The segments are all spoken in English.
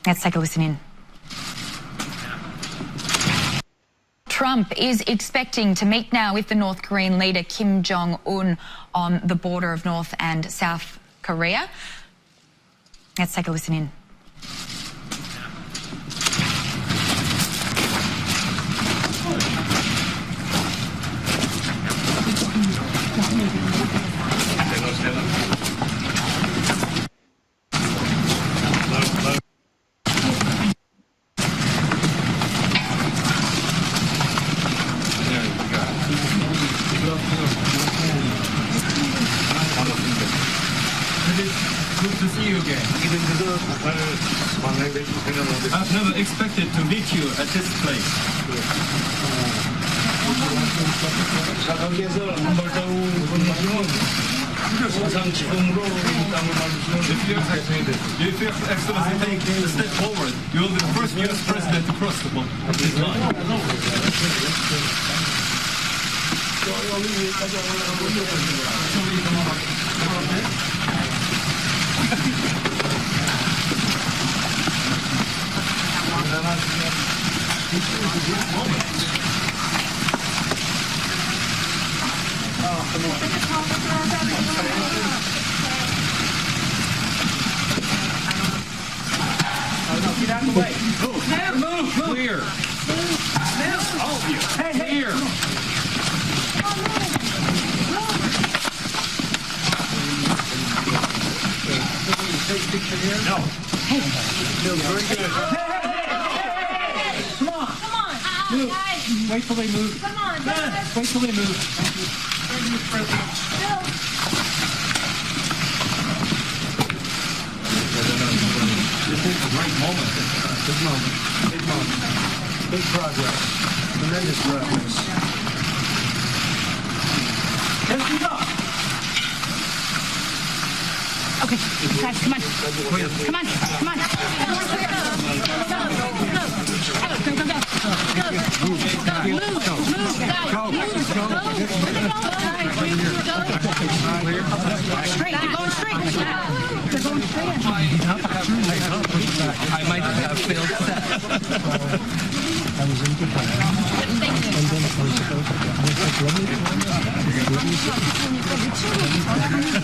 Let's take a listen in. Trump is expecting to meet now with the North Korean leader Kim Jong-un on the border of North and South Korea. Let's take a listen in. Good to see you again. I've never expected to meet you at this place. If Your Excellency take a step forward, you will be the first U.S. president to cross the line. Get out of the way. Move. Clear. All of you. Clear. Take a picture here? No. Feels very good. Come on. Move. Wait till they move. Come on. Wait till they move. This is a great moment. Big moment. Big progress. Tremendous progress. Let's go. Okay, guys, come on. Come on. Straight, you're going straight. They're going straight. I might have failed that. I was in Japan. And then I was supposed to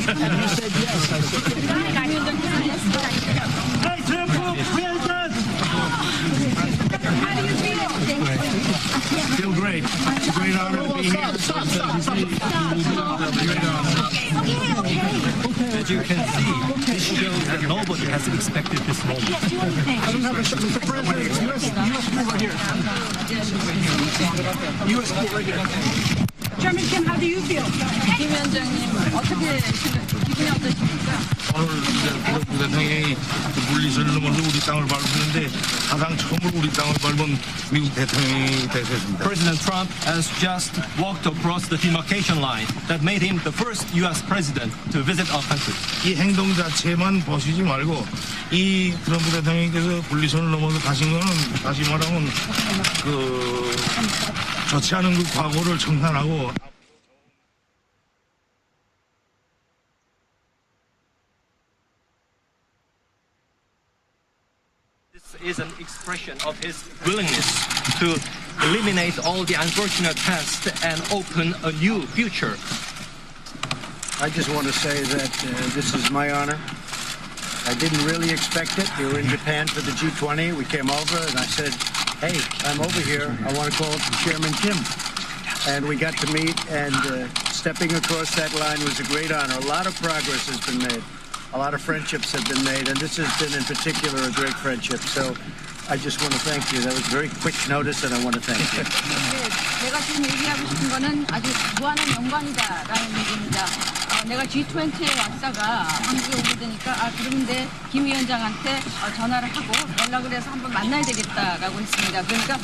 and you said yes. I said Hey, Triple, well done. How do you feel? feel great. It's a great honor to be here. Stop. As you can see, this shows that nobody has expected this moment. I don't have a shot. Mr. President, U.S. school right here. U.S. school right here. Chairman Kim, how do you feel? 김 위원장님 어떻게 기분이 어떠십니까? 오늘 트럼프 대통령이 물리선을 넘어서 우리 땅을 밟았는데 사상 처음으로 우리 땅을 밟은 미국 대통령이 되셨습니다. President Trump has just walked across the demarcation line that made him the first U.S. president to visit our country. 이 행동 자체만 보시지 말고 이 트럼프 대통령께서 분리선을 넘어서 가신 거는 다시 말하면 좋지 않은 그 과거를 청산하고 This is an expression of his willingness to eliminate all the unfortunate past and open a new future. I just want to say that this is my honor. I didn't really expect it. We were in Japan for the G20. We came over and I said, hey, I'm over here. I want to call Chairman Kim. And we got to meet, and stepping across that line was a great honor. A lot of progress has been made. A lot of friendships have been made, and this has been in particular a great friendship. So I just want to thank you. That was very quick notice, and I want to thank you. 내가 지금 얘기하고 싶은 거는 아주 무한한 영광이다라는 얘기입니다. 내가 G20에 왔다가 한국에 오게 되니까 그런데 김 위원장한테 전화를 하고 연락을 해서 한번 만나야 되겠다라고 했습니다. 그러니까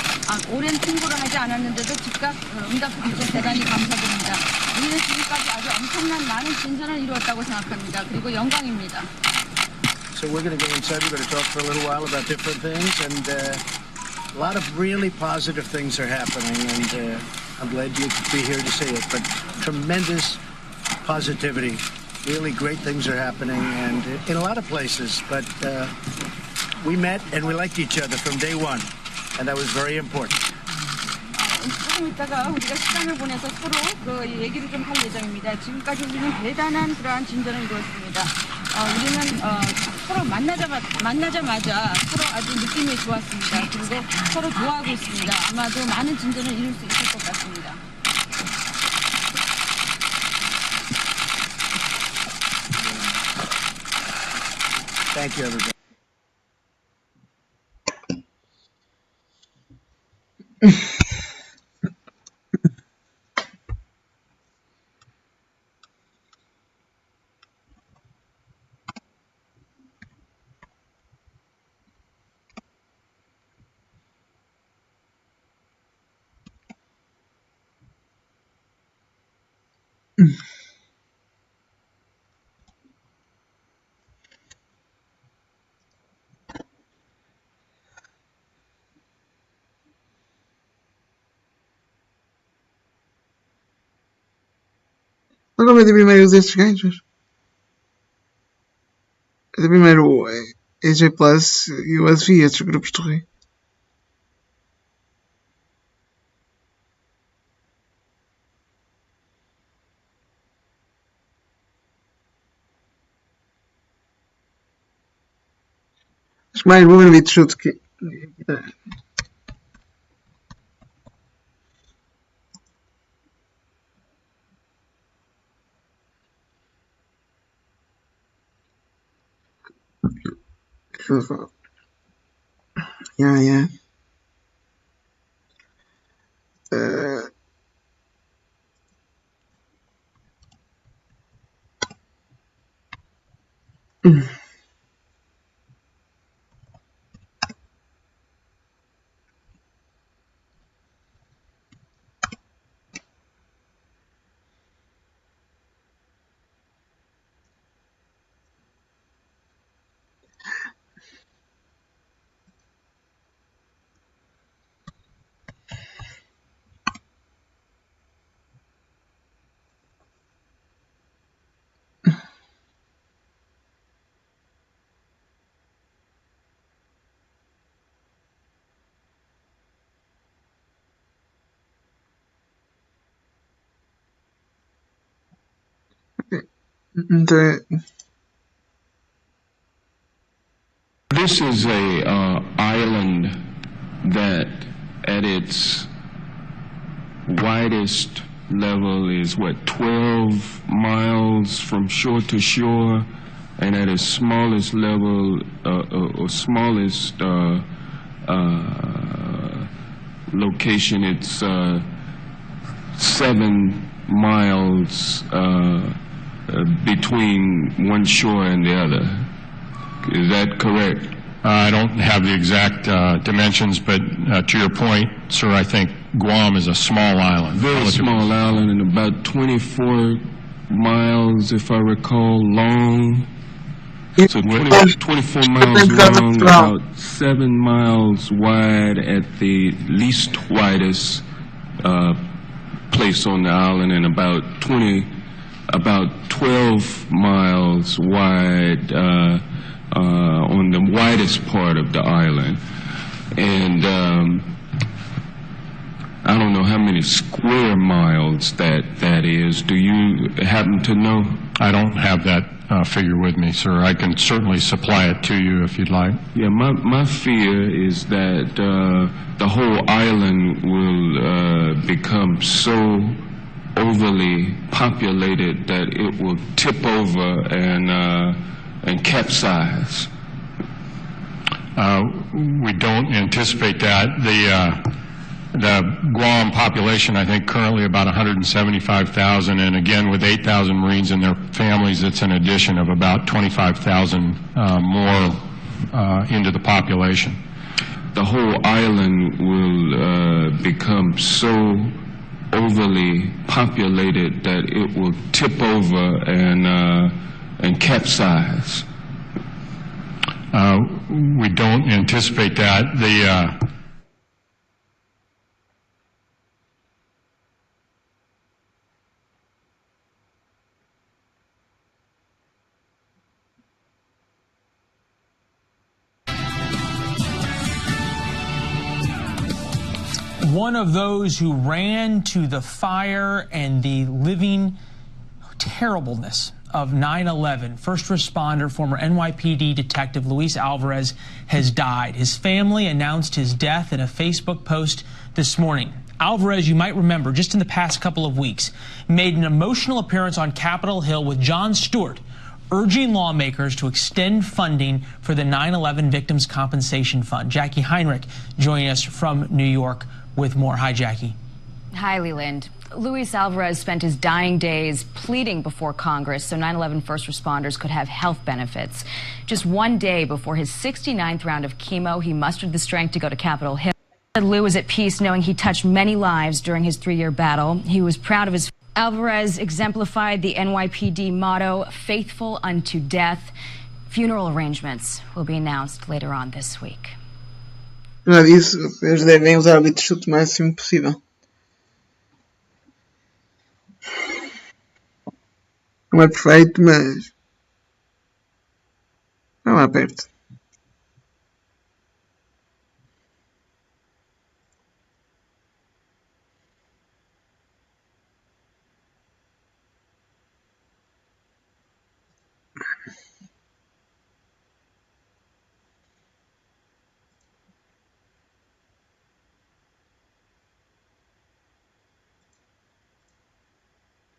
오랜 통보를 하지 않았는데도 즉각 응답해 주셔서 대단히 감사드립니다. 우리는 지금까지 아주 엄청난 많은 진전을 이루었다고 생각합니다. 그리고 영광입니다. So we're going to go inside. We're going to talk for a little while about different things, and a lot of really positive things are happening, and I'm glad you could be here to see it. But tremendous positivity. Really great things are happening, and in a lot of places. But we met and we liked each other from day one, and that was very important. 조금 있다가 우리가 시간을 보내서 서로 그 얘기를 좀 할 예정입니다. 지금까지 우리는 대단한 그러한 진전을 이루었습니다. 우리는 서로 만나자마자 서로 아주 느낌이 좋았습니다. 그리고 서로 좋아하고 있습니다. 아마도 많은 진전을 이룰 수 있을 것 같습니다. Thank you, everybody. Agora é de primeiro destes gajos. É de primeiro o AJ Plus e o SV, estes grupos de rei. Acho que mais vou ver vídeos chute que. Yeah. This is a island that at its widest level is 12 miles from shore to shore, and at its smallest level or smallest location it's 7 miles between one shore and the other. Is that correct? I don't have the exact dimensions, but to your point, sir, I think Guam is a small island. Very small island, and about 24 miles, if I recall, long. So 24 miles long, about 7 miles wide at the least widest place on the island, and about 12 miles wide on the widest part of the island. And I don't know how many square miles that is. Do you happen to know? I don't have that figure with me, sir. I can certainly supply it to you if you'd like. Yeah, my fear is that the whole island will become so overly populated that it will tip over and capsize. We don't anticipate that. The Guam population, I think, currently about 175,000, and again, with 8,000 Marines and their families, it's an addition of about 25,000 more into the population. The whole island will become so overly populated that it will tip over and capsize. We don't anticipate that. one of those who ran to the fire and the living terribleness of 9/11. First responder, former NYPD detective Luis Alvarez has died. His family announced his death in a Facebook post this morning. Alvarez, you might remember, just in the past couple of weeks, made an emotional appearance on Capitol Hill with Jon Stewart, urging lawmakers to extend funding for the 9/11 Victims Compensation Fund. Jackie Heinrich joining us from New York with more. Hi, Jackie. Hi, Leland. Luis Alvarez spent his dying days pleading before Congress so 9/11 first responders could have health benefits. Just one day before his 69th round of chemo, he mustered the strength to go to Capitol Hill. Lou is at peace knowing he touched many lives during his 3-year battle. He was proud of his... Alvarez exemplified the NYPD motto, faithful unto death. Funeral arrangements will be announced later on this week. Já disse, eles devem usar o bicho o máximo possível. Não é perfeito, mas não lá perto.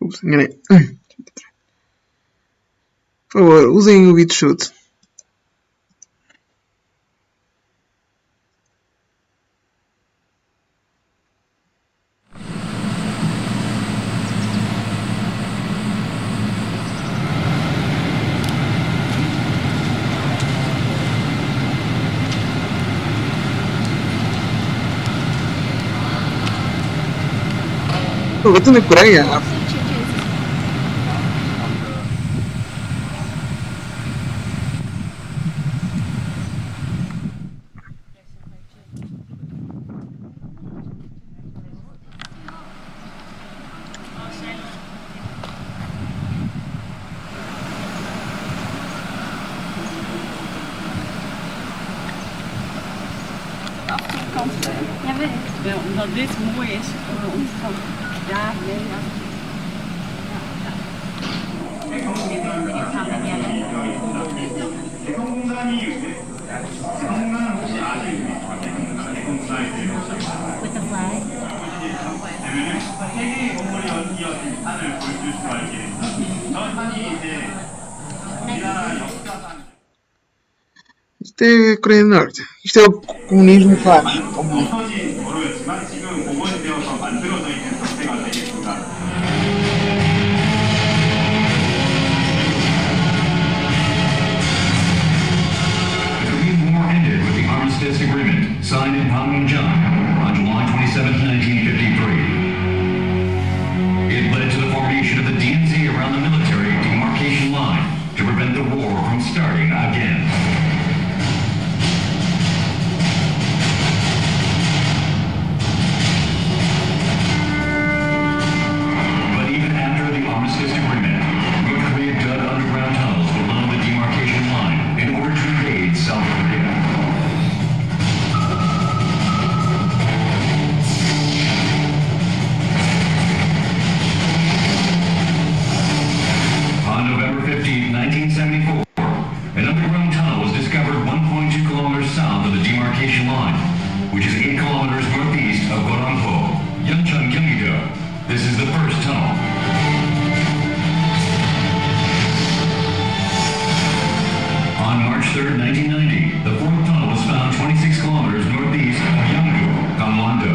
Ups, enganei. Por favor, usem o BitChute. Pô, eu tô na Coreia. Omdat dit mooi is voor ons van daar With the flag? Isto é a Coreia do Norte. Isto é o comunismo que faz. Armistice Agreement signed in Panmunjom on July 27, 1953. It led to the formation of the DNC around the military demarcation line to prevent the war from starting again. But even after the Armistice Agreement, North Korea dug underground tunnels below the demarcation line in order to invade South Korea. On November 15, 1974, an underground tunnel was discovered 1.2 kilometers south of the demarcation line, which is 8 kilometers northeast of Gorampo, Yeoncheon, Gyeonggi-do. This is the first tunnel. On March 3, 1990, the fourth tunnel was found 26 kilometers northeast of Yeonggi, Gangwon-do.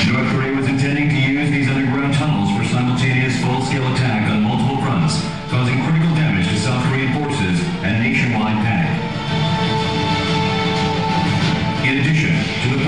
North Korea was intending to use these underground tunnels for simultaneous full-scale attack on multiple fronts, causing critical damage to South Korean forces and nationwide panic. In addition to the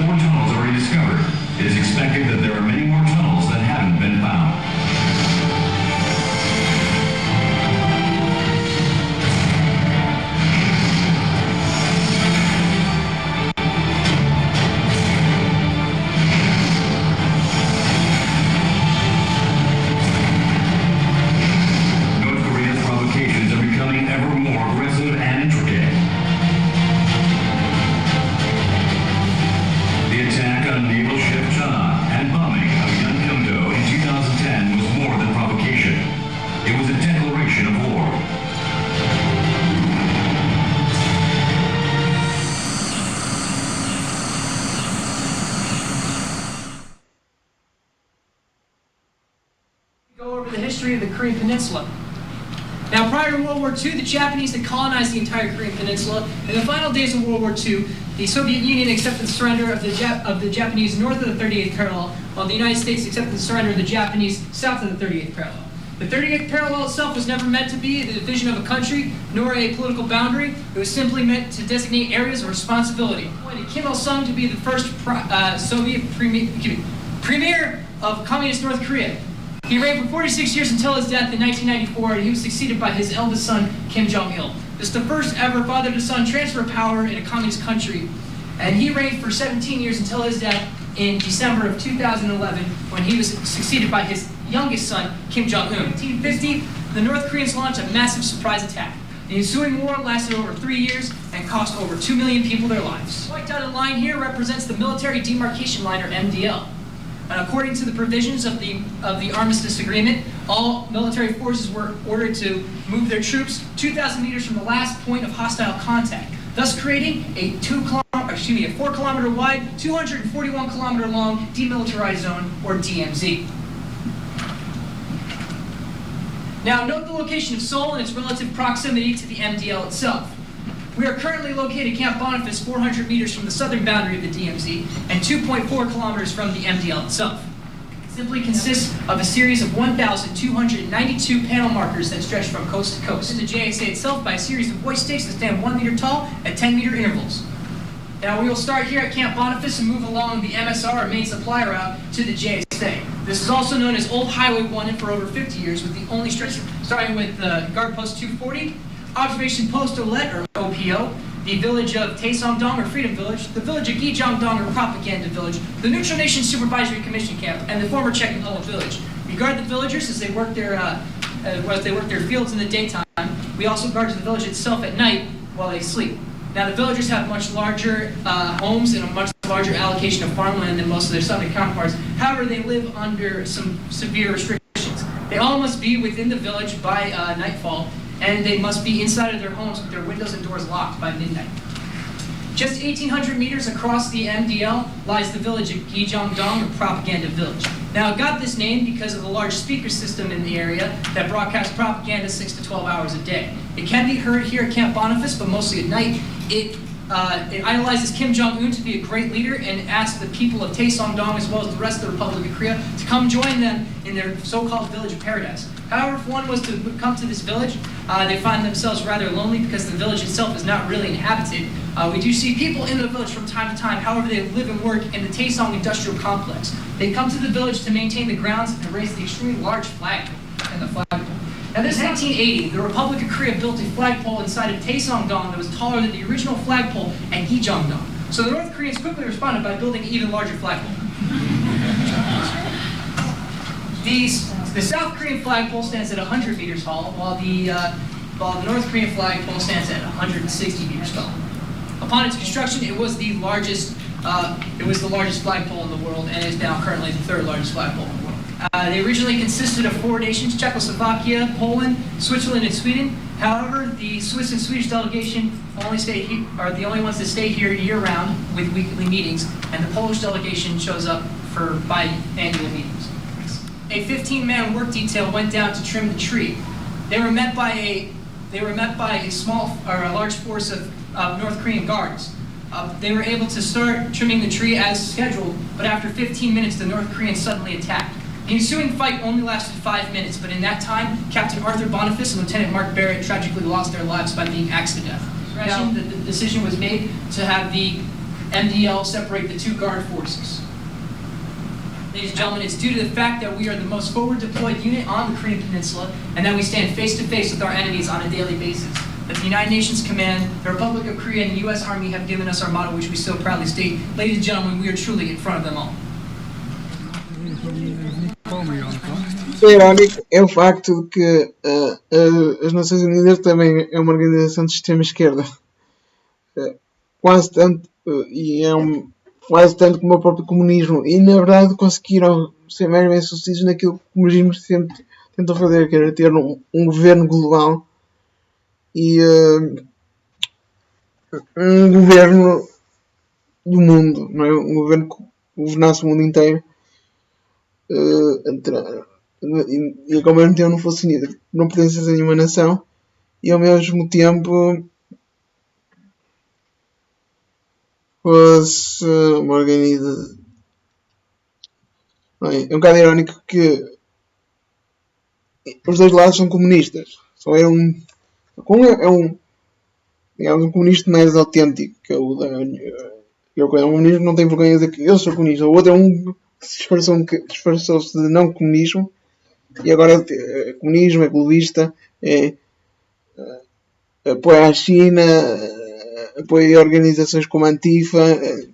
Go over the history of the Korean Peninsula. Now, prior to World War II, the Japanese had colonized the entire Korean Peninsula. In the final days of World War II, the Soviet Union accepted the surrender of the Japanese north of the 38th parallel, while the United States accepted the surrender of the Japanese south of the 38th parallel. The 38th parallel itself was never meant to be the division of a country, nor a political boundary. It was simply meant to designate areas of responsibility. Kim Il-sung to be the first Soviet premier of communist North Korea. He reigned for 46 years until his death in 1994, and he was succeeded by his eldest son, Kim Jong-il. This is the first ever father-to-son transfer of power in a communist country, and he reigned for 17 years until his death in December of 2011, when he was succeeded by his youngest son, Kim Jong-un. In 1950, the North Koreans launched a massive surprise attack. The ensuing war lasted over 3 years and cost over 2 million people their lives. The white dotted line here represents the Military Demarcation Line, or MDL. And according to the provisions of the Armistice Agreement, all military forces were ordered to move their troops 2,000 meters from the last point of hostile contact, thus creating a 4 kilometer wide, 241 kilometer long demilitarized zone, or DMZ. Now, note the location of Seoul and its relative proximity to the MDL itself. We are currently located at Camp Boniface, 400 meters from the southern boundary of the DMZ and 2.4 kilometers from the MDL itself. It simply consists of a series of 1,292 panel markers that stretch from coast to coast. The JSA itself by a series of white stakes that stand 1 meter tall at 10-meter intervals. Now, we will start here at Camp Boniface and move along the MSR, or main supply route, to the JSA. This is also known as Old Highway 1, and for over 50 years, with the only stretch starting with Guard Post 240, Observation Post Olet, or OPO, the village of Taesongdong, or Freedom Village, the village of Gijongdong, or Propaganda Village, the Neutral Nations Supervisory Commission Camp, and the former Czech Republic Village. We guard the villagers as they work their fields in the daytime. We also guard the village itself at night while they sleep. Now, the villagers have much larger homes and a much larger allocation of farmland than most of their southern counterparts. However, they live under some severe restrictions. They all must be within the village by nightfall, and they must be inside of their homes with their windows and doors locked by midnight. Just 1,800 meters across the MDL lies the village of Gijongdong, or Propaganda Village. Now, it got this name because of the large speaker system in the area that broadcasts propaganda 6 to 12 hours a day. It can be heard here at Camp Boniface, but mostly at night. It idolizes Kim Jong-un to be a great leader and asks the people of Taesongdong, as well as the rest of the Republic of Korea, to come join them in their so-called village of paradise. However, if one was to come to this village, they find themselves rather lonely because the village itself is not really inhabited. We do see people in the village from time to time. However, they live and work in the Taesong Industrial Complex. They come to the village to maintain the grounds and raise the extremely large flag and the flagpole. Now, this 1980, the Republic of Korea built a flagpole inside of Taesongdong that was taller than the original flagpole at Gijongdong. So the North Koreans quickly responded by building an even larger flagpole. The South Korean flagpole stands at 100 meters tall, while the North Korean flagpole stands at 160 meters tall. Upon its construction, it was the largest flagpole in the world, and is now currently the third largest flagpole in the world. They originally consisted of 4 nations: Czechoslovakia, Poland, Switzerland, and Sweden. However, the Swiss and Swedish delegation are the only ones that stay here year-round with weekly meetings, and the Polish delegation shows up for biannual meetings. A 15-man work detail went down to trim the tree. They were met by a large force of North Korean guards. They were able to start trimming the tree as scheduled, but after 15 minutes, the North Koreans suddenly attacked. The ensuing fight only lasted 5 minutes, but in that time, Captain Arthur Boniface and Lieutenant Mark Barrett tragically lost their lives by being axed to death. Now, the decision was made to have the MDL separate the 2 guard forces. Ladies and gentlemen, it's due to the fact that we are the most forward deployed unit on the Korean Peninsula, and that we stand face to face with our enemies on a daily basis, that the United Nations Command, the Republic of Korea, and the U.S. Army have given us our motto, which we so proudly state: ladies and gentlemen, we are truly in front of them all. O irónico é o facto de que as Nações Unidas também é uma organização de extrema esquerda, quase tanto como o próprio comunismo, e na verdade conseguiram ser mais bem sucedidos naquilo que o comunismo sempre tentou fazer, que era ter um governo global e um governo do mundo, não é? Um governo que governasse o mundo inteiro. e que ao mesmo tempo não fosse não pertencesse a nenhuma nação e ao mesmo tempo fosse uma organização. É um bocado irónico que os dois lados são comunistas. Só é um digamos, um comunista mais autêntico que o da um comunista não tem vergonha de dizer que eu sou comunista. O outro é um que disfarçou-se de não comunismo e agora é comunismo, é globista, apoia a China, apoia organizações como a Antifa,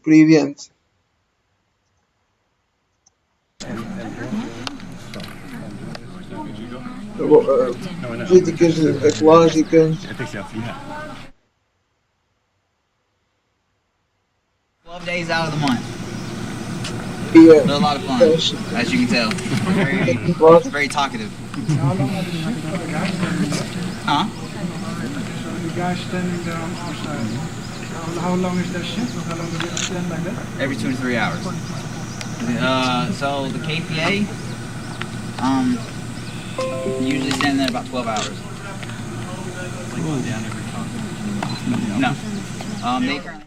por aí adiante. Políticas ecológicas. 12 days out of the month. Yeah. They're a lot of fun, as you can tell. Very talkative. Huh? The guy standing there outside. How long is that shift? How long do you stand like that? Every 2 to 3 hours. So the KPA, usually stand there about 12 hours. No. They currently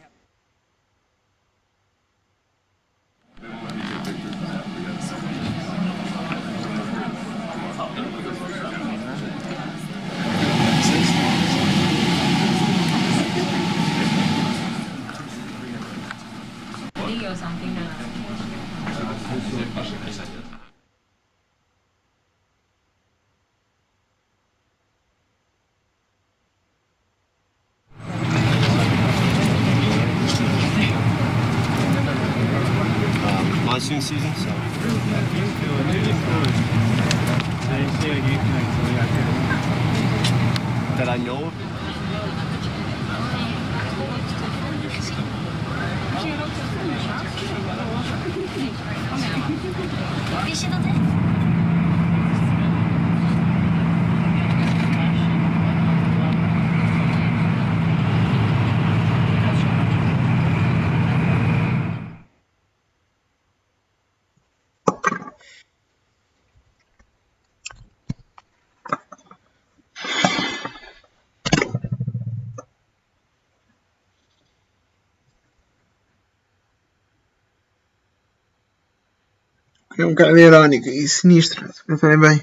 or something. Monsoon season, so. That I know of. É um bocado irónico e sinistro, se pensarem bem.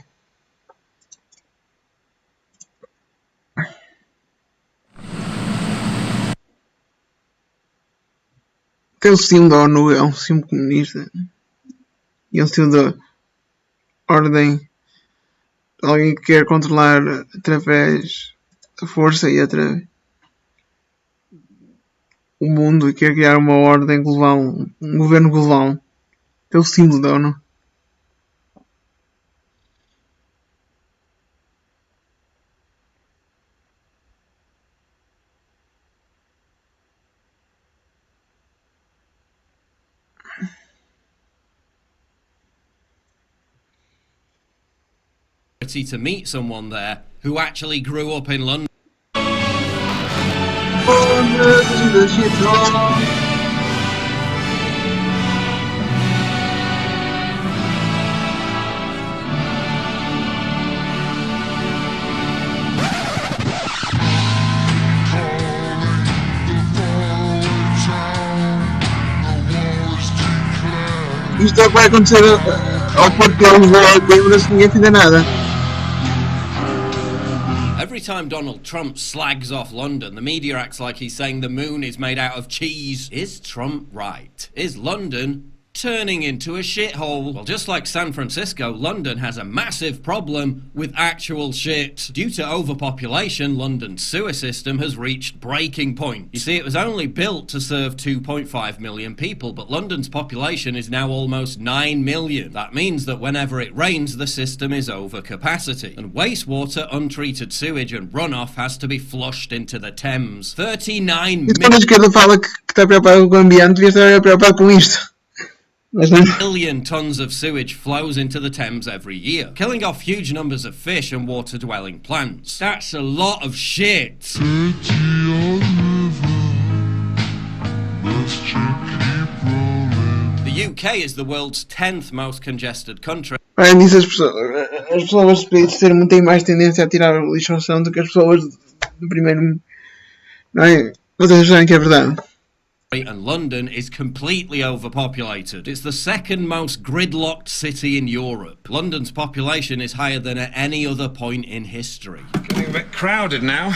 Até o símbolo da ONU é um símbolo comunista. E é um símbolo da ordem de alguém que quer controlar através da força e através o mundo e quer criar uma ordem global, um governo global. É o símbolo da ONU. To meet someone there who actually grew up in London. Isto é o que vai acontecer ao Porto de Lisboa se ninguém fizer nada. Every time Donald Trump slags off London, the media acts like he's saying the moon is made out of cheese. Is Trump right? Is London turning into a shithole? Well, just like San Francisco, London has a massive problem with actual shit. Due to overpopulation, London's sewer system has reached breaking point. You see, it was only built to serve 2.5 million people, but London's population is now almost 9 million. That means that whenever it rains, the system is over capacity. And wastewater, untreated sewage and runoff has to be flushed into the Thames. 39 quando a esquerda fala que está preocupado com o ambiente, devia estar preocupado com isto. Million tons of sewage flows into the Thames every year, killing off huge numbers of fish and water-dwelling plants. That's a lot of shit. The UK is the world's 10th most congested country. Além disso, as pessoas de países terceiro têm mais tendência a tirar o lixo ao chão do que as pessoas do primeiro mundo. Não é? Vocês acharem que é verdade? And London is completely overpopulated. It's the second most gridlocked city in Europe. London's population is higher than at any other point in history. Getting a bit crowded now.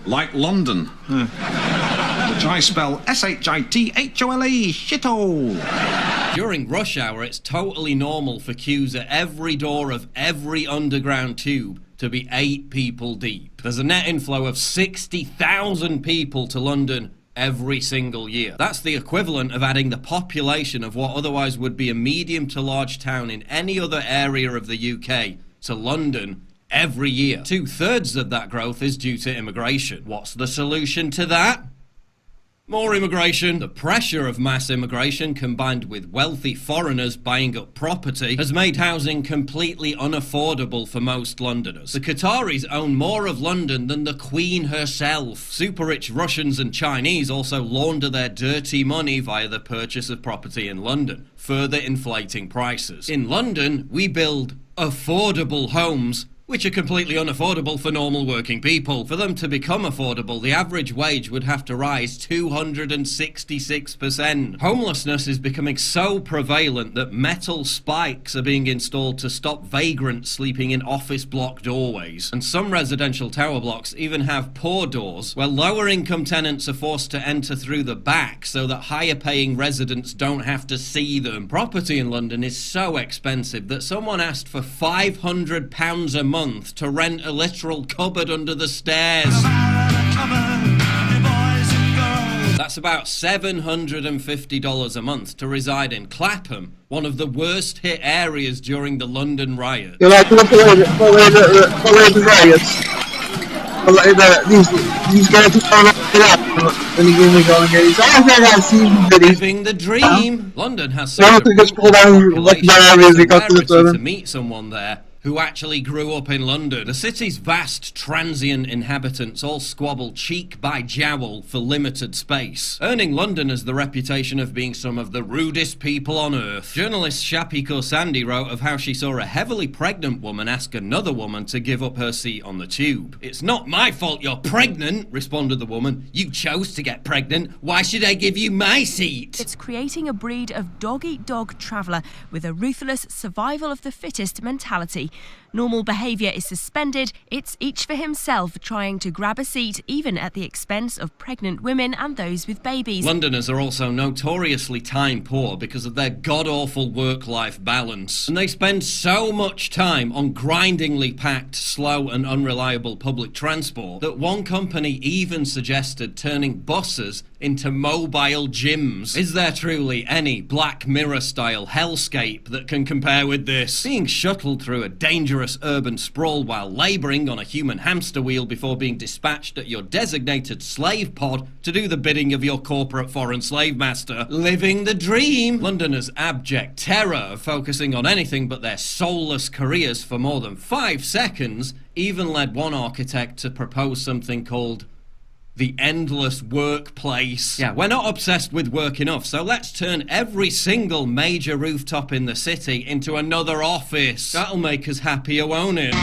Like London. Which I spell S-H-I-T-H-O-L-E, shithole. During rush hour, it's totally normal for queues at every door of every underground tube to be 8 people deep. There's a net inflow of 60,000 people to London every single year. That's the equivalent of adding the population of what otherwise would be a medium to large town in any other area of the UK to London every year. 2/3 of that growth is due to immigration. What's the solution to that? More immigration. The pressure of mass immigration combined with wealthy foreigners buying up property has made housing completely unaffordable for most Londoners. The Qataris own more of London than the Queen herself. Super rich Russians and Chinese also launder their dirty money via the purchase of property in London, further inflating prices. In London, we build affordable homes which are completely unaffordable for normal working people. For them to become affordable, the average wage would have to rise 266%. Homelessness is becoming so prevalent that metal spikes are being installed to stop vagrants sleeping in office block doorways. And some residential tower blocks even have pour doors, where lower income tenants are forced to enter through the back so that higher paying residents don't have to see them. Property in London is so expensive that someone asked for £500 a month to rent a literal cupboard under the stairs. That's about $750 a month to reside in Clapham, one of the worst hit areas during the London riots. Eu lá estou a falar dos riots. These guys who are living the dream. London has such a population to meet someone there who actually grew up in London. The city's vast transient inhabitants all squabble cheek by jowl for limited space, earning Londoners the reputation of being some of the rudest people on earth. Journalist Shapiko Sandy wrote of how she saw a heavily pregnant woman ask another woman to give up her seat on the tube. "It's not my fault you're pregnant," responded the woman. "You chose to get pregnant. Why should I give you my seat?" It's creating a breed of dog-eat-dog traveller with a ruthless survival of the fittest mentality. Normal behaviour is suspended. It's each for himself, trying to grab a seat, even at the expense of pregnant women and those with babies. Londoners are also notoriously time poor because of their god-awful work-life balance. And they spend so much time on grindingly packed, slow and unreliable public transport that one company even suggested turning buses into mobile gyms. Is there truly any Black Mirror-style hellscape that can compare with this? Being shuttled through a dangerous urban sprawl while labouring on a human hamster wheel before being dispatched at your designated slave pod to do the bidding of your corporate foreign slave master. Living the dream! Londoners' abject terror of focusing on anything but their soulless careers for more than 5 seconds even led one architect to propose something called the endless workplace. Yeah, we're not obsessed with work enough, so let's turn every single major rooftop in the city into another office. That'll make us happier, won't it?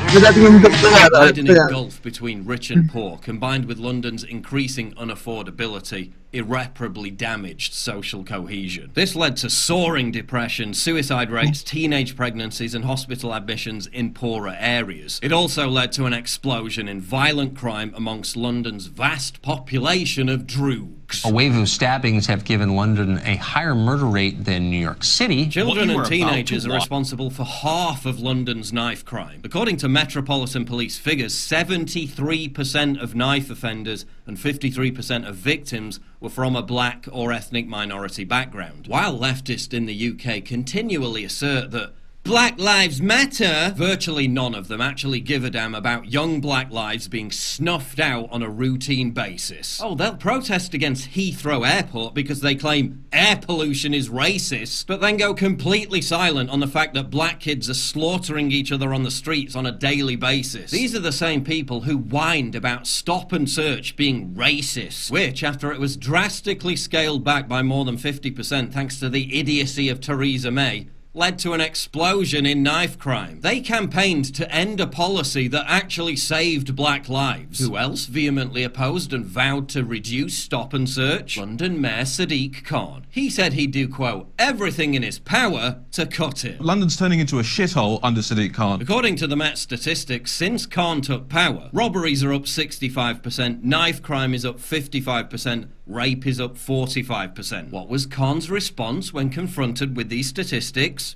The widening gulf between rich and poor, combined with London's increasing unaffordability, irreparably damaged social cohesion. This led to soaring depression, suicide rates, teenage pregnancies and hospital admissions in poorer areas. It also led to an explosion in violent crime amongst London's vast population of droogs. A wave of stabbings have given London a higher murder rate than New York City. Children and teenagers are responsible for half of London's knife crime. According to Metropolitan Police figures, 73% of knife offenders and 53% of victims were from a black or ethnic minority background. While leftists in the UK continually assert that Black Lives Matter, virtually none of them actually give a damn about young black lives being snuffed out on a routine basis. Oh, they'll protest against Heathrow Airport because they claim air pollution is racist, but then go completely silent on the fact that black kids are slaughtering each other on the streets on a daily basis. These are the same people who whined about stop and search being racist, which, after it was drastically scaled back by more than 50% thanks to the idiocy of Theresa May, led to an explosion in knife crime. They campaigned to end a policy that actually saved black lives. Who else vehemently opposed and vowed to reduce stop and search? London Mayor Sadiq Khan. He said he'd do, quote, everything in his power to cut it. London's turning into a shithole under Sadiq Khan. According to the Met statistics, since Khan took power, robberies are up 65%, knife crime is up 55%, rape is up 45%. What was Khan's response when confronted with these statistics?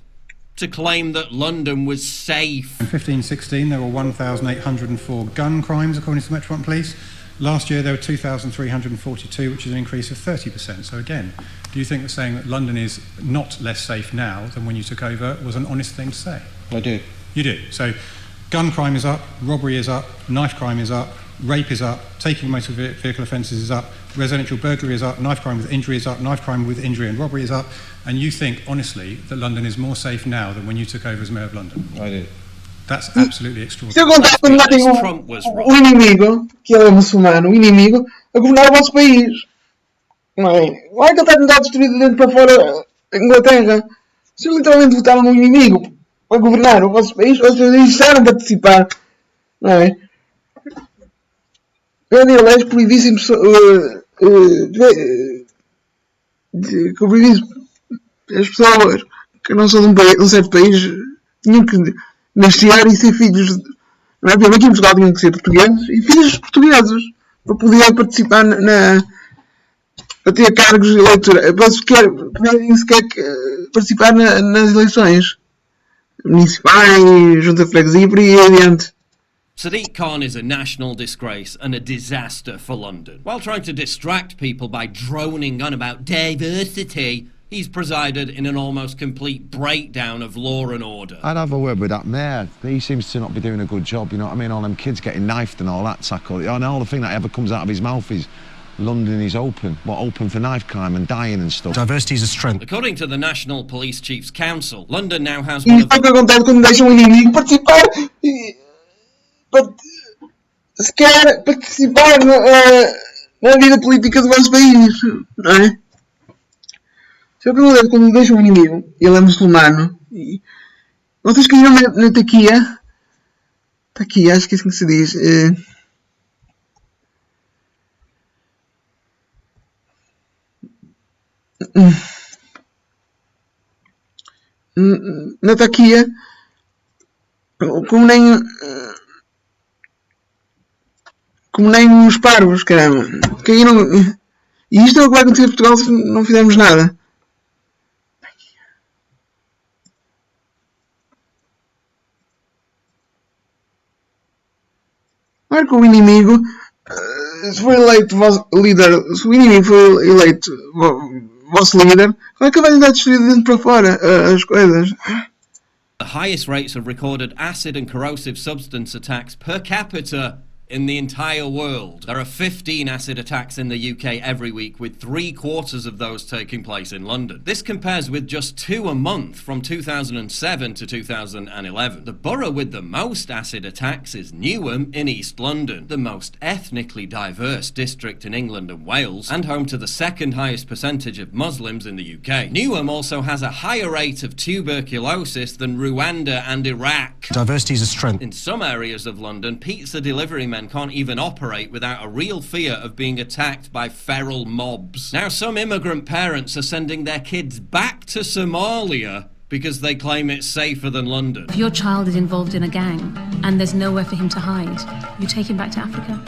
To claim that London was safe. In 15-16, there were 1,804 gun crimes, according to the Metropolitan Police. Last year, there were 2,342, which is an increase of 30%. So again, do you think that saying that London is not less safe now than when you took over was an honest thing to say? I do. You do. So gun crime is up, robbery is up, knife crime is up, rape is up, taking motor vehicle offences is up, residential burglary is up, knife crime with injury is up, knife crime with injury and robbery is up, and you think, honestly, that London is more safe now than when you took over as Mayor of London? I do. That's absolutely extraordinary. Se eu contar quando lá tem o inimigo, que ele é muçulmano, o inimigo, a governar o vosso país. Não é? Não é que ele está a tentar destruir de dentro para fora a Inglaterra. Vocês literalmente votaram no inimigo para governar o vosso país, ou seja, deixaram de participar. Não é? Eu nem leis proibissem as pessoas que não são de um certo país tinham que nascer e ser filhos, não é? Aqui em Portugal tinham que ser portugueses e filhos portugueses para poder participar para ter cargos eleitorais, para sequer participar nas eleições municipais, junta de freguesia e por aí adiante. Sadiq Khan is a national disgrace and a disaster for London. While trying to distract people by droning on about diversity, he's presided in an almost complete breakdown of law and order. I'd have a word with that mayor. He seems to not be doing a good job, you know what I mean? All them kids getting knifed and all that tackle. And all the thing that ever comes out of his mouth is London is open. What, open for knife crime and dying and stuff? Diversity is a strength. According to the National Police Chiefs Council, London now has E one isso of é o que acontece quando deixam o inimigo participar sequer participar na vida política do vosso país, não é? Isso é o que acontece quando deixam o inimigo, ele é muçulmano. E vocês caíram na taquia, acho que é assim que se diz. Na taquia, como nem os parvos, caramba. Caíram. E isto é o que vai acontecer em Portugal se não fizermos nada. Claro que o inimigo, se for eleito vosso líder, se o inimigo for eleito vosso líder, claro que vai tentar destruir de dentro para fora as coisas. The highest rates of recorded acid and corrosive substance attacks per capita in the entire world. There are 15 acid attacks in the UK every week, with 3/4 of those taking place in London. This compares with just 2 a month from 2007 to 2011. The borough with the most acid attacks is Newham in East London, the most ethnically diverse district in England and Wales, and home to the second highest percentage of Muslims in the UK. Newham also has a higher rate of tuberculosis than Rwanda and Iraq. Diversity is a strength. In some areas of London, pizza delivery men can't even operate without a real fear of being attacked by feral mobs. Now, some immigrant parents are sending their kids back to Somalia because they claim it's safer than London. If your child is involved in a gang and there's nowhere for him to hide, you take him back to Africa.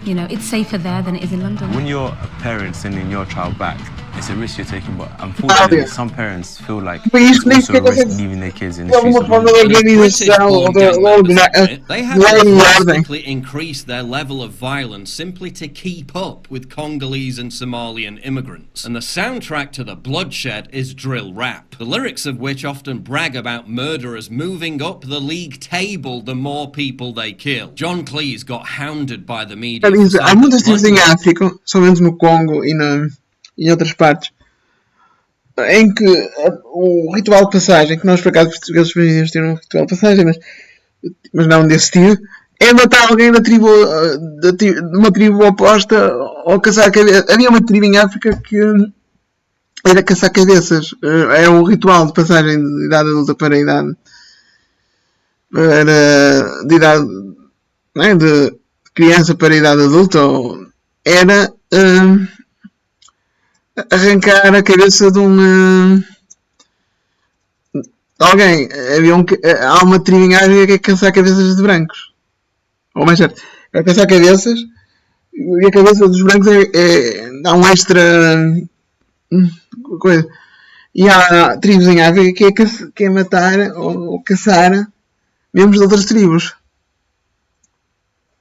You know, it's safer there than it is in London. When you're a parent sending your child back, it's a risk you're taking, but unfortunately, some parents feel like it's nem also a sequer risk consegue, leaving their kids in de the streets alguma of forma, da London. organização ou da They had to drastically increase their level of violence simply to keep up with Congolese and Somalian immigrants. And the soundtrack to the bloodshed is drill rap, the lyrics of which often brag about murderers moving up the league table the more people they kill. John Cleese got hounded by the media. Há muitas tribos em África, somente no Congo e em outras partes, em que o ritual de passagem, que nós por acaso portugueses podemos ter um ritual de passagem, mas não desse tipo, é matar alguém da tribo, de uma tribo oposta ou caçar cabeças. Havia uma tribo em África que era caçar cabeças. Era um ritual de passagem de idade adulta para a idade. De idade. Não é? De criança para a idade adulta. Era arrancar a cabeça de alguém. Há uma tribo em África que é caçar cabeças de brancos. Ou mais certo, é caçar cabeças e a cabeça dos brancos dá um extra coisa. E há tribos em África que é matar ou caçar membros de outras tribos.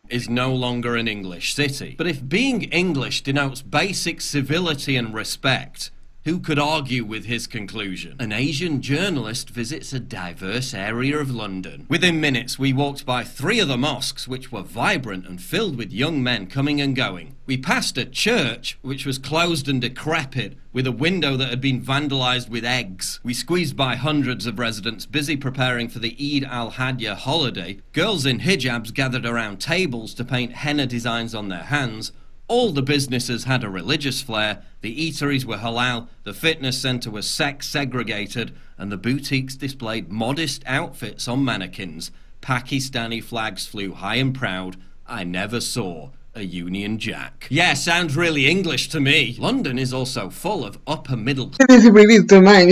Is no longer an English city. But if being English denotes basic civility and respect, who could argue with his conclusion? An Asian journalist visits a diverse area of London. Within minutes, we walked by 3 of the mosques, which were vibrant and filled with young men coming and going. We passed a church, which was closed and decrepit, with a window that had been vandalised with eggs. We squeezed by hundreds of residents busy preparing for the Eid al-Adha holiday. Girls in hijabs gathered around tables to paint henna designs on their hands. All the businesses had a religious flair, the eateries were halal, the fitness centre was sex segregated, and the boutiques displayed modest outfits on mannequins. Pakistani flags flew high and proud. I never saw a Union Jack. Yeah, sounds really English to me. London is also full of upper middle class. Tem sempre dito também,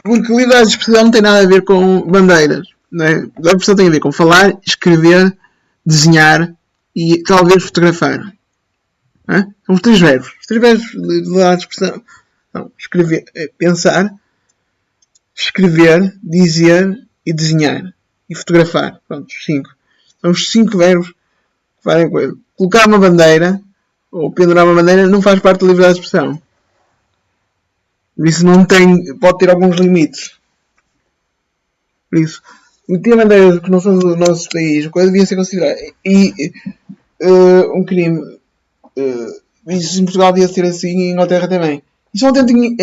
porque liberdade de expressão não tem nada a ver com bandeiras. Liberdade de expressão tem a ver com falar, escrever, desenhar e talvez fotografar. São os 3 verbos. Os 3 verbos de liberdade de expressão. Então, escrever, pensar, escrever, dizer e desenhar. E fotografar. Pronto, os 5. São os 5 verbos que fazem coisa. Colocar uma bandeira ou pendurar uma bandeira não faz parte da liberdade de expressão. Por isso pode ter alguns limites. Por isso, ter bandeiras que não são do nosso país, coisa devia ser considerada. E um crime. Isso em Portugal devia ser assim e em Inglaterra também. E são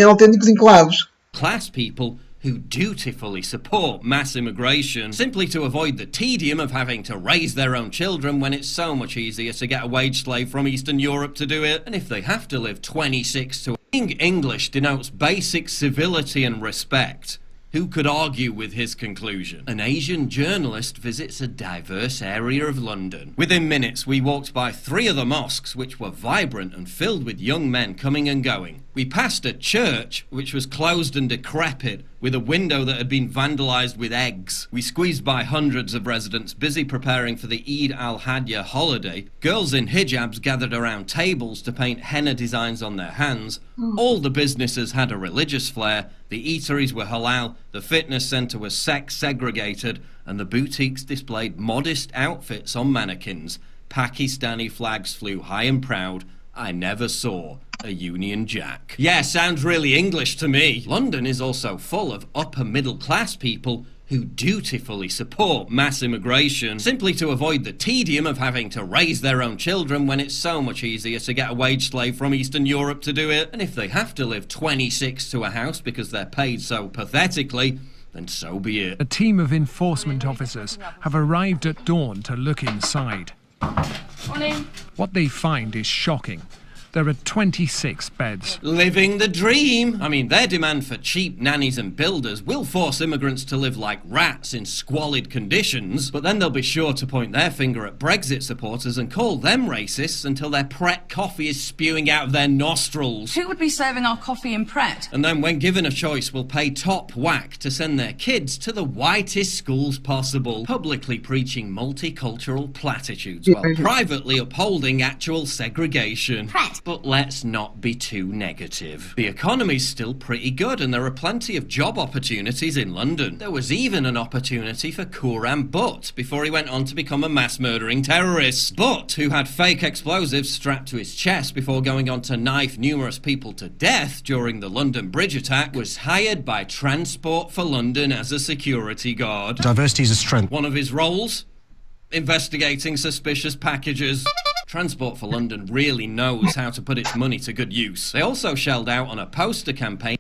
autênticos enclaves. Class people who dutifully support mass immigration simply to avoid the tedium of having to raise their own children when it's so much easier to get a wage slave from Eastern Europe to do it. And if they have to live 26 to... Being English denotes basic civility and respect. Who could argue with his conclusion? An Asian journalist visits a diverse area of London. Within minutes, we walked by 3 of the mosques, which were vibrant and filled with young men coming and going. We passed a church, which was closed and decrepit, with a window that had been vandalised with eggs. We squeezed by hundreds of residents busy preparing for the Eid al-Adha holiday. Girls in hijabs gathered around tables to paint henna designs on their hands. All the businesses had a religious flair, the eateries were halal, the fitness centre was sex segregated, and the boutiques displayed modest outfits on mannequins. Pakistani flags flew high and proud. I never saw a Union Jack. Yeah, sounds really English to me. London is also full of upper middle class people who dutifully support mass immigration simply to avoid the tedium of having to raise their own children when it's so much easier to get a wage slave from Eastern Europe to do it. And if they have to live 26 to a house because they're paid so pathetically, then so be it. A team of enforcement officers have arrived at dawn to look inside. Morning. What they find is shocking. There are 26 beds. Living the dream! I mean, their demand for cheap nannies and builders will force immigrants to live like rats in squalid conditions, but then they'll be sure to point their finger at Brexit supporters and call them racists until their Pret coffee is spewing out of their nostrils. Who would be serving our coffee in Pret? And then, when given a choice, will pay top whack to send their kids to the whitest schools possible, publicly preaching multicultural platitudes while privately upholding actual segregation. Pret, But let's not be too negative. The economy's still pretty good and there are plenty of job opportunities in London. There was even an opportunity for Khurram Butt before he went on to become a mass-murdering terrorist. Butt, who had fake explosives strapped to his chest before going on to knife numerous people to death during the London Bridge attack, was hired by Transport for London as a security guard. Diversity is a strength. One of his roles? Investigating suspicious packages. Transport for London really knows how to put its money to good use. They also shelled out on a poster campaign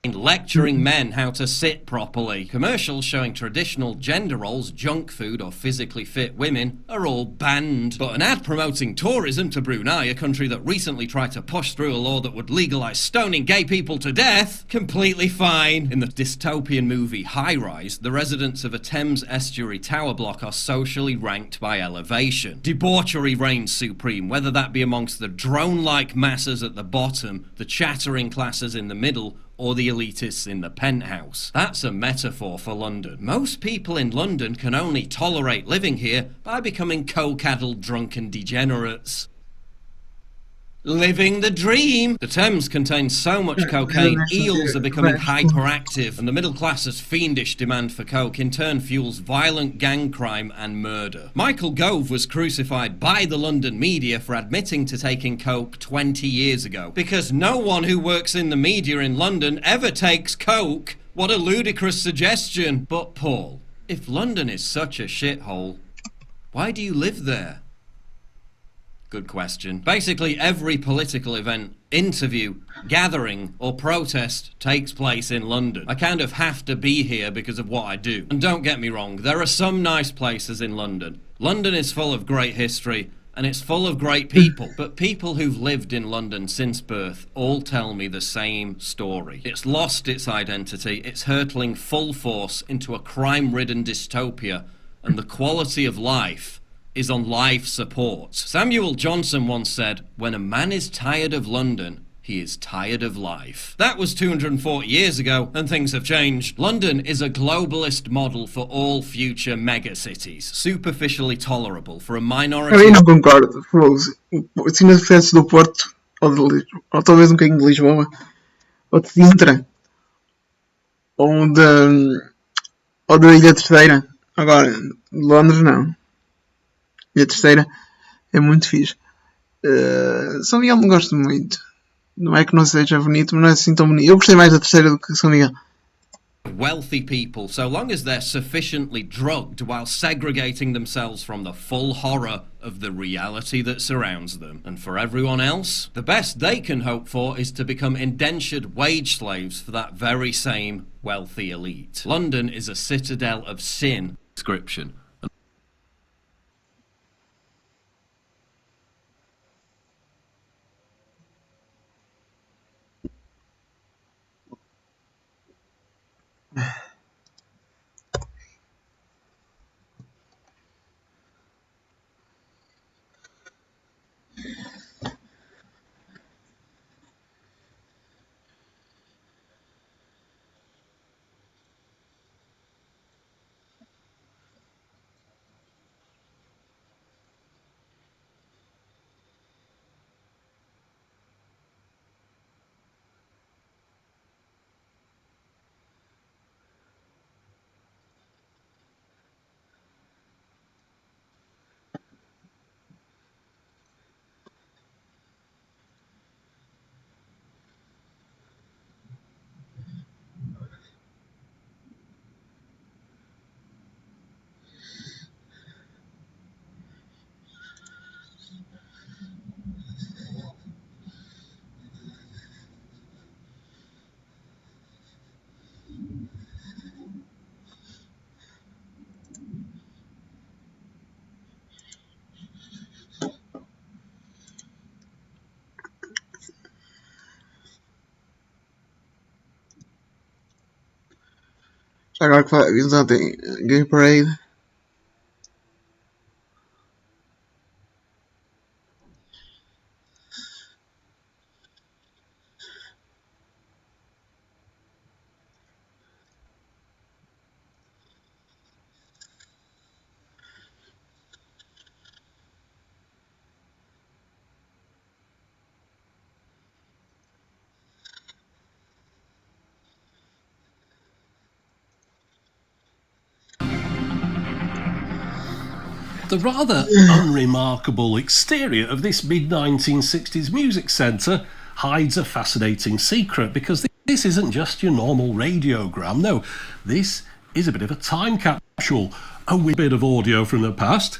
lecturing men how to sit properly. Commercials showing traditional gender roles, junk food or physically fit women are all banned. But an ad promoting tourism to Brunei, a country that recently tried to push through a law that would legalise stoning gay people to death, completely fine. In the dystopian movie High Rise, the residents of a Thames estuary tower block are socially ranked by elevation. Debauchery reigns supreme, whether that be amongst the drone-like masses at the bottom, the chattering classes in the middle, or the elitists in the penthouse. That's a metaphor for London. Most people in London can only tolerate living here by becoming coke-addled drunken degenerates. Living the dream! The Thames contains so much cocaine, eels are becoming hyperactive, and the middle class's fiendish demand for coke in turn fuels violent gang crime and murder. Michael Gove was crucified by the London media for admitting to taking coke 20 years ago, because no one who works in the media in London ever takes coke. What a ludicrous suggestion. But Paul, if London is such a shithole, why do you live there? Good question. Basically, every political event, interview, gathering, or protest takes place in London. I kind of have to be here because of what I do. And don't get me wrong, there are some nice places in London. London is full of great history, and it's full of great people. But people who've lived in London since birth all tell me the same story. It's lost its identity, it's hurtling full force into a crime-ridden dystopia, and the quality of life is on life support. Samuel Johnson once said, "When a man is tired of London, he is tired of life." That was 240 years ago, and things have changed. London is a globalist model for all future megacities, superficially tolerable for a minority... Eu não concordo. Se não fosse do Porto, ou talvez um bocadinho de Lisboa, ou de Sintra, ou da Ilha Terceira. Agora, Londres não. E a Terceira é muito fixe. São Miguel não gosto muito. Não é que não seja bonito, mas não é assim tão bonito. Eu gostei mais da Terceira do que São Miguel. Wealthy people, so long as they're sufficiently drugged while segregating themselves from the full horror of the reality that surrounds them. And for everyone else, the best they can hope for is to become indentured wage slaves for that very same wealthy elite. London is a citadel of sin. Description. Agora que avisar tem Gay Parade. The rather unremarkable exterior of this mid-1960s music centre hides a fascinating secret, because this isn't just your normal radiogram. No, this is a bit of a time capsule, a wee bit of audio from the past.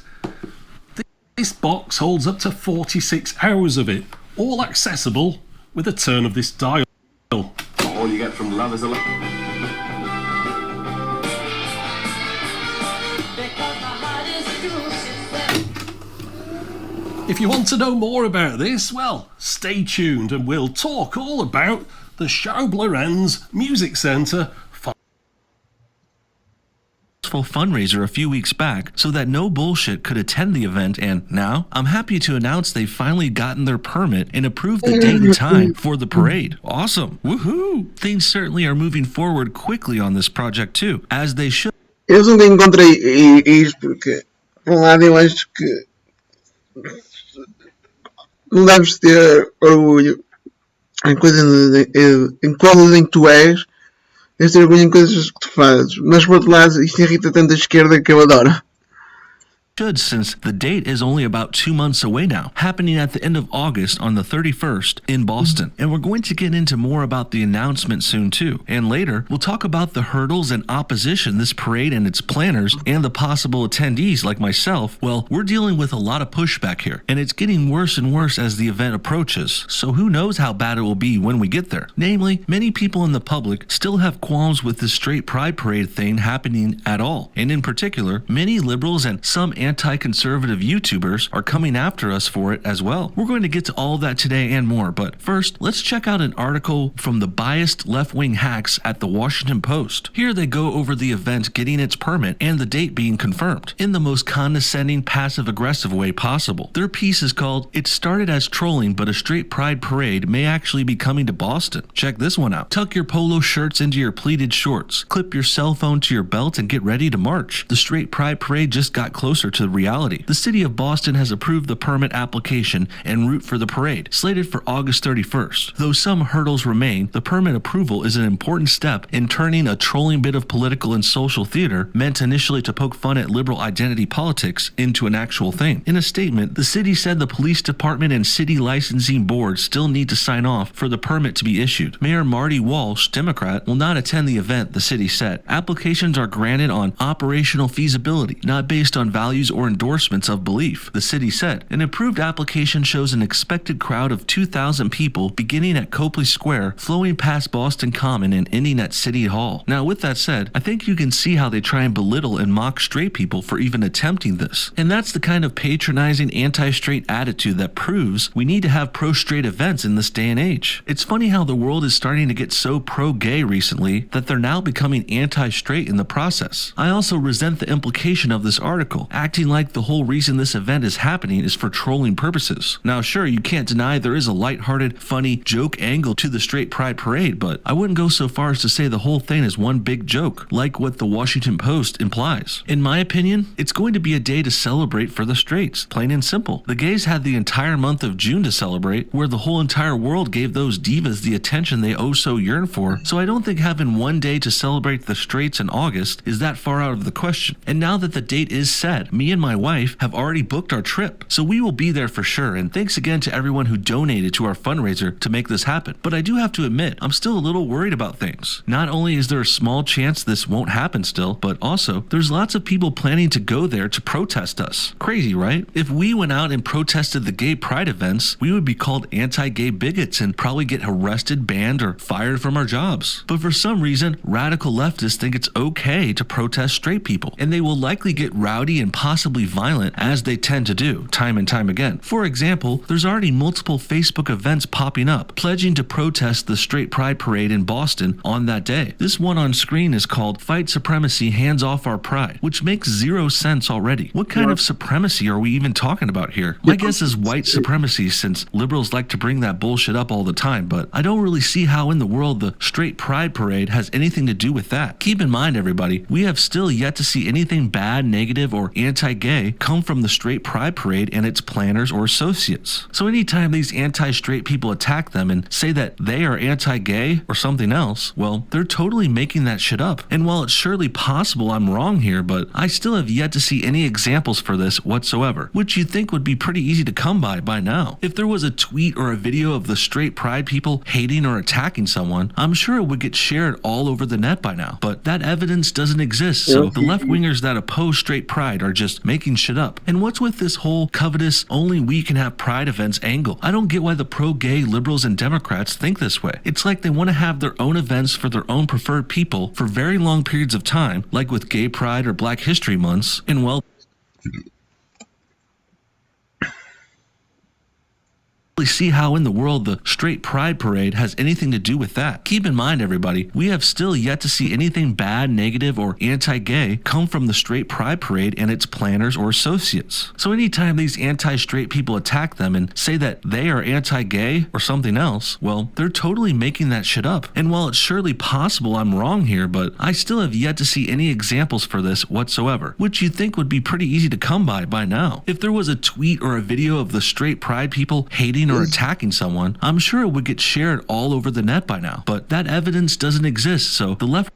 This box holds up to 46 hours of it, all accessible with a turn of this dial. All you get from love is a love. If you want to know more about this, well, stay tuned and we'll talk all about the Schaubler-Enz Music Centre fundraiser a few weeks back so that No Bullshit could attend the event, and now I'm happy to announce they've finally gotten their permit and approved the date and time for the parade. Awesome. Woohoo! Things certainly are moving forward quickly on this project too, as they should. Eu nunca encontrei isto porque, por um lado, eu acho que não deves ter orgulho em coisas em que tu és. Deves ter orgulho em coisas que tu fazes. Mas, por outro lado, isto irrita tanto a esquerda que eu adoro. Since the date is only about 2 months away now, happening at the end of August on the 31st in Boston. And we're going to get into more about the announcement soon too. And later, we'll talk about the hurdles and opposition this parade and its planners and the possible attendees like myself. Well, we're dealing with a lot of pushback here, and it's getting worse and worse as the event approaches. So who knows how bad it will be when we get there. Namely, many people in the public still have qualms with this straight pride parade thing happening at all. And in particular, many liberals and some anti-conservative YouTubers are coming after us for it as well. We're going to get to all of that today and more, but first, let's check out an article from the biased left-wing hacks at the Washington Post. Here they go over the event getting its permit and the date being confirmed in the most condescending, passive-aggressive way possible. Their piece is called, "It Started as Trolling, but a Straight Pride Parade May Actually Be Coming to Boston." Check this one out. Tuck your polo shirts into your pleated shorts, clip your cell phone to your belt, and get ready to march. The Straight Pride Parade just got closer to reality. The city of Boston has approved the permit application en route for the parade, slated for August 31st. Though some hurdles remain, the permit approval is an important step in turning a trolling bit of political and social theater, meant initially to poke fun at liberal identity politics, into an actual thing. In a statement, the city said the police department and city licensing board still need to sign off for the permit to be issued. Mayor Marty Walsh, Democrat, will not attend the event, the city said. Applications are granted on operational feasibility, not based on values or endorsements of belief, the city said. An approved application shows an expected crowd of 2,000 people beginning at Copley Square, flowing past Boston Common and ending at City Hall. Now, with that said, I think you can see how they try and belittle and mock straight people for even attempting this. And that's the kind of patronizing anti-straight attitude that proves we need to have pro-straight events in this day and age. It's funny how the world is starting to get so pro-gay recently that they're now becoming anti-straight in the process. I also resent the implication of this article, acting like the whole reason this event is happening is for trolling purposes. Now sure, you can't deny there is a lighthearted, funny, joke angle to the Straight Pride Parade, but I wouldn't go so far as to say the whole thing is one big joke, like what the Washington Post implies. In my opinion, it's going to be a day to celebrate for the straights, plain and simple. The gays had the entire month of June to celebrate, where the whole entire world gave those divas the attention they oh so yearn for, so I don't think having one day to celebrate the straights in August is that far out of the question. And now that the date is set, me and my wife have already booked our trip, so we will be there for sure, and thanks again to everyone who donated to our fundraiser to make this happen. But I do have to admit, I'm still a little worried about things. Not only is there a small chance this won't happen still, but also, there's lots of people planning to go there to protest us. Crazy, right? If we went out and protested the gay pride events, we would be called anti-gay bigots and probably get arrested, banned, or fired from our jobs. But for some reason, radical leftists think it's okay to protest straight people, and they will likely get rowdy and possibly violent, as they tend to do, time and time again. For example, there's already multiple Facebook events popping up, pledging to protest the Straight Pride Parade in Boston on that day. This one on screen is called "Fight Supremacy, Hands Off Our Pride," which makes zero sense already. What kind of supremacy are we even talking about here? My guess is white supremacy, since liberals like to bring that bullshit up all the time, but I don't really see how in the world the Straight Pride Parade has anything to do with that. Keep in mind, everybody, we have still yet to see anything bad, negative, or anti anti-gay come from the straight pride parade and its planners or associates. So anytime these anti-straight people attack them and say that they are anti-gay or something else, well, they're totally making that shit up. And while it's surely possible I'm wrong here, but I still have yet to see any examples for this whatsoever, which you'd think would be pretty easy to come by now. If there was a tweet or a video of the straight pride people hating or attacking someone, I'm sure it would get shared all over the net by now. But that evidence doesn't exist, so the left-wingers that oppose straight pride are just making shit up. And what's with this whole covetous, only we can have pride events angle? I don't get why the pro-gay liberals and Democrats think this way. It's like they want to have their own events for their own preferred people for very long periods of time, like with gay pride or Black History Months, and well, see how in the world the straight pride parade has anything to do with that. Keep in mind, everybody, we have still yet to see anything bad, negative, or anti-gay come from the straight pride parade and its planners or associates. So anytime these anti-straight people attack them and say that they are anti-gay or something else, well, they're totally making that shit up. And while it's surely possible I'm wrong here, but I still have yet to see any examples for this whatsoever, which you'd think would be pretty easy to come by now. If there was a tweet or a video of the straight pride people hating or attacking someone, I'm sure it would get shared all over the net by now. But that evidence doesn't exist, so the left...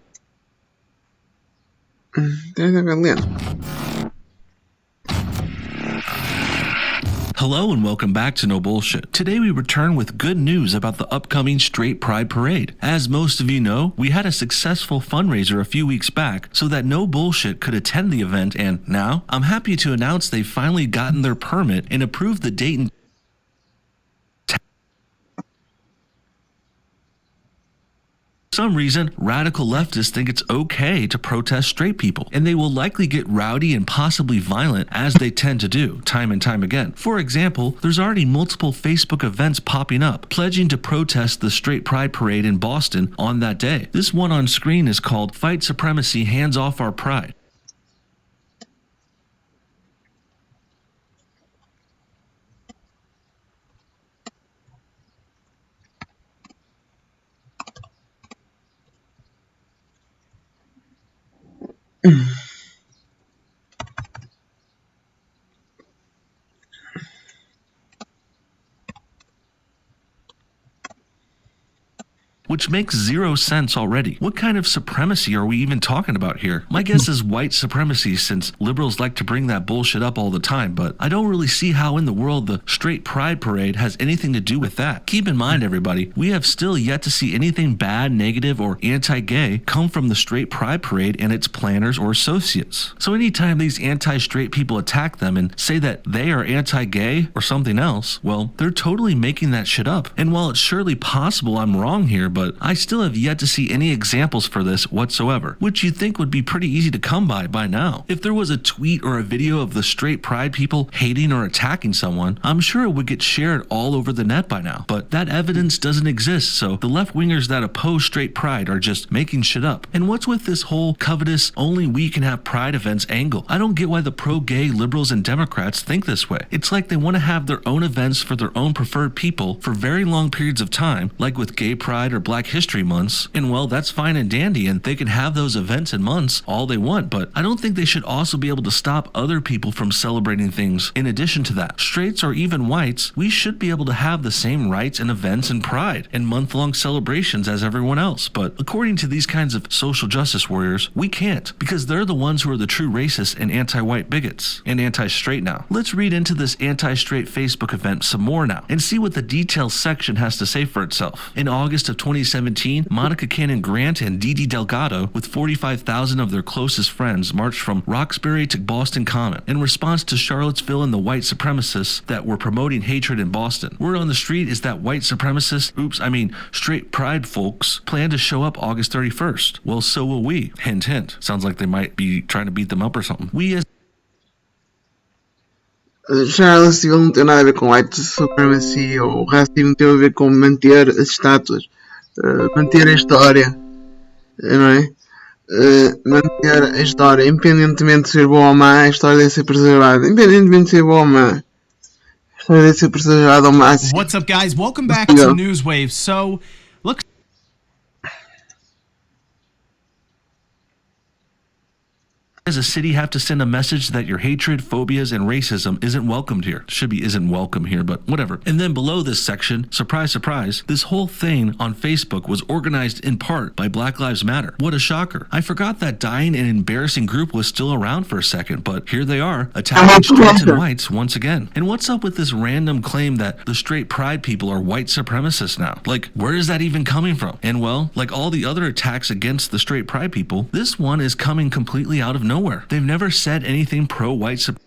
Hello and welcome back to No Bullshit. Today we return with good news about the upcoming Straight Pride Parade. As most of you know, we had a successful fundraiser a few weeks back so that No Bullshit could attend the event, and now I'm happy to announce they've finally gotten their permit and approved the date and For some reason, radical leftists think it's okay to protest straight people, and they will likely get rowdy and possibly violent as they tend to do, time and time again. For example, there's already multiple Facebook events popping up, pledging to protest the straight pride parade in Boston on that day. This one on screen is called Fight Supremacy, Hands Off Our Pride. Which makes zero sense already. What kind of supremacy are we even talking about here? My guess is white supremacy, since liberals like to bring that bullshit up all the time, but I don't really see how in the world the straight pride parade has anything to do with that. Keep in mind, everybody, we have still yet to see anything bad, negative, or anti-gay come from the straight pride parade and its planners or associates. So anytime these anti-straight people attack them and say that they are anti-gay or something else, well, they're totally making that shit up. And while it's surely possible I'm wrong here, but I still have yet to see any examples for this whatsoever, which you'd think would be pretty easy to come by now. If there was a tweet or a video of the straight pride people hating or attacking someone, I'm sure it would get shared all over the net by now. But that evidence doesn't exist, so the left-wingers that oppose straight pride are just making shit up. And what's with this whole covetous, only we can have pride events angle? I don't get why the pro-gay liberals and Democrats think this way. It's like they want to have their own events for their own preferred people for very long periods of time, like with gay pride or Black History Months, and well, that's fine and dandy, and they can have those events and months all they want, but I don't think they should also be able to stop other people from celebrating things in addition to that. Straights or even whites, we should be able to have the same rights and events and pride and month-long celebrations as everyone else, but according to these kinds of social justice warriors, we can't, because they're the ones who are the true racists and anti-white bigots, and anti-straight now. Let's read into this anti-straight Facebook event some more now, and see what the details section has to say for itself. In August of 2017, Monica Cannon Grant and Dee Delgado, with 45,000 of their closest friends, marched from Roxbury to Boston Common in response to Charlottesville and the white supremacists that were promoting hatred in Boston. Word on the street is that white supremacists, straight pride folks, plan to show up August 31st. Well, so will we. Hint, hint. Sounds like they might be trying to beat them up or something. We as Charlottesville não tem nada a ver com white supremacy ou racismo, tem a ver com manter as estátuas. Manter a história, não é? Manter a história, independentemente de ser boa ou má, a história deve ser preservada. Independentemente de ser boa ou má, a história deve ser preservada ao máximo. What's up, guys? Welcome back to Newswave. So, look. Does a city have to send a message that your hatred, phobias, and racism isn't welcomed here? Should be isn't welcome here, but whatever. And then below this section, surprise, surprise, this whole thing on Facebook was organized in part by Black Lives Matter. What a shocker. I forgot that dying and embarrassing group was still around for a second, but here they are, attacking straights and whites once again. And what's up with this random claim that the straight pride people are white supremacists now? Like, where is that even coming from? And well, like all the other attacks against the straight pride people, this one is coming completely out of nowhere. They've never said anything pro-white supremacy.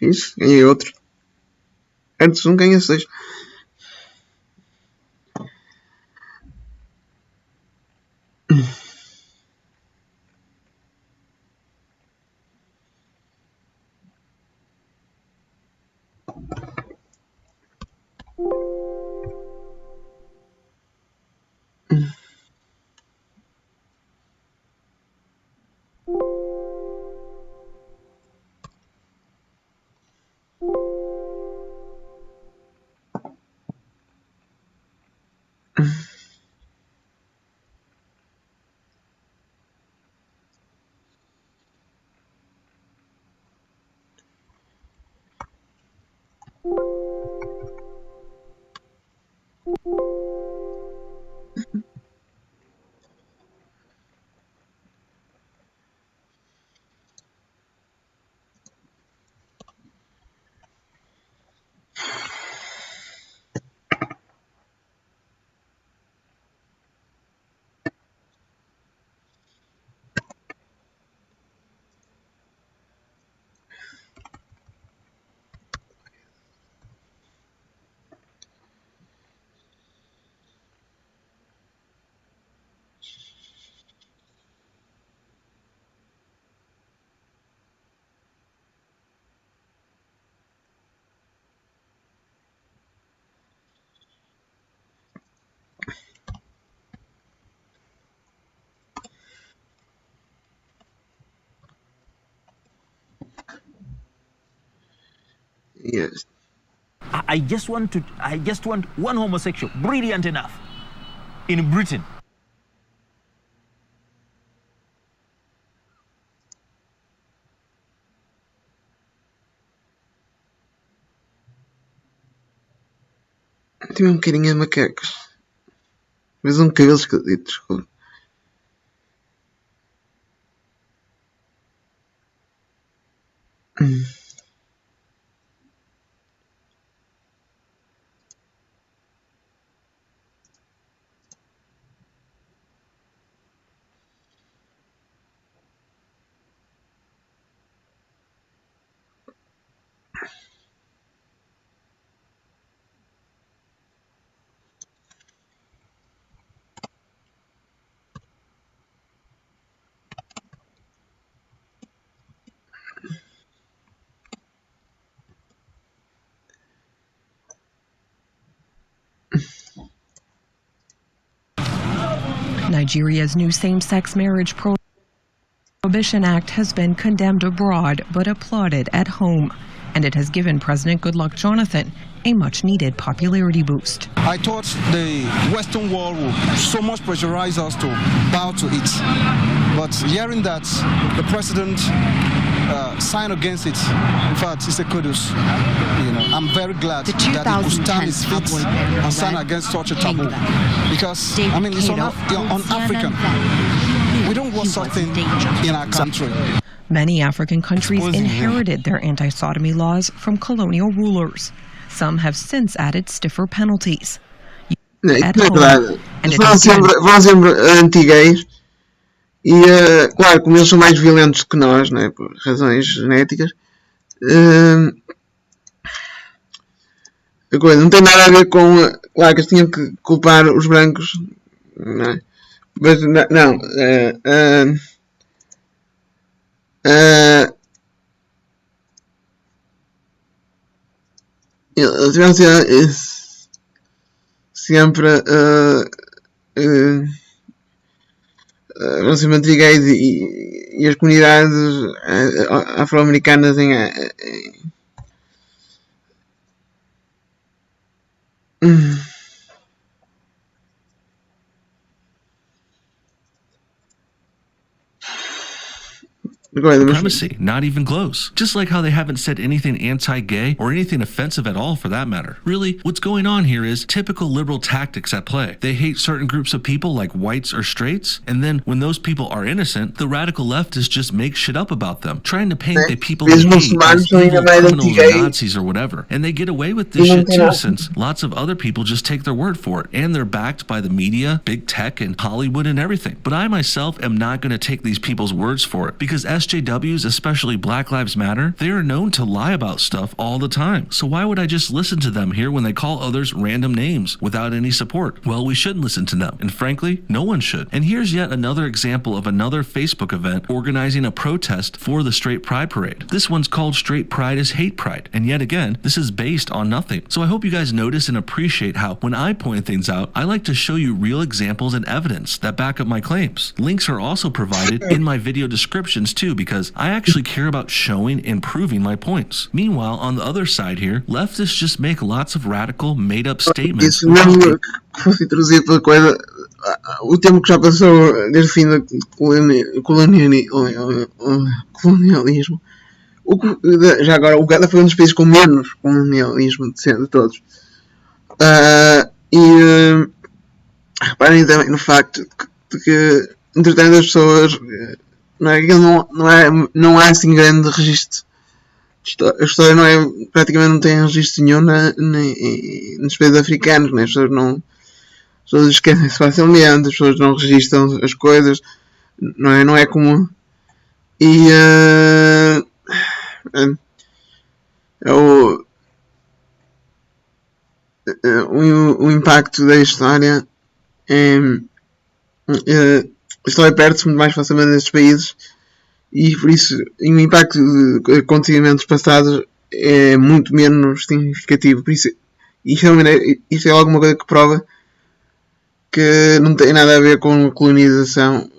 Isso, ganhei outro. Antes um ganha 6. Yes. I just want one homosexual, brilliant enough, in Britain. Tem um bocadinho de macacos. Mas um cabelo esquisito, desculpa. Nigeria's new same-sex marriage Prohibition Act has been condemned abroad but applauded at home, and it has given President Goodluck Jonathan a much-needed popularity boost. I thought the Western world would so much pressurize us to bow to it, but hearing that the president signed against it, in fact, it's a kudos. I'm very glad that he could stand his feet and stand against such a taboo, because it's un-African. We don't want something in our country. Many African countries inherited their anti-sodomy laws from colonial rulers. Some have since added stiffer penalties. At home, vão sempre anti-gays e, claro, como eles são mais violentos que nós, né, por razões genéticas, a coisa não tem nada a ver com, claro que eles tinham que culpar os brancos, não é? Mas não, eles tiveram sempre vão sempre anti-gays e as comunidades afro-americanas Supremacy, not even close. Just like how they haven't said anything anti-gay or anything offensive at all for that matter. Really, what's going on here is typical liberal tactics at play. They hate certain groups of people like whites or straights, and then when those people are innocent, the radical leftists just make shit up about them, trying to paint the people they hate as evil criminals or Nazis or whatever. And they get away with this shit too, since lots of other people just take their word for it, and they're backed by the media, big tech, and Hollywood and everything. But I myself am not going to take these people's words for it, because SJWs, especially Black Lives Matter, they are known to lie about stuff all the time. So why would I just listen to them here when they call others random names without any support? Well, we shouldn't listen to them, and frankly, no one should. And here's yet another example of another Facebook event organizing a protest for the Straight Pride Parade. This one's called Straight Pride is Hate Pride, and yet again, this is based on nothing. So I hope you guys notice and appreciate how when I point things out, I like to show you real examples and evidence that back up my claims. Links are also provided in my video descriptions too, because I actually care about showing and proving my points. Meanwhile, on the other side here, leftists just make lots of radical, made-up statements. Isso mesmo que fosse trazido pela coisa, o tempo que já passou desde o fim do colonialismo. Já agora, o Uganda foi um dos países com menos colonialismo de todos. Reparem também no facto de que, entretanto, as pessoas... Não há assim grande registro. A história praticamente não tem registro nenhum nos países africanos, né? As pessoas esquecem-se facilmente, as pessoas não registram as coisas, não é comum. E o impacto da história a história perde-se muito mais facilmente nestes países e por isso o impacto de acontecimentos passados é muito menos significativo. Por isso isto é alguma coisa que prova que não tem nada a ver com colonização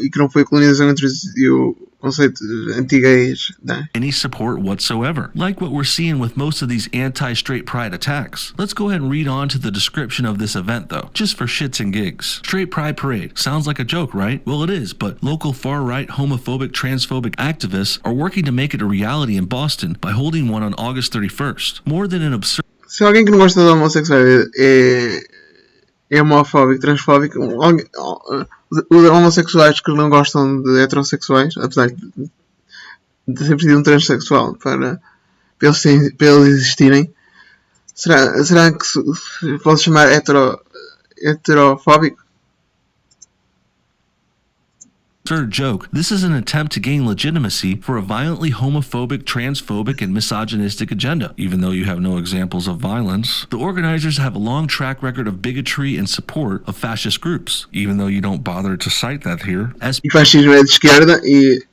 e que não foi a colonização que introduziu conceitos anti-gays, né? Any support whatsoever, like what we're seeing with most of these anti-straight pride attacks. Let's go ahead and read on to the description of this event though, just for shits and gigs. Straight Pride Parade. Sounds like a joke, right? Well, it is, but local far-right homophobic, transphobic activists are working to make it a reality in Boston by holding one on August 31st. More than an absurd... Se alguém que não gosta de homossexuais é homofóbico, transfóbico, os homossexuais que não gostam de heterossexuais, apesar de ter preciso de um transexual para eles existirem, será que se pode chamar heterofóbico? Absurd joke. This is an attempt to gain legitimacy for a violently homophobic, transphobic, and misogynistic agenda. Even though you have no examples of violence, the organizers have a long track record of bigotry and support of fascist groups. Even though you don't bother to cite that here. E fascismo é de esquerda e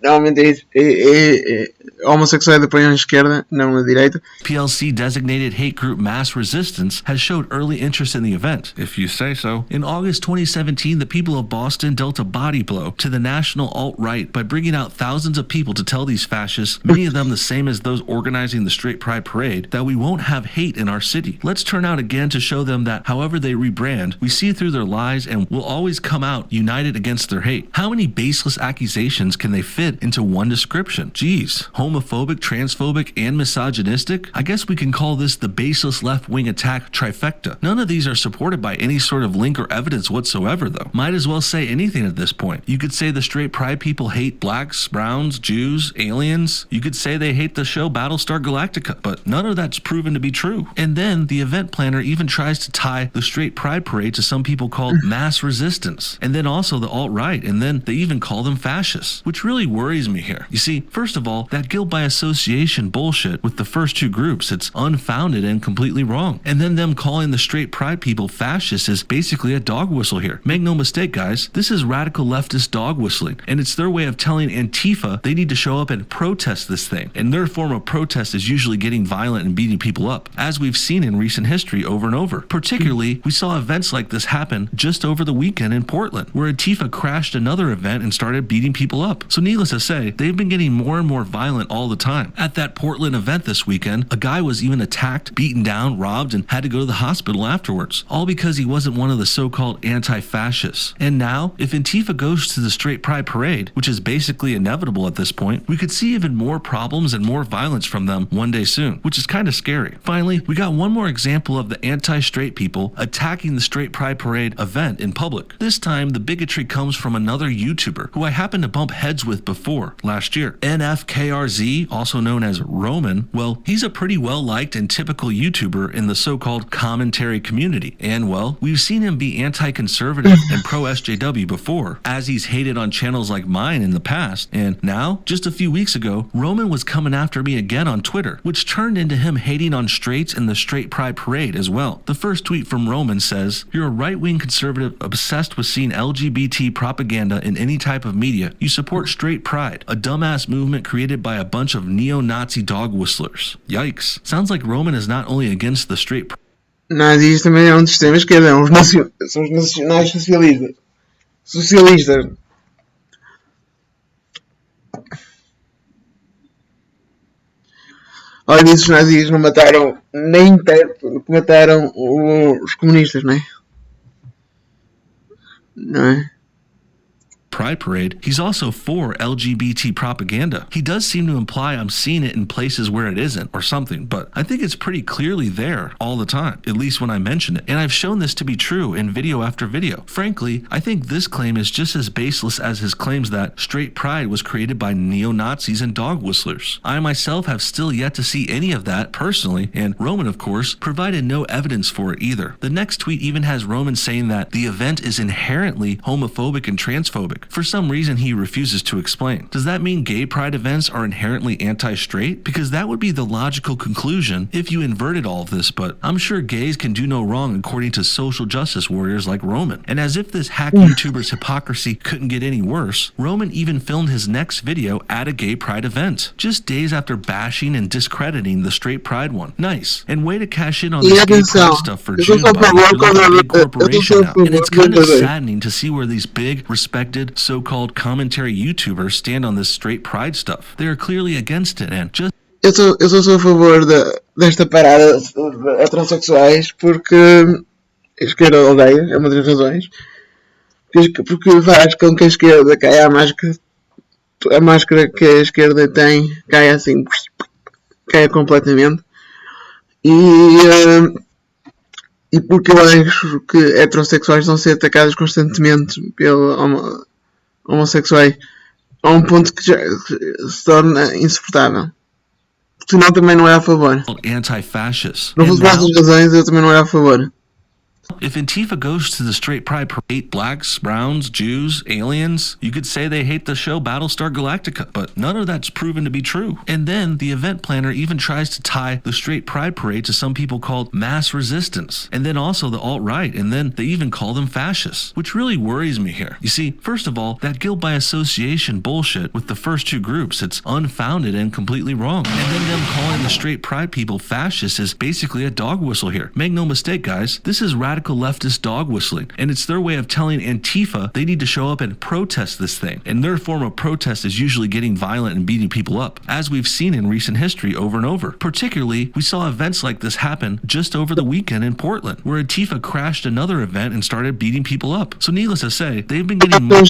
normalmente homossexuais apoiam a esquerda, não a direita. PLC designated hate group Mass Resistance has showed early interest in the event, if you say so. In August 2017, the people of Boston dealt a body blow to the national alt-right by bringing out thousands of people to tell these fascists, many of them the same as those organizing the Straight Pride Parade, that we won't have hate in our city. Let's turn out again to show them that however they rebrand, we see through their lies and will always come out united against their hate. How many baseless accusations can they fit into one description? Geez, homophobic, transphobic, and misogynistic? I guess we can call this the baseless left-wing attack trifecta. None of these are supported by any sort of link or evidence whatsoever though. Might as well say anything at this point. You could say the straight pride people hate blacks, browns, Jews, aliens. You could say they hate the show Battlestar Galactica, but none of that's proven to be true. And then the event planner even tries to tie the straight pride parade to some people called mass resistance, and then also the alt-right, and then they even call them fascists, which really worries me here. You see, first of all, that guilt by association bullshit with the first two groups, it's unfounded and completely wrong. And then them calling the straight pride people fascists is basically a dog whistle here. Make no mistake, guys, this is radical leftist dog whistling, and it's their way of telling Antifa they need to show up and protest this thing. And their form of protest is usually getting violent and beating people up, as we've seen in recent history over and over. Particularly, we saw events like this happen just over the weekend in Portland, where Antifa crashed another event and started beating people up. So needless to say, they've been getting more and more violent all the time. At that Portland event this weekend, a guy was even attacked, beaten down, robbed, and had to go to the hospital afterwards, all because he wasn't one of the so-called anti-fascists. And now, if Antifa goes to the straight pride parade, which is basically inevitable at this point, we could see even more problems and more violence from them one day soon, which is kind of scary. Finally, we got one more example of the anti-straight people attacking the straight pride parade event in public. This time, the bigotry comes from another YouTuber who I happened to bump heads with before last year. NFKRZ, also known as Roman, well, he's a pretty well-liked and typical YouTuber in the so-called commentary community. And well, we've seen him be anti-conservative and pro-SJW before, as he's hated on channels like mine in the past. And now, just a few weeks ago, Roman was coming after me again on Twitter, which turned into him hating on straights and the straight pride parade as well. The first tweet from Roman says, "You're a right-wing conservative obsessed with seeing LGBT propaganda in any type of media. You support straight pride, a dumbass movement created by a bunch of neo-Nazi dog whistlers." Yikes. Sounds like Roman is not only against the straight pride. Nazis também é um sistema esquerda, são os nacionais socialistas. Socialistas. Olha, os nazis não mataram nem perto do que mataram os comunistas, não é? Não é? Pride Parade, he's also for LGBT propaganda. He does seem to imply I'm seeing it in places where it isn't or something, but I think it's pretty clearly there all the time, at least when I mention it. And I've shown this to be true in video after video. Frankly, I think this claim is just as baseless as his claims that straight pride was created by neo-Nazis and dog whistlers. I myself have still yet to see any of that personally, and Roman, of course, provided no evidence for it either. The next tweet even has Roman saying that the event is inherently homophobic and transphobic. For some reason, he refuses to explain. Does that mean gay pride events are inherently anti-straight? Because that would be the logical conclusion if you inverted all of this, but I'm sure gays can do no wrong according to social justice warriors like Roman. And as if this hack YouTuber's hypocrisy couldn't get any worse, Roman even filmed his next video at a gay pride event, just days after bashing and discrediting the straight pride one. Nice. And way to cash in on this gay pride stuff for June by a big corporation now. And it's kind of saddening to see where these big, respected, so-called commentary YouTubers stand on this straight pride stuff. They are clearly against it and just... Eu sou a favor desta parada a transexuais porque a esquerda odeia, é uma das razões. Porque faz com que a esquerda caia a máscara que a esquerda tem, caia assim, caia completamente. E porque eu acho que heterossexuais vão ser atacados constantemente pelos homossexuais a um ponto que já se torna insuportável. Senão também não é a favor. Anti-fascist. Não fosse essas razões, eu também não era a favor. If Antifa goes to the straight pride parade, blacks, browns, Jews, aliens, you could say they hate the show Battlestar Galactica, but none of that's proven to be true. And then the event planner even tries to tie the straight pride parade to some people called mass resistance, and then also the alt-right, and then they even call them fascists, which really worries me here. You see, first of all, that guilt by association bullshit with the first two groups, it's unfounded and completely wrong. And then them calling the straight pride people fascists is basically a dog whistle here. Make no mistake, guys, this is radical leftist dog whistling, and it's their way of telling Antifa they need to show up and protest this thing, and their form of protest is usually getting violent and beating people up, as we've seen in recent history over and over. Particularly, we saw events like this happen just over the weekend in Portland, where Antifa crashed another event and started beating people up. So needless to say, they've been getting more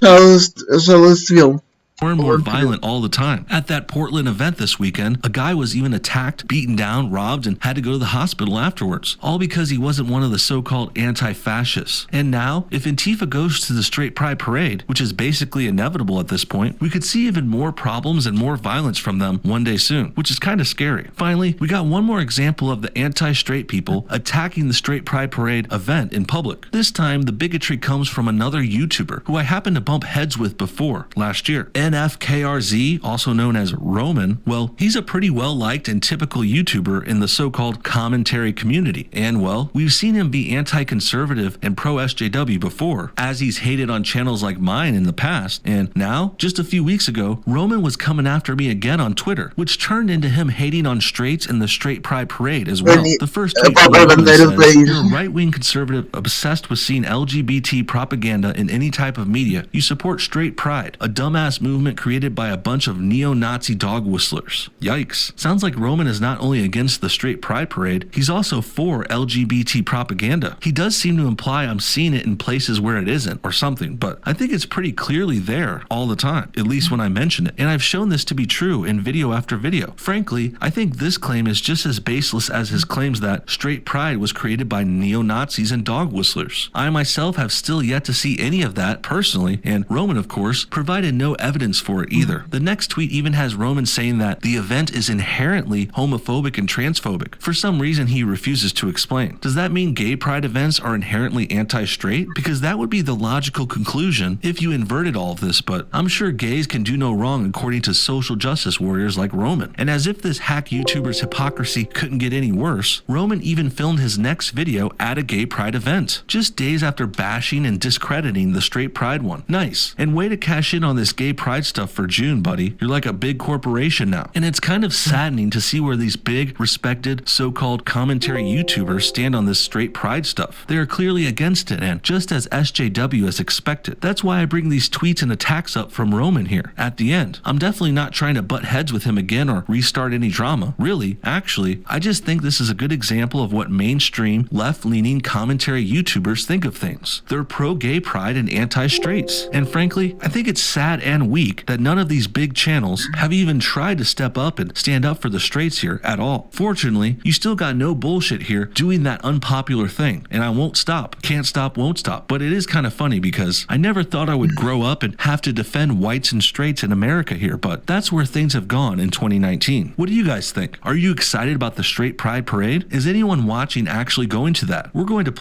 and more violent all the time. At that Portland event this weekend, a guy was even attacked, beaten down, robbed, and had to go to the hospital afterwards, all because he wasn't one of the so-called anti-fascists. And now, if Antifa goes to the straight pride parade, which is basically inevitable at this point, we could see even more problems and more violence from them one day soon, which is kind of scary. Finally, we got one more example of the anti-straight people attacking the straight pride parade event in public. This time, the bigotry comes from another YouTuber who I happened to bump heads with before last year. NFKRZ, also known as Roman, well, he's a pretty well-liked and typical YouTuber in the so-called commentary community. And, well, we've seen him be anti-conservative and pro-SJW before, as he's hated on channels like mine in the past. And now, just a few weeks ago, Roman was coming after me again on Twitter, which turned into him hating on straights in the straight pride parade as well. The first tweet from Roman says, "You're a right-wing conservative obsessed with seeing LGBT propaganda in any type of media. You support straight pride, a dumbass movement created by a bunch of neo-Nazi dog whistlers." Yikes. Sounds like Roman is not only against the straight pride parade, he's also for LGBT propaganda. He does seem to imply I'm seeing it in places where it isn't, or something, but I think it's pretty clearly there all the time, at least when I mention it, and I've shown this to be true in video after video. Frankly, I think this claim is just as baseless as his claims that straight pride was created by neo-Nazis and dog whistlers. I myself have still yet to see any of that personally, and Roman, of course, provided no evidence for it either. The next tweet even has Roman saying that the event is inherently homophobic and transphobic. For some reason he refuses to explain. Does that mean gay pride events are inherently anti-straight? Because that would be the logical conclusion if you inverted all of this, but I'm sure gays can do no wrong according to social justice warriors like Roman. And as if this hack YouTuber's hypocrisy couldn't get any worse, Roman even filmed his next video at a gay pride event, just days after bashing and discrediting the straight pride one. Nice. And way to cash in on this gay pride stuff for June, buddy. You're like a big corporation now. And it's kind of saddening to see where these big, respected, so-called commentary YouTubers stand on this straight pride stuff. They are clearly against it, and just as SJW as expected. That's why I bring these tweets and attacks up from Roman here at the end. I'm definitely not trying to butt heads with him again or restart any drama. Really, actually, I just think this is a good example of what mainstream, left-leaning commentary YouTubers think of things. They're pro-gay pride and anti-straights. And frankly, I think it's sad and weak that none of these big channels have even tried to step up and stand up for the straights here at all. Fortunately, you still got no bullshit here doing that unpopular thing, and I won't stop. Can't stop, won't stop. But it is kind of funny because I never thought I would grow up and have to defend whites and straights in America here, but that's where things have gone in 2019. What do you guys think? Are you excited about the straight pride parade? Is anyone watching actually going to that? We're going to...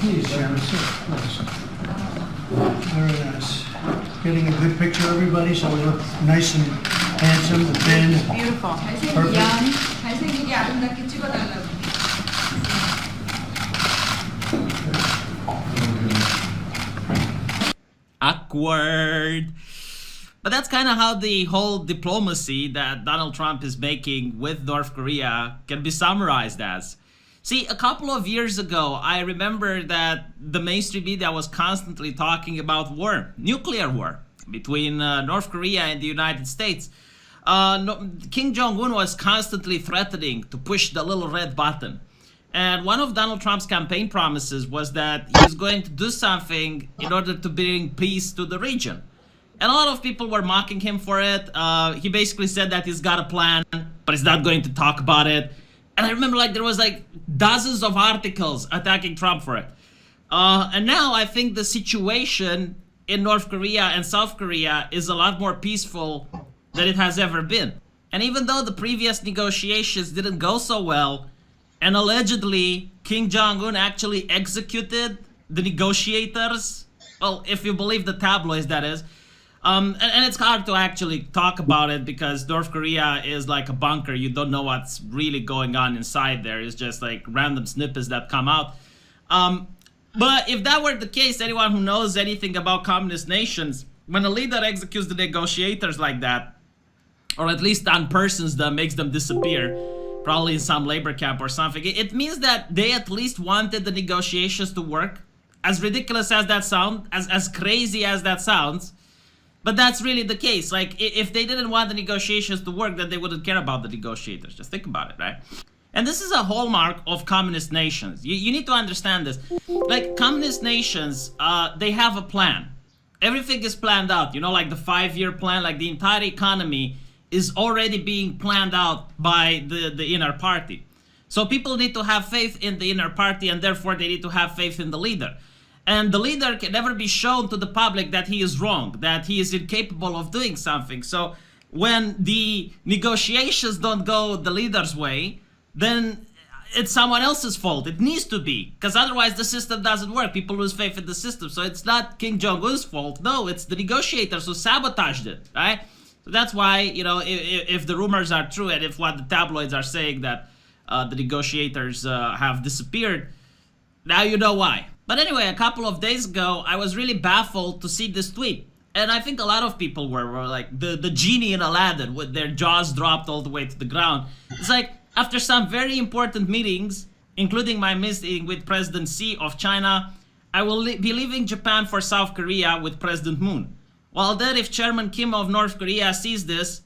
Please, Sharon, sit. Very nice. Getting a good picture of everybody so we look nice and handsome and thin. Beautiful. Awkward. But that's kind of how the whole diplomacy that Donald Trump is making with North Korea can be summarized as. See, a couple of years ago, I remember that the mainstream media was constantly talking about war, nuclear war, between North Korea and the United States. Kim Jong-un was constantly threatening to push the little red button. And one of Donald Trump's campaign promises was that he was going to do something in order to bring peace to the region. And a lot of people were mocking him for it. He basically said that he's got a plan, but he's not going to talk about it. And I remember there was dozens of articles attacking Trump for it. And now I think the situation in North Korea and South Korea is a lot more peaceful than it has ever been. And even though the previous negotiations didn't go so well, and allegedly Kim Jong-un actually executed the negotiators, well, if you believe the tabloids, that is. And it's hard to actually talk about it because North Korea is like a bunker. You don't know what's really going on inside there. It's just random snippets that come out. But if that were the case, anyone who knows anything about communist nations, when a leader executes the negotiators like that, or at least unpersons them, makes them disappear, probably in some labor camp or something, it means that they at least wanted the negotiations to work. As ridiculous as that sounds, as crazy as that sounds, but that's really the case. If they didn't want the negotiations to work, then they wouldn't care about the negotiators. Just think about it, right? And this is a hallmark of communist nations. You need to understand this. Communist nations, they have a plan. Everything is planned out, the 5-year plan, the entire economy is already being planned out by the inner party. So people need to have faith in the inner party, and therefore they need to have faith in the leader. And the leader can never be shown to the public that he is wrong, that he is incapable of doing something. So when the negotiations don't go the leader's way, then it's someone else's fault. It needs to be, because otherwise the system doesn't work. People lose faith in the system. So it's not Kim Jong-un's fault. No, it's the negotiators who sabotaged it, right? So that's why, if the rumors are true and if what the tabloids are saying that the negotiators have disappeared, now you know why. But anyway, a couple of days ago, I was really baffled to see this tweet. And I think a lot of people were like the genie in Aladdin with their jaws dropped all the way to the ground. It's after some very important meetings, including my meeting with President Xi of China, I will be leaving Japan for South Korea with President Moon. Well, then if Chairman Kim of North Korea sees this,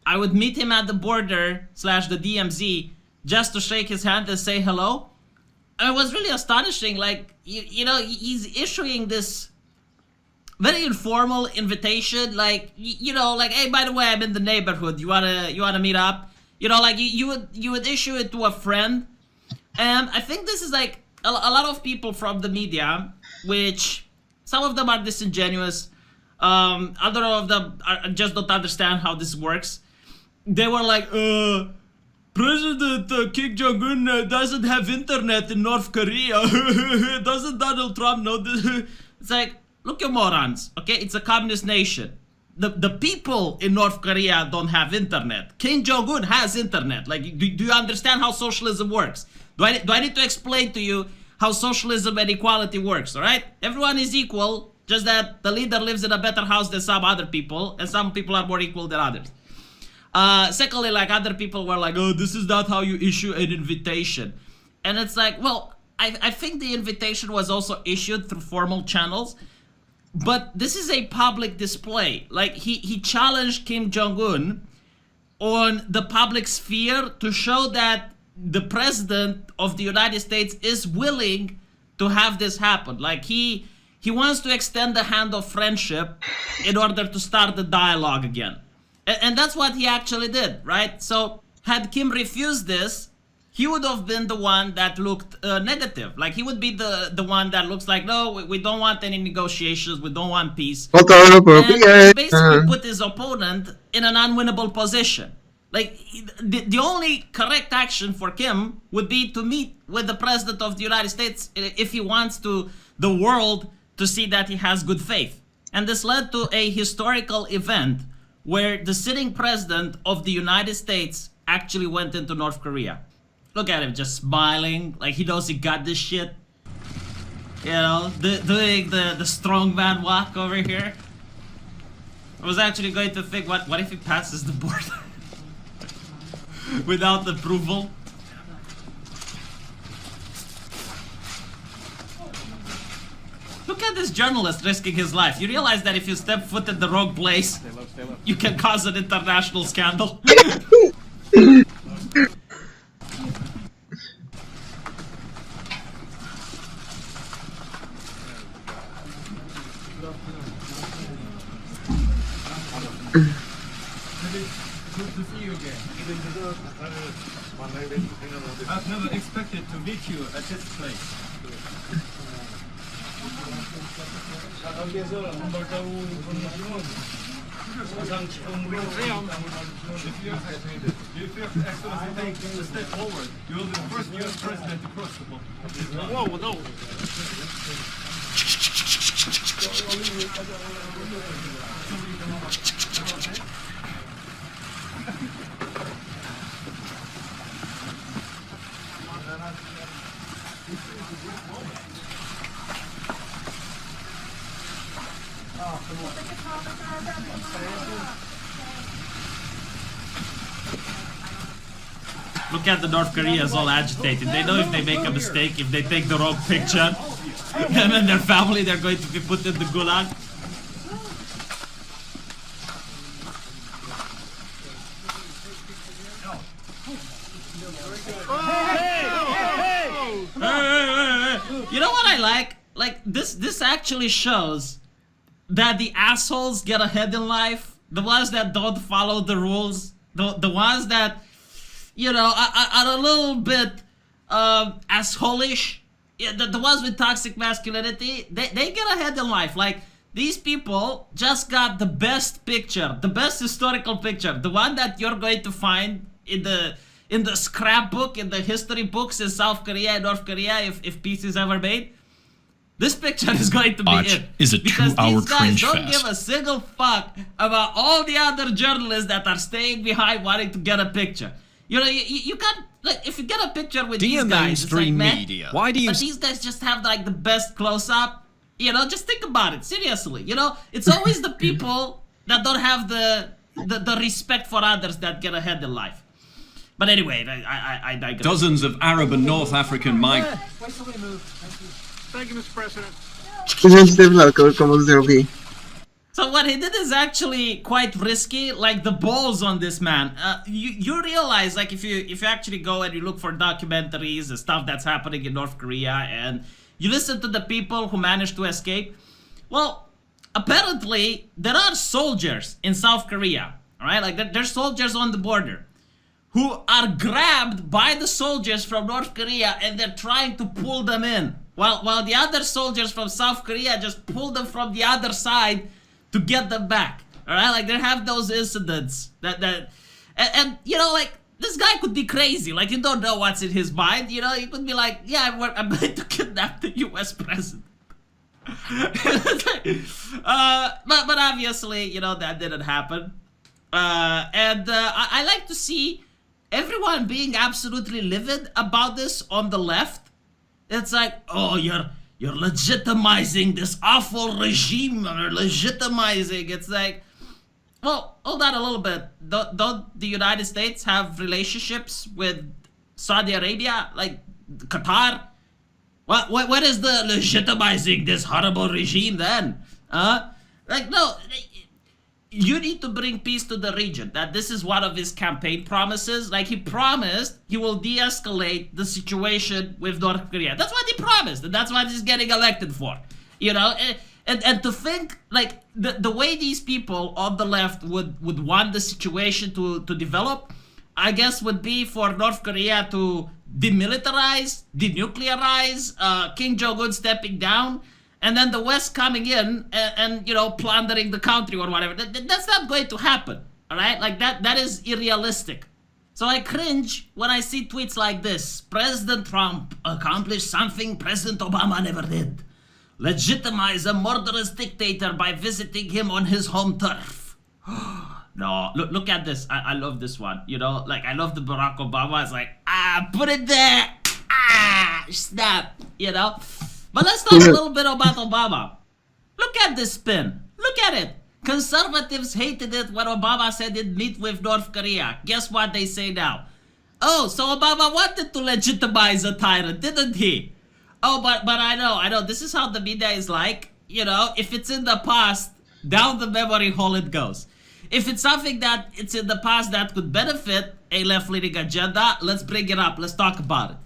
I would meet him at the border / the DMZ just to shake his hand and say hello. And it was really astonishing. He's issuing this very informal invitation, hey, by the way, I'm in the neighborhood. You wanna meet up? You would issue it to a friend. And I think this is a lot of people from the media, which some of them are disingenuous. Other of them just don't understand how this works. They were President Kim Jong-un doesn't have internet in North Korea. Doesn't Donald Trump know this? It's look, you morons, okay? It's a communist nation. The people in North Korea don't have internet. Kim Jong-un has internet. Do you understand how socialism works? Do I need to explain to you how socialism and equality works, all right? Everyone is equal, just that the leader lives in a better house than some other people, and some people are more equal than others. Secondly, other people were oh, this is not how you issue an invitation. And it's well, I think the invitation was also issued through formal channels, but this is a public display. He challenged Kim Jong-un on the public sphere to show that the president of the United States is willing to have this happen. He wants to extend the hand of friendship in order to start the dialogue again. And that's what he actually did, right? So had Kim refused this, he would have been the one that looked negative. He would be the one that looks no, we don't want any negotiations, we don't want peace. And he basically put his opponent in an unwinnable position. The only correct action for Kim would be to meet with the president of the United States if he wants the world to see that he has good faith. And this led to a historical event where the sitting president of the United States actually went into North Korea. Look at him just smiling, he knows he got this shit. Doing the strongman walk over here. I was actually going to think, what if he passes the border without approval? Look at this journalist risking his life. You realize that if you step foot in the wrong place, you can cause an international scandal. I've never expected to meet you at this place. If your excellency takes a step forward, you will be the first U.S. president to cross the border. Whoa, no. Look at the North Koreans all agitated. They know if they make a mistake, if they take the wrong picture, them and their family, they're going to be put in the gulag. You know what I like? Like, this actually shows that the assholes get ahead in life. The ones that don't follow the rules. The ones that, you know, are a little bit asshole-ish. Yeah, the ones with toxic masculinity, they get ahead in life. Like, these people just got the best picture, the best historical picture, the one that you're going to find in the scrapbook, in the history books in South Korea and North Korea, if peace is ever made. This picture is going to be it. Is a because 2-hour these guys cringe don't fest. give a single fuck about all the other journalists that are staying behind wanting to get a picture. You know, you can't, like, if you get a picture with these guys, it's like, man, media? Why do you? But these guys just have like the best close-up. You know, just think about it seriously. You know, it's always the people that don't have the respect for others that get ahead in life. But anyway, I digress. Dozens of Arab and North African migrants. Thank you, Mr. President. So what he did is actually quite risky. Like, the balls on this man. You realize, like, if you actually go and you look for documentaries and stuff that's happening in North Korea, and you listen to the people who managed to escape, well, apparently there are soldiers in South Korea. All right, like, there's soldiers on the border who are grabbed by the soldiers from North Korea, and they're trying to pull them in, while the other soldiers from South Korea just pull them from the other side to get them back. All right, like, they have those incidents and you know, like, this guy could be crazy. Like, you don't know what's in his mind. You know, he could be like, yeah, I'm going to kidnap the U.S. president. But obviously, you know, that didn't happen. I like to see everyone being absolutely livid about this on the left. It's like, oh, you're legitimizing this awful regime, or legitimizing. It's like, well, hold on a little bit. Don't the United States have relationships with Saudi Arabia, like Qatar? What is the legitimizing this horrible regime then? Like, no. You need to bring peace to the region. That this is one of his campaign promises. Like, he promised he will de-escalate the situation with North Korea. That's what he promised, and that's what he's getting elected for. You know, and to think, like, the way these people on the left would want the situation to develop, I guess, would be for North Korea to demilitarize, denuclearize, Kim Jong-un stepping down, and then the West coming in and you know, plundering the country or whatever. That's not going to happen, all right? Like, that is unrealistic. So I cringe when I see tweets like this. President Trump accomplished something President Obama never did. Legitimize a murderous dictator by visiting him on his home turf. No, look at this. I love this one. You know, like, I love the Barack Obama. It's like, put it there. Snap, you know? But let's talk a little bit about Obama. Look at this spin. Look at it. Conservatives hated it when Obama said he'd meet with North Korea. Guess what they say now? Oh, so Obama wanted to legitimize a tyrant, didn't he? Oh, but I know. This is how the media is like. You know, if it's in the past, down the memory hole it goes. If it's something that it's in the past that could benefit a left-leaning agenda, let's bring it up. Let's talk about it.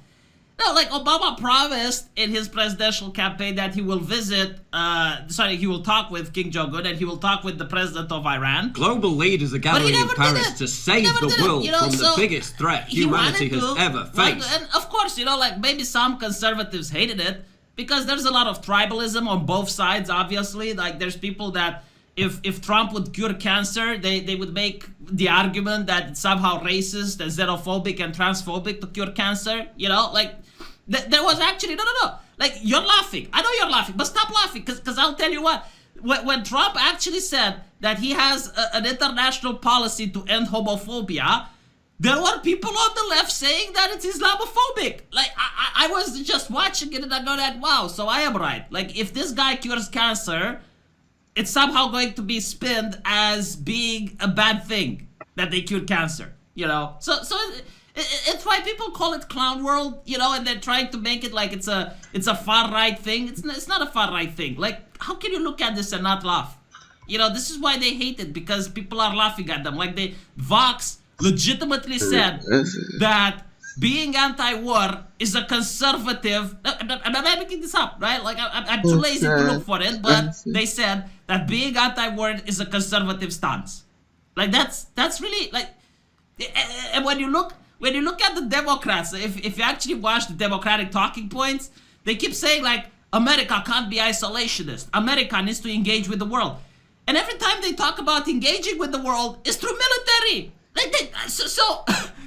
No, like Obama promised in his presidential campaign that he will he will talk with Kim Jong-un and he will talk with the president of Iran. Global leaders are gathering in Paris to save the world from the biggest threat humanity has ever faced. And of course, like maybe some conservatives hated it because there's a lot of tribalism on both sides, obviously. Like there's people that if Trump would cure cancer, they would make the argument that it's somehow racist and xenophobic and transphobic to cure cancer. Like there was actually, no. Like you're laughing. I know you're laughing, but stop laughing because I'll tell you what. When Trump actually said that he has an international policy to end homophobia, there were people on the left saying that it's Islamophobic. Like I was just watching it and I go that, wow, so I am right. Like if this guy cures cancer, it's somehow going to be spinned as being a bad thing that they cured cancer, So it's why people call it clown world, and they're trying to make it like it's a far right thing. It's not a far right thing. Like how can you look at this and not laugh? This is why they hate it, because people are laughing at them. Like Vox legitimately said that being anti-war is a conservative. I'm not making this up, right? Like I'm too lazy to look for it, but they said that being anti-war is a conservative stance. Like that's really like. And when you look at the Democrats, if you actually watch the Democratic talking points, they keep saying like America can't be isolationist. America needs to engage with the world, and every time they talk about engaging with the world is through military. So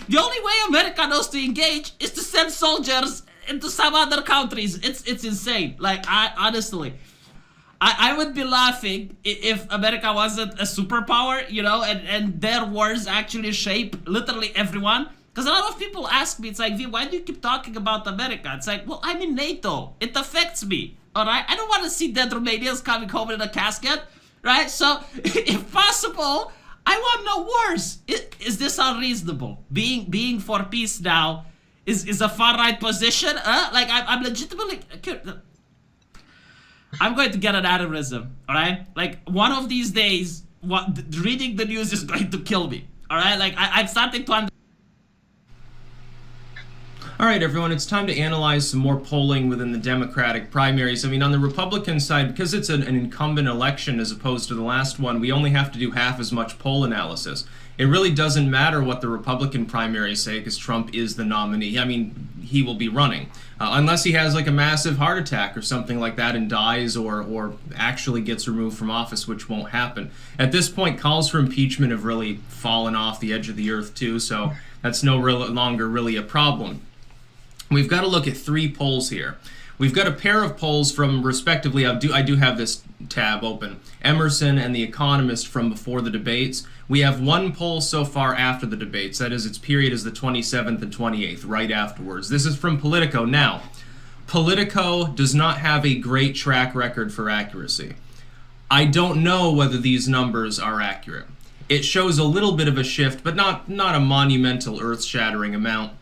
the only way America knows to engage is to send soldiers into some other countries. It's insane. Like I would be laughing if America wasn't a superpower, and their wars actually shape literally everyone. Because a lot of people ask me, it's like, V, why do you keep talking about America? It's like, well, I'm in NATO. It affects me, all right? I don't want to see dead Romanians coming home in a casket, right? So if possible, I want no wars. Is this unreasonable? Being for peace now is a far right position? Like I'm legitimately. I'm going to get an aneurysm. All right. Like one of these days, reading the news is going to kill me. All right. Like I'm starting to. All right, everyone, it's time to analyze some more polling within the Democratic primaries. I mean, on the Republican side, because it's an incumbent election as opposed to the last one, we only have to do half as much poll analysis. It really doesn't matter what the Republican primaries say because Trump is the nominee. I mean, he will be running. Unless he has like a massive heart attack or something like that and dies or actually gets removed from office, which won't happen. At this point, calls for impeachment have really fallen off the edge of the earth too, so that's no longer really a problem. We've got to look at three polls here. We've got a pair of polls from, respectively, I do have this tab open, Emerson and The Economist from before the debates. We have one poll so far after the debates. That is, its period is the 27th and 28th, right afterwards. This is from Politico. Now, Politico does not have a great track record for accuracy. I don't know whether these numbers are accurate. It shows a little bit of a shift, but not a monumental, earth-shattering amount.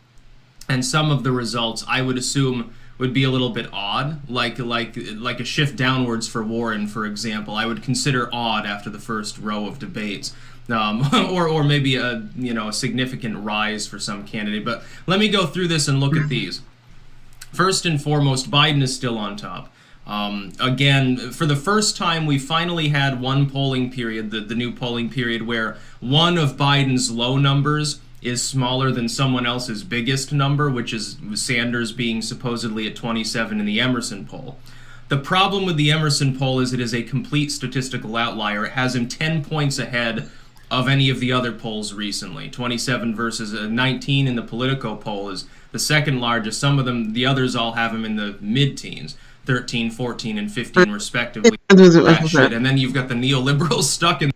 And some of the results, I would assume, would be a little bit odd, like a shift downwards for Warren, for example. I would consider odd after the first row of debates, or maybe a significant rise for some candidate. But let me go through this and look at these. First and foremost, Biden is still on top. Again, for the first time, we finally had one polling period, the new polling period, where one of Biden's low numbers is smaller than someone else's biggest number, which is Sanders being supposedly at 27 in the Emerson poll. The problem with the Emerson poll is it is a complete statistical outlier. It has him 10 points ahead of any of the other polls recently. 27 versus 19 in the Politico poll is the second largest. Some of them, the others all have him in the mid-teens, 13, 14, and 15 respectively. And then you've got the neoliberals stuck in.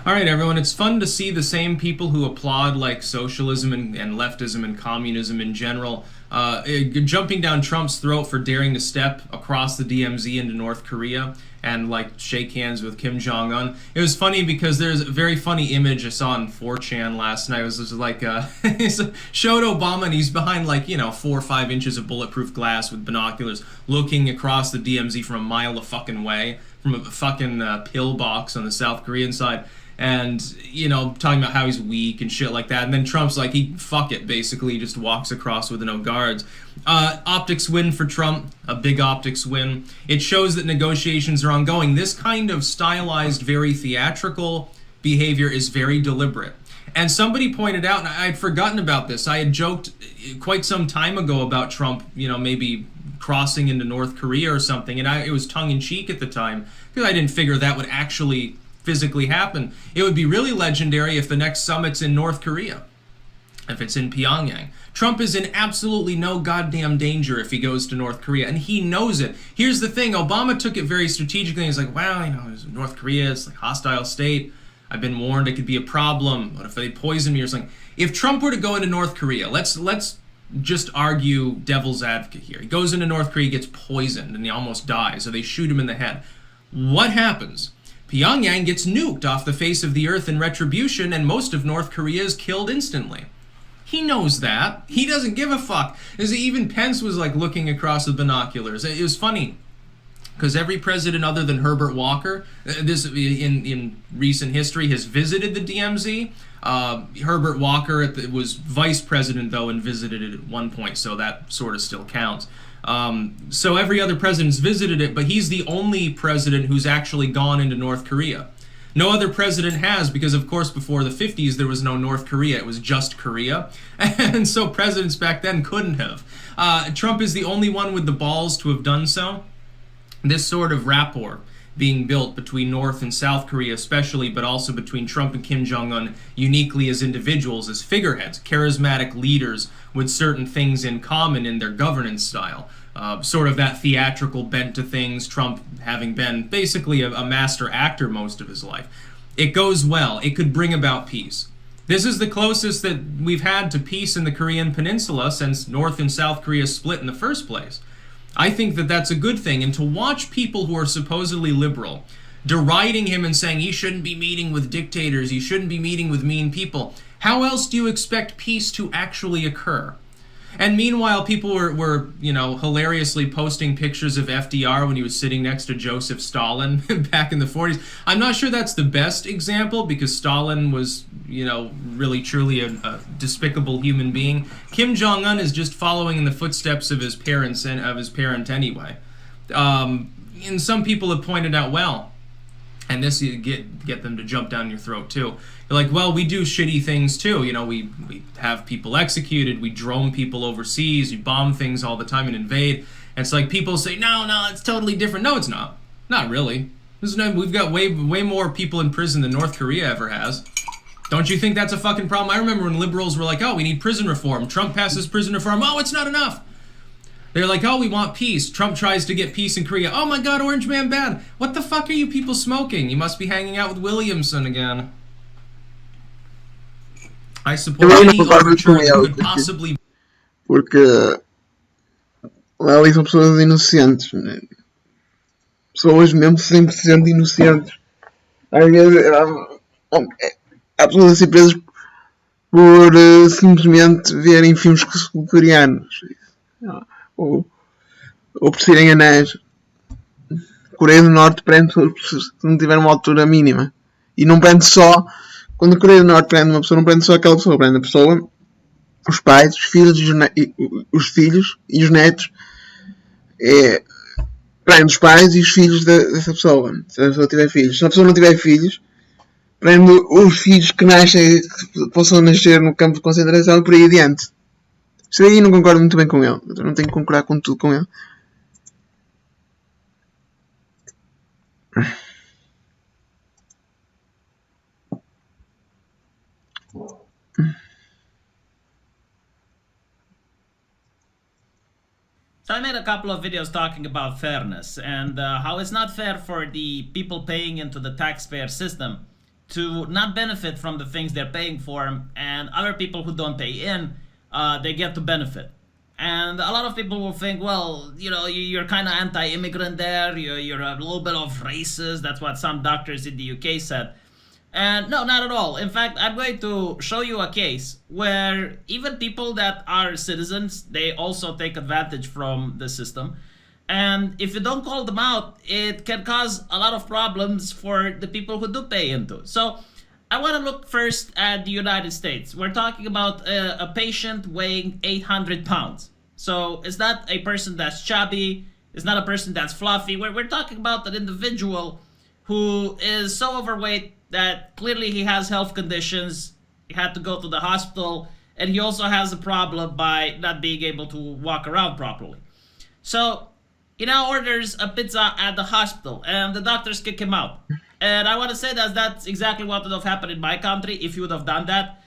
All right, everyone, it's fun to see the same people who applaud like socialism and leftism and communism in general jumping down Trump's throat for daring to step across the DMZ into North Korea and like shake hands with Kim Jong-un. It was funny because there's a very funny image I saw on 4chan last night. It was just like it showed Obama and he's behind like 4 or 5 inches of bulletproof glass with binoculars looking across the DMZ from a mile a fucking way from a fucking pillbox on the South Korean side. And, talking about how he's weak and shit like that. And then Trump's like, fuck it, basically. He just walks across with no guards. Optics win for Trump, a big optics win. It shows that negotiations are ongoing. This kind of stylized, very theatrical behavior is very deliberate. And somebody pointed out, and I'd forgotten about this, I had joked quite some time ago about Trump, maybe crossing into North Korea or something. And it was tongue-in-cheek at the time, because I didn't figure that would actually physically happen. It would be really legendary if the next summit's in North Korea, if it's in Pyongyang. Trump is in absolutely no goddamn danger if he goes to North Korea, and he knows it. Here's the thing, Obama took it very strategically. He's like, well, North Korea, it's like hostile state. I've been warned it could be a problem. What if they poison me or something? If Trump were to go into North Korea, let's just argue devil's advocate here. He goes into North Korea, gets poisoned, and he almost dies, or they shoot him in the head. What happens? Pyongyang gets nuked off the face of the earth in retribution, and most of North Korea is killed instantly. He knows that. He doesn't give a fuck. Even Pence was like looking across the binoculars. It was funny, because every president other than Herbert Walker, this in recent history, has visited the DMZ. Herbert Walker was vice president, though, and visited it at one point, so that sort of still counts. So every other president's visited it, but he's the only president who's actually gone into North Korea. No other president has, because of course before the 50s there was no North Korea, it was just Korea, and so presidents back then couldn't have. Trump is the only one with the balls to have done so. This sort of rapport being built between North and South Korea especially, but also between Trump and Kim Jong-un uniquely as individuals, as figureheads, charismatic leaders with certain things in common in their governance style. Sort of that theatrical bent to things, Trump having been basically a master actor most of his life. It goes well. It could bring about peace. This is the closest that we've had to peace in the Korean Peninsula since North and South Korea split in the first place. I think that that's a good thing, and to watch people who are supposedly liberal deriding him and saying he shouldn't be meeting with dictators, he shouldn't be meeting with mean people, how else do you expect peace to actually occur? And meanwhile, people were hilariously posting pictures of FDR when he was sitting next to Joseph Stalin back in the 40s. I'm not sure that's the best example, because Stalin was, really truly a despicable human being. Kim Jong-un is just following in the footsteps of his parents and of his parent anyway. And some people have pointed out, well, and this you get them to jump down your throat too. They're like, well, we do shitty things too. We have people executed, we drone people overseas, we bomb things all the time and invade. And it's like people say, no, it's totally different. No, it's not. Not really. We've got way more people in prison than North Korea ever has. Don't you think that's a fucking problem? I remember when liberals were like, oh, we need prison reform. Trump passes prison reform. Oh, it's not enough. They're like, oh, we want peace. Trump tries to get peace in Korea. Oh my God, Orange Man bad. What the fuck are you people smoking? You must be hanging out with Williamson again. I suppose any overture could possibly... Porque lá ali são pessoas inocentes, né? Pessoas mesmo 100% inocentes. Às vezes há pessoas assim presas por simplesmente verem filmes coreanos. Ou por serem anais. Coreia do Norte prende se não tiver uma altura mínima. E não prende só... Quando a Coreia do Norte prende uma pessoa, não prende só aquela pessoa. Prende a pessoa, os pais, os filhos os filhos e os netos. Prende os pais e os filhos dessa pessoa. Se a pessoa tiver filhos. Se a pessoa não tiver filhos, prende os filhos que nascem, que possam nascer no campo de concentração e por aí adiante. Isso aí não concordo muito bem com ele. Eu não tenho que concordar com tudo com ele. So I made a couple of videos talking about fairness and how it's not fair for the people paying into the taxpayer system to not benefit from the things they're paying for, and other people who don't pay in, they get to benefit. And a lot of people will think, well, you know, you're kind of anti-immigrant there, you're a little bit of racist. That's what some doctors in the UK said. And no, not at all. In fact, I'm going to show you a case where even people that are citizens, they also take advantage from the system. And if you don't call them out, it can cause a lot of problems for the people who do pay into it. So I want to look first at the United States. We're talking about a patient weighing 800 pounds. So it's not a person that's chubby. It's not a person that's fluffy. We're talking about an individual who is so overweight that clearly he has health conditions. He had to go to the hospital. And he also has a problem by not being able to walk around properly. So he now orders a pizza at the hospital, and the doctors kick him out. And I want to say that that's exactly what would have happened in my country if you would have done that.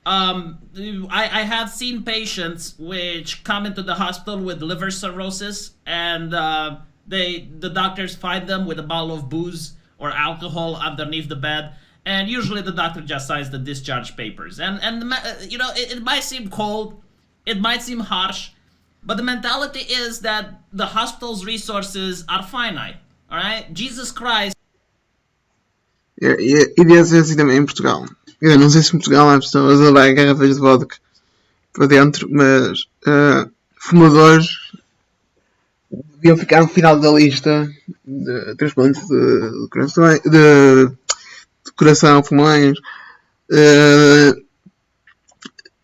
I have seen patients which come into the hospital with liver cirrhosis, and the doctors find them with a bottle of booze or alcohol underneath the bed, and usually the doctor just signs the discharge papers. And you know, it might seem cold, it might seem harsh, but the mentality is that the hospital's resources are finite. All right, Jesus Christ. E devia ser assim também em Portugal. Eu não sei se em Portugal há pessoas a levar garrafas de vodka para dentro, mas fumadores deviam ficar no final da lista de transplantes de coração, pulmões,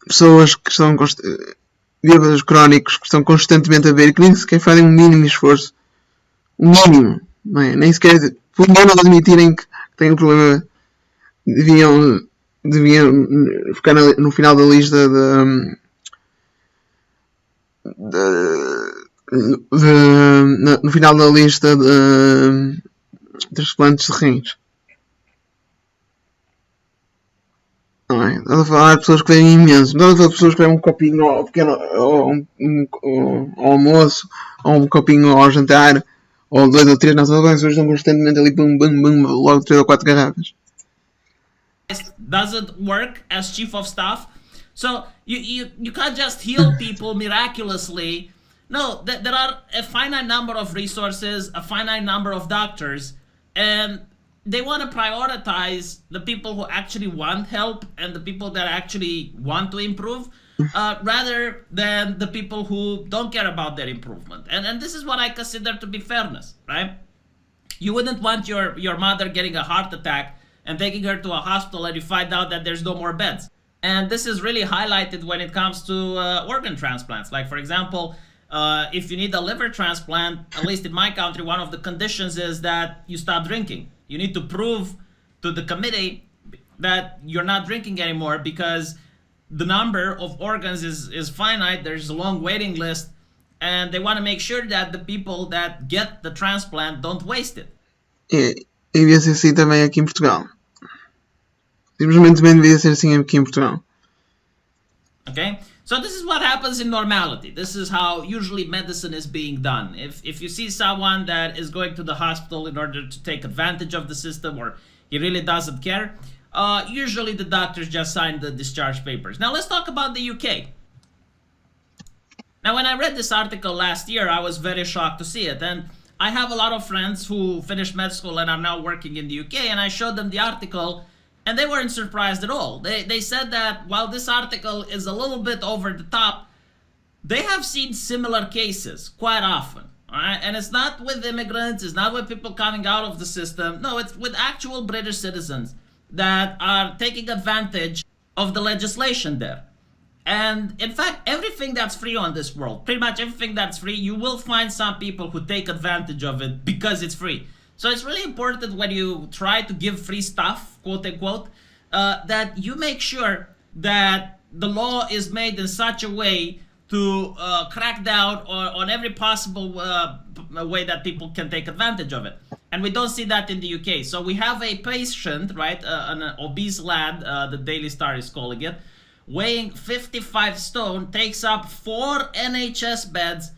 pessoas que estão bêbados crónicos que estão constantemente a beber e que nem sequer fazem um mínimo esforço. Um mínimo. Não é? Nem sequer, por não admitirem que têm um problema, deviam ficar no final da lista no final da lista de transplantes de rins. Não é? Estás a falar de pessoas que bebem imenso. Não estás a falar de pessoas que bebem um copinho pequeno ao almoço, ou um copinho ao jantar, ou 2 ou 3, não são bem, as pessoas estão constantemente ali, bum, bum, bum, logo 3 ou 4 garrafas. Doesn't work as chief of staff. So you can't just heal people miraculously. No, there are a finite number of resources, a finite number of doctors, and they want to prioritize the people who actually want help and the people that actually want to improve, rather than the people who don't care about their improvement. And this is what I consider to be fairness, right? You wouldn't want your mother getting a heart attack and taking her to a hospital and you find out that there's no more beds. And this is really highlighted when it comes to organ transplants. Like, for example, if you need a liver transplant, at least in my country, one of the conditions is that you stop drinking. You need to prove to the committee that you're not drinking anymore because the number of organs is finite. There's a long waiting list, and they want to make sure that the people that get the transplant don't waste it. E devia ser assim também aqui em Portugal. Simplesmente também devia ser assim aqui em Portugal. Okay? So this is what happens in normality. This is how usually medicine is being done. If you see someone that is going to the hospital in order to take advantage of the system, or he really doesn't care, usually the doctors just sign the discharge papers. Now let's talk about the UK. Now when I read this article last year, I was very shocked to see it. And I have a lot of friends who finished med school and are now working in the UK, and I showed them the article, and they weren't surprised at all. They said that while this article is a little bit over the top, they have seen similar cases quite often. All right? And it's not with immigrants, it's not with people coming out of the system. No, it's with actual British citizens that are taking advantage of the legislation there. And in fact, everything that's free on this world, pretty much everything that's free, you will find some people who take advantage of it because it's free. So it's really important when you try to give free stuff, quote unquote, that you make sure that the law is made in such a way to crack down on every possible way that people can take advantage of it. And we don't see that in the UK. So we have a patient, right, an obese lad, the Daily Star is calling it, weighing 55 stone, takes up 4 NHS beds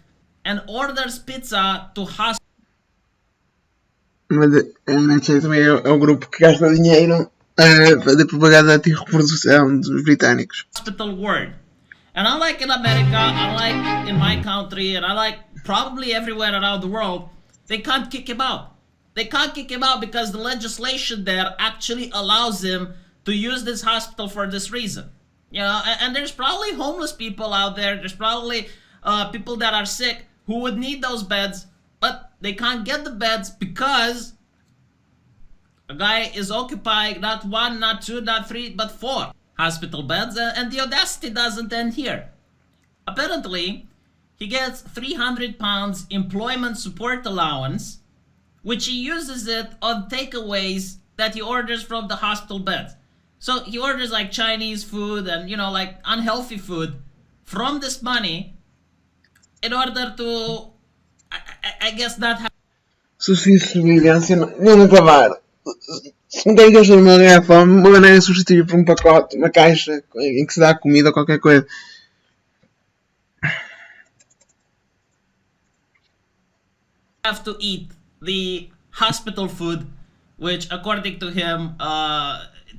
and orders pizza to hospital. Mas a NHS também é o grupo que gasta dinheiro fazer propaganda anti-reprodução dos britânicos. Hospital word. And unlike in America, unlike in my country, and unlike probably everywhere around the world, they can't kick him out. They can't kick him out because the legislation there actually allows him to use this hospital for this reason. You know, and there's probably homeless people out there. There's probably people that are sick who would need those beds, but they can't get the beds because a guy is occupying not 1, not 2, not 3, but 4 hospital beds, and the audacity doesn't end here. Apparently, he gets £300 employment support allowance, which he uses it on takeaways that he orders from the hospital beds. So he orders like Chinese food and, you know, like unhealthy food from this money in order to, I guess, not have... Sobrevivência não acabar. Se não querem gastar uma ganhar fome, uma maneira de substituir por um pacote, uma caixa em que se dá comida ou qualquer coisa. Have to eat the hospital food, which according to him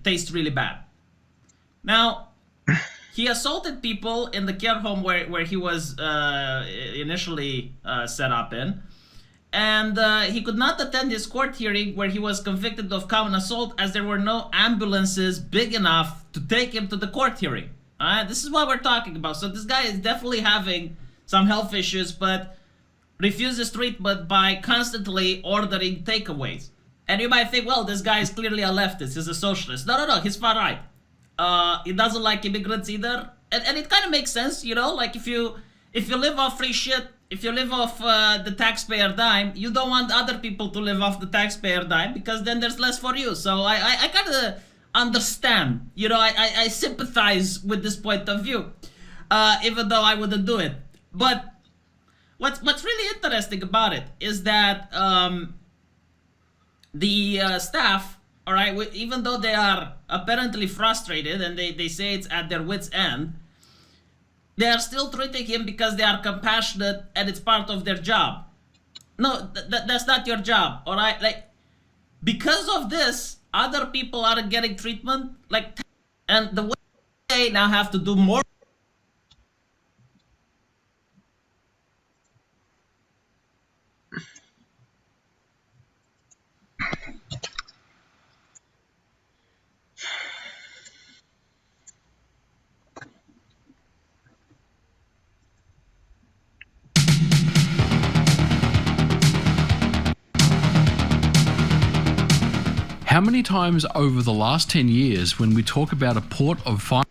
tastes really bad. Now, he assaulted people in the care home where he was initially set up in, and he could not attend his court hearing where he was convicted of common assault as there were no ambulances big enough to take him to the court hearing. This is what we're talking about. So this guy is definitely having some health issues, but refuses treatment by constantly ordering takeaways. And you might think, well, this guy is clearly a leftist, he's a socialist. No, he's far right. He doesn't like immigrants either. And it kind of makes sense, you know, like if you live off free shit, if you live off the taxpayer dime, you don't want other people to live off the taxpayer dime because then there's less for you. So I kind of understand, you know, I sympathize with this point of view, even though I wouldn't do it. But what's really interesting about it is that the staff, all right, even though they are apparently frustrated and they say it's at their wits' end, they are still treating him because they are compassionate and it's part of their job. No, that's not your job, all right? Like, because of this, other people are getting treatment, like, and the way they now have to do more. How many times over the last 10 years when we talk about a port of fire...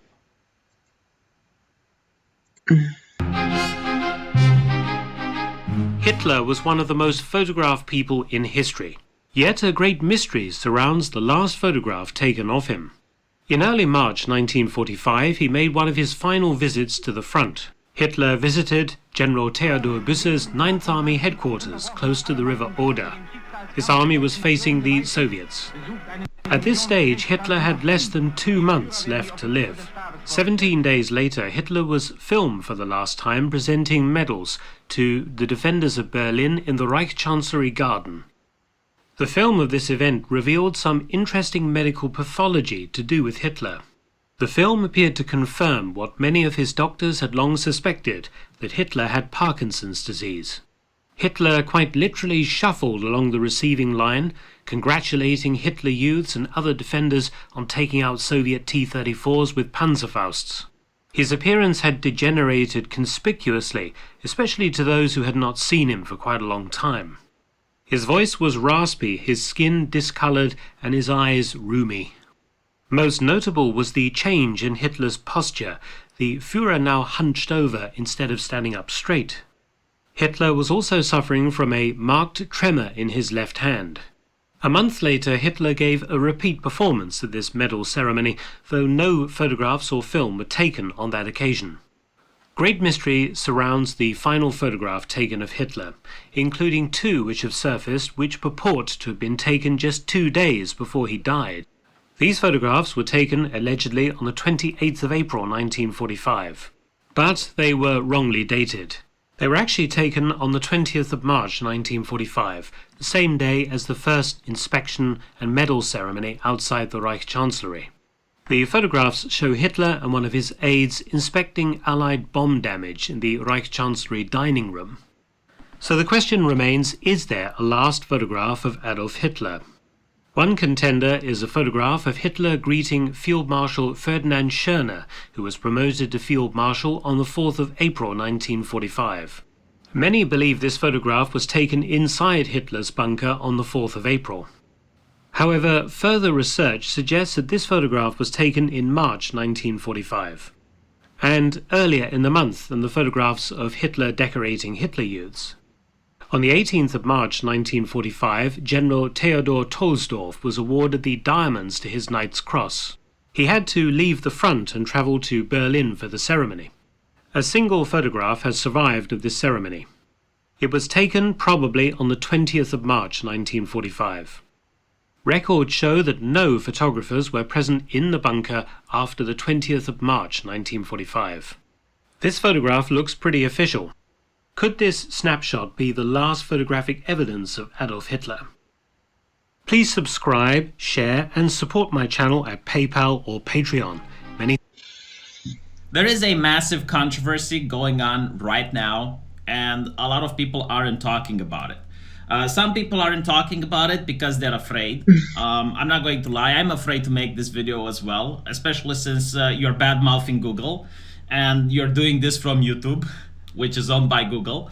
Hitler was one of the most photographed people in history. Yet a great mystery surrounds the last photograph taken of him. In early March 1945, he made one of his final visits to the front. Hitler visited General Theodor Büsser's 9th Army headquarters close to the River Oder. His army was facing the Soviets. At this stage, Hitler had less than 2 months left to live. 17 days later, Hitler was filmed for the last time presenting medals to the defenders of Berlin in the Reich Chancellery Garden. The film of this event revealed some interesting medical pathology to do with Hitler. The film appeared to confirm what many of his doctors had long suspected, that Hitler had Parkinson's disease. Hitler quite literally shuffled along the receiving line, congratulating Hitler Youths and other defenders on taking out Soviet T-34s with Panzerfausts. His appearance had degenerated conspicuously, especially to those who had not seen him for quite a long time. His voice was raspy, his skin discoloured, and his eyes rheumy. Most notable was the change in Hitler's posture, the Führer now hunched over instead of standing up straight. Hitler was also suffering from a marked tremor in his left hand. A month later, Hitler gave a repeat performance at this medal ceremony, though no photographs or film were taken on that occasion. Great mystery surrounds the final photograph taken of Hitler, including 2 which have surfaced which purport to have been taken just 2 days before he died. These photographs were taken allegedly on the 28th of April 1945, but they were wrongly dated. They were actually taken on the 20th of March 1945, the same day as the first inspection and medal ceremony outside the Reich Chancellery. The photographs show Hitler and one of his aides inspecting Allied bomb damage in the Reich Chancellery dining room. So the question remains, is there a last photograph of Adolf Hitler? One contender is a photograph of Hitler greeting Field Marshal Ferdinand Schörner, who was promoted to Field Marshal on the 4th of April 1945. Many believe this photograph was taken inside Hitler's bunker on the 4th of April. However, further research suggests that this photograph was taken in March 1945, and earlier in the month than the photographs of Hitler decorating Hitler Youths. On the 18th of March 1945, General Theodor Tolsdorf was awarded the Diamonds to his Knight's Cross. He had to leave the front and travel to Berlin for the ceremony. A single photograph has survived of this ceremony. It was taken probably on the 20th of March 1945. Records show that no photographers were present in the bunker after the 20th of March 1945. This photograph looks pretty official. Could this snapshot be the last photographic evidence of Adolf Hitler? Please subscribe, share, and support my channel at PayPal or Patreon. There is a massive controversy going on right now, and a lot of people aren't talking about it. Some people aren't talking about it because they're afraid. I'm not going to lie, I'm afraid to make this video as well, especially since you're bad-mouthing Google, and you're doing this from YouTube, which is owned by Google.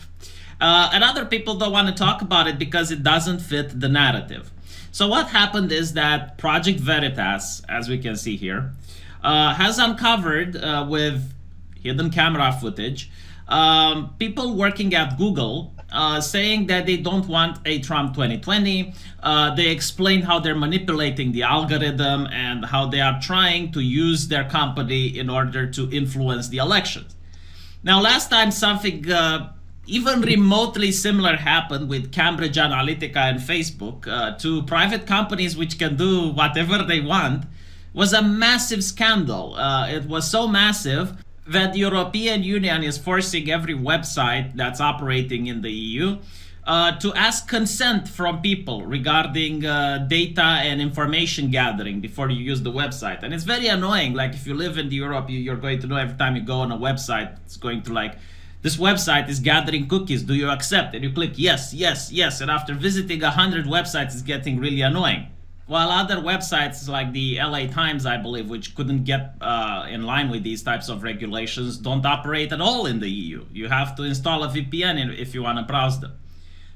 And other people don't want to talk about it because it doesn't fit the narrative. So what happened is that Project Veritas, as we can see here, has uncovered with hidden camera footage, people working at Google saying that they don't want a Trump 2020. They explain how they're manipulating the algorithm and how they are trying to use their company in order to influence the elections. Now, last time something even remotely similar happened with Cambridge Analytica and Facebook, two private companies which can do whatever they want, was a massive scandal. It was so massive that the European Union is forcing every website that's operating in the EU to ask consent from people regarding data and information gathering before you use the website. And it's very annoying. Like, if you live in Europe, you're going to know every time you go on a website, it's going to like, this website is gathering cookies, do you accept? And you click yes, yes, yes. And after visiting 100 websites, it's getting really annoying. While other websites like the LA Times, I believe, which couldn't get in line with these types of regulations, don't operate at all in the EU. You have to install a VPN if you want to browse them.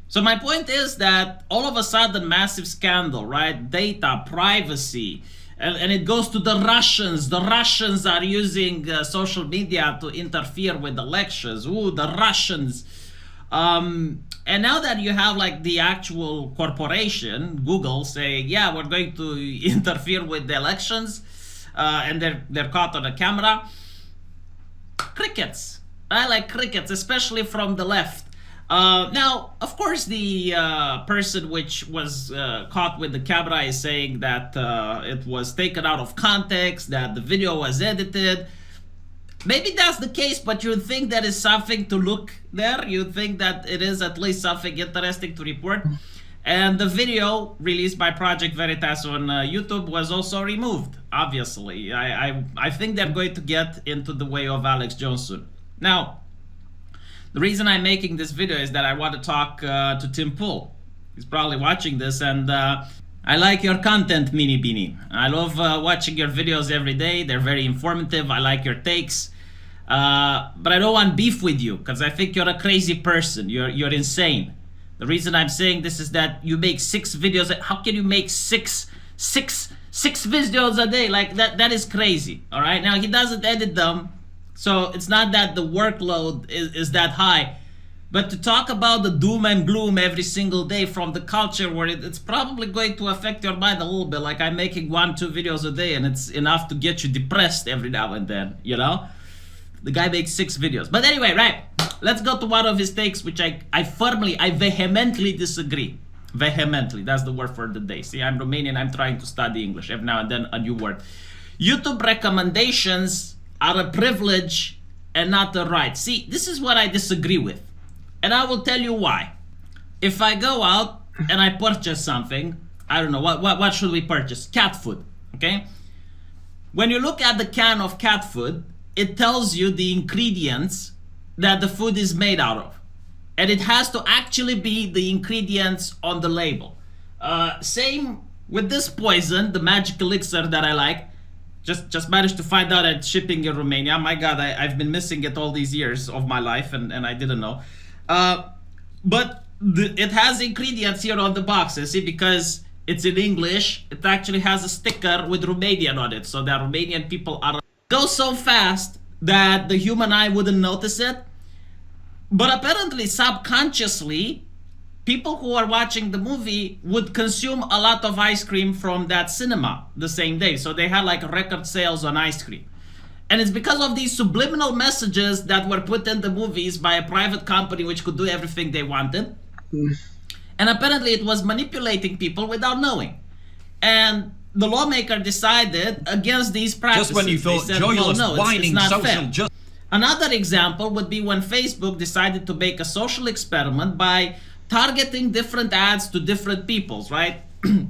So my point is that all of a sudden, massive scandal, right? Data, privacy, and it goes to the Russians. The Russians are using social media to interfere with elections. Ooh, the Russians. And now that you have like the actual corporation, Google, saying, yeah, we're going to interfere with the elections, and they're caught on a camera, crickets. I like crickets, especially from the left. Now, of course, the person which was caught with the camera is saying that it was taken out of context, that the video was edited. Maybe that's the case, but you think that is something to look there? You think that it is at least something interesting to report? And the video released by Project Veritas on YouTube was also removed, obviously. I think they're going to get into the way of Alex Jones soon. Now, the reason I'm making this video is that I want to talk to Tim Pool. He's probably watching this, and I like your content, Mini Beanie. I love watching your videos every day. They're very informative. I like your takes. But I don't want beef with you because I think you're a crazy person. You're insane. The reason I'm saying this is that you make 6 videos. How can you make six videos a day? Like that is crazy. All right. Now he doesn't edit them, so it's not that the workload is that high. But to talk about the doom and gloom every single day from the culture where it's probably going to affect your mind a little bit. Like I'm making 1-2 videos a day and it's enough to get you depressed every now and then, you know? The guy makes 6 videos. But anyway, right, let's go to one of his takes, which I vehemently disagree. Vehemently, that's the word for the day. See, I'm Romanian, I'm trying to study English. Every now and then a new word. YouTube recommendations are a privilege and not a right. See, this is what I disagree with. And I will tell you why. If I go out and I purchase something, I don't know, what should we purchase? Cat food, okay? When you look at the can of cat food, it tells you the ingredients that the food is made out of. And it has to actually be the ingredients on the label. Same with this poison, the magic elixir that I like. Just managed to find out at shipping in Romania. My God, I've been missing it all these years of my life, and I didn't know. But it has ingredients here on the boxes, see, because it's in English. It actually has a sticker with Romanian on it, so that Romanian people are go so fast that the human eye wouldn't notice it. But apparently, subconsciously, people who are watching the movie would consume a lot of ice cream from that cinema the same day. So they had like record sales on ice cream. And it's because of these subliminal messages that were put in the movies by a private company which could do everything they wanted. And apparently it was manipulating people without knowing. And the lawmaker decided against these practices. Just when you thought said, joyless, well, no, whining it's not social fair. justice. Another example would be when Facebook decided to make a social experiment by targeting different ads to different peoples, right?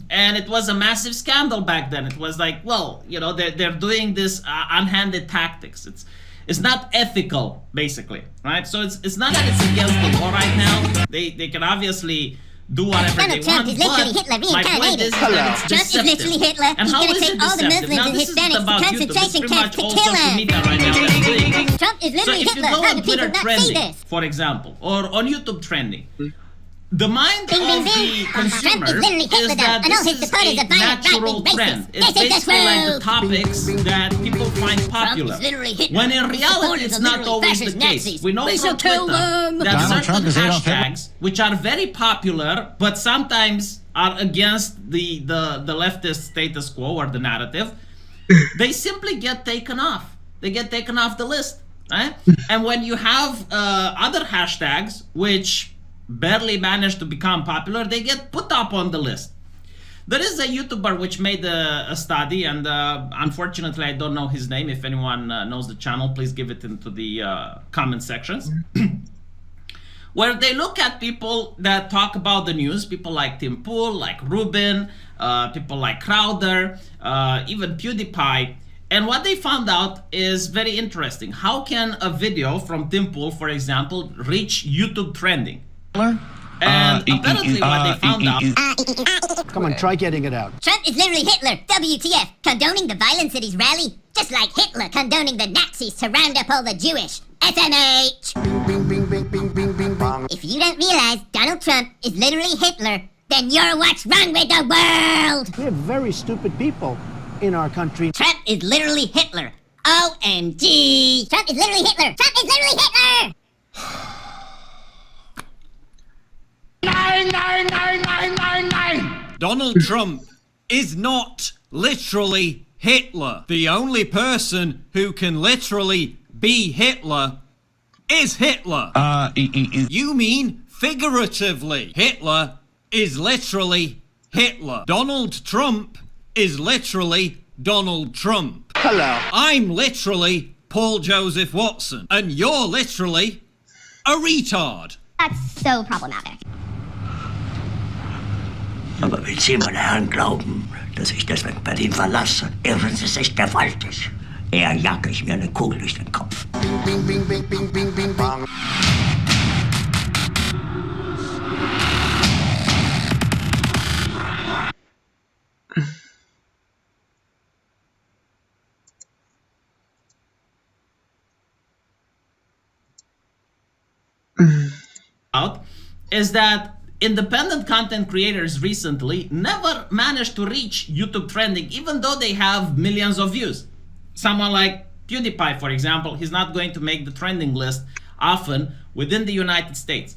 And it was a massive scandal back then. It was like, well, you know, they're doing this unhanded tactics. It's not ethical, basically, right? So it's not that it's against the law right now. They can obviously do whatever they want, is literally but Hitler my point is that it's Trump is deceptive. literally Hitler. And He's how going to is it take all the deceptive? Muslims Now, and this isn't Hispanics about to YouTube. It's concentration pretty camps much to all kill social them. media right now that's doing it. Trump is So literally if you Hitler. go How do on Twitter people not see trending, this? for example, or on YouTube trending, the mind Bing, bing, of bing. the Trump is consumer literally Hitler, is that and all this his is supporters a are violent, natural right-wing trend. racists. It's This is the basically like the truth. topics that people find popular. Trump is literally Hitler. When in His reality, supporters it's are not literally always the fascist case. Nazis. We know We from shall kill Twitter them. that Donald certain Trump is Adolf Hitler. hashtags, which are very popular, but sometimes are against the leftist status quo or the narrative, they simply get taken off. They get taken off the list, right? And when you have other hashtags, which barely manage to become popular, they get put up on the list. There is a YouTuber which made a study, and unfortunately I don't know his name. If anyone knows the channel, please give it into the comment sections. Where they look at people that talk about the news, people like Tim Pool, like Rubin, people like Crowder, even PewDiePie. And what they found out is very interesting. How can a video from Tim Pool, for example, reach YouTube trending? And apparently what they found out... Come on, try getting it out. Trump is literally Hitler. WTF. Condoning the violence at his rally? Just like Hitler condoning the Nazis to round up all the Jewish. SMH! Bing, bing, bing, bing, bing, bing, bong. If you don't realize Donald Trump is literally Hitler, then you're what's wrong with the world! We have very stupid people in our country. Trump is literally Hitler. OMG! Trump is literally Hitler! Trump is literally Hitler! Donald Trump is not literally Hitler. The only person who can literally be Hitler is Hitler. You mean figuratively. Hitler is literally Hitler. Donald Trump is literally Donald Trump. Hello. I'm literally Paul Joseph Watson, and you're literally a retard. That's so problematic. Aber wenn Sie meine Herren glauben, dass ich deswegen Berlin verlasse, irren Sie sich gewaltig. Eher jage ich mir eine Kugel durch den Kopf. Bing, bing, bing, bing, bing, bing, bong. out is that independent content creators recently never managed to reach YouTube trending, even though they have millions of views. Someone like PewDiePie, for example, he's not going to make the trending list often within the United States.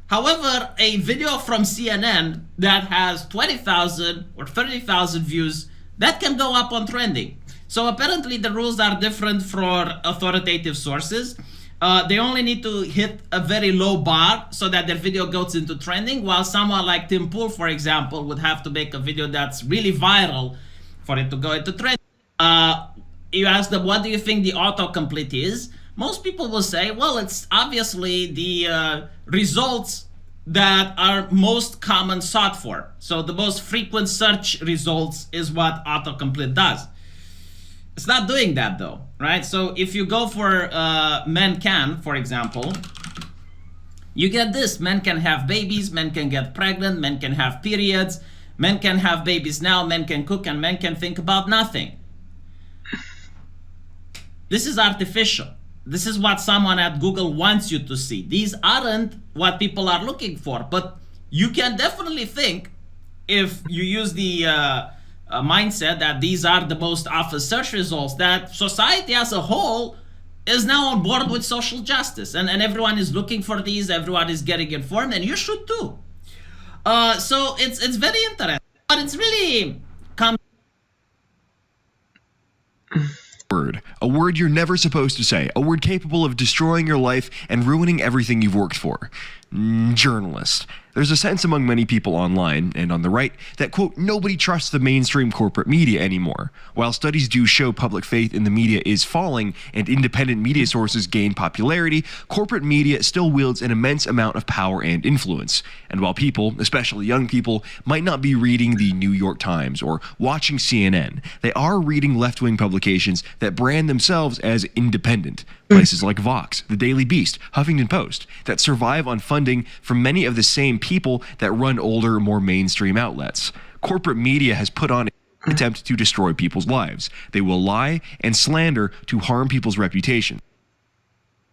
However, a video from CNN that has 20,000 or 30,000 views, that can go up on trending. So apparently the rules are different for authoritative sources. They only need to hit a very low bar so that their video goes into trending, while someone like Tim Pool, for example, would have to make a video that's really viral for it to go into trending. You ask them, what do you think the autocomplete is? most people will say, well, it's obviously the results that are most common sought for. So the most frequent search results is what autocomplete does. It's not doing that though, right? So if you go for men can, for example, you get this. Men can have babies, men can get pregnant, men can have periods, men can have babies now, men can cook, and men can think about nothing. This is artificial. This is what someone at Google wants you to see. These aren't what people are looking for, but you can definitely think, if you use the mindset that these are the most often search results, that society as a whole is now on board with social justice, and everyone is looking for these, everyone is getting informed, and you should too. So it's very interesting, but it's really word. A word you're never supposed to say. A word capable of destroying your life and ruining everything you've worked for. Journalist. There's a sense among many people online and on the right that, quote, nobody trusts the mainstream corporate media anymore. While studies do show public faith in the media is falling and independent media sources gain popularity, corporate media still wields an immense amount of power and influence. And while people, especially young people, might not be reading the New York Times or watching CNN, they are reading left-wing publications that brand themselves as independent. Places like Vox, The Daily Beast, Huffington Post, that survive on funding from many of the same people that run older, more mainstream outlets. Corporate media has put on an attempt to destroy people's lives. They will lie and slander to harm people's reputation.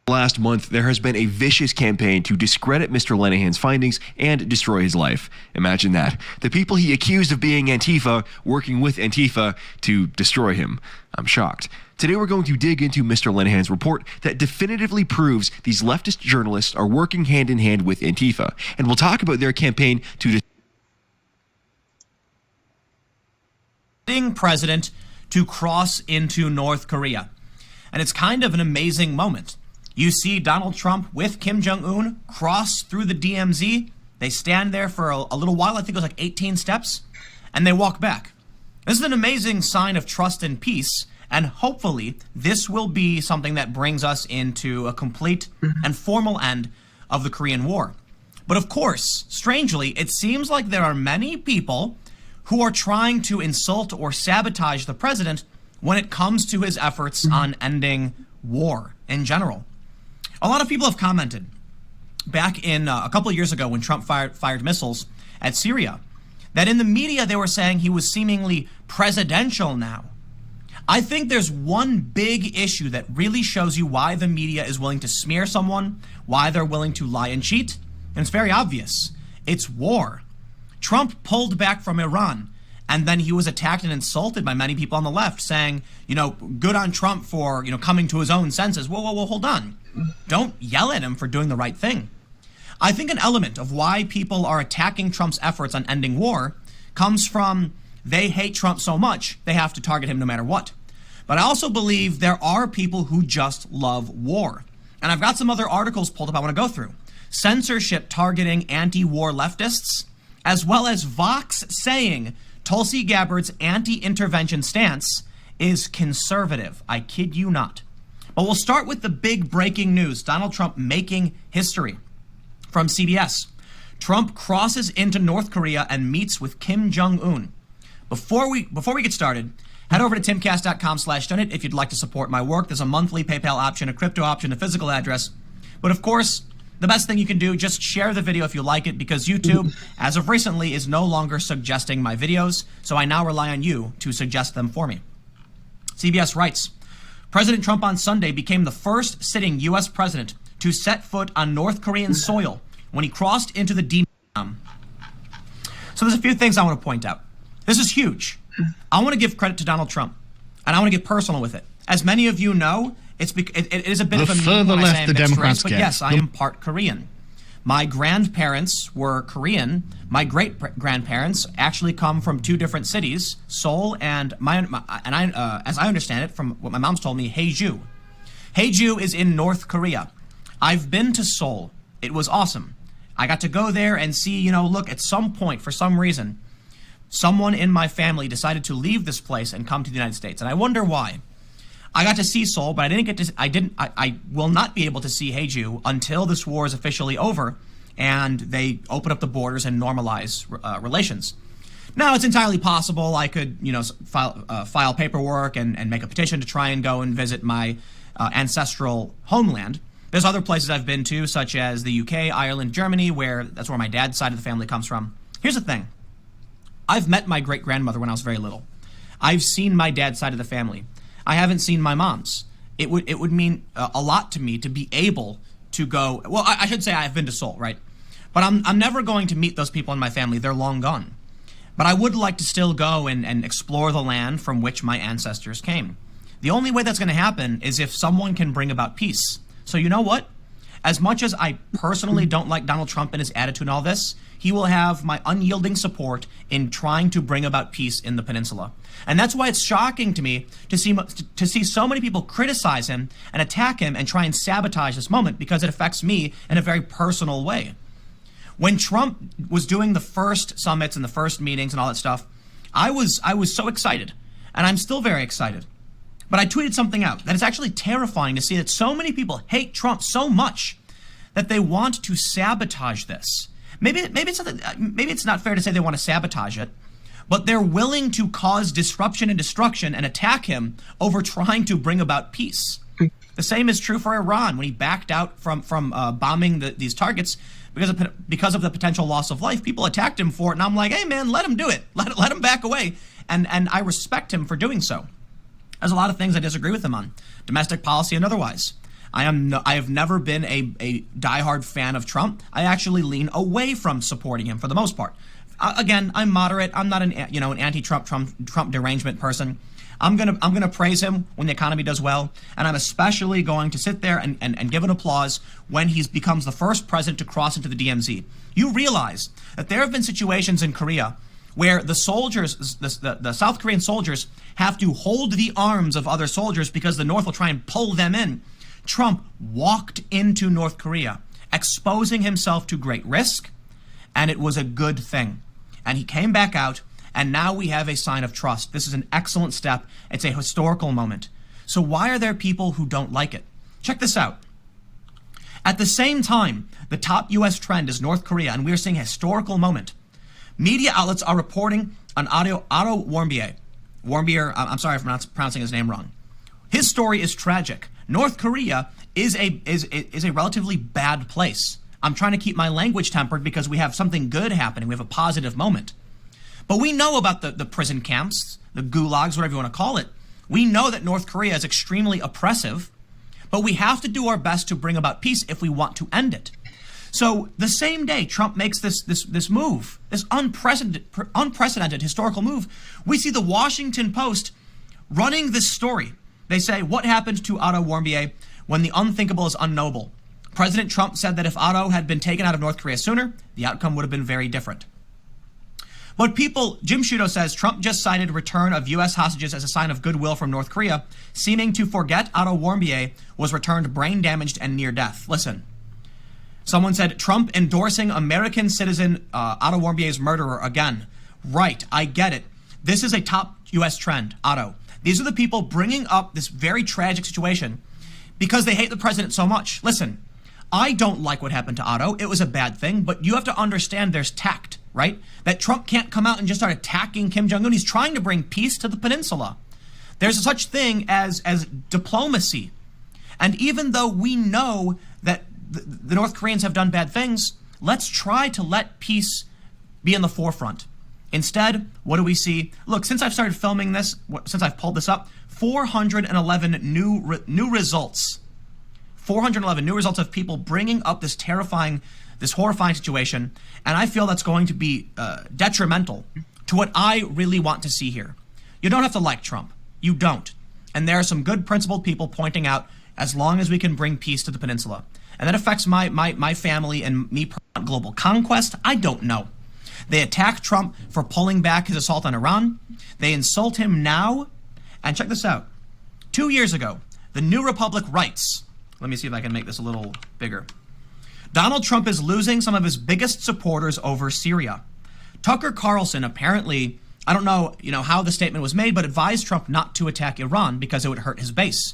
Last month, there has been a vicious campaign to discredit Mr. Lenihan's findings and destroy his life. Imagine that. The people he accused of being Antifa working with Antifa to destroy him. I'm shocked. Today we're going to dig into Mr. Lenihan's report that definitively proves these leftist journalists are working hand in hand with Antifa, and we'll talk about their campaign to president to cross into North Korea. And it's kind of an amazing moment. You see Donald Trump with Kim Jong-un cross through the DMZ. They stand there for a little while, I think it was like 18 steps, and they walk back. This is an amazing sign of trust and peace, and hopefully this will be something that brings us into a complete and formal end of the Korean War. But of course, strangely, it seems like there are many people who are trying to insult or sabotage the president when it comes to his efforts on ending war in general. A lot of people have commented back in a couple of years ago when Trump fired missiles at Syria that in the media they were saying he was seemingly presidential now. I think there's one big issue that really shows you why the media is willing to smear someone, why they're willing to lie and cheat, and it's very obvious. It's war. Trump pulled back from Iran, and then he was attacked and insulted by many people on the left saying, you know, good on Trump for, you know, coming to his own senses. Whoa, hold on. Don't yell at him for doing the right thing. I think an element of why people are attacking Trump's efforts on ending war comes from they hate Trump so much they have to target him no matter what. But I also believe there are people who just love war. And I've got some other articles pulled up I want to go through. Censorship targeting anti-war leftists, as well as Vox saying Tulsi Gabbard's anti-intervention stance is conservative. I kid you not. But we'll start with the big breaking news. Donald Trump making history. From CBS. Trump crosses into North Korea and meets with Kim Jong-un. Before we get started, head over to timcast.com/donate if you'd like to support my work. There's a monthly PayPal option, a crypto option, a physical address. But of course, the best thing you can do, just share the video if you like it, because YouTube, as of recently, is no longer suggesting my videos, so I now rely on you to suggest them for me. CBS writes, President Trump on Sunday became the first sitting U.S. president to set foot on North Korean soil when he crossed into the DMZ. So there's a few things I want to point out. This is huge. I want to give credit to Donald Trump, and I want to get personal with it. As many of you know, it is a bit of a meme when I say I'm mixed race, but yes, I am part Korean. My grandparents were Korean. My great-grandparents actually come from two different cities, Seoul and as I understand it, from what my mom's told me, Haeju. Haeju is in North Korea. I've been to Seoul. It was awesome. I got to go there and see, you know, look, at some point, for some reason, someone in my family decided to leave this place and come to the United States. And I wonder why. I got to see Seoul, but I will not be able to see Haeju until this war is officially over and they open up the borders and normalize relations. Now, it's entirely possible I could, file paperwork and make a petition to try and go and visit my ancestral homeland. There's other places I've been to, such as the UK, Ireland, Germany, that's where my dad's side of the family comes from. Here's the thing. I've met my great-grandmother when I was very little. I've seen my dad's side of the family. I haven't seen my mom's. It would mean a lot to me to be able to go. Well, I should say I've been to Seoul, right? But I'm never going to meet those people in my family. They're long gone. But I would like to still go and explore the land from which my ancestors came. The only way that's going to happen is if someone can bring about peace. So you know what? As much as I personally don't like Donald Trump and his attitude and all this, he will have my unyielding support in trying to bring about peace in the peninsula. And that's why it's shocking to me to see so many people criticize him and attack him and try and sabotage this moment, because it affects me in a very personal way. When Trump was doing the first summits and the first meetings and all that stuff, I was so excited, and I'm still very excited. But I tweeted something out that it's actually terrifying to see that so many people hate Trump so much that they want to sabotage this. Maybe it's not fair to say they want to sabotage it, but they're willing to cause disruption and destruction and attack him over trying to bring about peace. The same is true for Iran when he backed out from bombing these targets because of the potential loss of life. People attacked him for it, and I'm like, hey man, let him do it. Let him back away. And I respect him for doing so. There's a lot of things I disagree with him on, domestic policy and otherwise. I have never been a diehard fan of Trump. I actually lean away from supporting him for the most part. Again, I'm moderate. I'm not an anti-Trump derangement person. I'm gonna praise him when the economy does well, and I'm especially going to sit there and give an applause when he becomes the first president to cross into the DMZ. You realize that there have been situations in Korea where the soldiers, the South Korean soldiers, have to hold the arms of other soldiers because the North will try and pull them in. Trump walked into North Korea, exposing himself to great risk, and it was a good thing. And he came back out, and now we have a sign of trust. This is an excellent step. It's a historical moment. So why are there people who don't like it? Check this out. At the same time, the top U.S. trend is North Korea, and we're seeing a historical moment. Media outlets are reporting on Otto Warmbier. I'm sorry if I'm pronouncing his name wrong. His story is tragic. North Korea is a relatively bad place. I'm trying to keep my language tempered because we have something good happening. We have a positive moment. But we know about the prison camps, the gulags, whatever you want to call it. We know that North Korea is extremely oppressive, but we have to do our best to bring about peace if we want to end it. So the same day Trump makes this move, this unprecedented historical move, we see the Washington Post running this story. They say, what happened to Otto Warmbier when the unthinkable is unknowable? President Trump said that if Otto had been taken out of North Korea sooner, the outcome would have been very different. But Jim Sciutto says Trump just cited return of U.S. hostages as a sign of goodwill from North Korea, seeming to forget Otto Warmbier was returned brain damaged and near death. Listen. Someone said, Trump endorsing American citizen Otto Warmbier's murderer again. Right, I get it. This is a top U.S. trend, Otto. These are the people bringing up this very tragic situation because they hate the president so much. Listen, I don't like what happened to Otto. It was a bad thing, but you have to understand there's tact, right? That Trump can't come out and just start attacking Kim Jong-un. He's trying to bring peace to the peninsula. There's such thing as diplomacy. And even though we know that the North Koreans have done bad things, let's try to let peace be in the forefront. Instead, what do we see? Look, since I've started filming this, since I've pulled this up, 411 new results. 411 new results of people bringing up this horrifying situation, and I feel that's going to be detrimental to what I really want to see here. You don't have to like Trump. You don't. And there are some good principled people pointing out as long as we can bring peace to the peninsula. And that affects my family and me. Global conquest? I don't know. They attack Trump for pulling back his assault on Iran. They insult him now. And check this out. 2 years ago, the New Republic writes, let me see if I can make this a little bigger. Donald Trump is losing some of his biggest supporters over Syria. Tucker Carlson apparently I don't know, how the statement was made, but advised Trump not to attack Iran because it would hurt his base.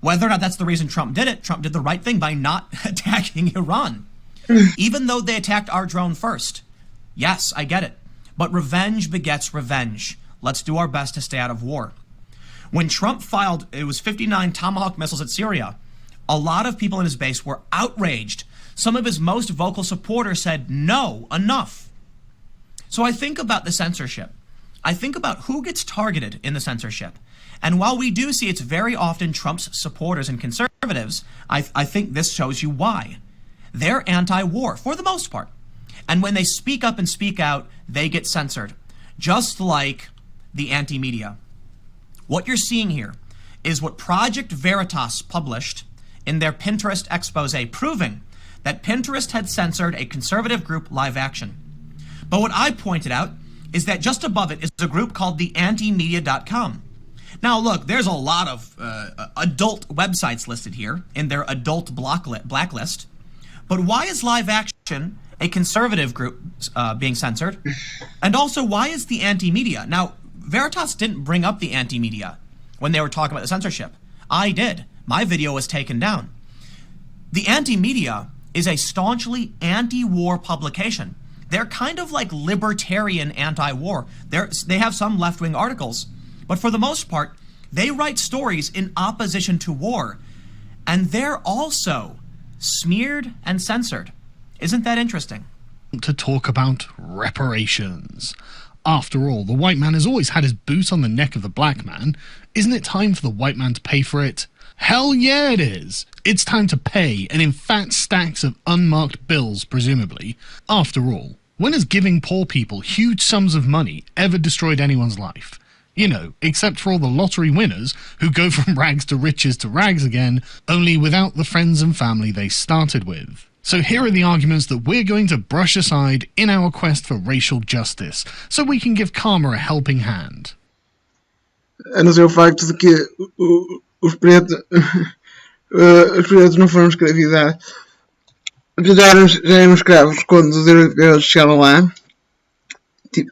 Whether or not that's the reason Trump did it, Trump did the right thing by not attacking Iran. Even though they attacked our drone first. Yes, I get it. But revenge begets revenge. Let's do our best to stay out of war. When Trump filed, it was 59 Tomahawk missiles at Syria, a lot of people in his base were outraged. Some of his most vocal supporters said, no, enough. So I think about the censorship. I think about who gets targeted in the censorship. And while we do see it's very often Trump's supporters and conservatives, I think this shows you why. They're anti-war, for the most part. And when they speak up and speak out, they get censored. Just like the anti-media. What you're seeing here is what Project Veritas published in their Pinterest expose, proving that Pinterest had censored a conservative group, Live Action. But what I pointed out is that just above it is a group called the antimedia.com. Now look, there's a lot of adult websites listed here in their adult blacklist. But why is Live Action, a conservative group, being censored? And also, why is the anti-media? Now, Veritas didn't bring up the anti-media when they were talking about the censorship. I did. My video was taken down. The anti-media is a staunchly anti-war publication. They're kind of like libertarian anti-war. They have some left-wing articles, but for the most part, they write stories in opposition to war. And they're also smeared and censored. Isn't that interesting? To talk about reparations. After all, the white man has always had his boot on the neck of the black man. Isn't it time for the white man to pay for it? Hell yeah, it is! It's time to pay, and in fat stacks of unmarked bills, presumably. After all, when has giving poor people huge sums of money ever destroyed anyone's life? Except for all the lottery winners who go from rags to rags again, only without the friends and family they started with. So here are the arguments that we're going to brush aside in our quest for racial justice, so we can give karma a helping hand. A não ser o facto de que os pretos não foram escravizados. Já eram escravos quando os europeus chegaram lá. Tinha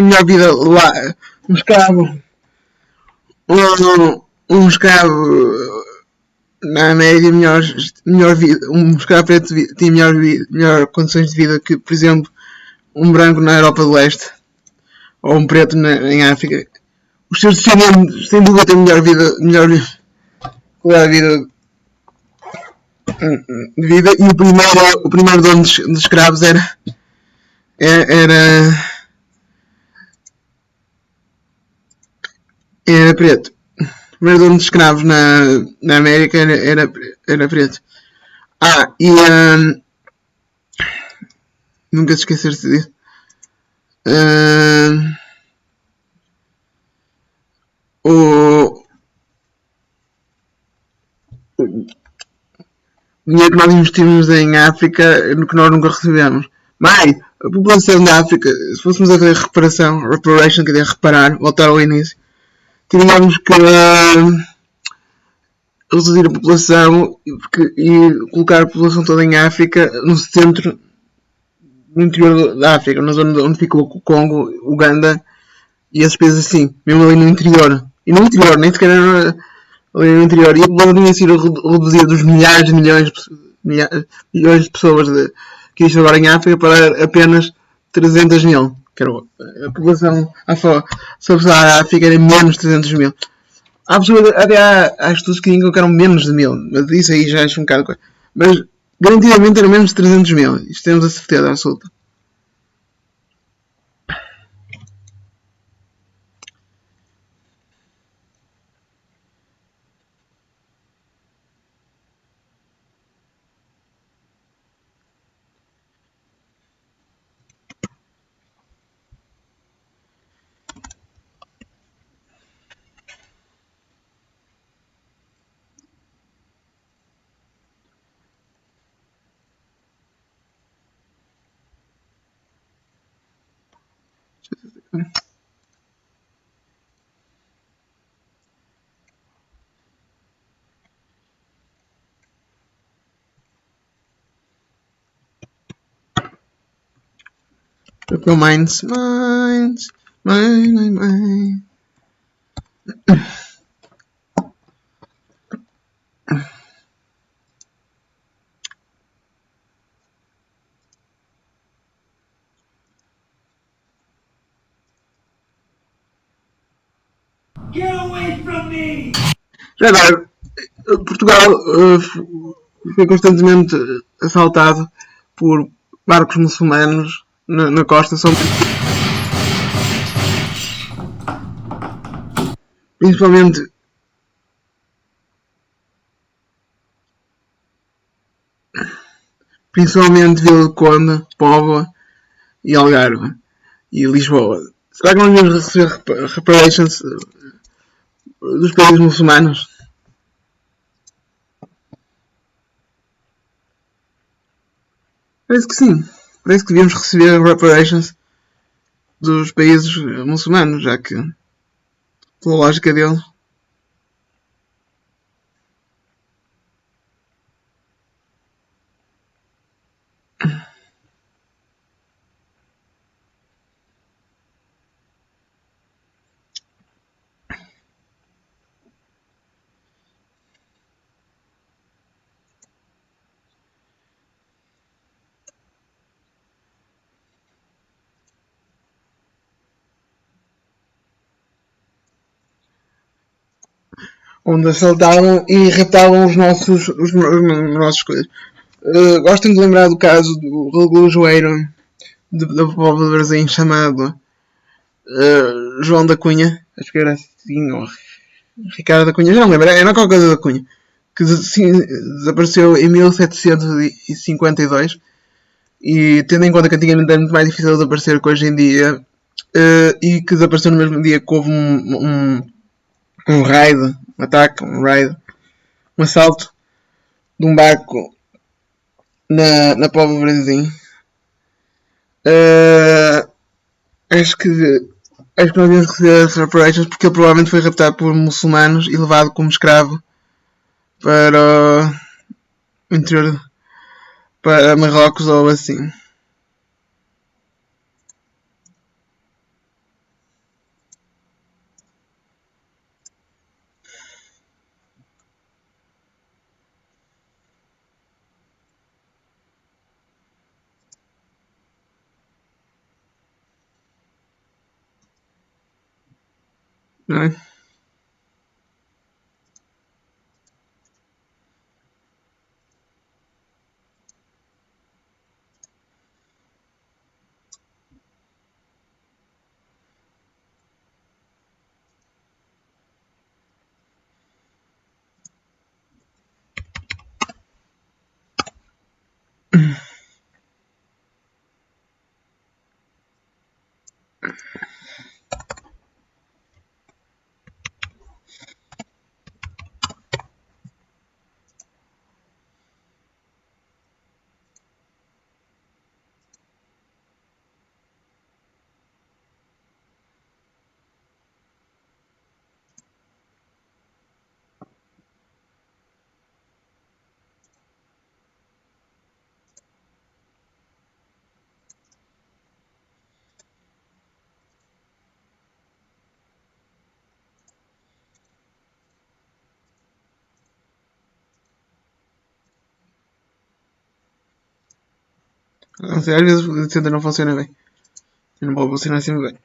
melhor vida lá. Um escravo na média, melhor vida. Um escravo preto tinha melhor condições de vida que, por exemplo, um branco na Europa do Leste ou um preto em África. Os seus descendentes, sem dúvida, têm melhor qualidade de vida. E o primeiro dono de escravos era preto. O primeiro dono de escravos na América era preto. Nunca se esquecer-se disso. O dinheiro que nós investimos em África, que nós nunca recebemos. Mas a população da África, se fôssemos a fazer reparation, quer dizer, reparar, voltar ao início, teríamos que reduzir a população e colocar a população toda em África, no centro, no interior da África, na zona onde fica o Congo, Uganda e esses países assim, mesmo ali no interior. E no interior, nem sequer era ali no interior. E a população tinha sido reduzida dos milhares de milhões de pessoas que existem agora em África para apenas 300 mil. Que era a população sub-saariana África era menos de 300 mil. Até há estudos que indicam que eram menos de 1000. Mas isso aí já acho um bocado. Mas garantidamente eram menos de 300 mil. Isto temos a certeza absoluta. Mines. Mãe. Get away from me! Já agora, Portugal foi constantemente assaltado por barcos muçulmanos na costa, principalmente Vila de Conde, Póvoa e Algarve e Lisboa. Será que nós vamos receber reparations dos países muçulmanos? Parece que sim. Parece que devíamos receber reparations dos países muçulmanos, já que, pela lógica deles, onde assaltavam e raptavam os nossos coisas. Gostam de lembrar do caso do relojoeiro da povo de Brasil chamado João da Cunha, acho que era assim, ou Ricardo da Cunha, já não lembro, era qualquer coisa da Cunha, que desapareceu em 1752 e tendo em conta que antigamente era muito mais difícil desaparecer que hoje em dia, e que desapareceu no mesmo dia que houve um raid, um ataque, um assalto de um barco na Póvoa de Varzim. Acho que nós devemos receber as reparations porque ele provavelmente foi raptado por muçulmanos e levado como escravo para o interior, para Marrocos ou assim. Não é? Não sei, às vezes o centro não funciona bem. Não pode funcionar sempre bem.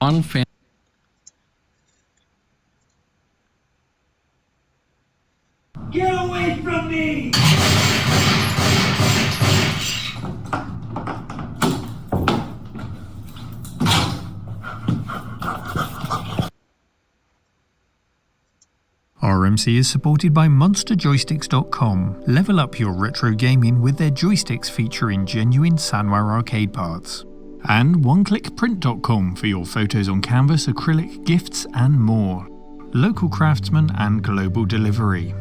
Final fan. Get away from me! RMC is supported by MonsterJoysticks.com. Level up your retro gaming with their joysticks featuring genuine Sanwa arcade parts. And OneClickPrint.com for your photos on canvas, acrylic, gifts and more. Local craftsmen and global delivery.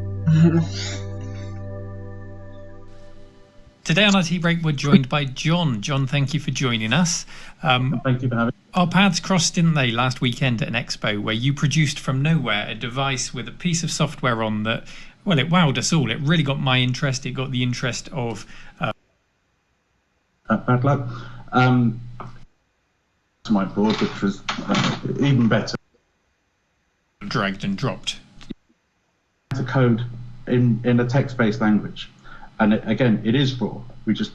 Today on our tea break, we're joined by John. John, thank you for joining us. Thank you for having me. Our paths crossed, didn't they, last weekend at an expo where you produced from nowhere a device with a piece of software on that, well, it wowed us all. It really got my interest. It got the interest of... Bad luck. To my board, which was even better. Dragged and dropped. To code in a text-based language. And again, it is raw. We just...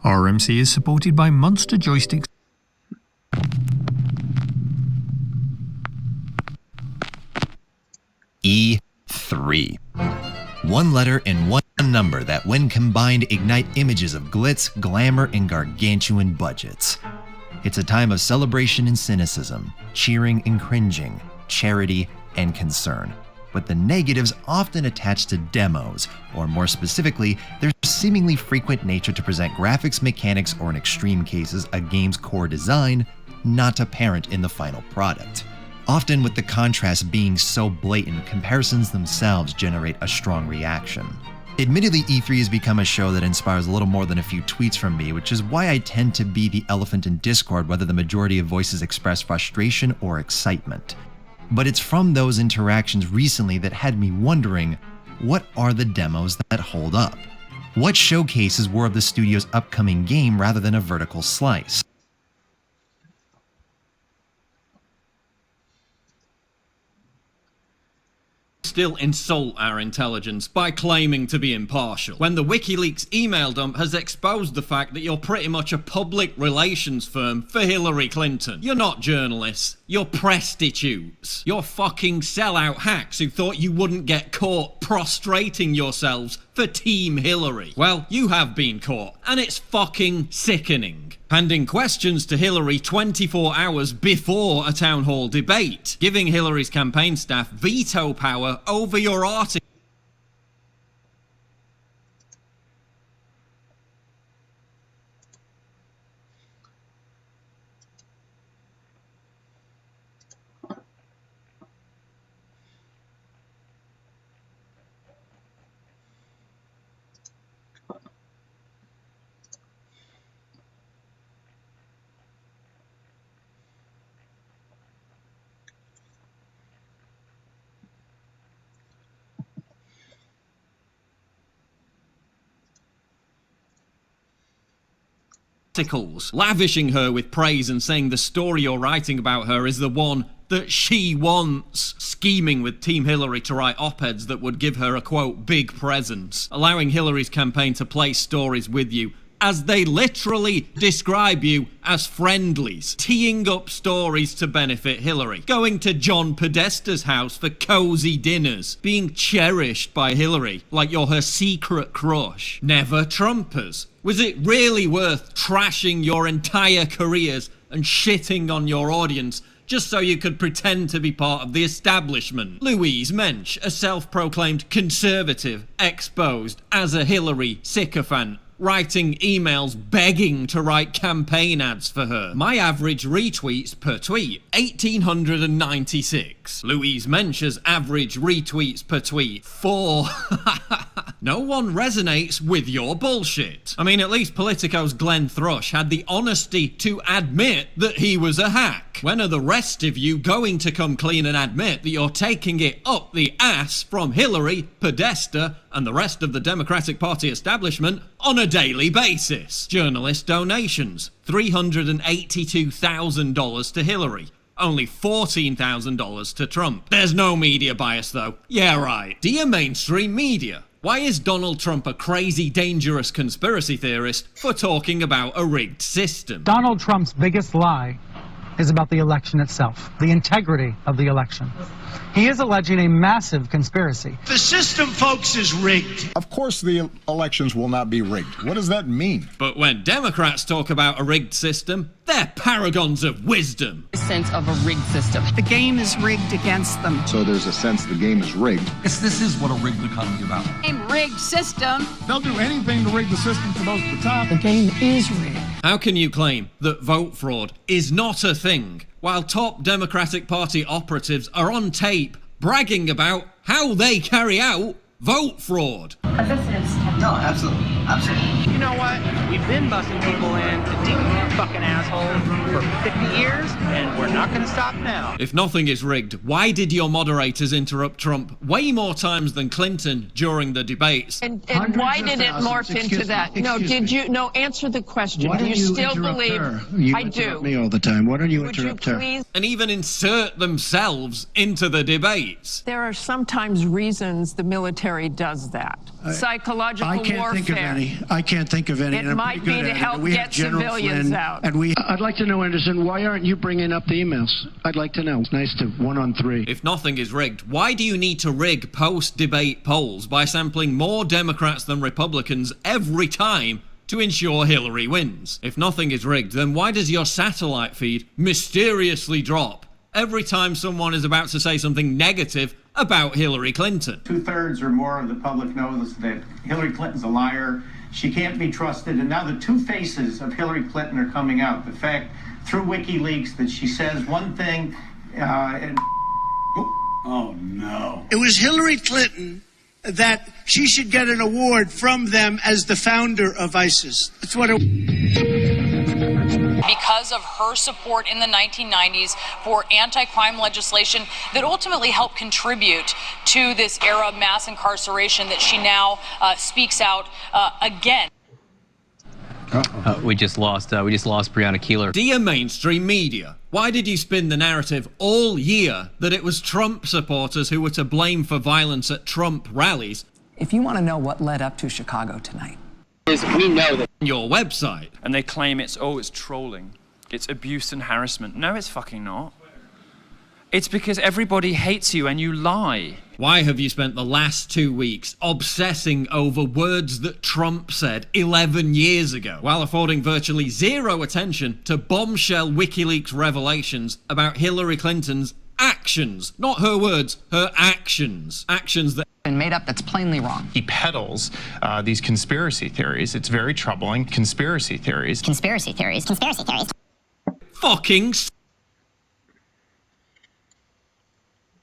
RMC is supported by Monster Joysticks. E3. One letter and one number that when combined ignite images of glitz, glamour, and gargantuan budgets. It's a time of celebration and cynicism, cheering and cringing, charity and concern. But the negatives often attach to demos, or more specifically, their seemingly frequent nature to present graphics mechanics or in extreme cases a game's core design not apparent in the final product. Often with the contrast being so blatant, comparisons themselves generate a strong reaction. Admittedly, E3 has become a show that inspires a little more than a few tweets from me, which is why I tend to be the elephant in Discord whether the majority of voices express frustration or excitement. But it's from those interactions recently that had me wondering, what are the demos that hold up? What showcases were of the studio's upcoming game rather than a vertical slice? Still insult our intelligence by claiming to be impartial, when the WikiLeaks email dump has exposed the fact that you're pretty much a public relations firm for Hillary Clinton. You're not journalists, you're prostitutes. You're fucking sellout hacks who thought you wouldn't get caught prostrating yourselves for Team Hillary. Well, you have been caught, and it's fucking sickening. Handing questions to Hillary 24 hours before a town hall debate, giving Hillary's campaign staff veto power over your article. Lavishing her with praise and saying the story you're writing about her is the one that she wants. Scheming with Team Hillary to write op-eds that would give her a, quote, big presence. Allowing Hillary's campaign to place stories with you as they literally describe you as friendlies, teeing up stories to benefit Hillary, going to John Podesta's house for cozy dinners, being cherished by Hillary like you're her secret crush. Never Trumpers. Was it really worth trashing your entire careers and shitting on your audience just so you could pretend to be part of the establishment? Louise Mensch, a self-proclaimed conservative, exposed as a Hillary sycophant, writing emails begging to write campaign ads for her. My average retweets per tweet, 1,896. Louise Mensch's average retweets per tweet, 4. No one resonates with your bullshit. I mean, at least Politico's Glenn Thrush had the honesty to admit that he was a hack. When are the rest of you going to come clean and admit that you're taking it up the ass from Hillary, Podesta, and the rest of the Democratic Party establishment on a daily basis? Journalist donations, $382,000 to Hillary. only $14,000 to Trump. There's no media bias though. Yeah, right. Dear mainstream media, why is Donald Trump a crazy, dangerous conspiracy theorist for talking about a rigged system? Donald Trump's biggest lie is about the election itself, the integrity of the election. He is alleging a massive conspiracy. The system, folks, is rigged. Of course the elections will not be rigged. What does that mean? But when Democrats talk about a rigged system, they're paragons of wisdom. A sense of a rigged system. The game is rigged against them. So there's a sense the game is rigged. This is what a rigged economy is about. A rigged system. They'll do anything to rig the system for those at the top. The game is rigged. How can you claim that vote fraud is not a thing while top Democratic Party operatives are on tape bragging about how they carry out vote fraud? No, absolutely. Absolutely. You know what? We've been busting people in to deep fucking assholes for 50 years, and we're not going to stop now. If nothing is rigged, why did your moderators interrupt Trump way more times than Clinton during the debates? And why did it morph into that? No, answer the question. Do you still believe? I do. Me all the time. Why don't you interrupt her? Please? And even insert themselves into the debates. There are sometimes reasons the military does that. Psychological I can't warfare. think of any. I can't think of any. It might be to help get civilians out. I'd like to know, Anderson, why aren't you bringing up the emails? I'd like to know. It's nice to 1-on-3. If nothing is rigged, why do you need to rig post-debate polls by sampling more Democrats than Republicans every time to ensure Hillary wins? If nothing is rigged, then why does your satellite feed mysteriously drop every time someone is about to say something negative about Hillary Clinton? 2/3 or more of the public knows that Hillary Clinton's a liar. She can't be trusted. And now the two faces of Hillary Clinton are coming out. The fact through WikiLeaks that she says one thing and... Oh, no. It was Hillary Clinton that she should get an award from them as the founder of ISIS. That's what because of her support in the 1990s for anti-crime legislation that ultimately helped contribute to this era of mass incarceration that she now speaks out again. We just lost Breonna Keeler. Dear mainstream media, why did you spin the narrative all year that it was Trump supporters who were to blame for violence at Trump rallies? If you want to know what led up to Chicago tonight, we know that your website. And they claim it's trolling. It's abuse and harassment. No, it's fucking not. It's because everybody hates you and you lie. Why have you spent the last 2 weeks obsessing over words that Trump said 11 years ago, while affording virtually zero attention to bombshell WikiLeaks revelations about Hillary Clinton's actions? Not her words, her actions. Actions that been made up that's plainly wrong. He peddles these conspiracy theories. It's very troubling. Conspiracy theories. Conspiracy theories. Conspiracy theories. Fucking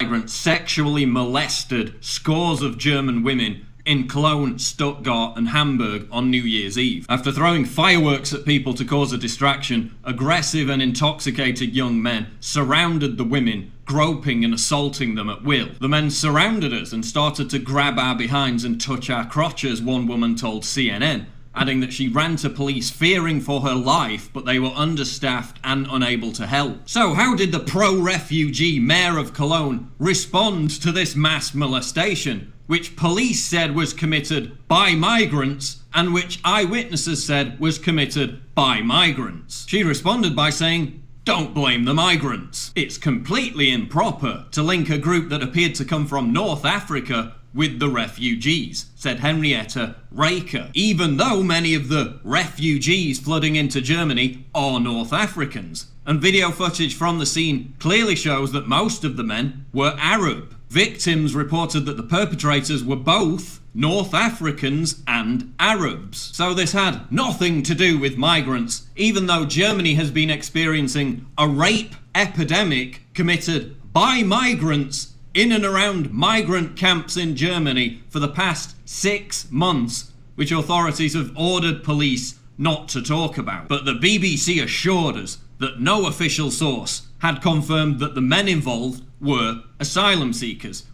migrants sexually molested scores of German women in Cologne, Stuttgart and Hamburg on New Year's Eve. After throwing fireworks at people to cause a distraction, aggressive and intoxicated young men surrounded the women, groping and assaulting them at will. The men surrounded us and started to grab our behinds and touch our crotches, one woman told CNN, adding that she ran to police fearing for her life, but they were understaffed and unable to help. So how did the pro-refugee mayor of Cologne respond to this mass molestation, which police said was committed by migrants and which eyewitnesses said was committed by migrants? She responded by saying, "Don't blame the migrants. It's completely improper to link a group that appeared to come from North Africa with the refugees," said Henrietta Raker, even though many of the refugees flooding into Germany are North Africans. And video footage from the scene clearly shows that most of the men were Arab. Victims reported that the perpetrators were both North Africans and Arabs. So this had nothing to do with migrants, even though Germany has been experiencing a rape epidemic committed by migrants in and around migrant camps in Germany for the past 6 months, which authorities have ordered police not to talk about. But the BBC assured us that no official source had confirmed that the men involved were asylum seekers.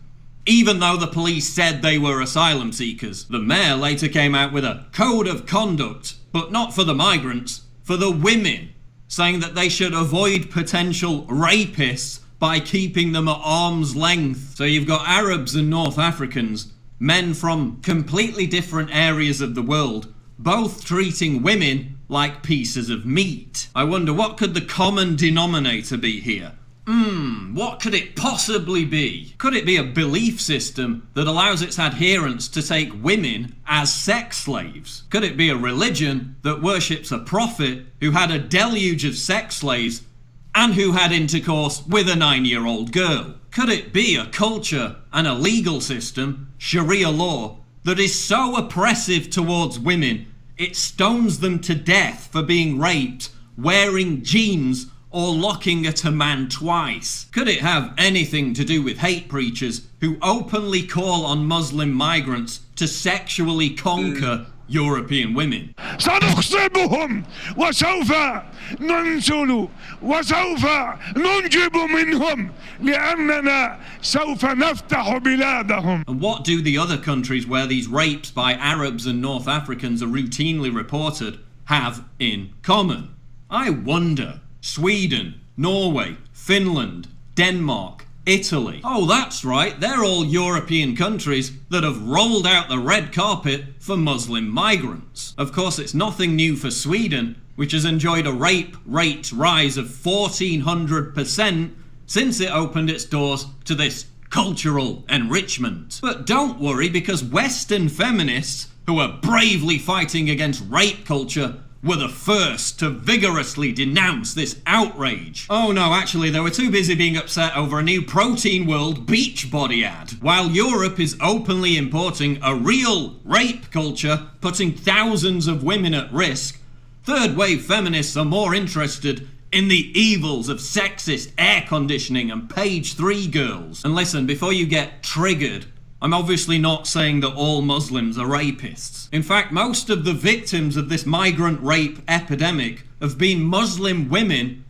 Even though the police said they were asylum seekers, the mayor later came out with a code of conduct, but not for the migrants, for the women, saying that they should avoid potential rapists by keeping them at arm's length. So you've got Arabs and North Africans, men from completely different areas of the world, both treating women like pieces of meat. I wonder, what could the common denominator be here? What could it possibly be? Could it be a belief system that allows its adherents to take women as sex slaves? Could it be a religion that worships a prophet who had a deluge of sex slaves and who had intercourse with a 9-year-old girl? Could it be a culture and a legal system, Sharia law, that is so oppressive towards women it stones them to death for being raped, wearing jeans, or locking at a man twice? Could it have anything to do with hate preachers who openly call on Muslim migrants to sexually conquer European women? سنخصبهم وسوف ننزل وسوف ننجب منهم لأننا سوف نفتح بلادهم. And what do the other countries where these rapes by Arabs and North Africans are routinely reported have in common? I wonder. Sweden, Norway, Finland, Denmark, Italy. Oh, that's right, they're all European countries that have rolled out the red carpet for Muslim migrants. Of course, it's nothing new for Sweden, which has enjoyed a rape rate rise of 1,400% since it opened its doors to this cultural enrichment. But don't worry, because Western feminists, who are bravely fighting against rape culture, were the first to vigorously denounce this outrage. Oh no, actually, they were too busy being upset over a new Protein World Beachbody ad. While Europe is openly importing a real rape culture, putting thousands of women at risk, third-wave feminists are more interested in the evils of sexist air conditioning and page 3 girls. And listen, before you get triggered, I'm obviously not saying that all Muslims are rapists. In fact, most of the victims of this migrant rape epidemic have been Muslim women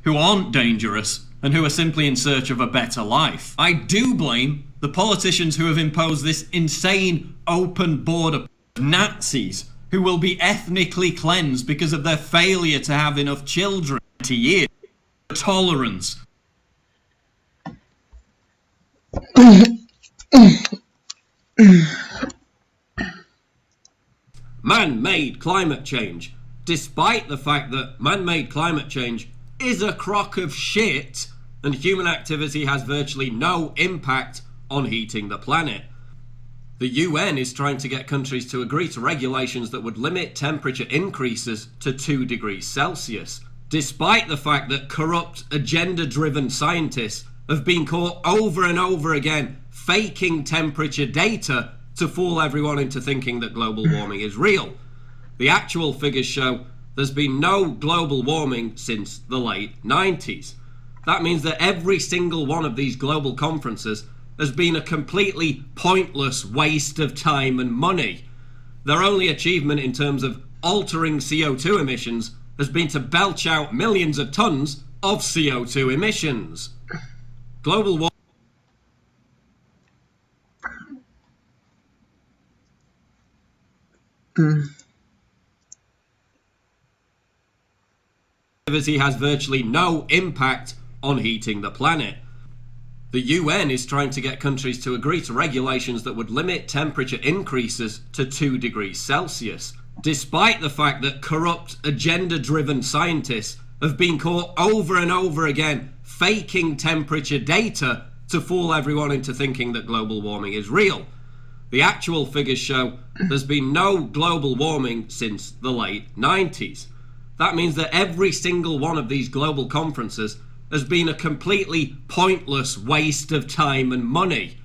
who aren't dangerous and who are simply in search of a better life. I do blame the politicians who have imposed this insane open border Nazis who will be ethnically cleansed because of their failure to have enough children. 20 years. Tolerance. Man-made climate change, despite the fact that man-made climate change is a crock of shit and human activity has virtually no impact on heating the planet. The UN is trying to get countries to agree to regulations that would limit temperature increases to 2 degrees Celsius, despite the fact that corrupt, agenda-driven scientists have been caught over and over again faking temperature data to fool everyone into thinking that global warming is real. The actual figures show there's been no global warming since the late 90s. That means that every single one of these global conferences has been a completely pointless waste of time and money. Their only achievement in terms of altering CO2 emissions has been to belch out millions of tons of CO2 emissions. Global warming activity has virtually no impact on heating the planet. The UN is trying to get countries to agree to regulations that would limit temperature increases to 2 degrees Celsius, despite the fact that corrupt, agenda-driven scientists have been caught over and over again faking temperature data to fool everyone into thinking that global warming is real. The actual figures show there's been no global warming since the late 90s. That means that every single one of these global conferences has been a completely pointless waste of time and money.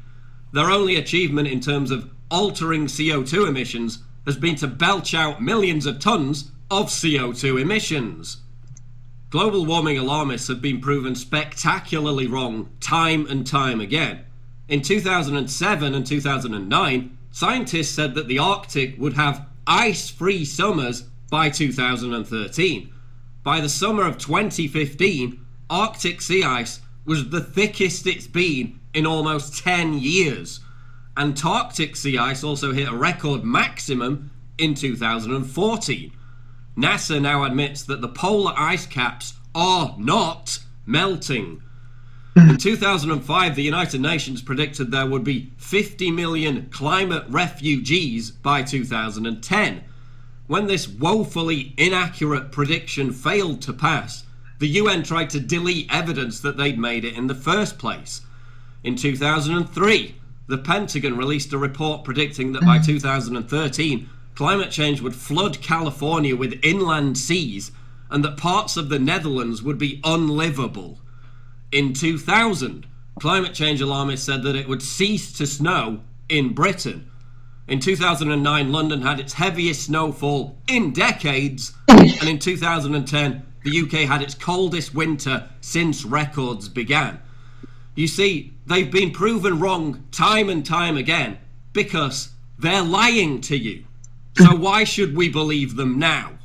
Their only achievement in terms of altering CO2 emissions has been to belch out millions of tons of CO2 emissions. Global warming alarmists have been proven spectacularly wrong time and time again. In 2007 and 2009, scientists said that the Arctic would have ice-free summers by 2013. By the summer of 2015, Arctic sea ice was the thickest it's been in almost 10 years. Antarctic sea ice also hit a record maximum in 2014. NASA now admits that the polar ice caps are not melting. In 2005, the United Nations predicted there would be 50 million climate refugees by 2010. When this woefully inaccurate prediction failed to pass, the UN tried to delete evidence that they'd made it in the first place. In 2003, the Pentagon released a report predicting that by 2013, climate change would flood California with inland seas and that parts of the Netherlands would be unlivable. In 2000, climate change alarmists said that it would cease to snow in Britain. In 2009, London had its heaviest snowfall in decades, and in 2010, the UK had its coldest winter since records began. You see, they've been proven wrong time and time again because they're lying to you. So why should we believe them now?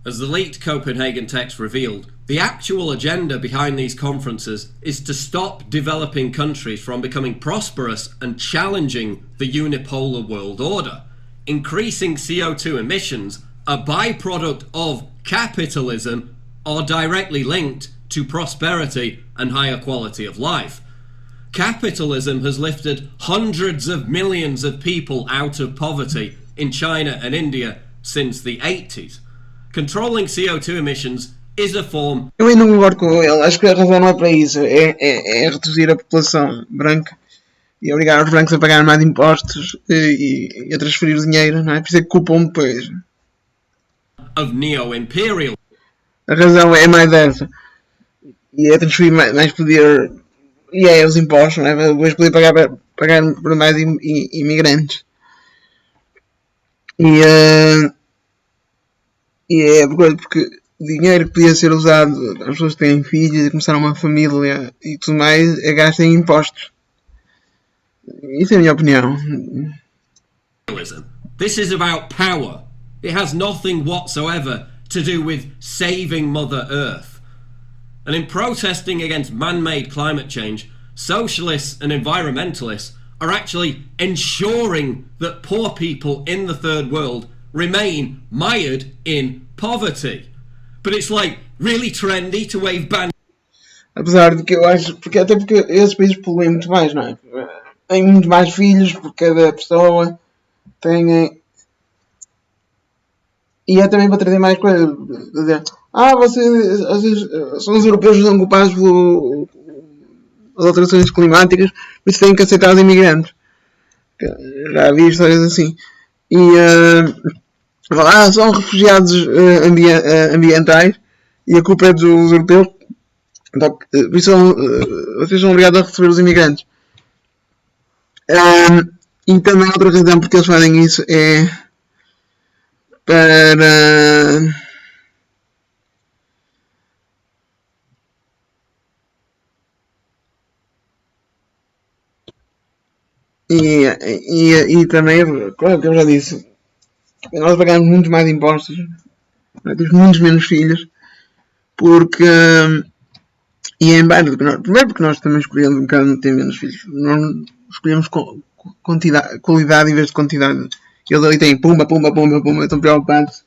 As the leaked Copenhagen text revealed, the actual agenda behind these conferences is to stop developing countries from becoming prosperous and challenging the unipolar world order. Increasing CO2 emissions, a byproduct of capitalism, are directly linked to prosperity and higher quality of life. Capitalism has lifted hundreds of millions of people out of poverty in China and India since the 80s. Controlling CO2 emissions is a form... Eu ainda não concordo com ele. Acho que a razão não é para isso. É reduzir a população branca e obrigar os brancos a pagar mais impostos e a transferir dinheiro, não é? Por isso é que culpam depois. Of neo-imperial. A razão é mais essa. E é transferir mais poder... E é os impostos, não é? Depois poder pagar por mais imigrantes. E é porque o dinheiro que podia ser usado as pessoas que têm filhos e começaram uma família e tudo mais é gasto em impostos. Isso é a minha opinião. This is about power. It has nothing whatsoever to do with saving Mother Earth. And in protesting against man-made climate change, socialists and environmentalists are actually ensuring that poor people in the third world remain mired in poverty. But it's like really trendy to wave banners. Apesar de que eu acho, até porque esses países poluem muito mais, não é? Têm muito mais filhos por cada pessoa, têm... E é também para trazer mais coisas. Vocês são os europeus que são culpados pelas alterações climáticas, por isso têm que aceitar os imigrantes. Já vi histórias assim. E são refugiados ambientais e a culpa é dos europeus. Então, por isso vocês são obrigados a receber os imigrantes. E também outra razão porque eles fazem isso é para e também, claro que eu já disse, nós pagamos muito mais impostos, temos muitos menos filhos, porque e é em baixo do que nós, primeiro porque nós também escolhemos um bocado ter menos filhos, nós escolhemos qualidade em vez de quantidade. Eles ali têm pumba, estão preocupados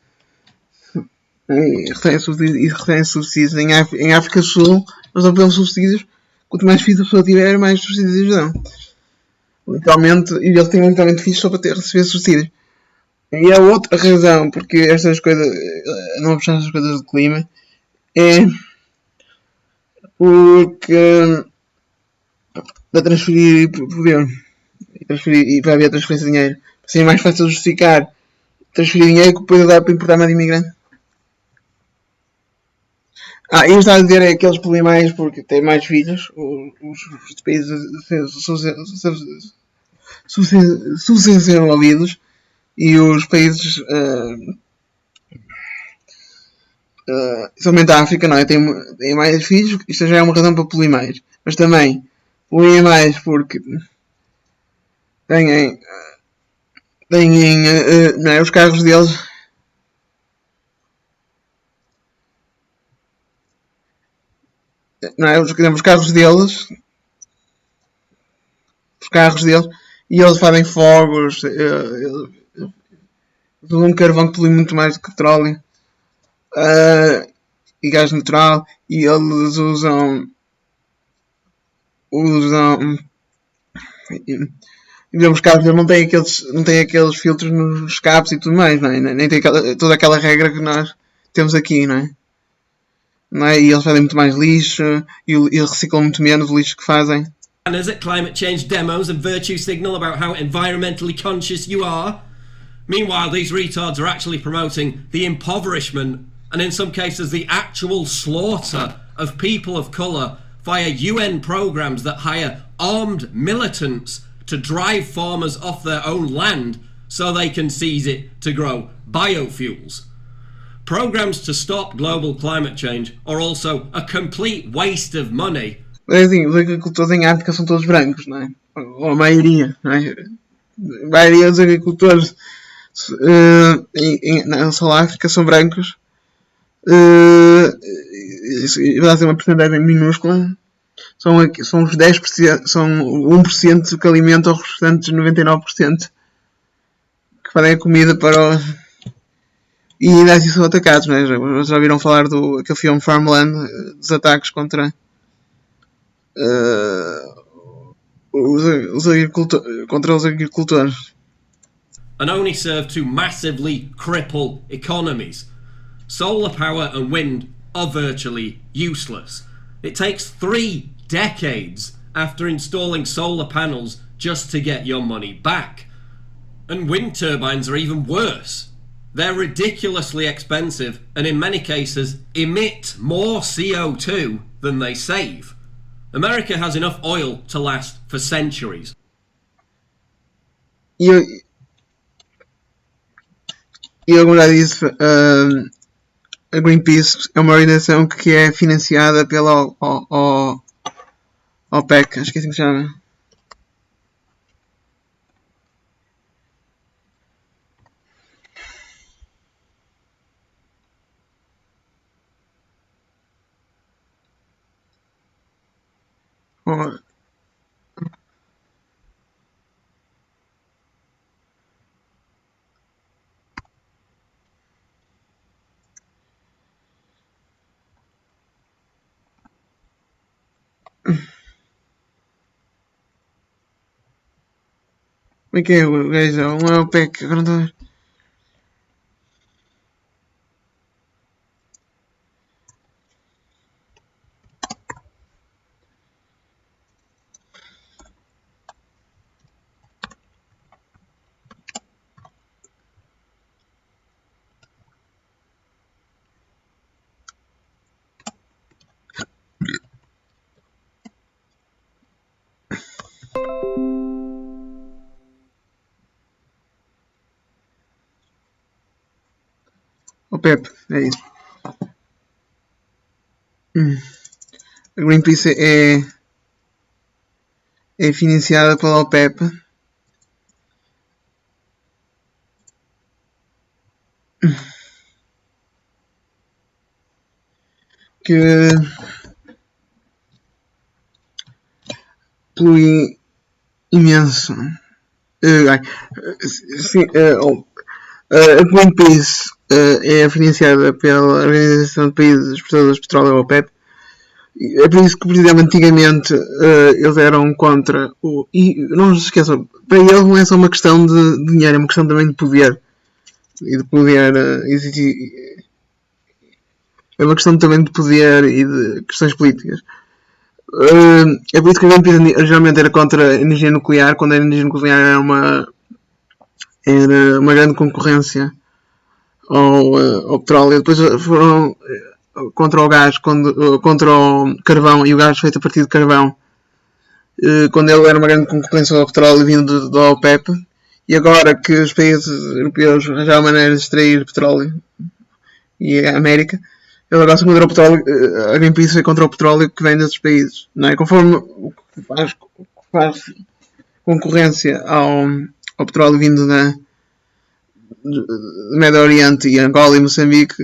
e recebem subsídios. Em África do Sul, nós não temos subsídios. Quanto mais filhos a pessoa tiver, mais subsídios eles dão. Literalmente, e eles têm literalmente filhos só para receber subsídios. E a outra razão, porque estas coisas, não puxar estas coisas do clima, é porque para transferir poder e para haver transferência de dinheiro. Assim é mais fácil justificar transferir dinheiro que depois dar para importar mais imigrante. Eu estava a dizer é que eles poluem mais porque têm mais filhos. Os países subdesenvolvidos e os países, somente a África, não é? Têm mais filhos. Isto já é uma razão para poluir mais. Mas também poluem mais porque têm não é, os carros deles não é, os carros deles e eles fazem fogos, usam carvão que polui muito mais do que petróleo e gás natural, e eles usam os escapes, eles não têm aqueles filtros nos escapes e tudo mais, não é? Nem tem toda aquela regra que nós temos aqui, não é? E eles fazem muito mais lixo e reciclam muito menos o lixo que fazem. At climate change demos and virtue signal about how environmentally conscious you are. Meanwhile, these retards are actually promoting the impoverishment and in some cases the actual slaughter of people of colour via UN programs that hire armed militants to drive farmers off their own land so they can seize it to grow biofuels. Programs to stop global climate change are also a complete waste of money. É assim, os agricultores em África são todos brancos, não é? Ou a maioria, não é? A maioria dos agricultores na Sul-África são brancos. Vai ser uma porcentagem minúscula. São os 10%, são 1% que alimenta os restantes 99% que fazem a comida para o... E ainda assim são atacados, não é? Já viram falar aquele filme Farmland, dos ataques contra os agricultores. And only serve to massively cripple economies. Solar power and wind are virtually useless. It takes 3 decades after installing solar panels just to get your money back. And wind turbines are even worse. They're ridiculously expensive and in many cases emit more CO2 than they save. America has enough oil to last for centuries. E como já disse, a Greenpeace é uma organização que é financiada pela OPEC, acho que é assim que se chama. Como é que é o gajo? Um é o PEC, agora não estou a ver. O PEP, é isso. A Greenpeace é financiada pela OPEP. Que polui imenso. A Greenpeace é financiada pela Organização de Países Exportadores de Petróleo, OPEP. É por isso que, por exemplo, antigamente eles eram contra o... E não se esqueçam, para eles não é só uma questão de dinheiro, é uma questão também de poder. E de poder existir... É uma questão também de poder e de questões políticas. É por isso que a Greenpeace geralmente era contra a energia nuclear, quando a energia nuclear era uma grande concorrência ao petróleo. Depois foram contra o gás, contra o carvão, e o gás feito a partir de carvão, quando ele era uma grande concorrência ao petróleo vindo da OPEP. E agora que os países europeus arranjaram maneiras de extrair petróleo, e a América, ele agora se contra o petróleo, a Greenpeace foi contra o petróleo que vem desses países, não é? Conforme o que faz concorrência ao petróleo vindo do Médio Oriente e Angola e Moçambique,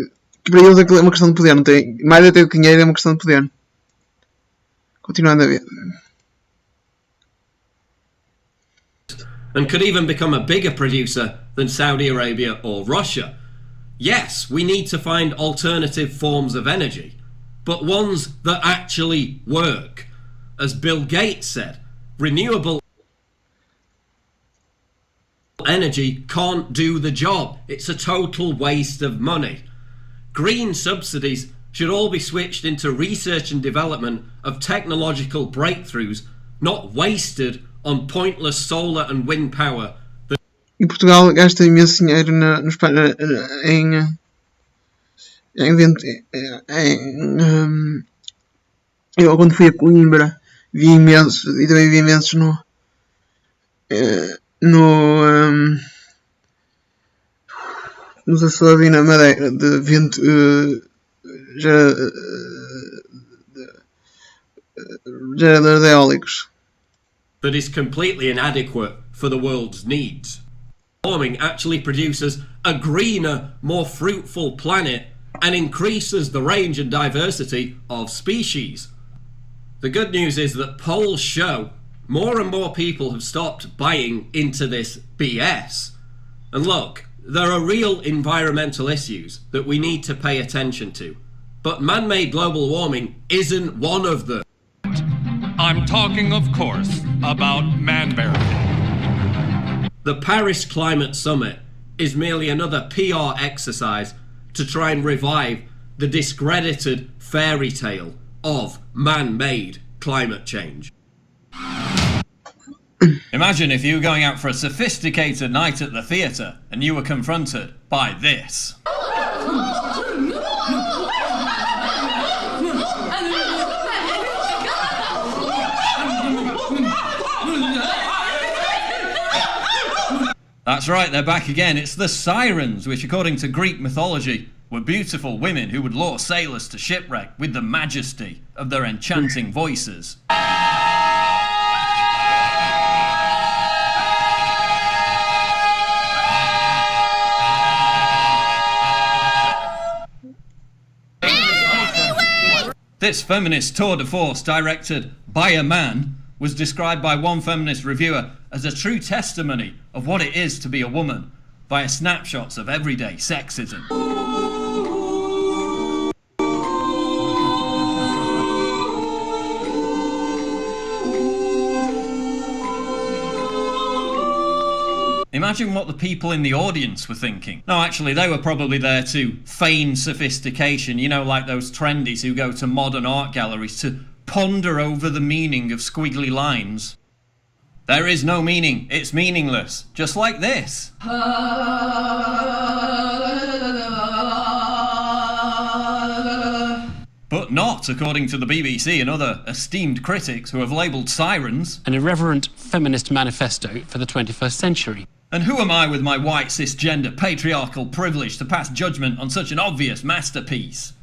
que para eles é uma questão de poder, não tem mais até de dinheiro, é uma questão de poder. Continuando a ver. And could even become a bigger producer than Saudi Arabia or Russia. Yes, we need to find alternative forms of energy, but ones that actually work. As Bill Gates said, renewable energy can't do the job. It's a total waste of money. Green subsidies should all be switched into research and development of technological breakthroughs, not wasted on pointless solar and wind power. E Portugal gasta imenso dinheiro eu quando fui a Coimbra vi imensos, e também vi imensos nos Açores e na Madeira de vento geradores eólicos. That is completely inadequate for the world's needs. Warming actually produces a greener, more fruitful planet and increases the range and diversity of species. The good news is that polls show more and more people have stopped buying into this BS. And look, there are real environmental issues that we need to pay attention to, but man-made global warming isn't one of them. I'm talking, of course, about Manberry. The Paris Climate Summit is merely another PR exercise to try and revive the discredited fairy tale of man-made climate change. Imagine if you were going out for a sophisticated night at the theatre and you were confronted by this. That's right, they're back again. It's the sirens, which according to Greek mythology were beautiful women who would lure sailors to shipwreck with the majesty of their enchanting voices. This feminist tour de force, directed by a man, was described by one feminist reviewer as a true testimony of what it is to be a woman via snapshots of everyday sexism. Imagine what the people in the audience were thinking. No, actually, they were probably there to feign sophistication, you know, like those trendies who go to modern art galleries to ponder over the meaning of squiggly lines. There is no meaning, it's meaningless, just like this. But not according to the BBC and other esteemed critics who have labelled sirens an irreverent feminist manifesto for the 21st century. And who am I with my white cisgender patriarchal privilege to pass judgment on such an obvious masterpiece?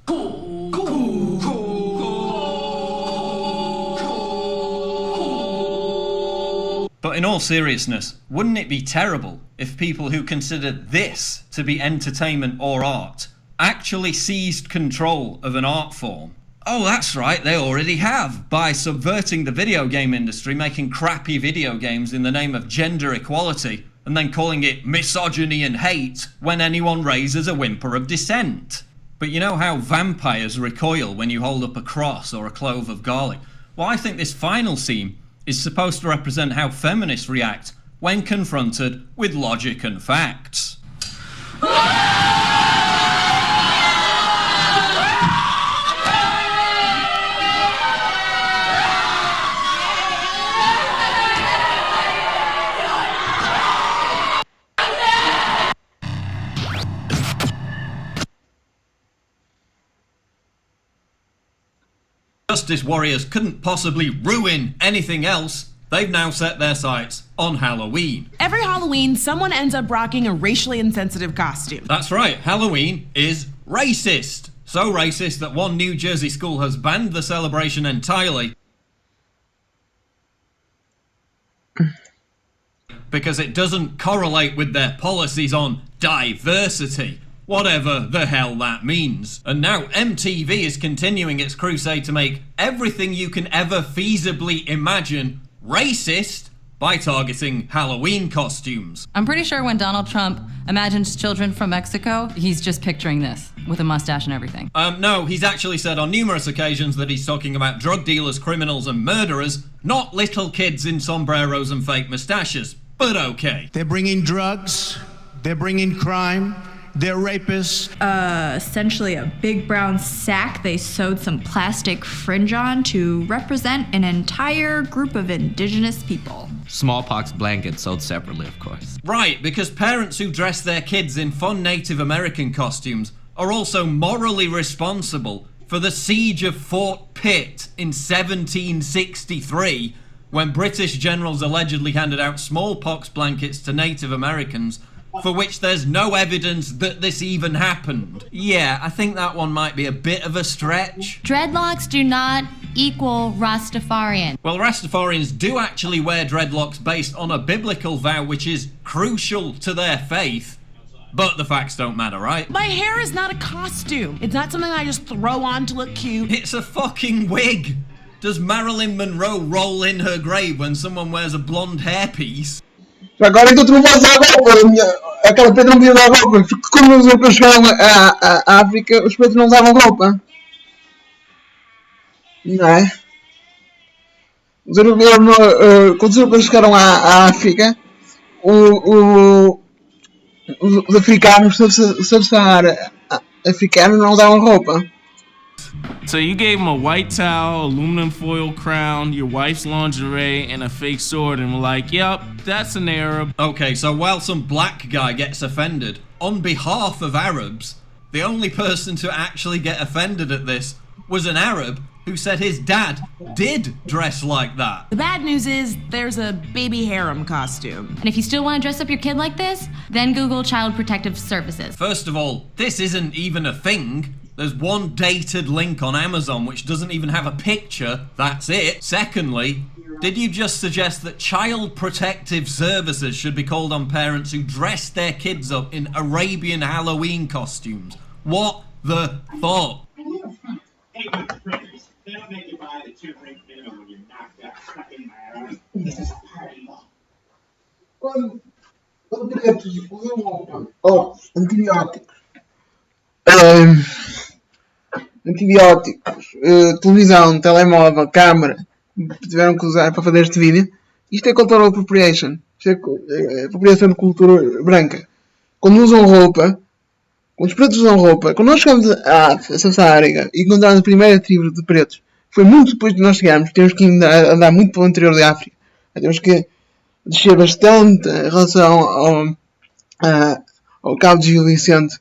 But in all seriousness, wouldn't it be terrible if people who consider this to be entertainment or art actually seized control of an art form? Oh, that's right, they already have, by subverting the video game industry, making crappy video games in the name of gender equality, and then calling it misogyny and hate when anyone raises a whimper of dissent. But you know how vampires recoil when you hold up a cross or a clove of garlic? Well, I think this final scene is supposed to represent how feminists react when confronted with logic and facts. Justice warriors couldn't possibly ruin anything else. They've now set their sights on Halloween. Every Halloween, someone ends up rocking a racially insensitive costume. That's right, Halloween is racist. So racist that one New Jersey school has banned the celebration entirely because it doesn't correlate with their policies on diversity. Whatever the hell that means. And now MTV is continuing its crusade to make everything you can ever feasibly imagine racist by targeting Halloween costumes. I'm pretty sure when Donald Trump imagines children from Mexico, he's just picturing this, with a mustache and everything. No, he's actually said on numerous occasions that he's talking about drug dealers, criminals and murderers, not little kids in sombreros and fake mustaches. But okay. They're bringing drugs, they're bringing crime, they're rapists. Essentially a big brown sack they sewed some plastic fringe on to represent an entire group of indigenous people. Smallpox blankets sold separately, of course. Right, because parents who dress their kids in fun Native American costumes are also morally responsible for the siege of Fort Pitt in 1763, when British generals allegedly handed out smallpox blankets to Native Americans, for which there's no evidence that this even happened. Yeah, I think that one might be a bit of a stretch. Dreadlocks do not equal Rastafarian. Well, Rastafarians do actually wear dreadlocks based on a biblical vow which is crucial to their faith. But the facts don't matter, right? My hair is not a costume. It's not something I just throw on to look cute. It's a fucking wig. Does Marilyn Monroe roll in her grave when someone wears a blonde hairpiece? Agora então tu não podes usar roupa. Aquela preta não podia usar roupa. Porque quando os europeus chegaram à África, os pretos não usavam roupa. Não é? Os europeus, quando os europeus chegaram à África, os africanos, sub-Sahara africanos, não usavam roupa. So you gave him a white towel, aluminum foil crown, your wife's lingerie, and a fake sword, and were like, yep, that's an Arab. Okay, so while some black guy gets offended, on behalf of Arabs, the only person to actually get offended at this was an Arab who said his dad did dress like that. The bad news is there's a baby harem costume. And if you still want to dress up your kid like this, then Google Child Protective Services. First of all, this isn't even a thing. There's one dated link on Amazon which doesn't even have a picture. That's it. Secondly, did you just suggest that Child Protective Services should be called on parents who dress their kids up in Arabian Halloween costumes? What the fuck? Antibióticos, televisão, telemóvel, câmara, tiveram que usar para fazer este vídeo. Isto é cultural appropriation. Isto é apropriação de cultura branca. Quando usam roupa, quando os pretos usam roupa, quando nós chegamos à Sahara e encontramos a primeira tribo de pretos, foi muito depois de nós chegarmos. Temos que andar muito para o interior da África. Temos que descer bastante em relação ao Cabo de Gil Vicente.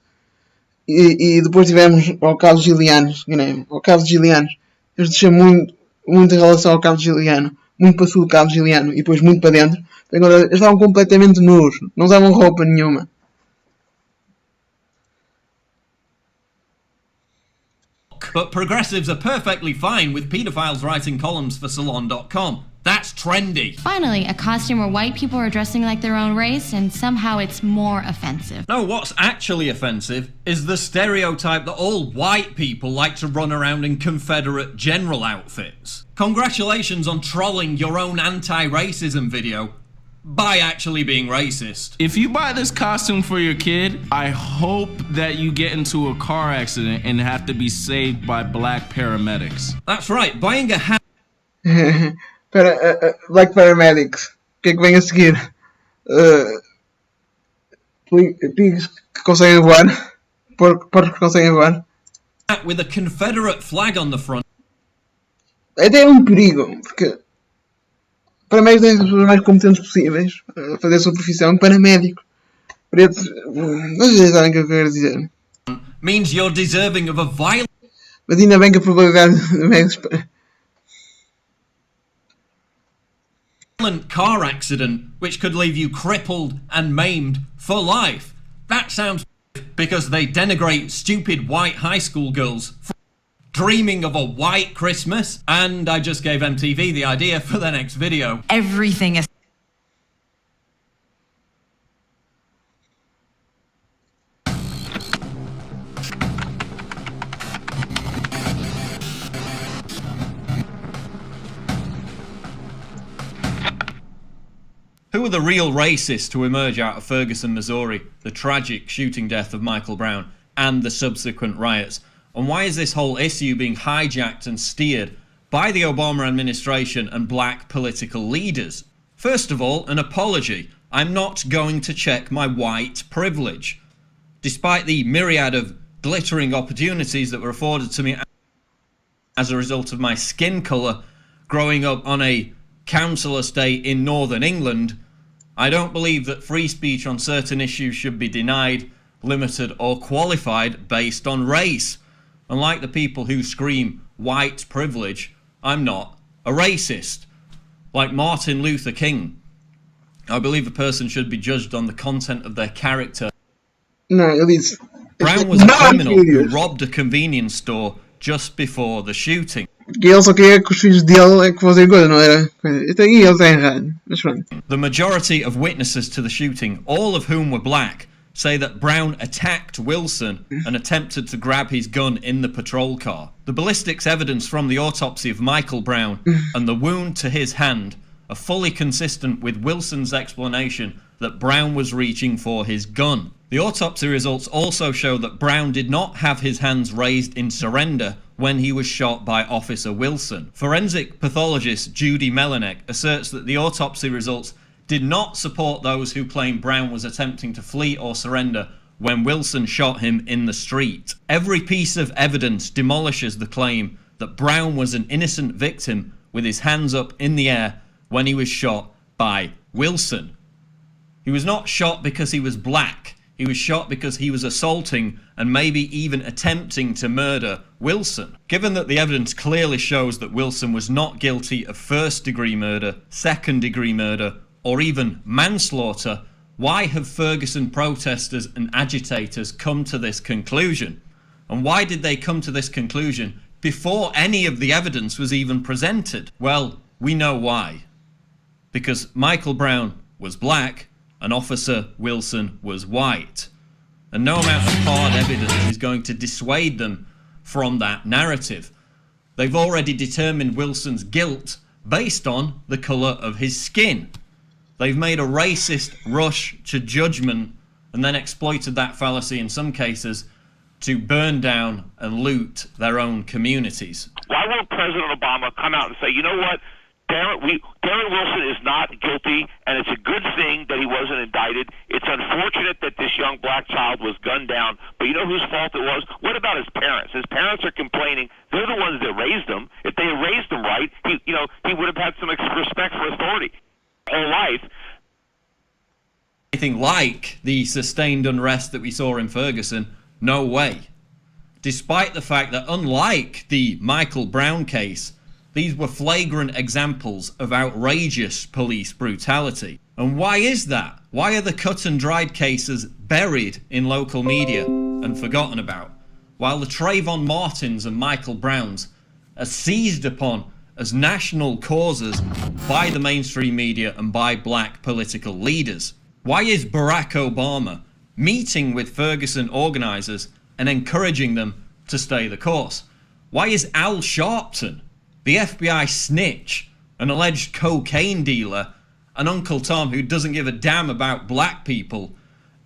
E depois tivemos ao Cabo de Gilianos, ao Cabo de Gilianos. Temos de descer muito em relação ao Cabo de Giliano, muito para o sul do Cabo de Giliano e depois muito para dentro. Agora, eles estavam completamente nus, não usavam roupa nenhuma. But progressives are perfectly fine with paedophiles writing columns for Salon.com. That's trendy. Finally, a costume where white people are dressing like their own race and somehow it's more offensive. No, what's actually offensive is the stereotype that all white people like to run around in Confederate general outfits. Congratulations on trolling your own anti-racism video by actually being racist. If you buy this costume for your kid, I hope that you get into a car accident and have to be saved by black paramedics. That's right, buying a hat. Black paramedics. O que é que vem a seguir? Pigs que conseguem voar. Porcos que conseguem voar. With a Confederate flag on the front. Até é um perigo, porque paramédicos têm as pessoas mais competentes possíveis a fazer a sua profissão. Paramédicos. Pretos. Vocês sabem o que eu quero dizer. Means you're deserving of a violent. Mas ainda bem que a probabilidade de médicos. Car accident which could leave you crippled and maimed for life. That sounds because they denigrate stupid white high school girls for dreaming of a white Christmas. And I just gave MTV the idea for their next video. Everything is Who are the real racists to emerge out of Ferguson, Missouri, the tragic shooting death of Michael Brown, and the subsequent riots? And why is this whole issue being hijacked and steered by the Obama administration and black political leaders? First of all, an apology. I'm not going to check my white privilege. Despite the myriad of glittering opportunities that were afforded to me as a result of my skin colour growing up on a council estate in northern England, I don't believe that free speech on certain issues should be denied, limited or qualified based on race. Unlike the people who scream white privilege, I'm not a racist. Like Martin Luther King, I believe a person should be judged on the content of their character. Não, ele disse... Brown was a criminal who robbed a convenience store just before the shooting. E ele só queria que os filhos dele é que fossem coisa, não era? Então, e ele está errado. Mas pronto. The majority of witnesses to the shooting, all of whom were black, say that Brown attacked Wilson and attempted to grab his gun in the patrol car. The ballistics evidence from the autopsy of Michael Brown and the wound to his hand are fully consistent with Wilson's explanation that Brown was reaching for his gun. The autopsy results also show that Brown did not have his hands raised in surrender when he was shot by Officer Wilson. Forensic pathologist Judy Melinek asserts that the autopsy results did not support those who claim Brown was attempting to flee or surrender when Wilson shot him in the street. Every piece of evidence demolishes the claim that Brown was an innocent victim with his hands up in the air when he was shot by Wilson. He was not shot because he was black. He was shot because he was assaulting and maybe even attempting to murder Wilson. Given that the evidence clearly shows that Wilson was not guilty of first-degree murder, second-degree murder, or even manslaughter, why have Ferguson protesters and agitators come to this conclusion? And why did they come to this conclusion before any of the evidence was even presented? Well, we know why. Because Michael Brown was black and Officer Wilson was white. And no amount of hard evidence is going to dissuade them from that narrative. They've already determined Wilson's guilt based on the colour of his skin. They've made a racist rush to judgment and then exploited that fallacy in some cases to burn down and loot their own communities. Why won't President Obama come out and say, you know what, Darren Wilson is not guilty, and it's a good thing that he wasn't indicted. It's unfortunate that this young black child was gunned down, but you know whose fault it was? What about his parents? His parents are complaining. They're the ones that raised him. If they had raised him right, he would have had some respect for authority. Whole life. Anything like the sustained unrest that we saw in Ferguson, no way. Despite the fact that, unlike the Michael Brown case, these were flagrant examples of outrageous police brutality. And why is that? Why are the cut and dried cases buried in local media and forgotten about, while the Trayvon Martins and Michael Browns are seized upon as national causes by the mainstream media and by black political leaders? Why is Barack Obama meeting with Ferguson organisers and encouraging them to stay the course? Why is Al Sharpton, the FBI snitch, an alleged cocaine dealer, and Uncle Tom who doesn't give a damn about black people,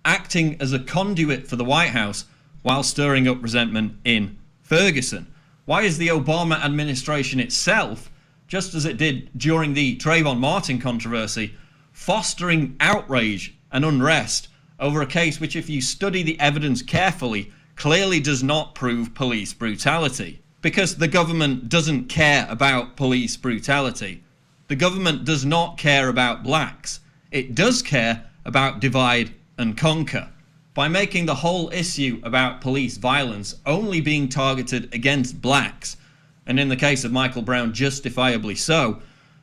acting as a conduit for the White House while stirring up resentment in Ferguson? Why is the Obama administration itself, just as it did during the Trayvon Martin controversy, fostering outrage and unrest over a case which, if you study the evidence carefully, clearly does not prove police brutality? Because the government doesn't care about police brutality. The government does not care about blacks. It does care about divide and conquer. By making the whole issue about police violence only being targeted against blacks, and in the case of Michael Brown, justifiably so,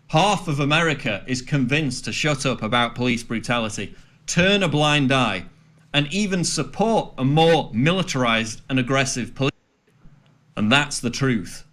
half of America is convinced to shut up about police brutality, turn a blind eye, and even support a more militarized and aggressive police. And that's the truth.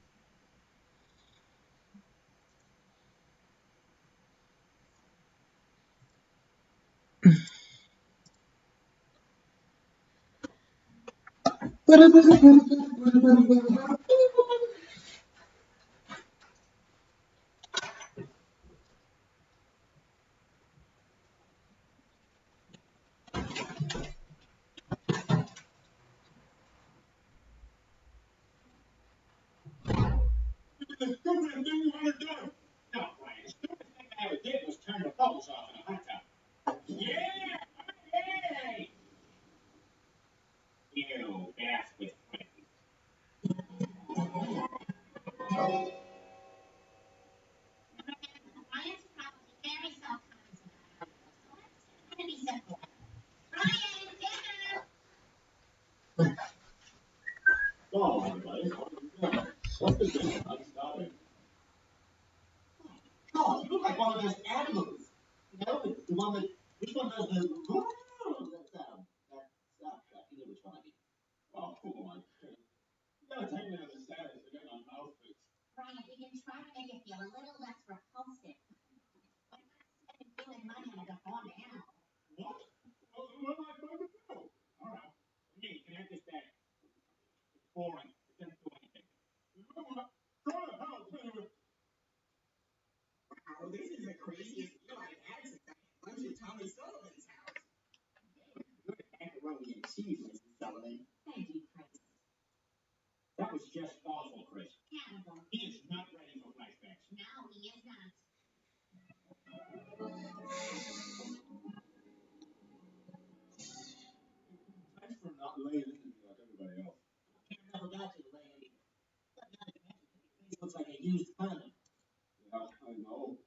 the stupidest thing you ever done. No, Brian, the stupidest thing I ever did was turn the bubbles off in a hot tub. Yeah! Hey! You bath with friends. Brian's probably very self-conscious about it. So let's try to be simple. Brian, dinner! Oh, everybody. What's the thing? I'm stopping. Oh, you look like one of those animals. You know, the one that, which one does the that sound? You know which one I mean. Oh, come on. You gotta take me to the status to get my mouth fixed. Brian, we can try to make it feel a little less repulsive. But I'm not spending money on a deformed animal. What? Well, what am I supposed to do? All right. Hey, can I have this back? It's boring. It doesn't do anything. Try to help me. Wow, this is the craziest deal I've had since I went to Tommy Sullivan's house. Good macaroni and cheese, Mrs. Sullivan. Thank you, Chris. That was just awful, Chris. Cannibal. He is not ready for flashbacks. No, he is not. Thanks for not laying into me like everybody else. I never got you to lay into you. It looks like a used condom. Yeah, I know.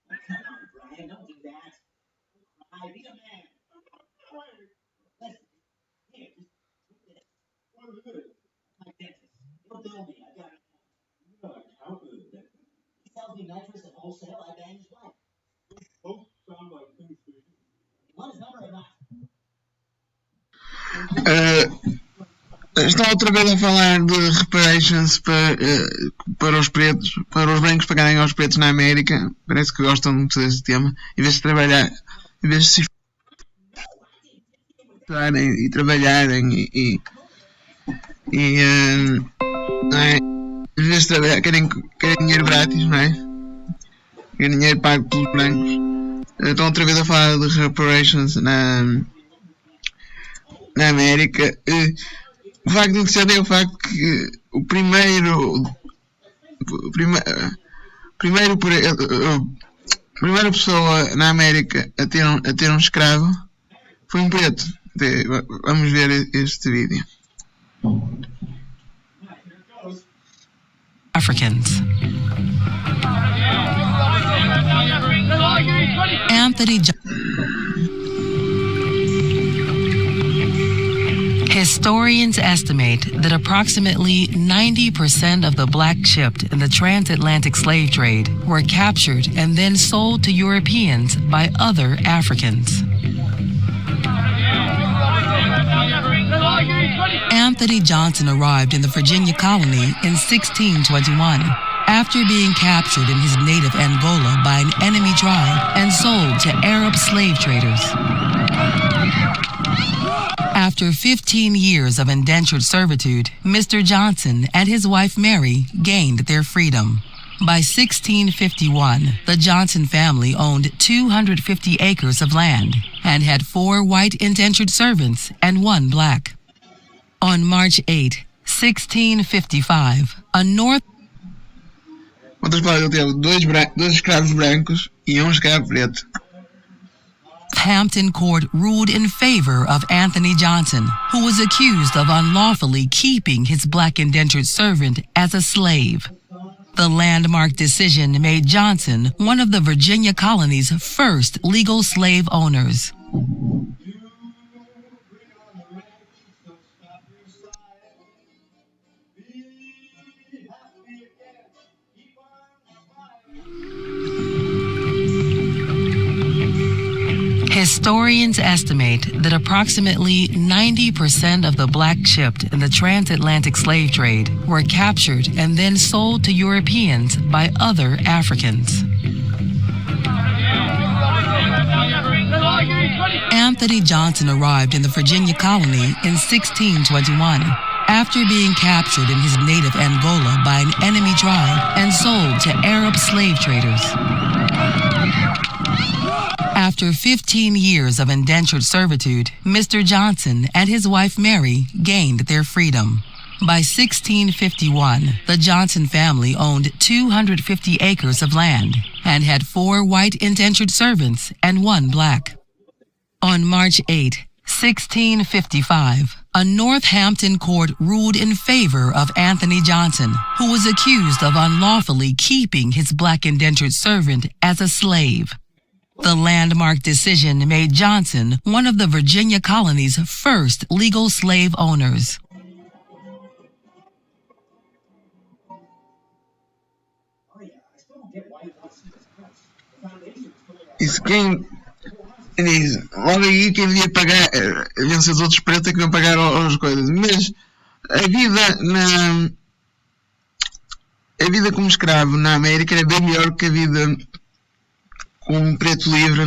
Come on, Brian, don't do that. Cry, be a man. Listen, here, just take this. What is this? My dentist. He'll bill me. I got it. You're not accountant, dentist. He sells me nitrous at wholesale. I bang his wife. Both sound like things to you. You want his number or not? Está outra vez a falar de reparations para os pretos, para os brancos pagarem aos pretos na América. Parece que gostam muito desse tema. Em vez de trabalhar, em vez de se esforçarem e trabalharem não é? Em vez de trabalhar, querem dinheiro grátis, não é? Querem dinheiro pago pelos brancos. Estão outra vez a falar de reparations na América. O facto interessante é o facto que a primeira pessoa na América a ter um escravo foi um preto. Vamos ver este vídeo. Africans. Anthony Historians estimate that approximately 90% of the black shipped in the transatlantic slave trade were captured and then sold to Europeans by other Africans. Anthony Johnson arrived in the Virginia colony in 1621 after being captured in his native Angola by an enemy tribe and sold to Arab slave traders. After 15 years of indentured servitude, Mr. Johnson and his wife Mary gained their freedom. By 1651, the Johnson family owned 250 acres of land and had 4 white indentured servants and 1 black. On March 8, 1655, a Outras palavras, ele teve 2 escravos brancos e escravo preto. Hampton Court ruled in favor of Anthony Johnson, who was accused of unlawfully keeping his black indentured servant as a slave. The landmark decision made Johnson one of the Virginia colony's first legal slave owners. Historians estimate that approximately 90% of the black shipped in the transatlantic slave trade were captured and then sold to Europeans by other Africans. Anthony Johnson arrived in the Virginia colony in 1621 after being captured in his native Angola by an enemy tribe and sold to Arab slave traders. After 15 years of indentured servitude, Mr. Johnson and his wife Mary gained their freedom. By 1651, the Johnson family owned 250 acres of land and had 4 white indentured servants and 1 black. On March 8, 1655, a Northampton court ruled in favor of Anthony Johnson, who was accused of unlawfully keeping his black indentured servant as a slave. The landmark decision made Johnson one of the Virginia colony's first legal slave owners. Isso quem diz, logo aí quem devia pagar, deviam ser os outros pretos que iam pagar as coisas, mas a vida como escravo na América era bem melhor que a vida como preto livre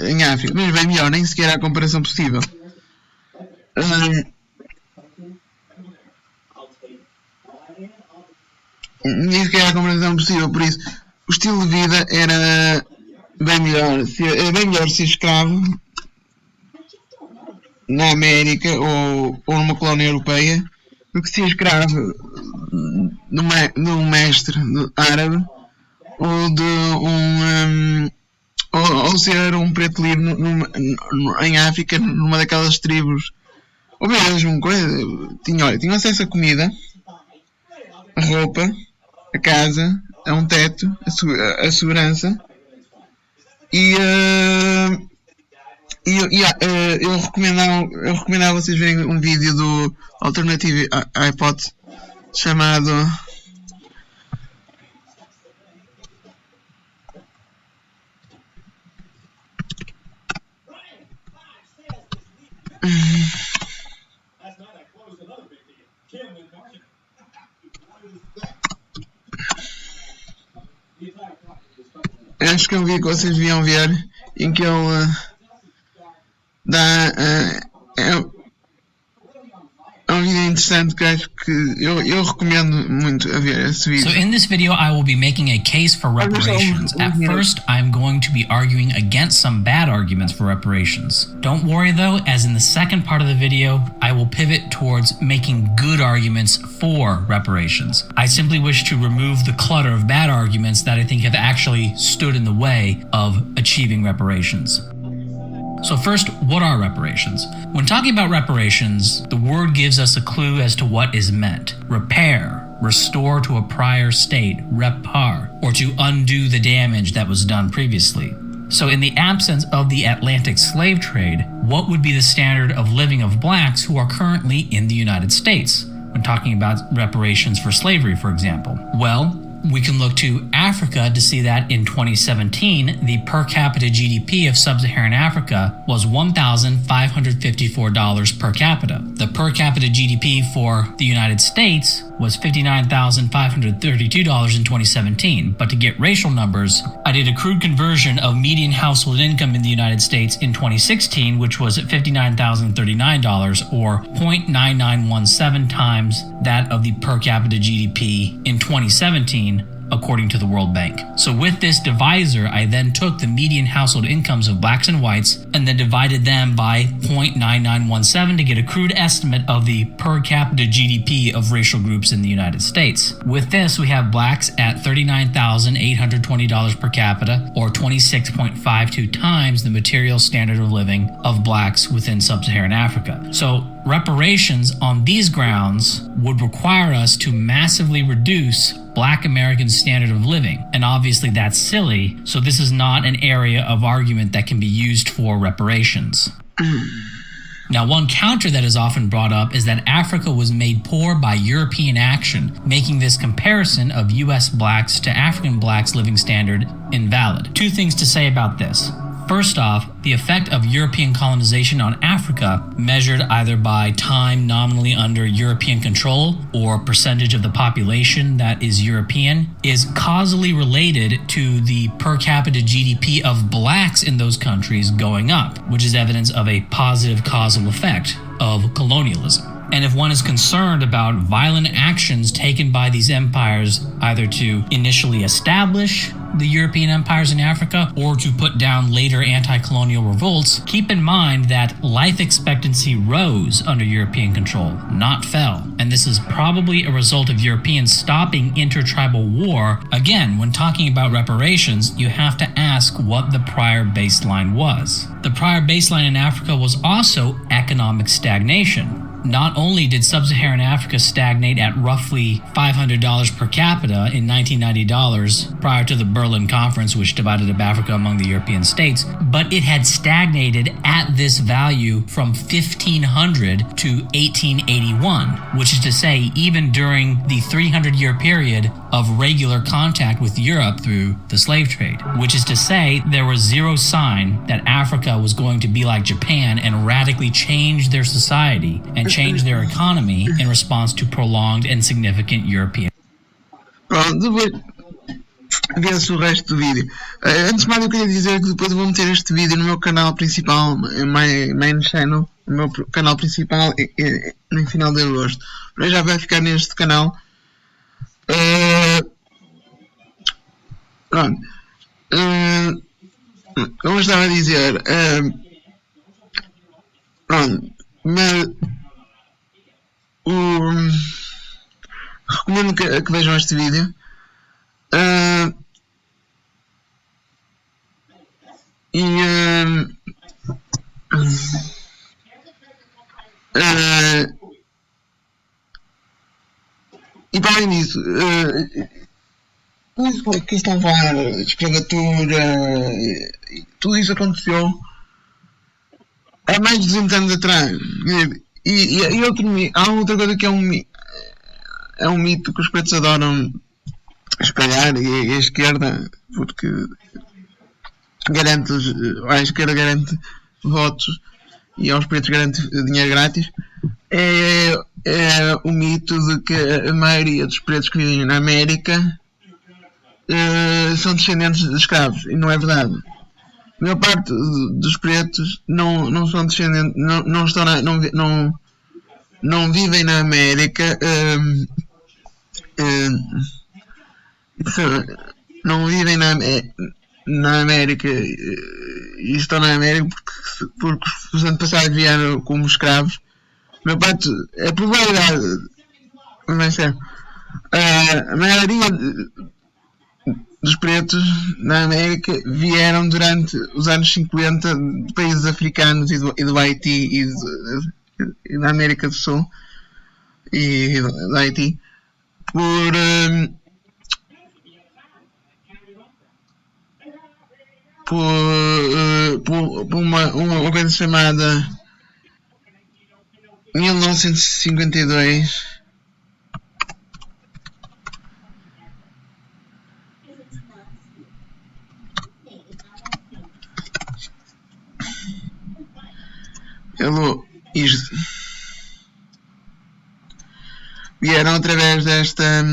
em África, mas bem melhor, nem sequer há comparação possível. Nem sequer há comparação possível, por isso o estilo de vida era bem melhor ser escravo na América ou numa colónia europeia do que ser escravo de um mestre árabe ou de ou ser um preto livre em África, numa daquelas tribos, ou mesmo tinha acesso a comida, a roupa, a casa, a um teto, a segurança. E eu recomendava vocês verem um vídeo do Alternative iPod chamado acho que é um vídeo que vocês deviam ver, em que ele dá é um vídeo interessante que acho que eu recomendo muito a ver esse vídeo. So in this video I will be making a case for reparations. At first I'm going to be arguing against some bad arguments for reparations. Don't worry though, as in the second part of the video I will pivot towards making good arguments for reparations. I simply wish to remove the clutter of bad arguments that I think have actually stood in the way of achieving reparations. So first, what are reparations? When talking about reparations, the word gives us a clue as to what is meant. Repair, restore to a prior state, repar, or to undo the damage that was done previously. So in the absence of the Atlantic slave trade, what would be the standard of living of blacks who are currently in the United States? When talking about reparations for slavery, for example. Well, we can look to Africa to see that in 2017, the per capita GDP of sub-Saharan Africa was $1,554 per capita. The per capita GDP for the United States was $59,532 in 2017. But to get racial numbers, I did a crude conversion of median household income in the United States in 2016, which was $59,039, or 0.9917 times that of the per capita GDP in 2017, according to the World Bank. So with this divisor, I then took the median household incomes of blacks and whites and then divided them by 0.9917 to get a crude estimate of the per capita GDP of racial groups in the United States. With this, we have blacks at $39,820 per capita, or 26.52 times the material standard of living of blacks within sub-Saharan Africa. So reparations on these grounds would require us to massively reduce Black American standard of living. And obviously that's silly, so this is not an area of argument that can be used for reparations. Now, one counter that is often brought up is that Africa was made poor by European action, making this comparison of US blacks to African blacks' living standard invalid. Two things to say about this. First off, the effect of European colonization on Africa, measured either by time nominally under European control or percentage of the population that is European, is causally related to the per capita GDP of blacks in those countries going up, which is evidence of a positive causal effect of colonialism. And if one is concerned about violent actions taken by these empires either to initially establish the European empires in Africa or to put down later anti-colonial revolts, keep in mind that life expectancy rose under European control, not fell. And this is probably a result of Europeans stopping intertribal war. Again, when talking about reparations, you have to ask what the prior baseline was. The prior baseline in Africa was also economic stagnation. Not only did sub-Saharan Africa stagnate at roughly $500 per capita in 1990 dollars prior to the Berlin Conference, which divided up Africa among the European states, but it had stagnated at this value from 1500 to 1881, which is to say, even during the 300-year period of regular contact with Europe through the slave trade, which is to say, there was zero sign that Africa was going to be like Japan and radically change their society and change their economy in response to prolonged and significant European. Pronto, depois vê-se o resto do vídeo. Antes de mais, eu queria dizer que depois eu vou meter este vídeo no meu canal principal, main channel, no meu canal principal, no final de agosto. Mas já vai ficar neste canal. Pronto. Como eu estava a dizer, pronto, mas recomendo que vejam este vídeo. E para além disso, tudo isso que estão a falar, escravatura, tudo isso aconteceu há mais de 200 anos atrás. E há outra coisa que é um mito que os pretos adoram espalhar, e a esquerda, porque a esquerda garante votos e aos pretos garante dinheiro grátis, é o mito de que a maioria dos pretos que vivem na América são descendentes de escravos, e não é verdade. A maior parte dos pretos não são descendentes, não vivem na América, não vivem na América e estão na América porque os antepassados vieram como escravos. A maior parte, a probabilidade, não é sério, a maioria dos pretos na América vieram durante os anos 50 de países africanos e do Haiti e da América do Sul e do Haiti por uma coisa chamada 1952. Vieram através desta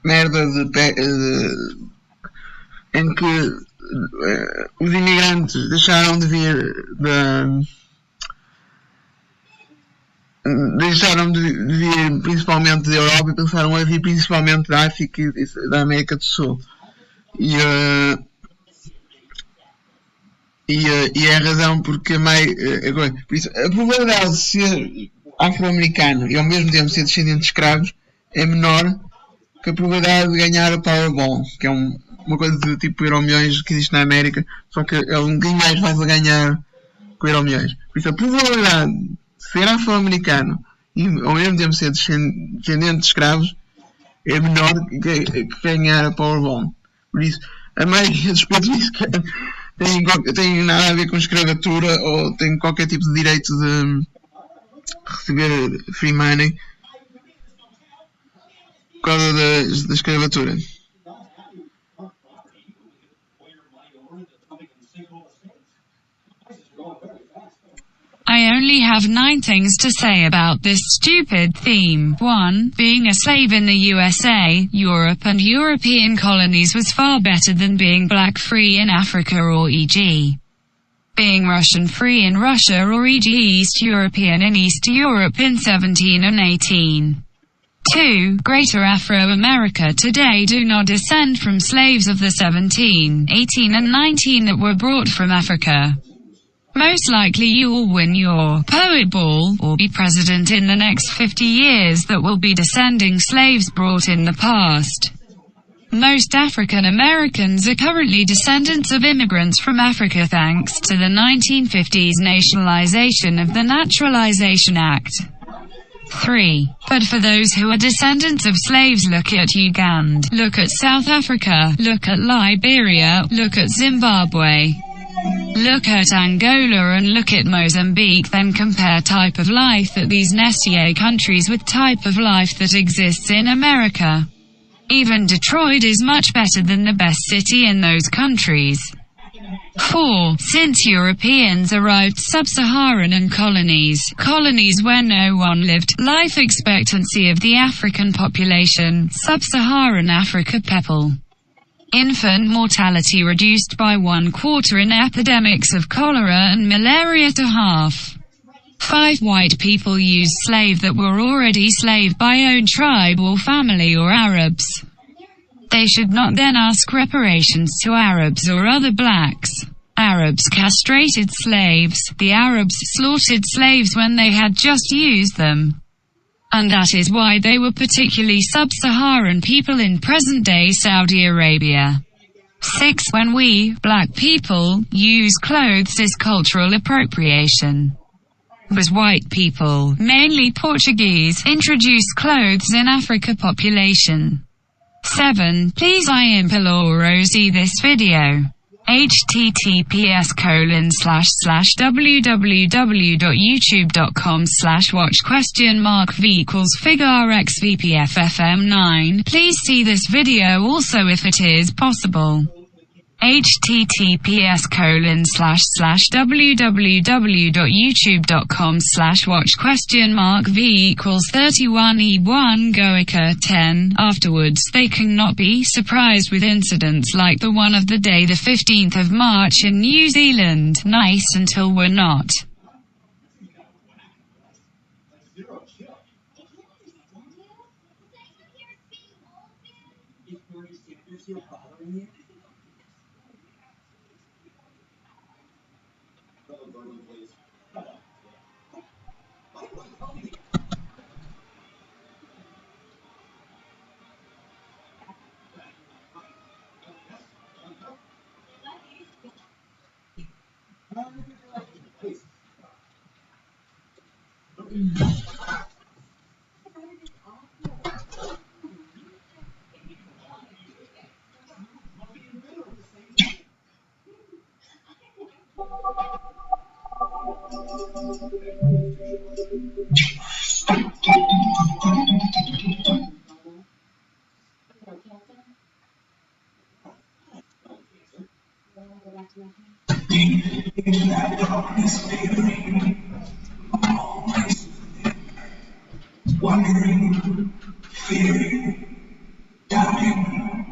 merda em que os imigrantes deixaram de vir principalmente da Europa e passaram a vir principalmente da África e da América do Sul. E é a razão porque por isso, a probabilidade de ser afro-americano e ao mesmo tempo ser descendente de escravos é menor que a probabilidade de ganhar o Powerball, que é uma coisa de tipo Euromilhões que existe na América, só que ninguém mais vai ganhar com Euromilhões. Por isso, a probabilidade de ser afro-americano e ao mesmo tempo ser descendente de escravos é menor que ganhar a Powerball. Por isso, a maioria dos países tem nada a ver com escravatura ou tem qualquer tipo de direito de receber free money por causa da escravatura. I only have 9 things to say about this stupid theme. 1. Being a slave in the USA, Europe and European colonies was far better than being black free in Africa or e.g. being Russian free in Russia or e.g. East European in East Europe in 17 and 18. 2. Greater Afro-America today do not descend from slaves of the 17, 18 and 19 that were brought from Africa. Most likely you will win your poet ball or be president in the next 50 years that will be descending slaves brought in the past. Most African Americans are currently descendants of immigrants from Africa thanks to the 1950s nationalization of the Naturalization Act. 3. But for those who are descendants of slaves, look at Uganda, look at South Africa, look at Liberia, look at Zimbabwe, look at Angola and look at Mozambique, then compare type of life that these Nessier countries with type of life that exists in America. Even Detroit is much better than the best city in those countries. 4. Since Europeans arrived sub-Saharan and colonies where no one lived, life expectancy of the African population, sub-Saharan Africa people. Infant mortality reduced by 1/4 in epidemics of cholera and malaria to half. 5. White people used slaves that were already slave by own tribe or family or Arabs. They should not then ask reparations to Arabs or other blacks. Arabs castrated slaves, the Arabs slaughtered slaves when they had just used them. And that is why they were particularly sub-Saharan people in present-day Saudi Arabia. 6. When we, black people, use clothes is cultural appropriation. Was white people, mainly Portuguese, introduced clothes in Africa population. 7. Please I implore see this video. https://www.youtube.com/watch?v=figure x vpffm9. Please see this video also if it is possible. https://www.youtube.com/watch?v=31e1 Goica 10. Afterwards, they cannot be surprised with incidents like the one of the day the 15th of March in New Zealand. Nice until we're not. Wondering, fearing, doubting.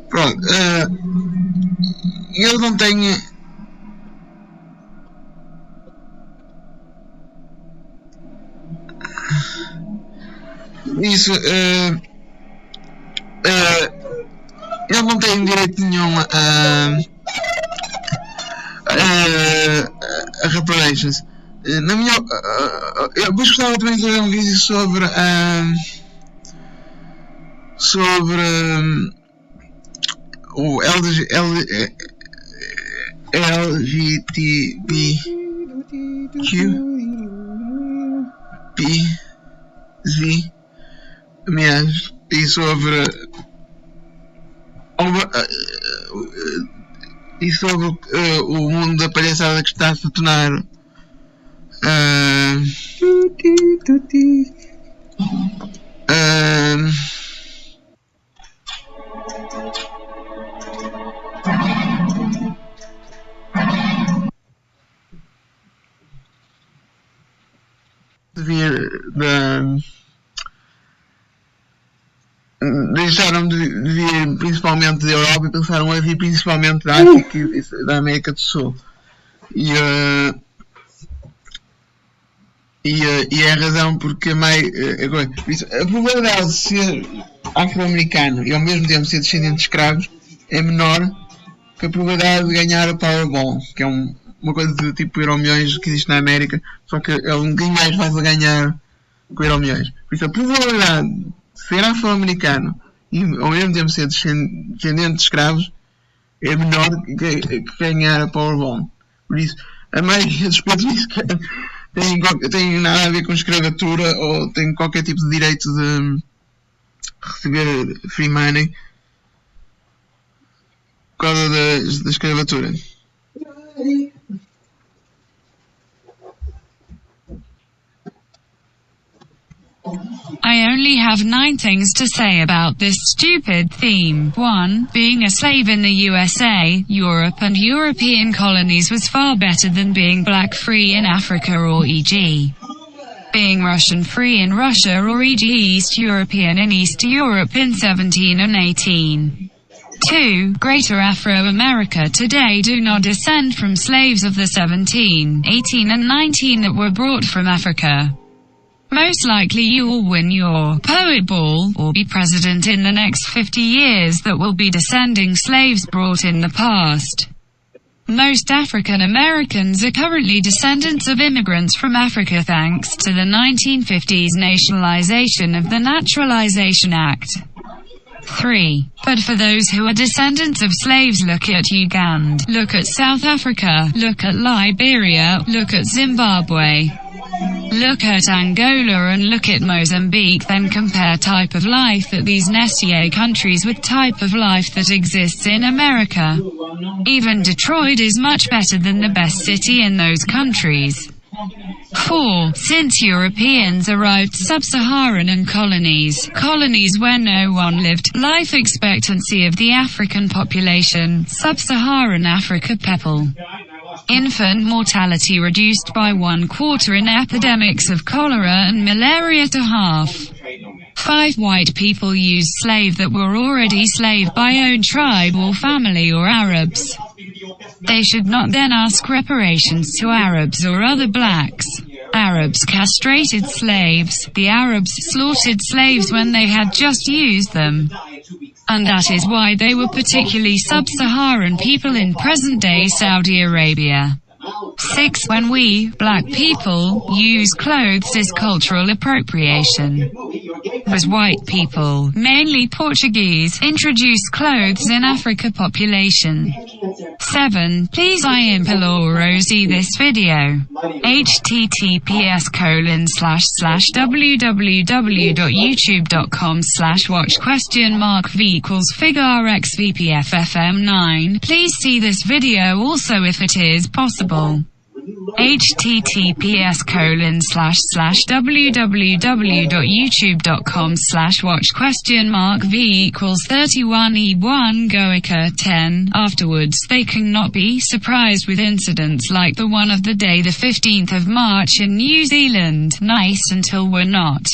Pronto, eu não tenho. Isso, eu não tenho direito nenhum a reparations. Na minha, eu gostava também de fazer um vídeo sobre o LGBTQ e sobre o mundo da palhaçada que está a se tornar deixaram de vir principalmente da Europa e passaram a vir principalmente da África e da América do Sul. E é a razão porque a probabilidade de ser afro-americano e ao mesmo tempo ser descendente de escravos é menor que a probabilidade de ganhar a Powerball, que é uma coisa de tipo Euromilhões que existe na América, só que é um bocadinho mais fácil ganhar que o Euromilhões. Por isso a probabilidade de ser afro-americano e ao mesmo tempo ser descendente de escravos é menor que ganhar a Powerball. Por isso, a maioria dos países tem nada a ver com escravatura ou tem qualquer tipo de direito de receber free money por causa da escravatura. I only have 9 things to say about this stupid theme. 1. Being a slave in the USA, Europe and European colonies was far better than being black free in Africa or e.g. being Russian free in Russia or e.g. East European in East Europe in 17 and 18. 2. Greater Afro-America today do not descend from slaves of the 17, 18 and 19 that were brought from Africa. Most likely you will win your poet ball or be president in the next 50 years that will be descending slaves brought in the past. Most African Americans are currently descendants of immigrants from Africa thanks to the 1950s nationalization of the Naturalization Act. 3. But for those who are descendants of slaves, look at Uganda, look at South Africa, look at Liberia, look at Zimbabwe, look at Angola and look at Mozambique, then compare type of life that these Nessier countries with type of life that exists in America. Even Detroit is much better than the best city in those countries. 4. Since Europeans arrived sub-Saharan and colonies where no one lived, life expectancy of the African population, sub-Saharan Africa people. Infant mortality reduced by 1/4 in epidemics of cholera and malaria to half. 5. White people used slaves that were already slave by own tribe or family or Arabs. They should not then ask reparations to Arabs or other blacks. Arabs castrated slaves. The Arabs slaughtered slaves when they had just used them. And that is why they were particularly sub-Saharan people in present-day Saudi Arabia. 6. When we, black people, use clothes is cultural appropriation. As white people, mainly Portuguese, introduce clothes in Africa population. 7. Please I implore see this video. https://www.youtube.com/watch?v=figure x vpffm9. Please see this video also if it is possible. https://www.youtube.com/watch?v=31e1 goika 10. Afterwards, they cannot be surprised with incidents like the one of the day the 15th of March in New Zealand. Nice until we're not.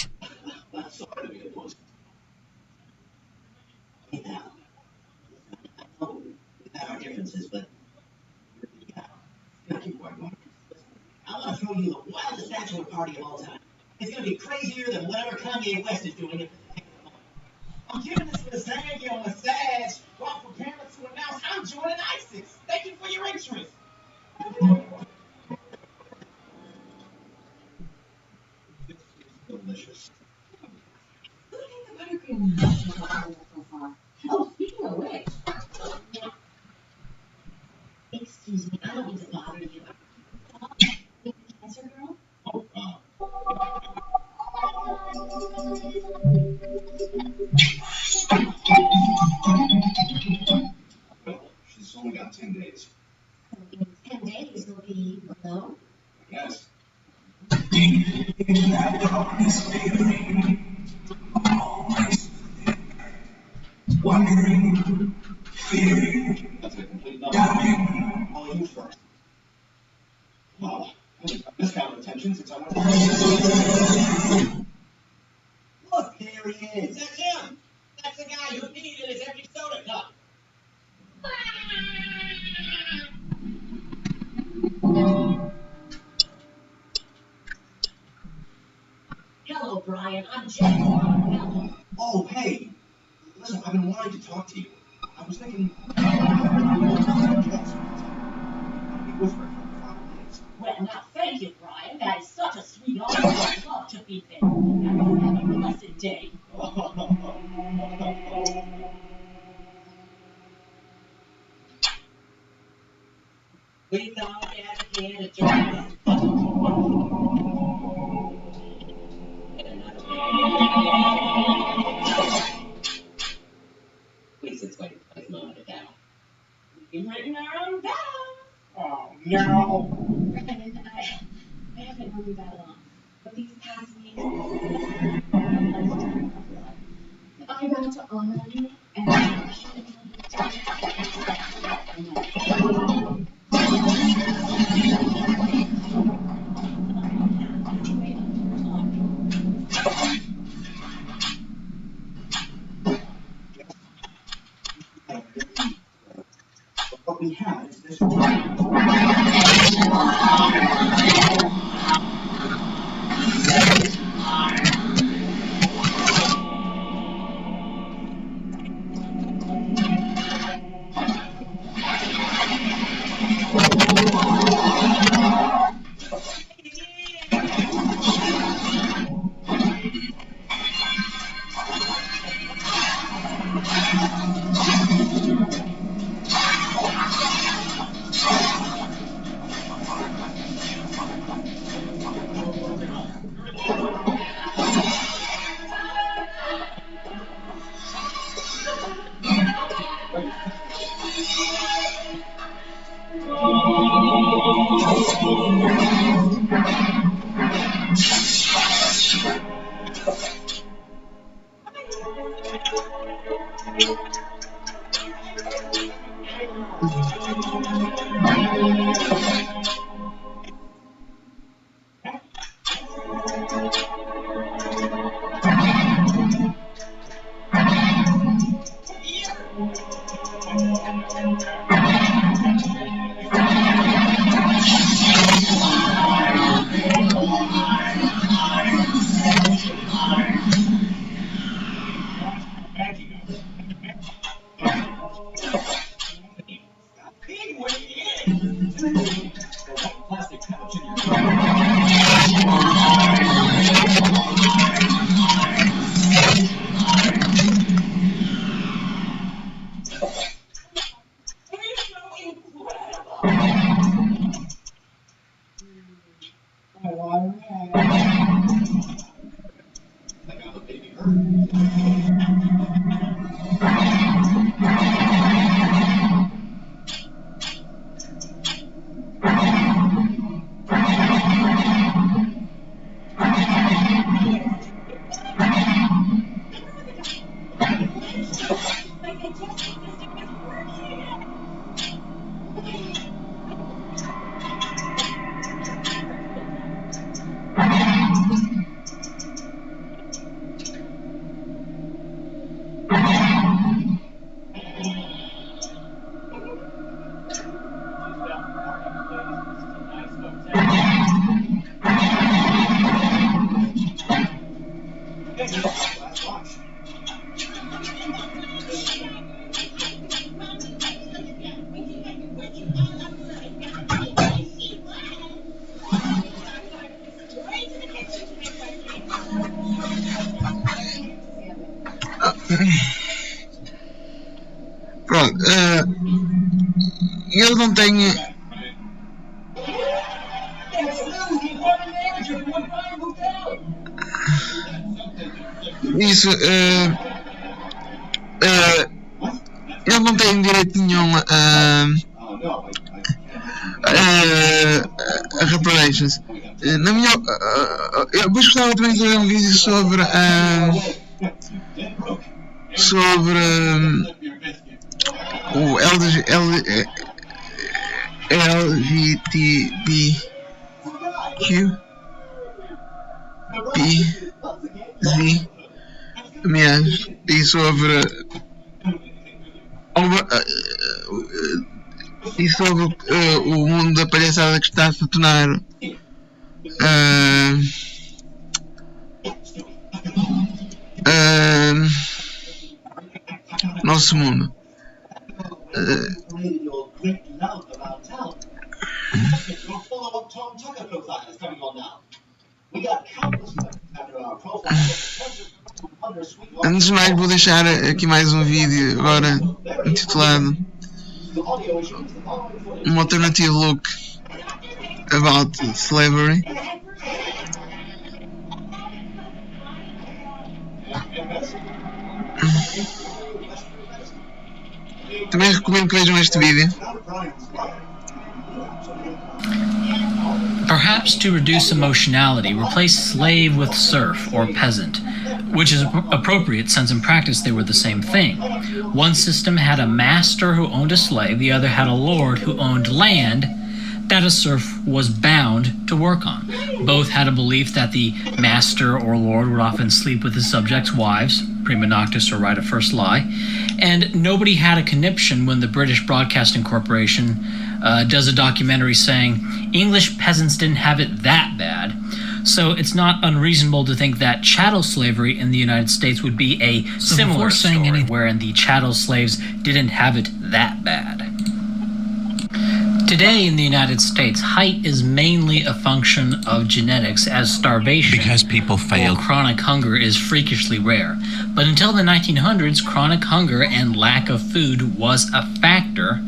I want to throw you the wildest bachelor party of all time. It's going to be crazier than whatever Kanye West is doing. I'm giving this lasagna a massage while preparing to announce I'm joining ISIS. Thank you for your interest. This is delicious. Look at the buttercream so far. Oh, speaking of which. Excuse me, I don't mean to bother you. Cancer girl? Oh, well, she's only got 10 days. So in 10 days, you'll be alone? Yes. In that darkness, baby, always wondering, fearing, That's a complete doubting. I'll you first. Wow. This kind of attention since I went. Look, there he is. That's him. That's the guy who peed in his empty soda cup. Hello, Brian. I'm Jeff. Oh, hey. Listen, I've been wanting to talk to you. I was thinking. Well, now, thank you, Brian. That is such a sweet offer. I'd love to be there. Have a blessed day. We thought that again to join us. Please explain this moment of doubt. We've written our own vows. Oh, no. I haven't known you that long. But these past weeks... I vow to honor you and what we have is this Pronto, eu não tenho. Isso, eu não tenho direito nenhum a reparations. Na minha, eu gostava também de fazer um vídeo sobre o LGBTQ e sobre o mundo da palhaçada que está a se tornar nosso mundo. Antes de mais, vou deixar aqui mais um vídeo agora intitulado "An Alternative Look About Slavery". Também recomendo que vejam este vídeo. Perhaps to reduce emotionality, replace slave with serf or peasant. which is appropriate since in practice they were the same thing. One system had a master who owned a slave, the other had a lord who owned land that a serf was bound to work on. Both had a belief that the master or lord would often sleep with his subjects' wives, prima noctis or right of first lie, and nobody had a conniption when the British Broadcasting Corporation does a documentary saying English peasants didn't have it that bad. So it's not unreasonable to think that chattel slavery in the United States would be a similar story, wherein the chattel slaves didn't have it that bad. Today in the United States, height is mainly a function of genetics, as starvation because people failed. Or chronic hunger is freakishly rare. But until the 1900s, chronic hunger and lack of food was a factor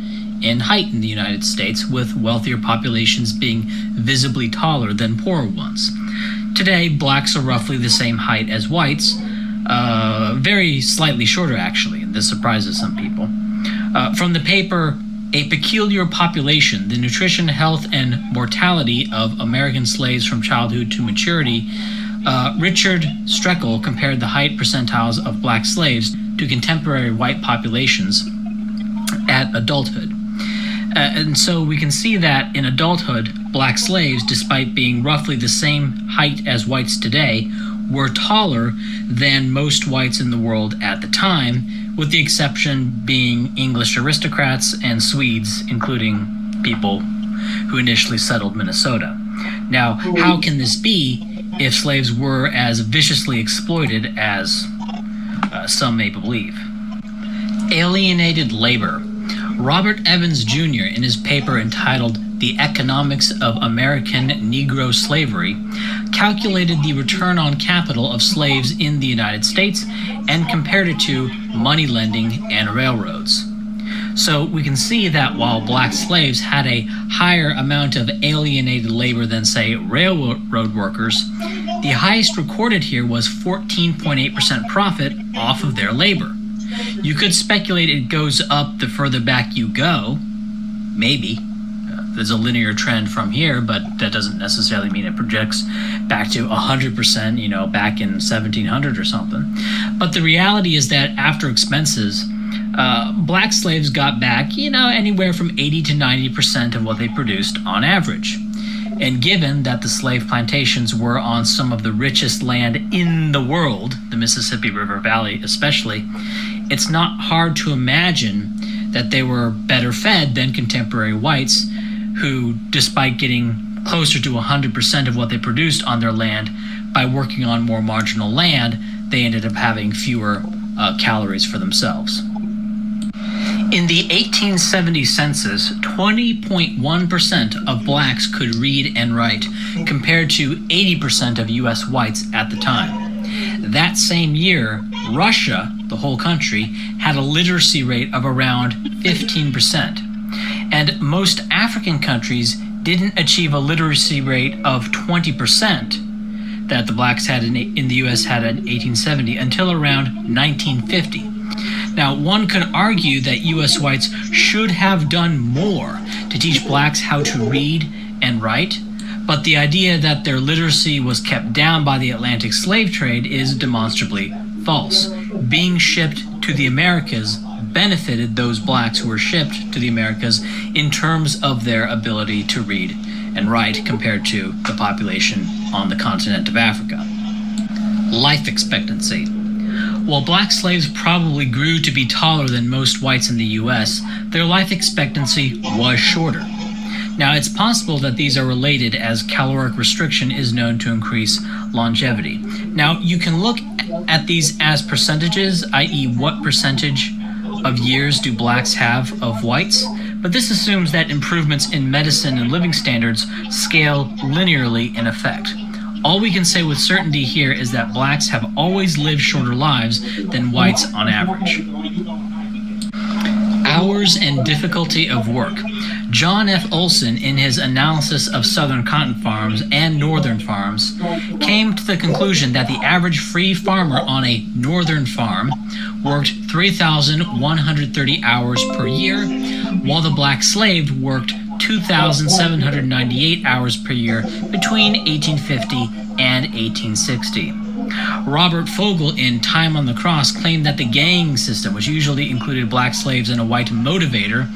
in height in the United States, with wealthier populations being visibly taller than poorer ones. Today, blacks are roughly the same height as whites, very slightly shorter actually, and this surprises some people. From the paper A Peculiar Population, the Nutrition, Health, and Mortality of American Slaves from Childhood to Maturity, Richard Streckel compared the height percentiles of black slaves to contemporary white populations at adulthood. And so we can see that in adulthood, black slaves, despite being roughly the same height as whites today, were taller than most whites in the world at the time, with the exception being English aristocrats and Swedes, including people who initially settled Minnesota. Now, how can this be if slaves were as viciously exploited as some may believe? Alienated labor. Robert Evans Jr., in his paper entitled The Economics of American Negro Slavery, calculated the return on capital of slaves in the United States and compared it to money lending and railroads. So we can see that while black slaves had a higher amount of alienated labor than, say, railroad workers, the highest recorded here was 14.8% profit off of their labor. You could speculate it goes up the further back you go. Maybe. There's a linear trend from here, but that doesn't necessarily mean it projects back to 100%, back in 1700 or something. But the reality is that after expenses, black slaves got back, anywhere from 80 to 90% of what they produced on average. And given that the slave plantations were on some of the richest land in the world, the Mississippi River Valley especially, it's not hard to imagine that they were better fed than contemporary whites who, despite getting closer to 100% of what they produced on their land by working on more marginal land, they ended up having fewer calories for themselves. In the 1870 census, 20.1% of blacks could read and write, compared to 80% of U.S. whites at the time. That same year, Russia, the whole country, had a literacy rate of around 15%. And most African countries didn't achieve a literacy rate of 20% that the blacks had in the U.S. had in 1870 until around 1950. Now, one could argue that U.S. whites should have done more to teach blacks how to read and write, but the idea that their literacy was kept down by the Atlantic slave trade is demonstrably false. Being shipped to the Americas benefited those blacks who were shipped to the Americas in terms of their ability to read and write compared to the population on the continent of Africa. Life expectancy. While black slaves probably grew to be taller than most whites in the U.S., their life expectancy was shorter. Now, it's possible that these are related, as caloric restriction is known to increase longevity. Now, you can look at these as percentages, i.e. what percentage of years do blacks have of whites, but this assumes that improvements in medicine and living standards scale linearly in effect. All we can say with certainty here is that blacks have always lived shorter lives than whites on average. Hours and difficulty of work. John F. Olson, in his analysis of southern cotton farms and northern farms, came to the conclusion that the average free farmer on a northern farm worked 3,130 hours per year, while the black slave worked 2,798 hours per year between 1850 and 1860. Robert Fogel in Time on the Cross claimed that the gang system, which usually included black slaves and a white motivator,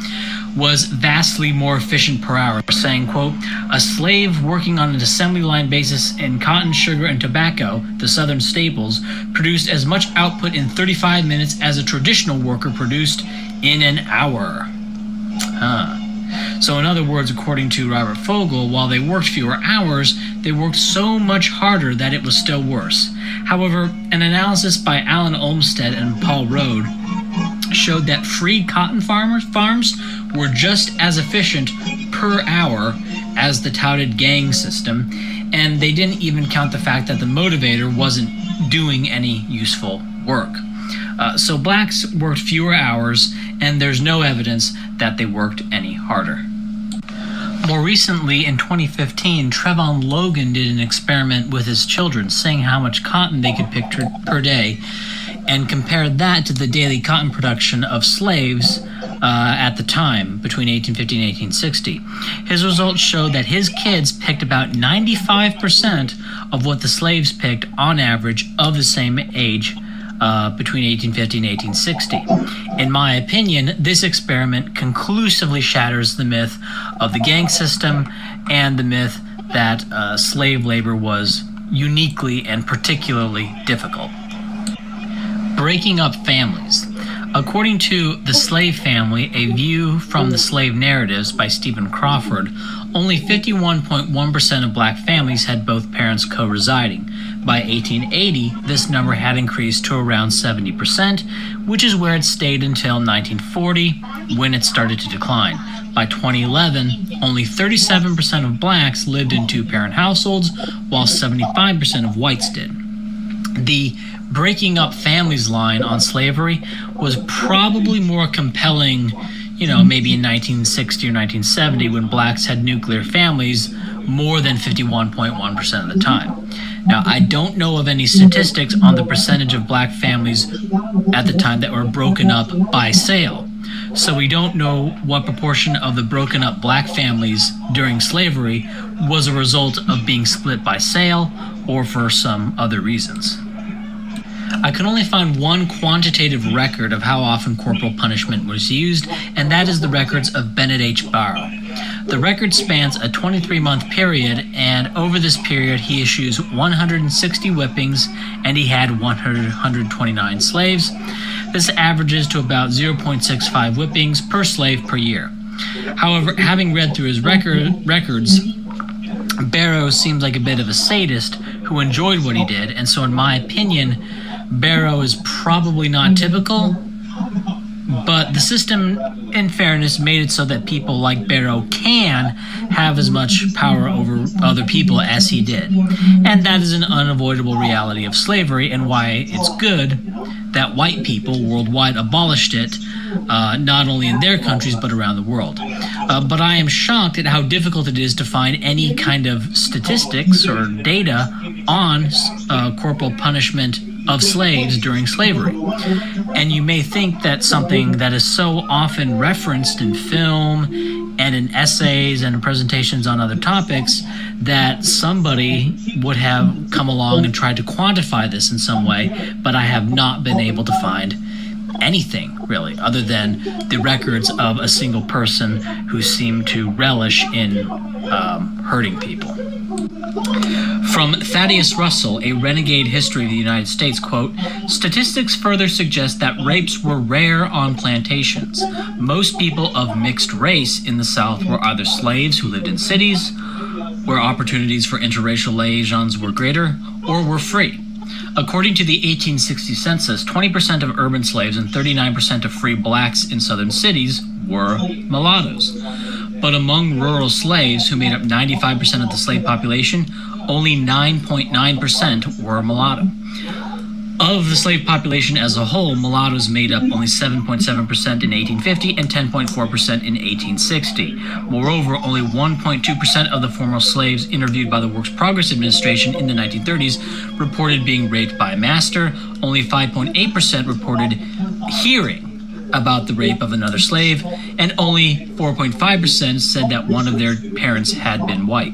was vastly more efficient per hour, saying, quote, "A slave working on an assembly line basis in cotton, sugar, and tobacco, the southern staples, produced as much output in 35 minutes as a traditional worker produced in an hour." So in other words, according to Robert Fogel, while they worked fewer hours, they worked so much harder that it was still worse. However, an analysis by Alan Olmsted and Paul Rode showed that free cotton farms were just as efficient per hour as the touted gang system, and they didn't even count the fact that the motivator wasn't doing any useful work. So blacks worked fewer hours, and there's no evidence that they worked any harder. More recently, in 2015, Trevon Logan did an experiment with his children, saying how much cotton they could pick per day, and compared that to the daily cotton production of slaves at the time, between 1850 and 1860. His results showed that his kids picked about 95% of what the slaves picked on average of the same age between 1850 and 1860. In my opinion, this experiment conclusively shatters the myth of the gang system and the myth that slave labor was uniquely and particularly difficult. Breaking up families. According to The Slave Family, A View from the Slave Narratives by Stephen Crawford, only 51.1% of black families had both parents co-residing. By 1880, this number had increased to around 70%, which is where it stayed until 1940, when it started to decline. By 2011, only 37% of blacks lived in two-parent households, while 75% of whites did. The breaking up families line on slavery was probably more compelling, maybe in 1960 or 1970, when blacks had nuclear families more than 51.1% of the time. Now, I don't know of any statistics on the percentage of black families at the time that were broken up by sale. So we don't know what proportion of the broken up black families during slavery was a result of being split by sale or for some other reasons. I can only find one quantitative record of how often corporal punishment was used, and that is the records of Bennett H. Barrow. The record spans a 23-month period, and over this period he issues 160 whippings, and he had 129 slaves. This averages to about 0.65 whippings per slave per year. However, having read through his records, Barrow seems like a bit of a sadist who enjoyed what he did, and so in my opinion, Barrow is probably not typical, but the system, in fairness, made it so that people like Barrow can have as much power over other people as he did. And that is an unavoidable reality of slavery, and why it's good that white people worldwide abolished it, not only in their countries but around the world. But I am shocked at how difficult it is to find any kind of statistics or data on corporal punishment of slaves during slavery. And you may think that something that is so often referenced in film and in essays and in presentations on other topics, that somebody would have come along and tried to quantify this in some way, but I have not been able to find anything, really, other than the records of a single person who seemed to relish in hurting people. From Thaddeus Russell, A Renegade History of the United States, quote, "Statistics further suggest that rapes were rare on plantations. Most people of mixed race in the South were either slaves who lived in cities, where opportunities for interracial liaisons were greater, or were free. According to the 1860 census, 20% of urban slaves and 39% of free blacks in southern cities were mulattoes. But among rural slaves, who made up 95% of the slave population, only 9.9% were mulatto. Of the slave population as a whole, mulattoes made up only 7.7% in 1850 and 10.4% in 1860. Moreover, only 1.2% of the former slaves interviewed by the Works Progress Administration in the 1930s reported being raped by a master. Only 5.8% reported hearing about the rape of another slave, and only 4.5% said that one of their parents had been white.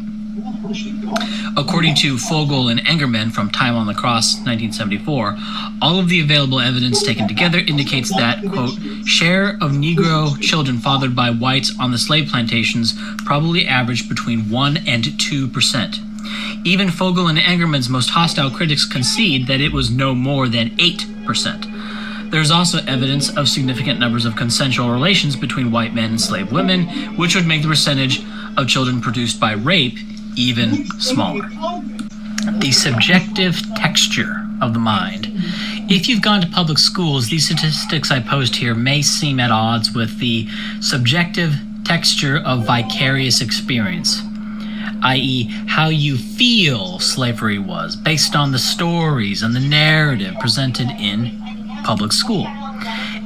According to Fogel and Engerman from Time on the Cross, 1974, all of the available evidence taken together indicates that, quote, share of Negro children fathered by whites on the slave plantations probably averaged between 1 and 2%. Even Fogel and Engerman's most hostile critics concede that it was no more than 8%. There's also evidence of significant numbers of consensual relations between white men and slave women, which would make the percentage of children produced by rape even smaller. The subjective texture of the mind. If you've gone to public schools, these statistics I post here may seem at odds with the subjective texture of vicarious experience, i.e., how you feel slavery was, based on the stories and the narrative presented in public school.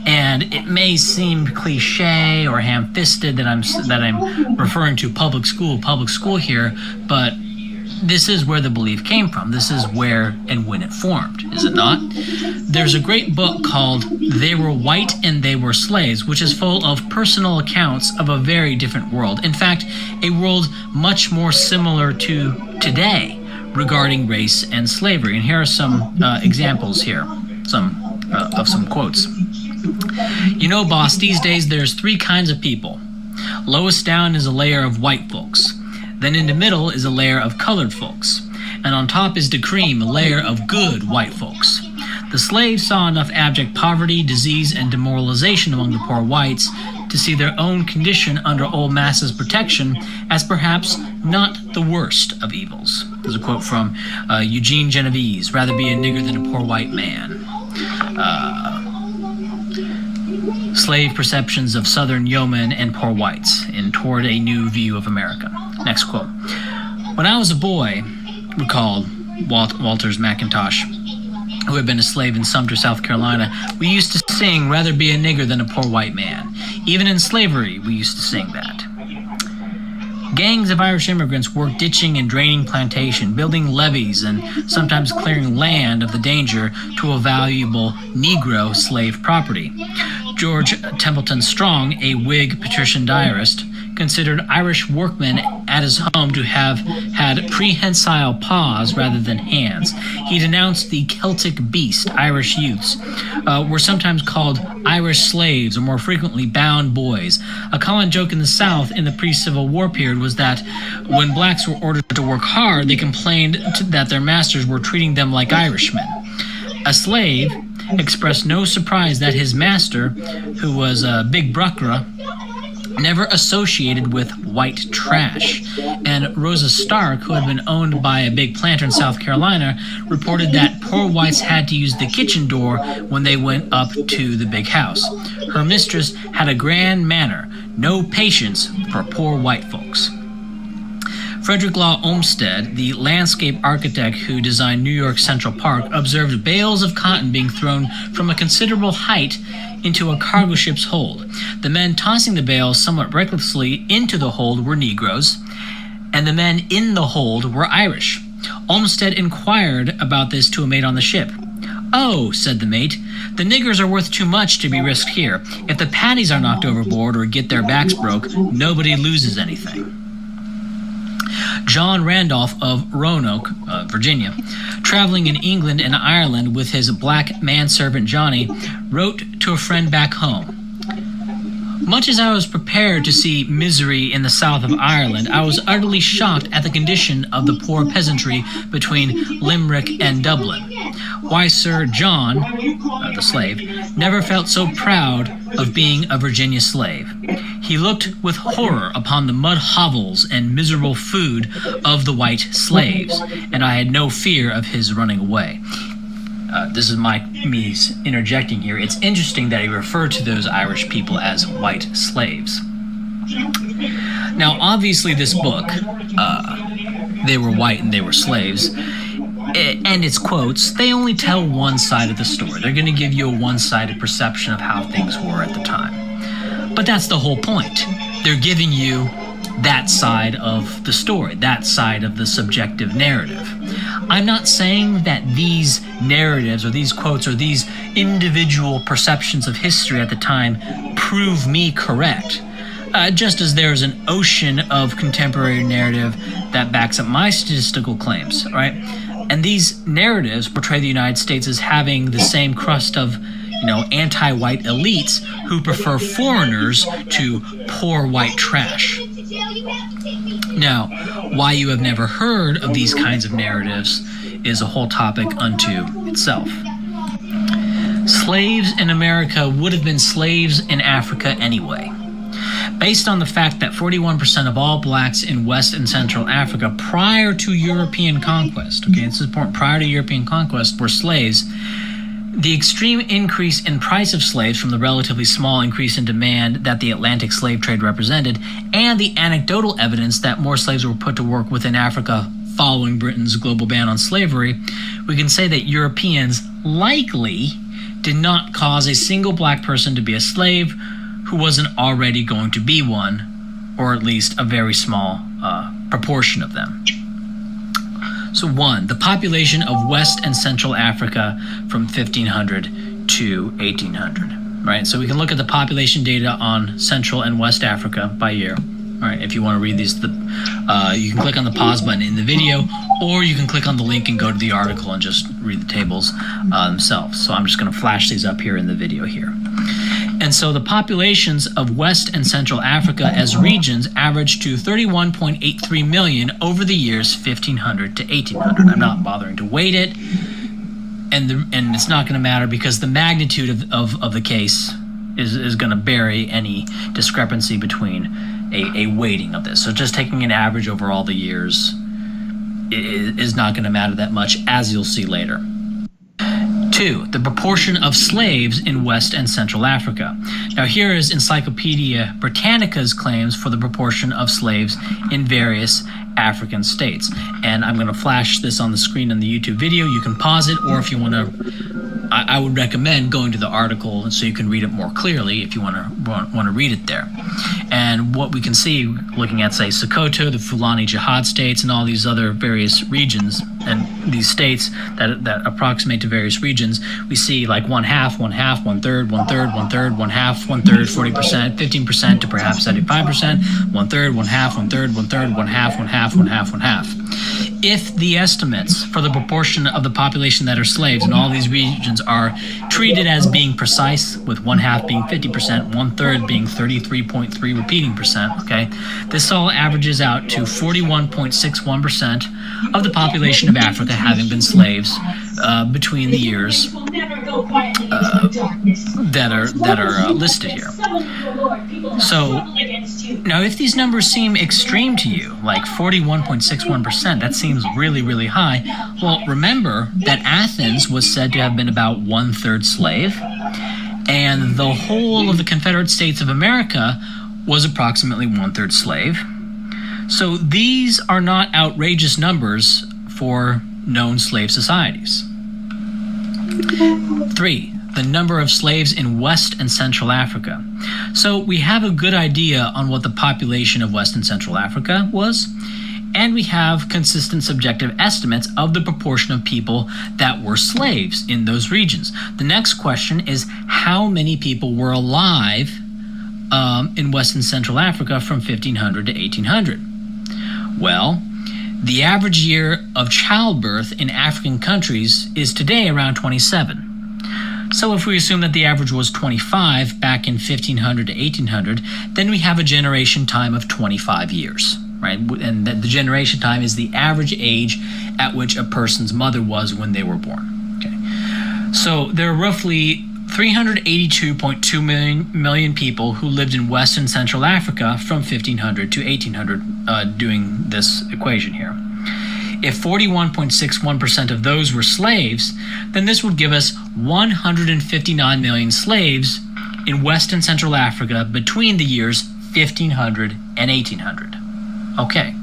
And it may seem cliche or ham-fisted that I'm referring to public school here, but this is where the belief came from. This is where and when it formed, is it not? There's a great book called They Were White and They Were Slaves, which is full of personal accounts of a very different world. In fact, a world much more similar to today regarding race and slavery. And here are some examples here, of some quotes. You know, boss, these days there's 3 kinds of people. Lowest down is a layer of white folks. Then in the middle is a layer of colored folks. And on top is the cream, a layer of good white folks. The slaves saw enough abject poverty, disease, and demoralization among the poor whites to see their own condition under old masses' protection as perhaps not the worst of evils. There's a quote from Eugene Genovese, rather be a nigger than a poor white man. Slave perceptions of Southern yeomen and poor whites in Toward a New View of America. Next quote. When I was a boy, recalled Walters McIntosh, who had been a slave in Sumter, South Carolina, we used to sing, rather be a nigger than a poor white man. Even in slavery, we used to sing that. Gangs of Irish immigrants worked ditching and draining plantation, building levees, and sometimes clearing land of the danger to a valuable Negro slave property. George Templeton Strong, a Whig patrician diarist, considered Irish workmen at his home to have had prehensile paws rather than hands. He denounced the Celtic beast. Irish youths were sometimes called Irish slaves, or more frequently bound boys. A common joke in the South in the pre-Civil War period was that when blacks were ordered to work hard, they complained that their masters were treating them like Irishmen. A slave expressed no surprise that his master, who was Big Bruckra, never associated with white trash. And Rosa Stark, who had been owned by a big planter in South Carolina, reported that poor whites had to use the kitchen door when they went up to the big house. Her mistress had a grand manner, no patience for poor white folks. Frederick Law Olmsted, the landscape architect who designed New York Central Park, observed bales of cotton being thrown from a considerable height into a cargo ship's hold. The men tossing the bales somewhat recklessly into the hold were Negroes, and the men in the hold were Irish. Olmsted inquired about this to a mate on the ship. "Oh," said the mate, "the niggers are worth too much to be risked here. If the patties are knocked overboard or get their backs broke, nobody loses anything." John Randolph of Roanoke, Virginia, traveling in England and Ireland with his black manservant Johnny, wrote to a friend back home, "Much as I was prepared to see misery in the south of Ireland, I was utterly shocked at the condition of the poor peasantry between Limerick and Dublin. Why, Sir John, the slave, never felt so proud of being a Virginia slave. He looked with horror upon the mud hovels and miserable food of the white slaves, and I had no fear of his running away." This is me interjecting here. It's interesting that he referred to those Irish people as white slaves. Now, obviously, this book, They Were White and They Were Slaves, and its quotes, they only tell one side of the story. They're going to give you a one-sided perception of how things were at the time. But that's the whole point. They're giving you that side of the story, that side of the subjective narrative. I'm not saying that these narratives or these quotes or these individual perceptions of history at the time prove me correct. Just as there's an ocean of contemporary narrative that backs up my statistical claims, right? And these narratives portray the United States as having the same crust of, anti-white elites who prefer foreigners to poor white trash. Now, why you have never heard of these kinds of narratives is a whole topic unto itself. Slaves in America would have been slaves in Africa anyway. Based on the fact that 41% of all blacks in West and Central Africa prior to European conquest, okay, this is important, prior to European conquest, were slaves, the extreme increase in price of slaves from the relatively small increase in demand that the Atlantic slave trade represented, and the anecdotal evidence that more slaves were put to work within Africa following Britain's global ban on slavery, we can say that Europeans likely did not cause a single black person to be a slave who wasn't already going to be one, or at least a very small proportion of them. So 1, the population of West and Central Africa from 1500 to 1800, right? So we can look at the population data on Central and West Africa by year. All right, if you want to read these, you can click on the pause button in the video, or you can click on the link and go to the article and just read the tables themselves. So I'm just going to flash these up here in the video here. And so the populations of West and Central Africa as regions averaged to 31.83 million over the years 1500 to 1800. I'm not bothering to weight it, and it's not going to matter because the magnitude of the case is going to bury any discrepancy between a weighting of this. So just taking an average over all the years is not going to matter that much, as you'll see later. 2, the proportion of slaves in West and Central Africa. Now here is Encyclopedia Britannica's claims for the proportion of slaves in various African states. And I'm going to flash this on the screen in the YouTube video. You can pause it, or if you want to, I would recommend going to the article so you can read it more clearly if you want to read it there. And what we can see, looking at, say, Sokoto, the Fulani Jihad states, and all these other various regions, and these states that approximate to various regions, we see like 1/2, 1/2, 1/3, 1/3, 1/3, 1/2, 1/3, 40%, 15% to perhaps 75%, 1/3, 1/2, 1/3, 1/3, 1/2, 1/2, 1/2, 1/2. If the estimates for the proportion of the population that are slaves in all these regions are treated as being precise, with 1/2 being 50%, 1/3 being 33.3 repeating percent, okay, this all averages out to 41.61% of the population of Africa having been slaves between the years that are listed here. So now, if these numbers seem extreme to you, like 41.61%, that seems really, really high. Well, remember that Athens was said to have been about 1/3 slave, and the whole of the Confederate States of America was approximately 1/3 slave. So these are not outrageous numbers for known slave societies. 3, the number of slaves in West and Central Africa. So we have a good idea on what the population of West and Central Africa was, and we have consistent subjective estimates of the proportion of people that were slaves in those regions. The next question is, how many people were alive in West and Central Africa from 1500 to 1800? Well, the average year of childbirth in African countries is today around 27. So if we assume that the average was 25 back in 1500 to 1800, then we have a generation time of 25 years, right? And the generation time is the average age at which a person's mother was when they were born. Okay. So there are roughly 382.2 million people who lived in West and Central Africa from 1500 to 1800 doing this equation here. If 41.61% of those were slaves, then this would give us 159 million slaves in West and Central Africa between the years 1500 and 1800. Okay.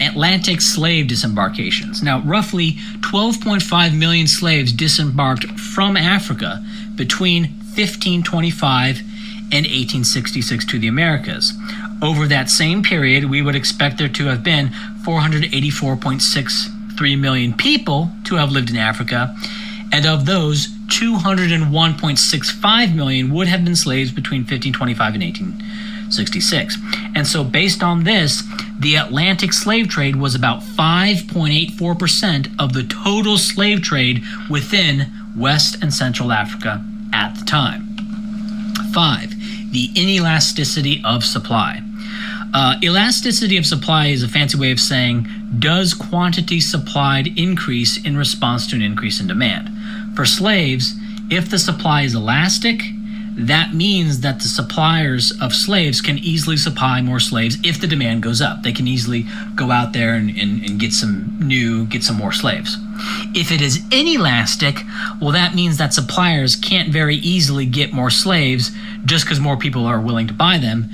Atlantic slave disembarkations. Now, roughly 12.5 million slaves disembarked from Africa between 1525 and 1866 to the Americas. Over that same period, we would expect there to have been 484.6 3 million people to have lived in Africa, and of those, 201.65 million would have been slaves between 1525 and 1866. And so based on this, the Atlantic slave trade was about 5.84% of the total slave trade within West and Central Africa at the time. 5. The inelasticity of supply. Elasticity of supply is a fancy way of saying, does quantity supplied increase in response to an increase in demand? For slaves, if the supply is elastic, that means that the suppliers of slaves can easily supply more slaves if the demand goes up. They can easily go out there and get some more slaves. If it is inelastic, well, that means that suppliers can't very easily get more slaves just because more people are willing to buy them.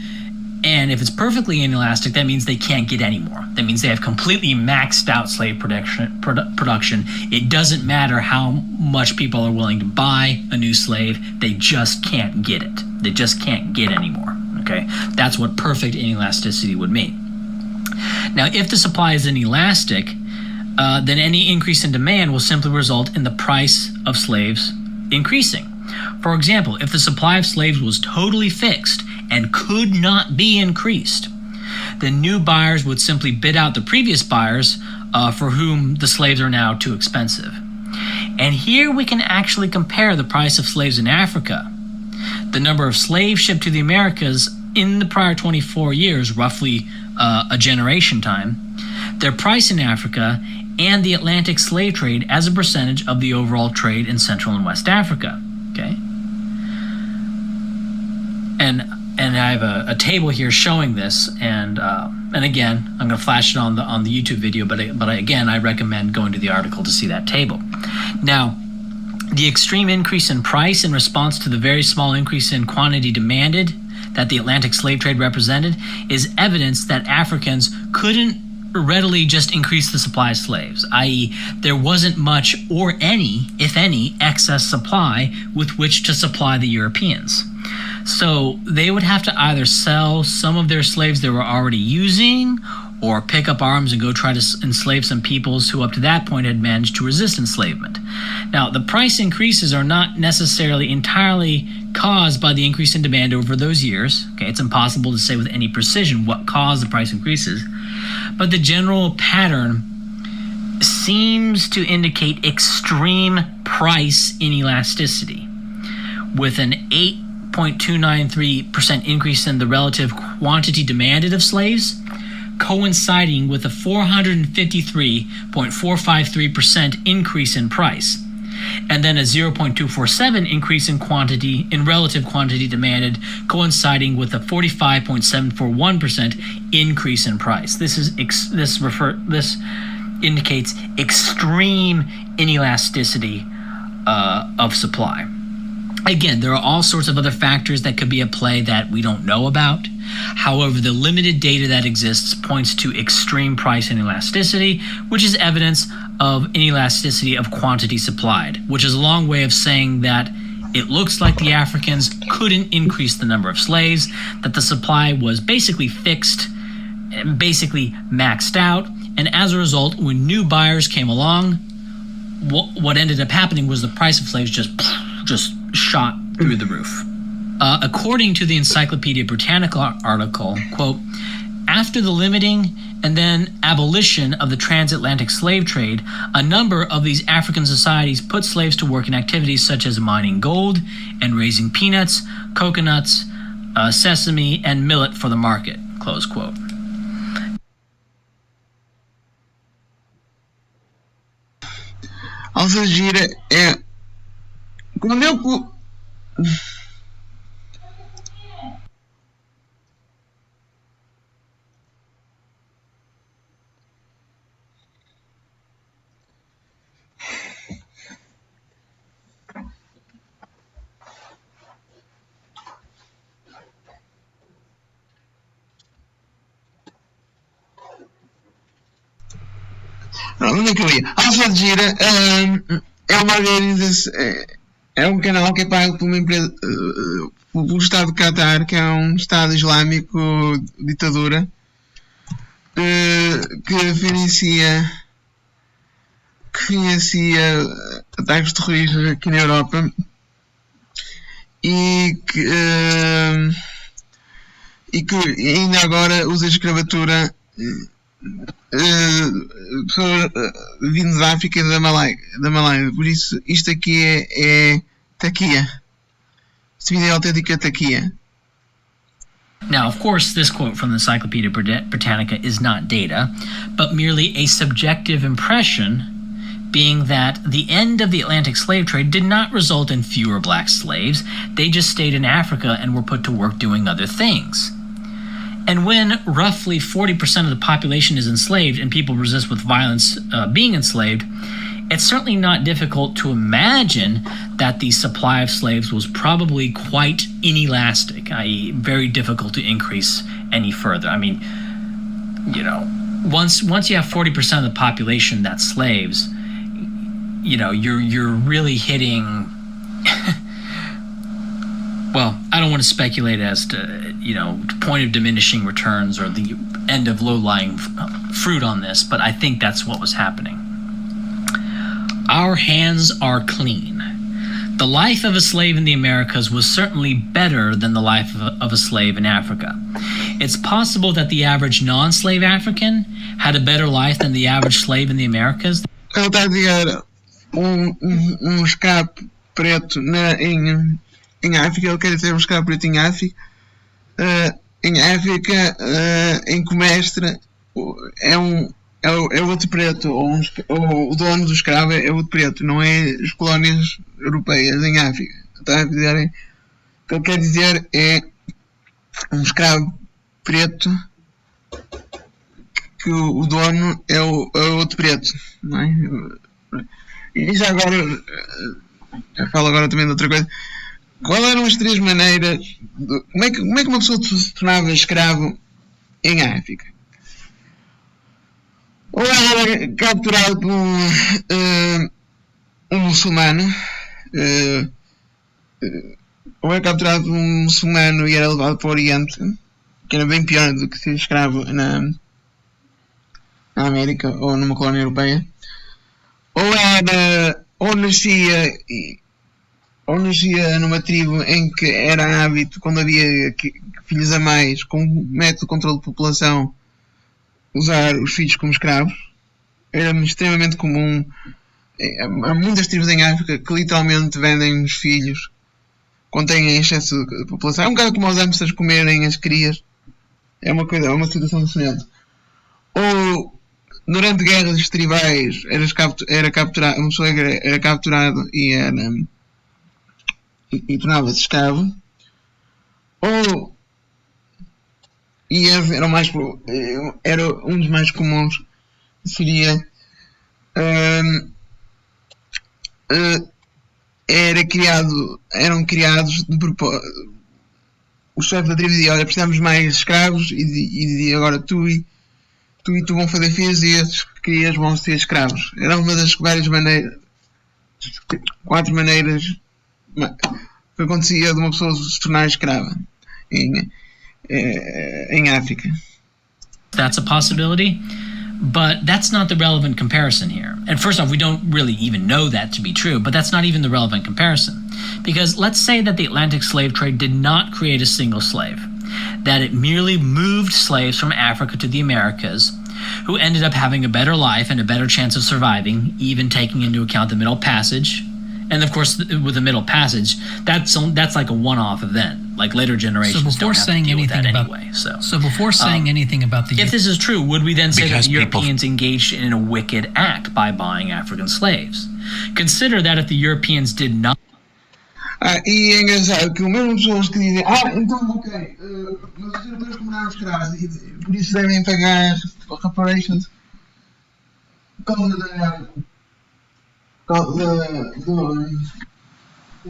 And if it's perfectly inelastic, that means they can't get any more. That means they have completely maxed out slave production. It doesn't matter how much people are willing to buy a new slave, they just can't get it. They just can't get any more, okay? That's what perfect inelasticity would mean. Now, if the supply is inelastic, then any increase in demand will simply result in the price of slaves increasing. For example, if the supply of slaves was totally fixed and could not be increased, then new buyers would simply bid out the previous buyers for whom the slaves are now too expensive. And here we can actually compare the price of slaves in Africa. The number of slaves shipped to the Americas in the prior 24 years, roughly a generation time, their price in Africa, and the Atlantic slave trade as a percentage of the overall trade in Central and West Africa. Okay? And I have a table here showing this, and again, I'm going to flash it on the YouTube video, but again, I recommend going to the article to see that table. Now, the extreme increase in price in response to the very small increase in quantity demanded that the Atlantic slave trade represented is evidence that Africans couldn't readily just increase the supply of slaves, i.e., there wasn't much or any, if any, excess supply with which to supply the Europeans. So they would have to either sell some of their slaves they were already using or pick up arms and go try to enslave some peoples who up to that point had managed to resist enslavement. Now, the price increases are not necessarily entirely caused by the increase in demand over those years. Okay, it's impossible to say with any precision what caused the price increases, but the general pattern seems to indicate extreme price inelasticity, with an 8.293% increase in the relative quantity demanded of slaves, coinciding with a 453.453% increase in price, and then a 0.247 increase in relative quantity demanded, coinciding with a 45.741% increase in price. This indicates extreme inelasticity of supply. Again, there are all sorts of other factors that could be at play that we don't know about. However, the limited data that exists points to extreme price inelasticity, which is evidence of inelasticity of quantity supplied, which is a long way of saying that it looks like the Africans couldn't increase the number of slaves, that the supply was basically fixed, basically maxed out, and as a result, when new buyers came along, what ended up happening was the price of slaves just shot through the roof. According to the Encyclopedia Britannica article, quote, after the limiting and then abolition of the transatlantic slave trade, a number of these African societies put slaves to work in activities such as mining gold and raising peanuts, coconuts, sesame, and millet for the market, close quote. Alça gira é quando eu onde é que eu ia? Alça gira é uma organização, é um canal que é pago por uma empresa, pelo Estado de Qatar, que é um Estado Islâmico ditadura, que financia que financia ataques terroristas aqui na Europa e que ainda agora usa a escravatura pessoas vindas da África e da Malásia. Por isso, isto aqui é taquia. Este vídeo é autêntica taquia. Now, of course, this quote from the Encyclopedia Britannica is not data, but merely a subjective impression, being that the end of the Atlantic slave trade did not result in fewer black slaves. They just stayed in Africa and were put to work doing other things. And when roughly 40% of the population is enslaved and people resist with violence being enslaved, it's certainly not difficult to imagine that the supply of slaves was probably quite inelastic, i.e. very difficult to increase any further. I mean, you know, once you have 40% of the population that's slaves, you know, you're really hitting well, I don't want to speculate as to, you know, point of diminishing returns or the end of low-lying fruit on this, but I think that's what was happening. Our hands are clean. The life of a slave in the Americas was certainly better than the life of a slave in Africa. It's possible that the average non-slave African had a better life than the average slave in the Americas. Ele está a dizer escravo preto em África. Ele quer dizer escravo preto em África. Em África, em Comestre, é outro preto, ou o dono do escravo é outro preto, não é as colónias europeias em África. Está a dizer, o que ele quer dizer é um escravo preto que o dono é outro preto, não é? E já agora, eu falo agora também de outra coisa. Qual eram as três maneiras, como é que uma pessoa se tornava escravo em África? Ou era capturado por um muçulmano, ou era capturado por um muçulmano e era levado para o Oriente, que era bem pior do que ser escravo na América ou numa colónia europeia, ou nascia numa tribo em que era hábito, quando havia filhos a mais, com um método de controle de população, usar os filhos como escravos. Era extremamente comum. Há muitas tribos em África que literalmente vendem os filhos quando têm excesso de população. É um bocado como os hamsters comerem as crias. É uma situação semelhante. Ou durante guerras tribais era capturado, uma pessoa era capturado e tornava-se escravo. Ou era um dos mais comuns, seria eram criados de propósito. O chefe da tribo dizia: olha, precisamos mais escravos, e dizia: agora tu e tu vão fazer filhos e esses crias vão ser escravos. Era uma das várias maneiras, 4 maneiras que acontecia de uma pessoa se tornar escrava em África. That's a possibility, but that's not the relevant comparison here. And first off, we don't really even know that to be true, but that's not even the relevant comparison. Because let's say that the Atlantic slave trade did not create a single slave, that it merely moved slaves from Africa to the Americas, who ended up having a better life and a better chance of surviving, even taking into account the Middle Passage. And of course, with the Middle Passage, that's like a one-off event. Like later generations don't have to deal with that anyway. So before saying anything about the... If this is true, would we then say that the Europeans engaged in a wicked act by buying African slaves? Consider that if the Europeans did not... E é engraçado que o mesmo pessoas que dizem: então ok, mas os europeus compraram escravos e por isso devem pagar reparations por causa de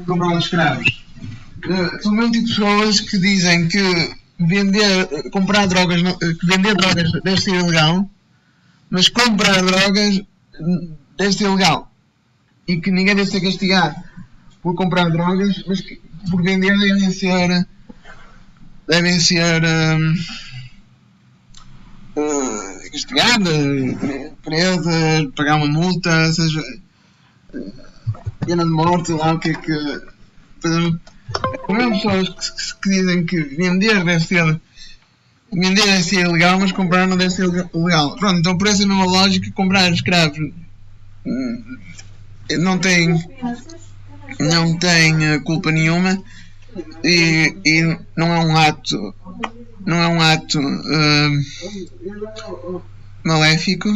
comprar escravos. São o mesmo tipo de pessoas que dizem que vender drogas deve ser ilegal, mas comprar drogas deve ser ilegal, e que ninguém deve ser castigado por comprar drogas, mas que por vender devem ser castigada, presa, pagar uma multa, seja pena de morte, lá o que é que. Há mesmo pessoas que dizem que vender deve ser ilegal, mas comprar não deve ser legal. Pronto, então por essa mesma lógica, comprar escravos não tem culpa nenhuma e não é um ato maléfico.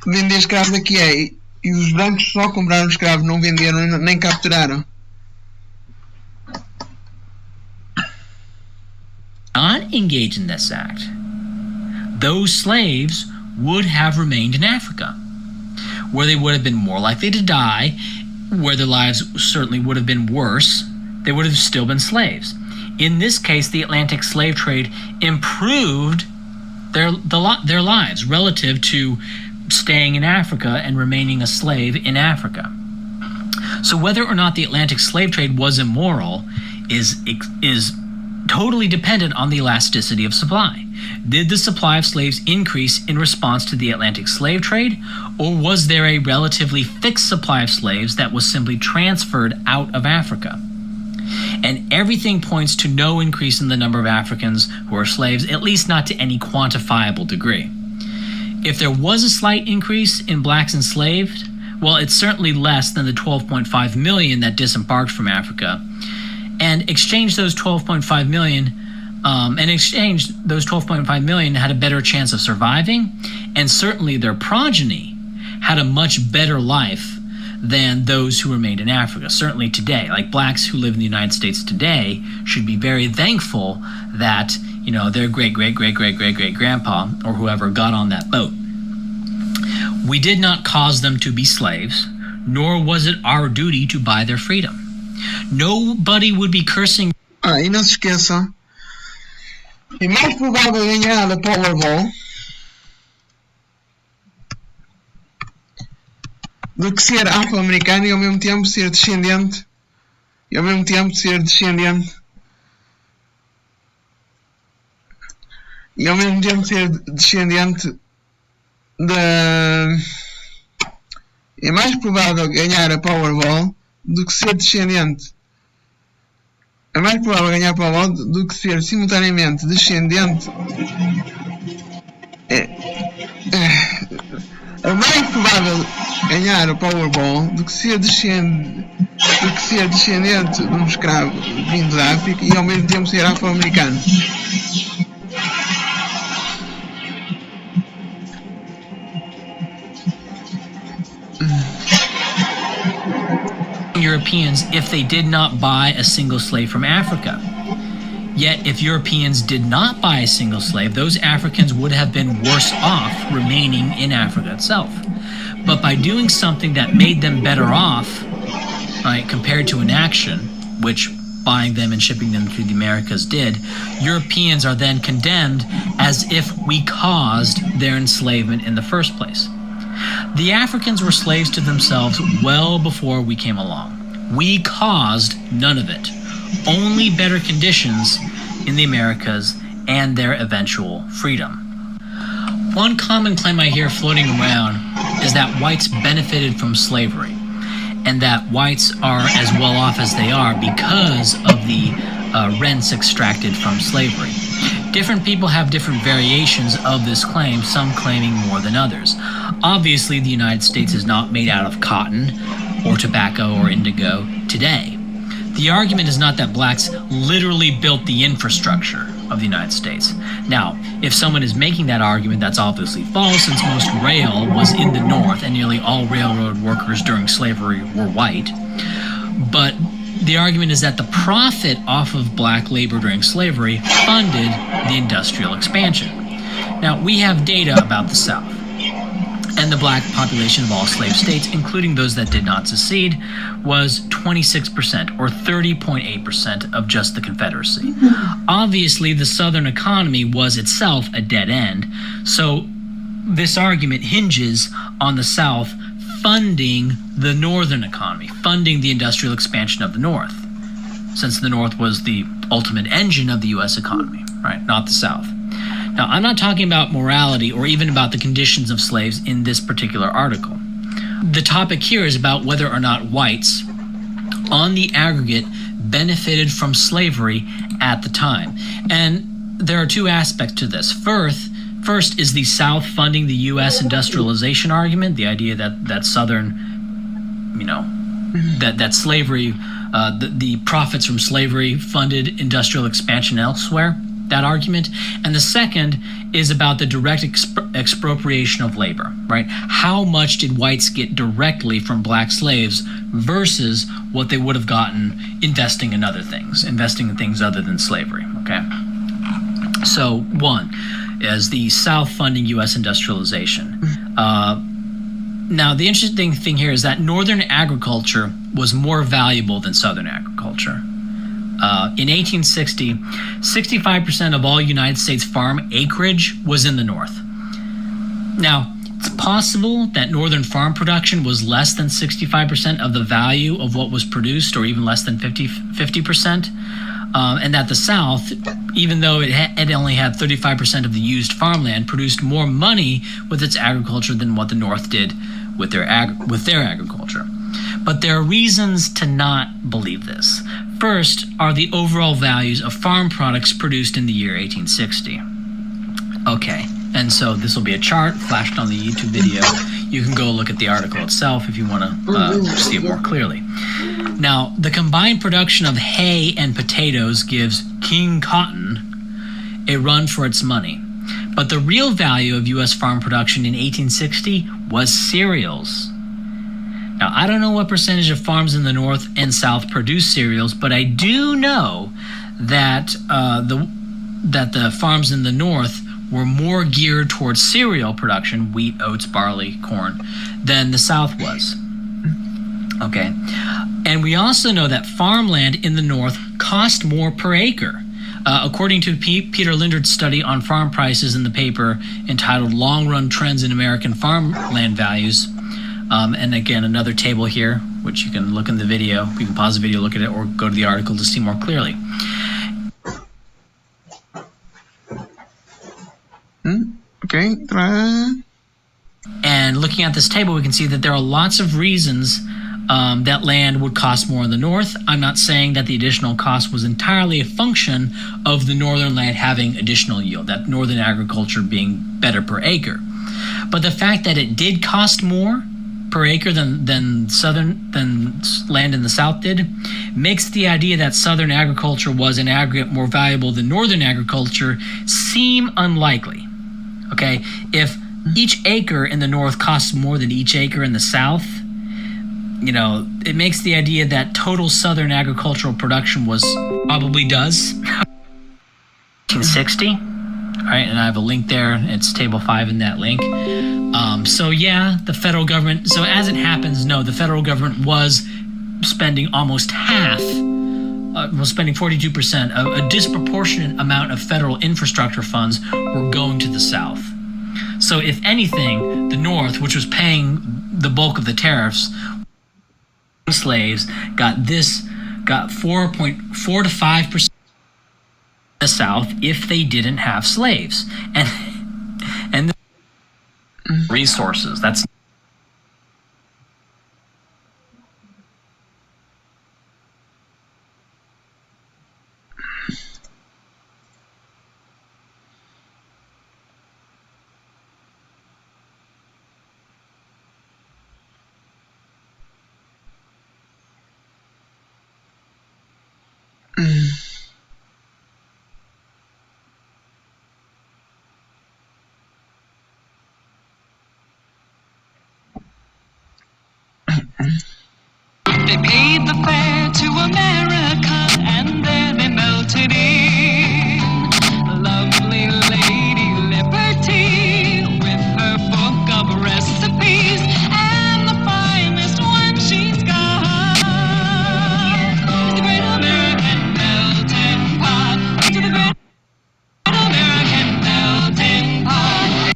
Vender escravos aqui é, e os brancos só compraram escravos, não venderam nem capturaram. Not engaged in this act, those slaves would have remained in Africa, where they would have been more likely to die, where their lives certainly would have been worse. They would have still been slaves. In this case, the Atlantic slave trade improved their lives relative to staying in Africa and remaining a slave in Africa. So whether or not the Atlantic slave trade was immoral is totally dependent on the elasticity of supply. Did the supply of slaves increase in response to the Atlantic slave trade, or was there a relatively fixed supply of slaves that was simply transferred out of Africa? And everything points to no increase in the number of Africans who are slaves, at least not to any quantifiable degree. If there was a slight increase in blacks enslaved, well, it's certainly less than the 12.5 million that disembarked from Africa. And exchange those 12.5 million, had a better chance of surviving, and certainly their progeny had a much better life than those who remained in Africa. Certainly today, like blacks who live in the United States today should be very thankful that, you know, their great-great-great-great-great-great-grandpa or whoever got on that boat. We did not cause them to be slaves, nor was it our duty to buy their freedom. Nobody would be cursing. E não se esqueçam, é mais provável ganhar a Powerball do que ser afro-americano e ao mesmo tempo ser descendente é mais provável ganhar a Powerball do que ser descendente. É mais provável ganhar a Powerball do que ser simultaneamente descendente. É mais provável ganhar a Powerball do que ser descendente de um escravo vindo da África e ao mesmo tempo ser afro-americano. Europeans if they did not buy a single slave from Africa. Yet if Europeans did not buy a single slave, those Africans would have been worse off remaining in Africa itself. But by doing something that made them better off, right, compared to an action, which buying them and shipping them to the Americas did, Europeans are then condemned as if we caused their enslavement in the first place. The Africans were slaves to themselves well before we came along. We caused none of it. Only better conditions in the Americas and their eventual freedom. One common claim I hear floating around is that whites benefited from slavery, and that whites are as well off as they are because of the rents extracted from slavery. Different people have different variations of this claim, some claiming more than others. Obviously, the United States is not made out of cotton or tobacco or indigo today. The argument is not that blacks literally built the infrastructure of the United States. Now, if someone is making that argument, that's obviously false, since most rail was in the North and nearly all railroad workers during slavery were white. But the argument is that the profit off of black labor during slavery funded the industrial expansion. Now, we have data about the South. And the black population of all slave states, including those that did not secede, was 26%, or 30.8% of just the Confederacy. Obviously, the Southern economy was itself a dead end, so this argument hinges on the South funding the Northern economy, funding the industrial expansion of the North, since the North was the ultimate engine of the U.S. economy, right? Not the South. Now, I'm not talking about morality or even about the conditions of slaves in this particular article. The topic here is about whether or not whites, on the aggregate, benefited from slavery at the time. And there are two aspects to this. First is the South funding the U.S. industrialization argument, the idea that Southern, that slavery, the profits from slavery funded industrial expansion elsewhere, that argument. And the second is about the direct expropriation of labor, right? How much did whites get directly from black slaves versus what they would have gotten investing in things other than slavery, okay? So one is the South funding U.S. industrialization. Now, the interesting thing here is that Northern agriculture was more valuable than Southern agriculture. In 1860, 65% of all United States farm acreage was in the North. Now, it's possible that Northern farm production was less than 65% of the value of what was produced, or even less than 50%, and that the South, even though it only had 35% of the used farmland, produced more money with its agriculture than what the North did with their agriculture. But there are reasons to not believe this. First are the overall values of farm products produced in the year 1860. Okay, and so this will be a chart flashed on the YouTube video. You can go look at the article itself if you want to see it more clearly. Now, the combined production of hay and potatoes gives King Cotton a run for its money. But the real value of U.S. farm production in 1860 was cereals. Now, I don't know what percentage of farms in the North and South produce cereals, but I do know that the farms in the North were more geared towards cereal production, wheat, oats, barley, corn, than the South was. Okay. And we also know that farmland in the North cost more per acre. According to Peter Lindert's study on farm prices in the paper entitled Long Run Trends in American Farmland Values, and again, another table here, which you can look in the video. You can pause the video, look at it, or go to the article to see more clearly. Okay. And looking at this table, we can see that there are lots of reasons that land would cost more in the North. I'm not saying that the additional cost was entirely a function of the Northern land having additional yield, that Northern agriculture being better per acre. But the fact that it did cost more per acre than land in the South did makes the idea that Southern agriculture was in aggregate more valuable than Northern agriculture seem unlikely. Okay, if each acre in the North costs more than each acre in the South, it makes the idea that total Southern agricultural production probably does 1960. All right, and I have a link there. It's table 5 in that link. So yeah, the federal government. So as it happens, no, the federal government was spending almost half. Was spending 42%. A disproportionate amount of federal infrastructure funds were going to the South. So if anything, the North, which was paying the bulk of the tariffs, slaves got 4.4 to 5% the South if they didn't have slaves, and the resources. That's They paid the fare to America and there they melted in. Lovely Lady Liberty with her book of recipes and the finest one she's got. The great American melting pot. To the great American melting pot.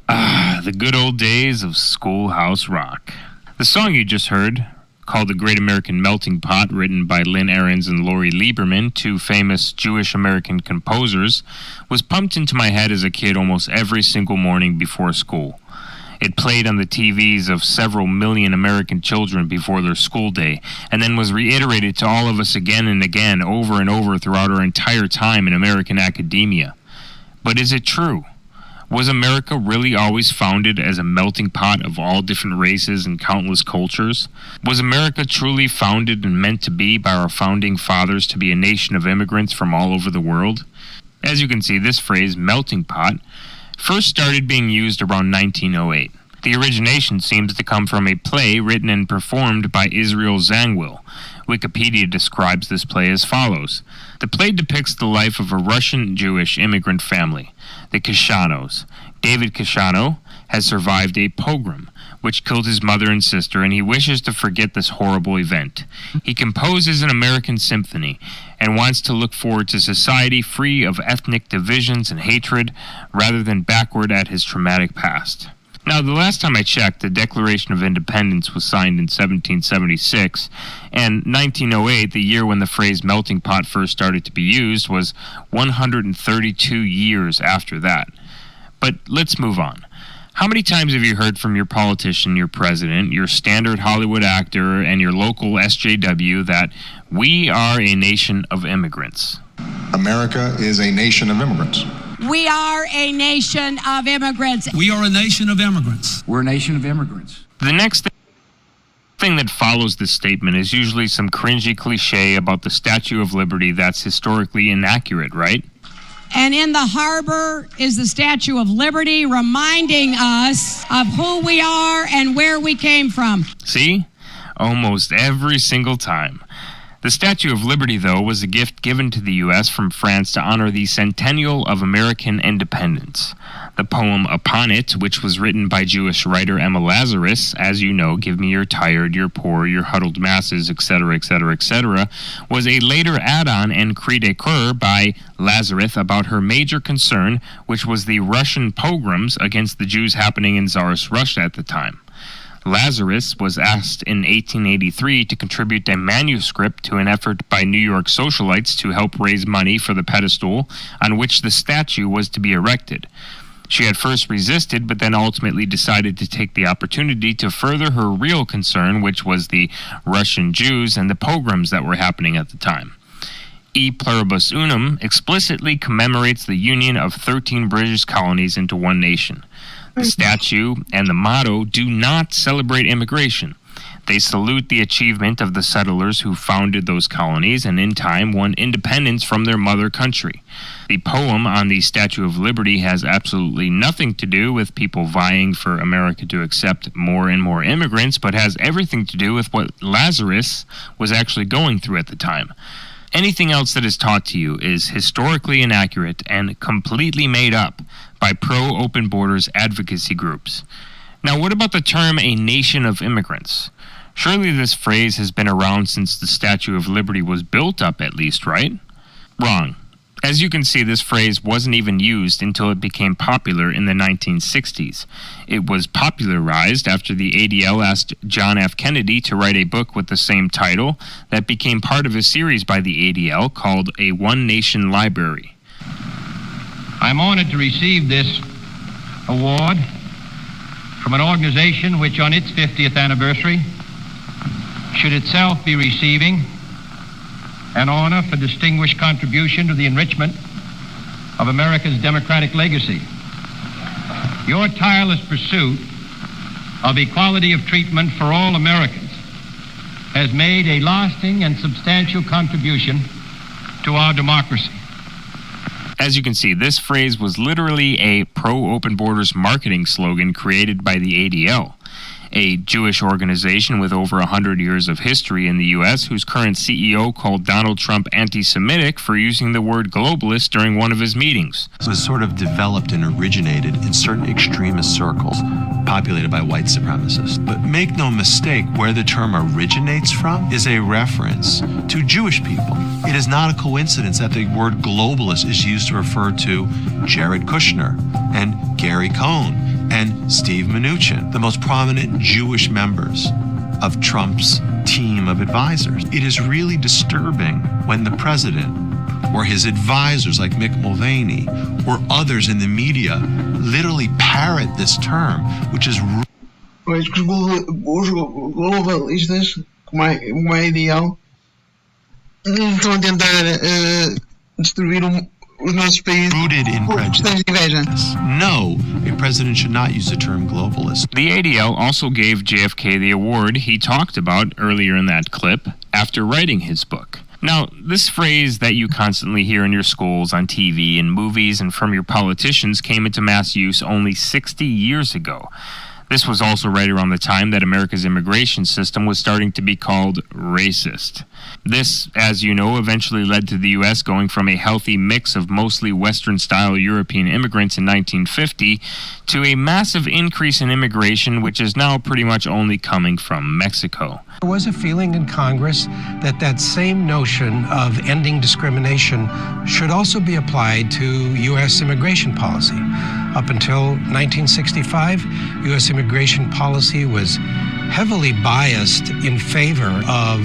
Ah, the good old days of Schoolhouse Rock. The song you just heard, called The Great American Melting Pot, written by Lynn Ahrens and Lori Lieberman, two famous Jewish-American composers, was pumped into my head as a kid almost every single morning before school. It played on the TVs of several million American children before their school day, and then was reiterated to all of us again and again, over and over throughout our entire time in American academia. But is it true? Was America really always founded as a melting pot of all different races and countless cultures? Was America truly founded and meant to be by our founding fathers to be a nation of immigrants from all over the world? As you can see, this phrase, melting pot, first started being used around 1908. The origination seems to come from a play written and performed by Israel Zangwill. Wikipedia describes this play as follows. The play depicts the life of a Russian Jewish immigrant family, the Kishanos. David Kishano has survived a pogrom, which killed his mother and sister, and he wishes to forget this horrible event. He composes an American symphony and wants to look forward to society free of ethnic divisions and hatred rather than backward at his traumatic past. Now, the last time I checked, the Declaration of Independence was signed in 1776, and 1908, the year when the phrase melting pot first started to be used, was 132 years after that. But let's move on. How many times have you heard from your politician, your president, your standard Hollywood actor, and your local SJW that we are a nation of immigrants? America is a nation of immigrants. We are a nation of immigrants. We are a nation of immigrants. We're a nation of immigrants. The next thing that follows this statement is usually some cringy cliche about the Statue of Liberty that's historically inaccurate, right? And in the harbor is the Statue of Liberty, reminding us of who we are and where we came from. See? Almost every single time. The Statue of Liberty, though, was a gift given to the U.S. from France to honor the centennial of American independence. The poem upon it, which was written by Jewish writer Emma Lazarus, as you know, give me your tired, your poor, your huddled masses, etc., etc., etc., was a later add-on and cri de coeur by Lazarus about her major concern, which was the Russian pogroms against the Jews happening in Tsarist Russia at the time. Lazarus was asked in 1883 to contribute a manuscript to an effort by New York socialites to help raise money for the pedestal on which the statue was to be erected. She had first resisted, but then ultimately decided to take the opportunity to further her real concern, which was the Russian Jews and the pogroms that were happening at the time. E Pluribus Unum explicitly commemorates the union of 13 British colonies into one nation. The statue and the motto do not celebrate immigration. They salute the achievement of the settlers who founded those colonies and in time won independence from their mother country. The poem on the Statue of Liberty has absolutely nothing to do with people vying for America to accept more and more immigrants, but has everything to do with what Lazarus was actually going through at the time. Anything else that is taught to you is historically inaccurate and completely made up by pro-open borders advocacy groups. Now, what about the term a nation of immigrants? Surely this phrase has been around since the Statue of Liberty was built up at least, right? Wrong. As you can see, this phrase wasn't even used until it became popular in the 1960s. It was popularized after the ADL asked John F. Kennedy to write a book with the same title that became part of a series by the ADL called A One Nation Library. I'm honored to receive this award from an organization which on its 50th anniversary should itself be receiving an honor for distinguished contribution to the enrichment of America's democratic legacy. Your tireless pursuit of equality of treatment for all Americans has made a lasting and substantial contribution to our democracy. As you can see, this phrase was literally a pro-open borders marketing slogan created by the ADL, a Jewish organization with over 100 years of history in the U.S., whose current CEO called Donald Trump anti-Semitic for using the word globalist during one of his meetings. It was sort of developed and originated in certain extremist circles populated by white supremacists. But make no mistake, where the term originates from is a reference to Jewish people. It is not a coincidence that the word globalist is used to refer to Jared Kushner and Gary Cohn and Steve Mnuchin, the most prominent Jewish members of Trump's team of advisors. It is really disturbing when the president or his advisors like Mick Mulvaney or others in the media literally parrot this term, which is... Pois que os globalistas, como é ideal, estão a tentar destruir os nossos países. Rooted in prejudice. No, a president should not use the term globalist. The ADL also gave JFK the award he talked about earlier in that clip after writing his book. Now, this phrase that you constantly hear in your schools, on TV, in movies, and from your politicians came into mass use only 60 years ago. This was also right around the time that America's immigration system was starting to be called racist. This, as you know, eventually led to the U.S. going from a healthy mix of mostly Western-style European immigrants in 1950 to a massive increase in immigration, which is now pretty much only coming from Mexico. There was a feeling in Congress that that same notion of ending discrimination should also be applied to U.S. immigration policy. Up until 1965, U.S. immigration policy was heavily biased in favor of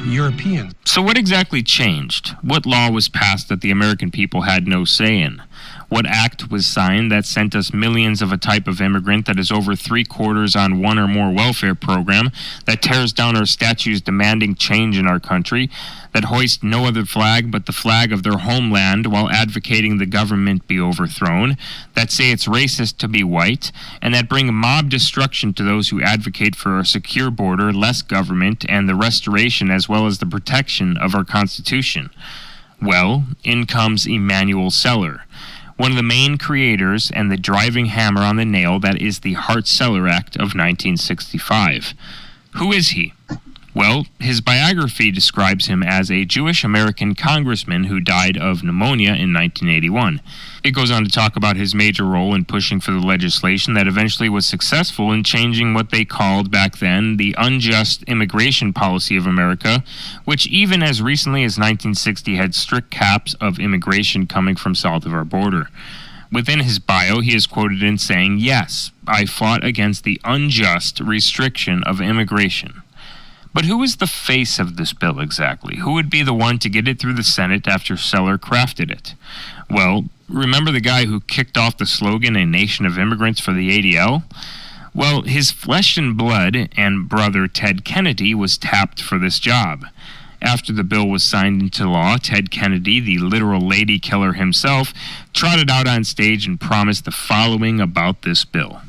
Europeans. So what exactly changed? What law was passed that the American people had no say in? What act was signed that sent us millions of a type of immigrant that is over 3/4 on one or more welfare program, that tears down our statues demanding change in our country, that hoist no other flag but the flag of their homeland while advocating the government be overthrown, that say it's racist to be white, and that bring mob destruction to those who advocate for a secure border, less government, and the restoration as well as the protection of our Constitution? Well, in comes Emanuel Celler, one of the main creators and the driving hammer on the nail that is the Hart-Celler Act of 1965. Who is he? Well, his biography describes him as a Jewish-American congressman who died of pneumonia in 1981. It goes on to talk about his major role in pushing for the legislation that eventually was successful in changing what they called back then the unjust immigration policy of America, which even as recently as 1960 had strict caps of immigration coming from south of our border. Within his bio, he is quoted in saying, "Yes, I fought against the unjust restriction of immigration." But who is the face of this bill exactly? Who would be the one to get it through the Senate after Celler crafted it? Well, remember the guy who kicked off the slogan, "A Nation of Immigrants" for the ADL? Well, his flesh and blood and brother Ted Kennedy was tapped for this job. After the bill was signed into law, Ted Kennedy, the literal lady killer himself, trotted out on stage and promised the following about this bill.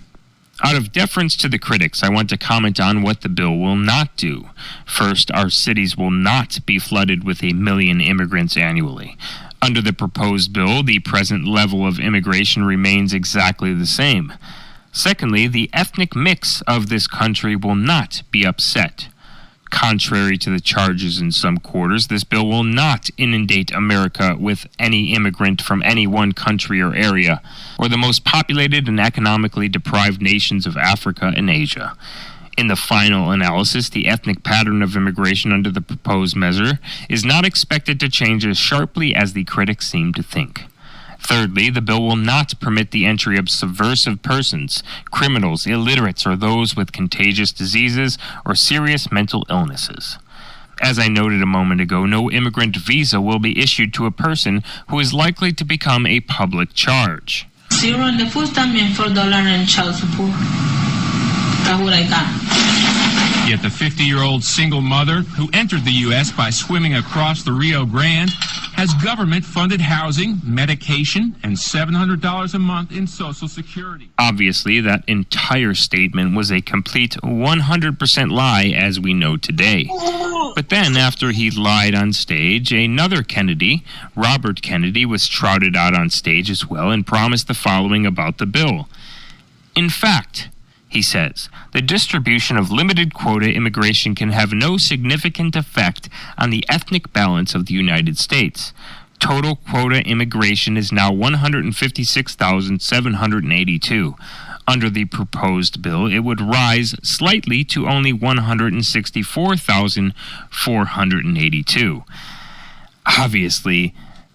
Out of deference to the critics, I want to comment on what the bill will not do. First, our cities will not be flooded with 1 million immigrants annually. Under the proposed bill, the present level of immigration remains exactly the same. Secondly, the ethnic mix of this country will not be upset. Contrary to the charges in some quarters, this bill will not inundate America with any immigrant from any one country or area, or the most populated and economically deprived nations of Africa and Asia. In the final analysis, the ethnic pattern of immigration under the proposed measure is not expected to change as sharply as the critics seem to think. Thirdly, the bill will not permit the entry of subversive persons, criminals, illiterates, or those with contagious diseases or serious mental illnesses. As I noted a moment ago, no immigrant visa will be issued to a person who is likely to become a public charge. $0 on the food stamp and $4 in child support. That's what I got. Yet the 50-year-old single mother who entered the U.S. by swimming across the Rio Grande has government-funded housing, medication, and $700 a month in Social Security. Obviously, that entire statement was a complete 100% lie as we know today. But then, after he lied on stage, another Kennedy, Robert Kennedy, was trotted out on stage as well and promised the following about the bill. In fact, he says, the distribution of limited quota immigration can have no significant effect on the ethnic balance of the United States. Total quota immigration is now 156,782. Under the proposed bill, it would rise slightly to only 164,482. Obviously,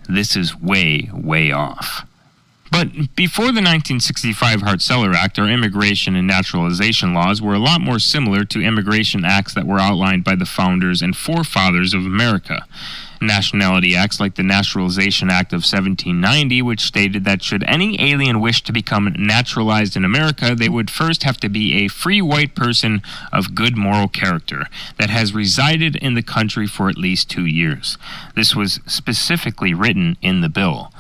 this is way, way off. But before the 1965 Hart-Celler Act, our immigration and naturalization laws were a lot more similar to immigration acts that were outlined by the founders and forefathers of America. Nationality acts like the Naturalization Act of 1790, which stated that should any alien wish to become naturalized in America, they would first have to be a free white person of good moral character that has resided in the country for at least 2 years. This was specifically written in the bill.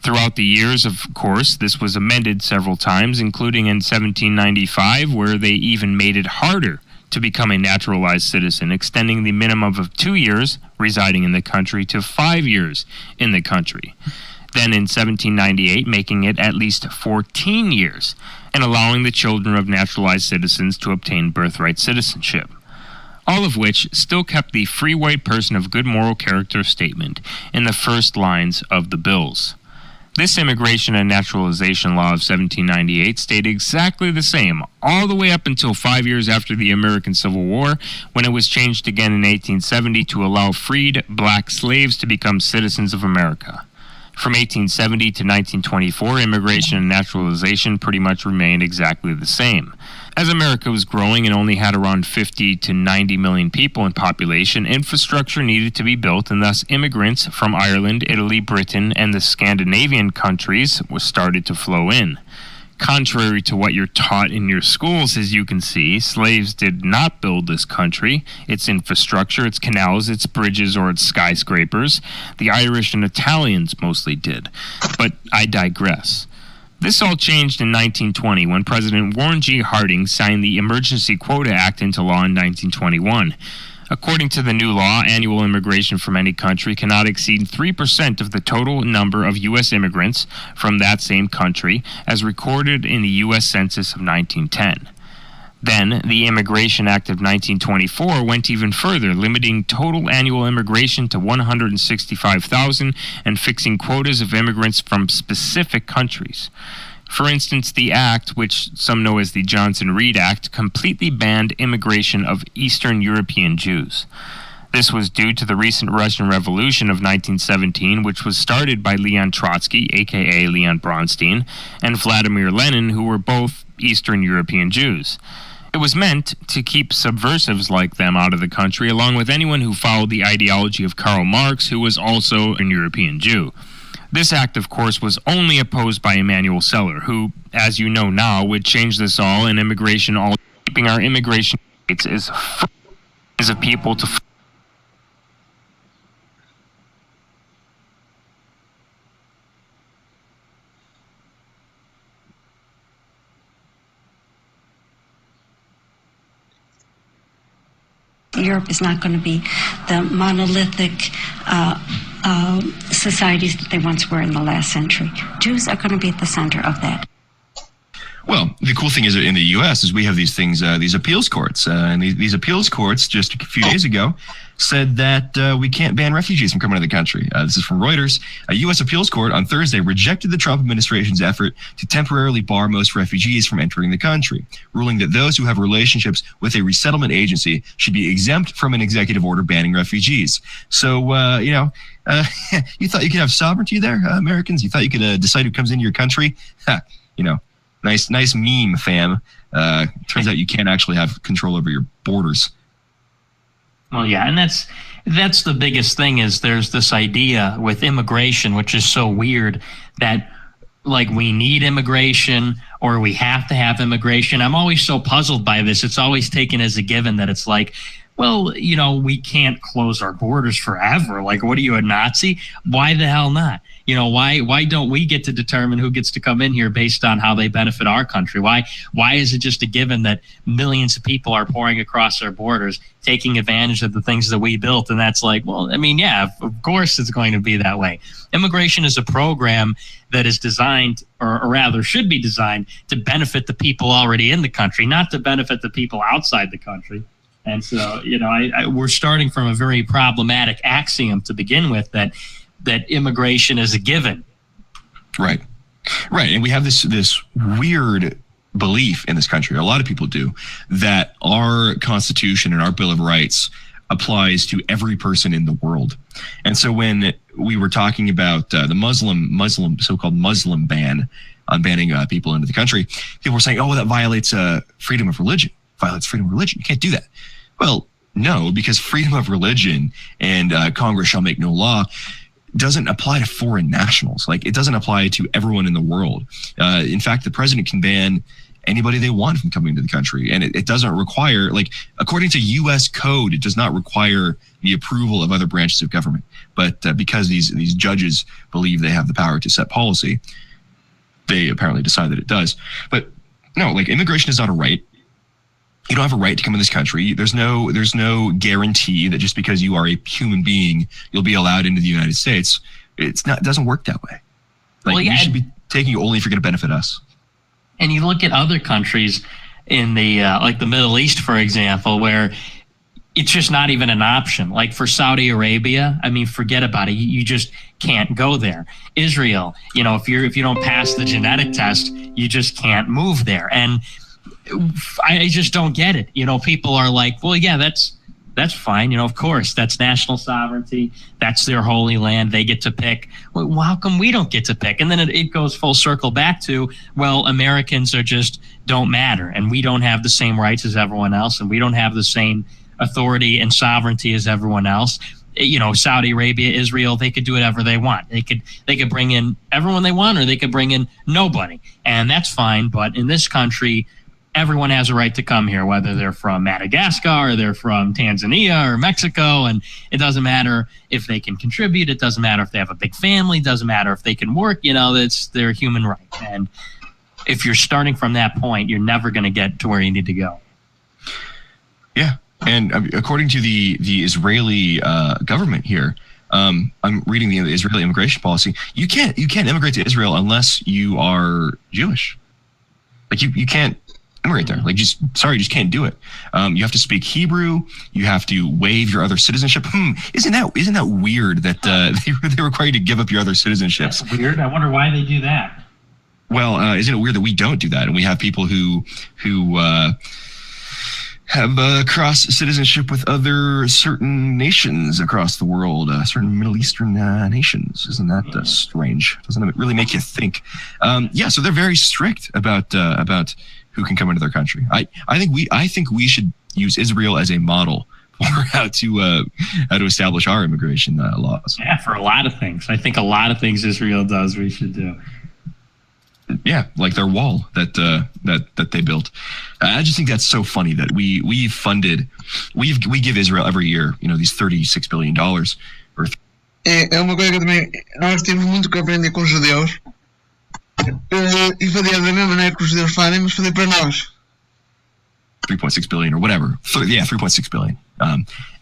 Throughout the years, of course, this was amended several times, including in 1795, where they even made it harder to become a naturalized citizen, extending the minimum of 2 years residing in the country to 5 years in the country. Then in 1798, making it at least 14 years, and allowing the children of naturalized citizens to obtain birthright citizenship. All of which still kept the free white person of good moral character statement in the first lines of the bills. This Immigration and Naturalization Law of 1798 stayed exactly the same all the way up until 5 years after the American Civil War, when it was changed again in 1870 to allow freed black slaves to become citizens of America. From 1870 to 1924, immigration and naturalization pretty much remained exactly the same. As America was growing and only had around 50 to 90 million people in population, infrastructure needed to be built, and thus immigrants from Ireland, Italy, Britain, and the Scandinavian countries started to flow in. Contrary to what you're taught in your schools, as you can see, slaves did not build this country, its infrastructure, its canals, its bridges, or its skyscrapers. The Irish and Italians mostly did. But I digress. This all changed in 1920 when President Warren G. Harding signed the Emergency Quota Act into law in 1921. According to the new law, annual immigration from any country cannot exceed 3% of the total number of U.S. immigrants from that same country, as recorded in the U.S. Census of 1910. Then, the Immigration Act of 1924 went even further, limiting total annual immigration to 165,000 and fixing quotas of immigrants from specific countries. For instance, the act, which some know as the Johnson-Reed Act, completely banned immigration of Eastern European Jews. This was due to the recent Russian Revolution of 1917, which was started by Leon Trotsky, aka Leon Bronstein, and Vladimir Lenin, who were both Eastern European Jews. It was meant to keep subversives like them out of the country, along with anyone who followed the ideology of Karl Marx, who was also a European Jew. This act, of course, was only opposed by Emanuel Seller, who, as you know now, would change this all and immigration all, keeping our immigration rates as of people to. Europe is not going to be the monolithic societies that they once were in the last century. Jews are going to be at the center of that. Well, the cool thing is in the U.S. is we have these things, these appeals courts, and these appeals courts just a few days ago said that we can't ban refugees from coming to the country. This is from Reuters. A U.S. appeals court on Thursday rejected the Trump administration's effort to temporarily bar most refugees from entering the country, ruling that those who have relationships with a resettlement agency should be exempt from an executive order banning refugees. So, you thought you could have sovereignty there, Americans? You thought you could decide who comes into your country? Nice meme, fam. Turns out you can't actually have control over your borders. Well, yeah, and that's the biggest thing is there's this idea with immigration, which is so weird, that like we need immigration or we have to have immigration. I'm always so puzzled by this. It's always taken as a given that it's like, well, we can't close our borders forever. Like, what are you, a Nazi? Why the hell not? Why don't we get to determine who gets to come in here based on how they benefit our country? Why is it just a given that millions of people are pouring across our borders, taking advantage of the things that we built? And that's like, well, I mean, yeah, of course it's going to be that way. Immigration is a program that is designed, or rather should be designed, to benefit the people already in the country, not to benefit the people outside the country. And so, we're starting from a very problematic axiom to begin with, that immigration is a given. Right. And we have this weird belief in this country, a lot of people do, that our Constitution and our Bill of Rights applies to every person in the world. And so when we were talking about the so-called Muslim ban on banning people into the country, people were saying, oh, well, that violates freedom of religion. Violates freedom of religion. You can't do that. Well, no, because freedom of religion and Congress shall make no law doesn't apply to foreign nationals. Like, it doesn't apply to everyone in the world. In fact, the president can ban anybody they want from coming to the country. And it doesn't require, like, according to U.S. code, it does not require the approval of other branches of government. But because these judges believe they have the power to set policy, they apparently decide that it does. But no, like, immigration is not a right. You don't have a right to come in this country. There's no guarantee that just because you are a human being, you'll be allowed into the United States. It doesn't work that way. Like, we should be taking it only if you're going to benefit us. And you look at other countries in the like the Middle East, for example, where it's just not even an option. Like for Saudi Arabia, I mean, forget about it. You just can't go there. Israel, if you don't pass the genetic test, you just can't move there. And I just don't get it. People are like, well, yeah, that's fine. Of course, that's national sovereignty. That's their holy land. They get to pick. Well, how come we don't get to pick? And then it goes full circle back to, well, Americans don't matter, and we don't have the same rights as everyone else, and we don't have the same authority and sovereignty as everyone else. Saudi Arabia, Israel, they could do whatever they want. They could bring in everyone they want, or they could bring in nobody, and that's fine. But in this country, everyone has a right to come here, whether they're from Madagascar or they're from Tanzania or Mexico. And it doesn't matter if they can contribute. It doesn't matter if they have a big family. It doesn't matter if they can work. It's their human right. And if you're starting from that point, you're never going to get to where you need to go. Yeah. And according to the Israeli government here, I'm reading the Israeli immigration policy. You can't immigrate to Israel unless you are Jewish. Like, you can't immigrate there. Like, just can't do it. You have to speak Hebrew. You have to waive your other citizenship. Isn't that weird that they require you to give up your other citizenships? That's weird. I wonder why they do that. Well, isn't it weird that we don't do that, and we have people who have cross citizenship with other certain nations across the world, certain Middle Eastern nations? Isn't that strange? Doesn't it really make you think? So they're very strict about who can come into their country. I think we should use Israel as a model for how to establish our immigration laws. Yeah, for a lot of things. I think a lot of things Israel does, we should do. Yeah, like their wall that they built. I just think that's so funny that we give Israel every year, these $36 billion. É uma coisa que também nós temos muito que aprender com os judeus. E fazer da mesma maneira que os judeus fazem, mas fazer para nós. 3.6 billion or whatever. 3.6 billion.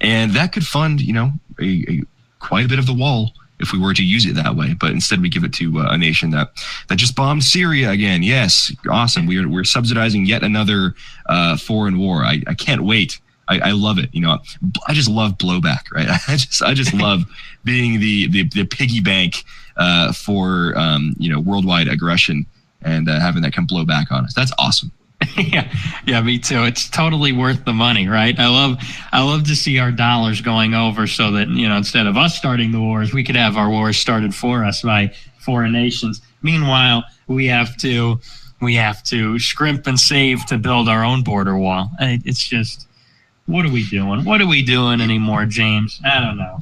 And that could fund, a quite a bit of the wall if we were to use it that way. But instead we give it to a nation that just bombed Syria again. Yes, awesome. We're subsidizing yet another foreign war. I can't wait. I love it. I just love blowback, right? I just love being the piggy bank for worldwide aggression and having that come blow back on us. That's awesome. Yeah, me too. It's totally worth the money, right? I love to see our dollars going over so that instead of us starting the wars, we could have our wars started for us by foreign nations. Meanwhile, we have to scrimp and save to build our own border wall. It's just, what are we doing? What are we doing anymore, James? I don't know.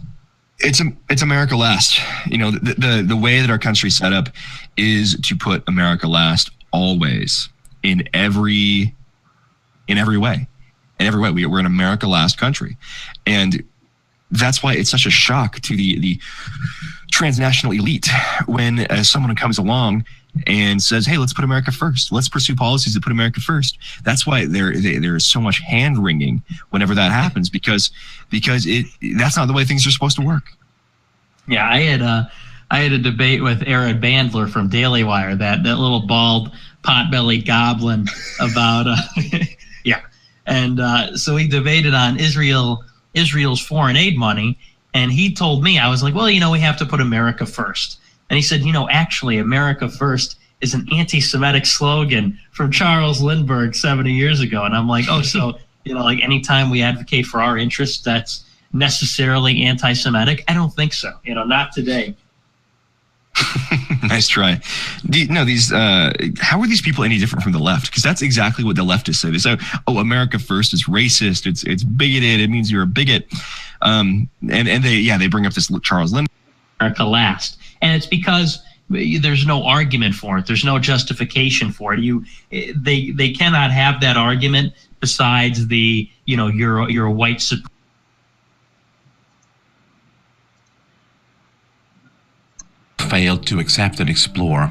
It's America last. The way that our country's set up is to put America last always, in every way. We're an America last country, and that's why it's such a shock to the transnational elite when someone comes along and says, hey, let's put America first. Let's pursue policies that put America first. That's why there is so much hand wringing whenever that happens, because that's not the way things are supposed to work. Yeah, I had a debate with Aaron Bandler from Daily Wire, that little bald pot-bellied goblin about so we debated on Israel's foreign aid money, and he told me, I was like, well, we have to put America first. And he said, actually, America first is an anti-Semitic slogan from Charles Lindbergh 70 years ago. And I'm like, oh, so, like anytime we advocate for our interests, necessarily anti-Semitic? I don't think so. Not today. Nice try. How are these people any different from the left? Because that's exactly what the leftists say. They say, "Oh, America first is racist. It's bigoted. It means you're a bigot." And they bring up this Charles Lindbergh. America last, and it's because there's no argument for it. There's no justification for it. They cannot have that argument besides you're a white supremacist. Failed to accept and explore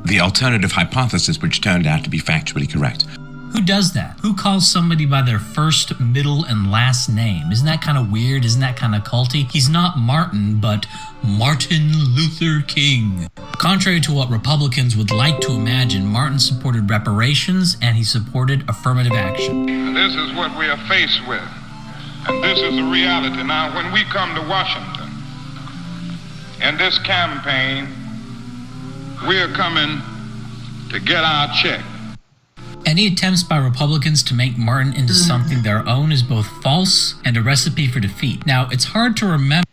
the alternative hypothesis, which turned out to be factually correct. Who does that? Who calls somebody by their first, middle, and last name? Isn't that kind of weird? Isn't that kind of culty? He's not Martin, but Martin Luther King. Contrary to what Republicans would like to imagine, Martin supported reparations and he supported affirmative action. This is what we are faced with, and this is the reality. Now, when we come to Washington, in this campaign, we are coming to get our check. Any attempts by Republicans to make Martin into something their own is both false and a recipe for defeat. Now, it's hard to remember.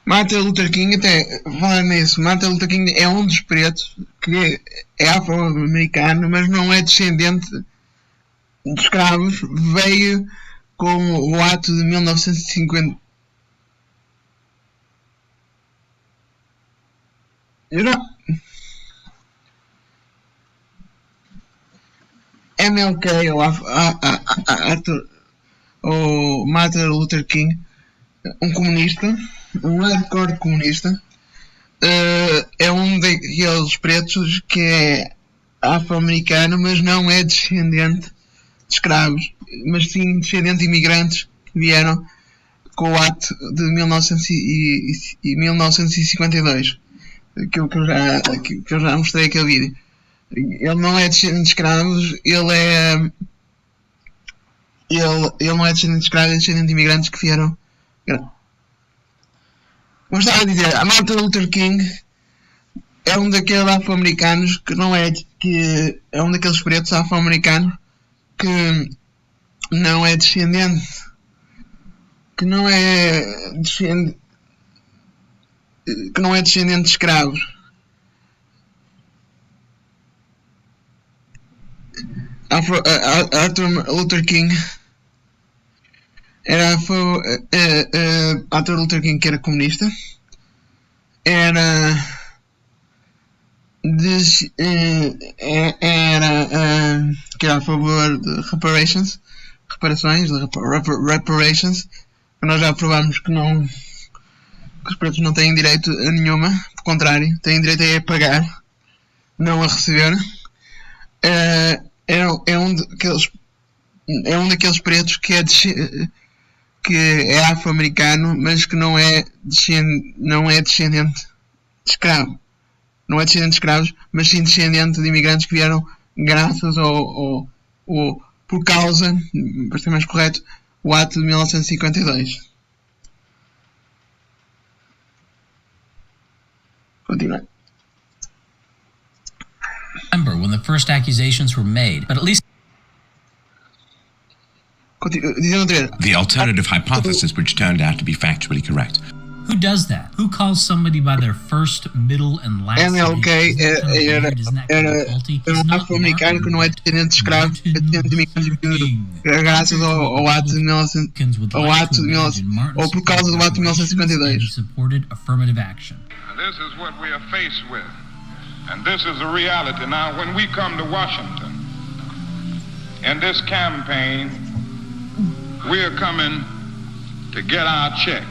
Martin Luther King, até falando nisso, Martin Luther King é dos pretos que é afro-americano, mas não é descendente de escravos, veio com o ato de 1950. MLK ou Martin Luther King, comunista, hardcore comunista, é daqueles pretos que é afro-americano, mas não é descendente de escravos, mas sim descendente de imigrantes que vieram com o ato de 1952. Aquilo que eu já mostrei aquele vídeo. Ele não é descendente de escravos, ele não é descendente de escravos, é descendente de imigrantes que vieram. Como estava a dizer, a Martin Luther King é daqueles afro-americanos que é daqueles pretos afro-americanos que não é descendente de escravos. Arthur Luther King Arthur Luther King, que era comunista, que era a favor de reparações, nós já provámos que os pretos não têm direito a nenhuma, pelo contrário, têm direito a pagar, não a receber. É um daqueles pretos que é afro-americano, mas que não é descendente de escravo. Não é descendente de escravos, mas sim descendente de imigrantes que vieram graças ou por causa, para ser mais correto, o ato de 1952. Continua. Remember when the first accusations were made, but at least the alternative hypothesis, which turned out to be factually correct. Who does that? Who calls somebody by their first, middle, and last name? MLK era afro-americano que não é descendente de escravos, é descendente de imigrantes graças ao ato de 1952. Ou por causa do ato de 1952. Supported affirmative action. This is what we are faced with, and this is the reality. Now, when we come to Washington, in this campaign, we are coming to get our check.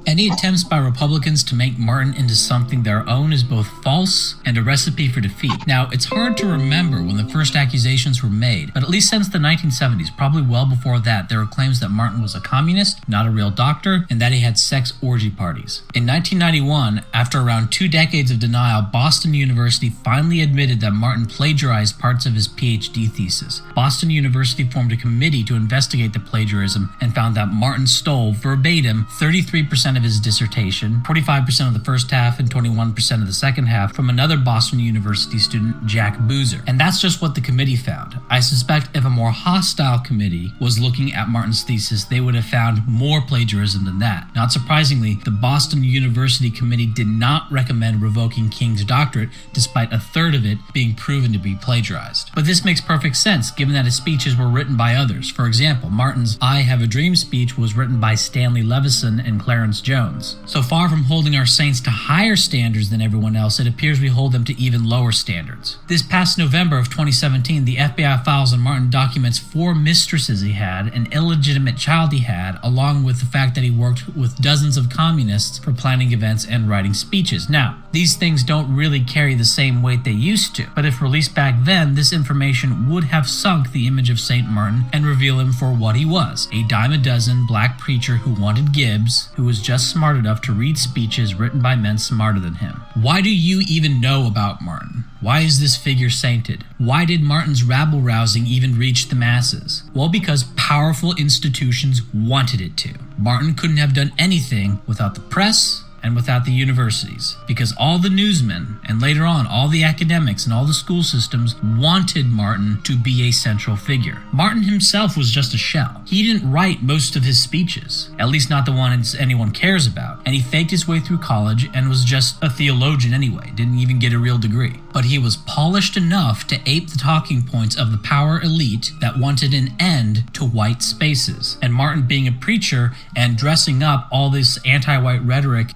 Any attempts by Republicans to make Martin into something their own is both false and a recipe for defeat. Now, it's hard to remember when the first accusations were made, but at least since the 1970s, probably well before that, there were claims that Martin was a communist, not a real doctor, and that he had sex orgy parties. In 1991, after around 2 decades of denial, Boston University finally admitted that Martin plagiarized parts of his PhD thesis. Boston University formed a committee to investigate the plagiarism and found that Martin stole, verbatim, 33% of his dissertation, 45% of the first half, and 21% of the second half from another Boston University student, Jack Boozer. And that's just what the committee found. I suspect if a more hostile committee was looking at Martin's thesis, they would have found more plagiarism than that. Not surprisingly, the Boston University Committee did not recommend revoking King's doctorate, despite a third of it being proven to be plagiarized. But this makes perfect sense, given that his speeches were written by others. For example, Martin's I Have a Dream speech was written by Stanley Levison and Clarence Jones. So far from holding our saints to higher standards than everyone else, it appears we hold them to even lower standards. This past November of 2017, the FBI files on Martin documents 4 mistresses he had, an illegitimate child he had, along with the fact that he worked with dozens of communists for planning events and writing speeches. Now, these things don't really carry the same weight they used to, but if released back then, this information would have sunk the image of St. Martin and reveal him for what he was, a dime-a-dozen black preacher who wanted Gibbs, who was just smart enough to read speeches written by men smarter than him. Why do you even know about Martin? Why is this figure sainted? Why did Martin's rabble-rousing even reach the masses? Well, because powerful institutions wanted it to. Martin couldn't have done anything without the press and without the universities, because all the newsmen, and later on all the academics and all the school systems wanted Martin to be a central figure. Martin himself was just a shell. He didn't write most of his speeches, at least not the ones anyone cares about, and he faked his way through college and was just a theologian anyway, didn't even get a real degree. But he was polished enough to ape the talking points of the power elite that wanted an end to white spaces. And Martin, being a preacher and dressing up all this anti-white rhetoric,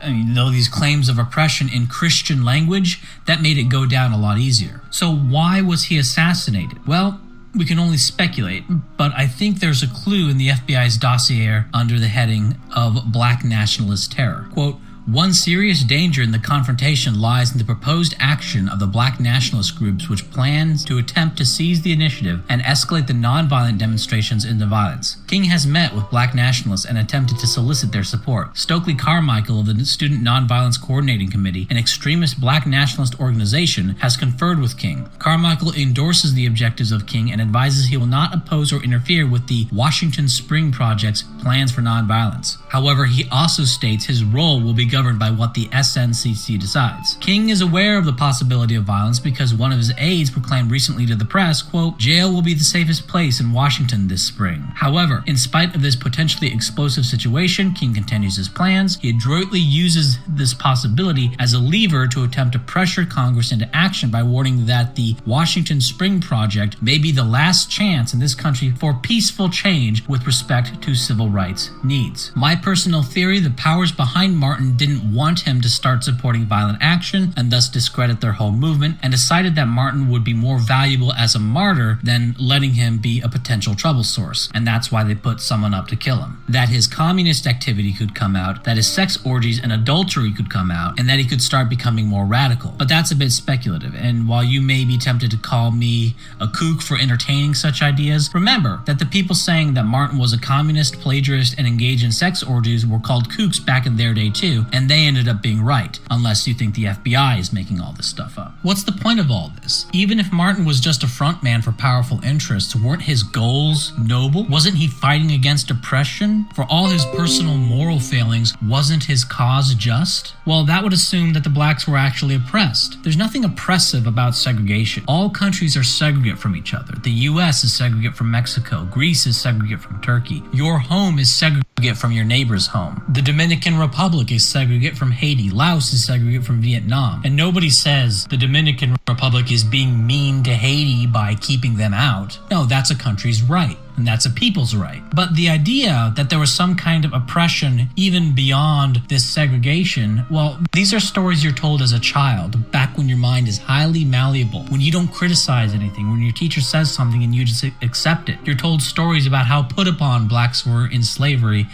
these claims of oppression in Christian language, that made it go down a lot easier. So why was he assassinated? Well, we can only speculate, but I think there's a clue in the FBI's dossier under the heading of Black Nationalist Terror. Quote, one serious danger in the confrontation lies in the proposed action of the black nationalist groups which plans to attempt to seize the initiative and escalate the nonviolent demonstrations into violence. King has met with black nationalists and attempted to solicit their support. Stokely Carmichael of the Student Nonviolence Coordinating Committee, an extremist black nationalist organization, has conferred with King. Carmichael endorses the objectives of King and advises he will not oppose or interfere with the Washington Spring Project's plans for nonviolence. However, he also states his role will be governed by what the SNCC decides. King is aware of the possibility of violence because one of his aides proclaimed recently to the press, quote, jail will be the safest place in Washington this spring. However, in spite of this potentially explosive situation, King continues his plans. He adroitly uses this possibility as a lever to attempt to pressure Congress into action by warning that the Washington Spring Project may be the last chance in this country for peaceful change with respect to civil rights needs. My personal theory, the powers behind Martin didn't want him to start supporting violent action and thus discredit their whole movement, and decided that Martin would be more valuable as a martyr than letting him be a potential trouble source, and that's why they put someone up to kill him. That his communist activity could come out, that his sex orgies and adultery could come out, and that he could start becoming more radical. But that's a bit speculative, and while you may be tempted to call me a kook for entertaining such ideas, remember that the people saying that Martin was a communist, plagiarist, and engaged in sex orgies were called kooks back in their day too, and they ended up being right, unless you think the FBI is making all this stuff up. What's the point of all this? Even if Martin was just a front man for powerful interests, weren't his goals noble? Wasn't he fighting against oppression? For all his personal moral failings, wasn't his cause just? Well, that would assume that the blacks were actually oppressed. There's nothing oppressive about segregation. All countries are segregate from each other. The US is segregate from Mexico. Greece is segregate from Turkey. Your home is segregate from your neighbor's home. The Dominican Republic is segregate from Haiti. Laos is segregate from Vietnam. And nobody says the Dominican Republic is being mean to Haiti by keeping them out. No, that's a country's right. And that's a people's right. But the idea that there was some kind of oppression even beyond this segregation, well, these are stories you're told as a child, back when your mind is highly malleable, when you don't criticize anything, when your teacher says something and you just accept it. You're told stories about how put upon blacks were in slavery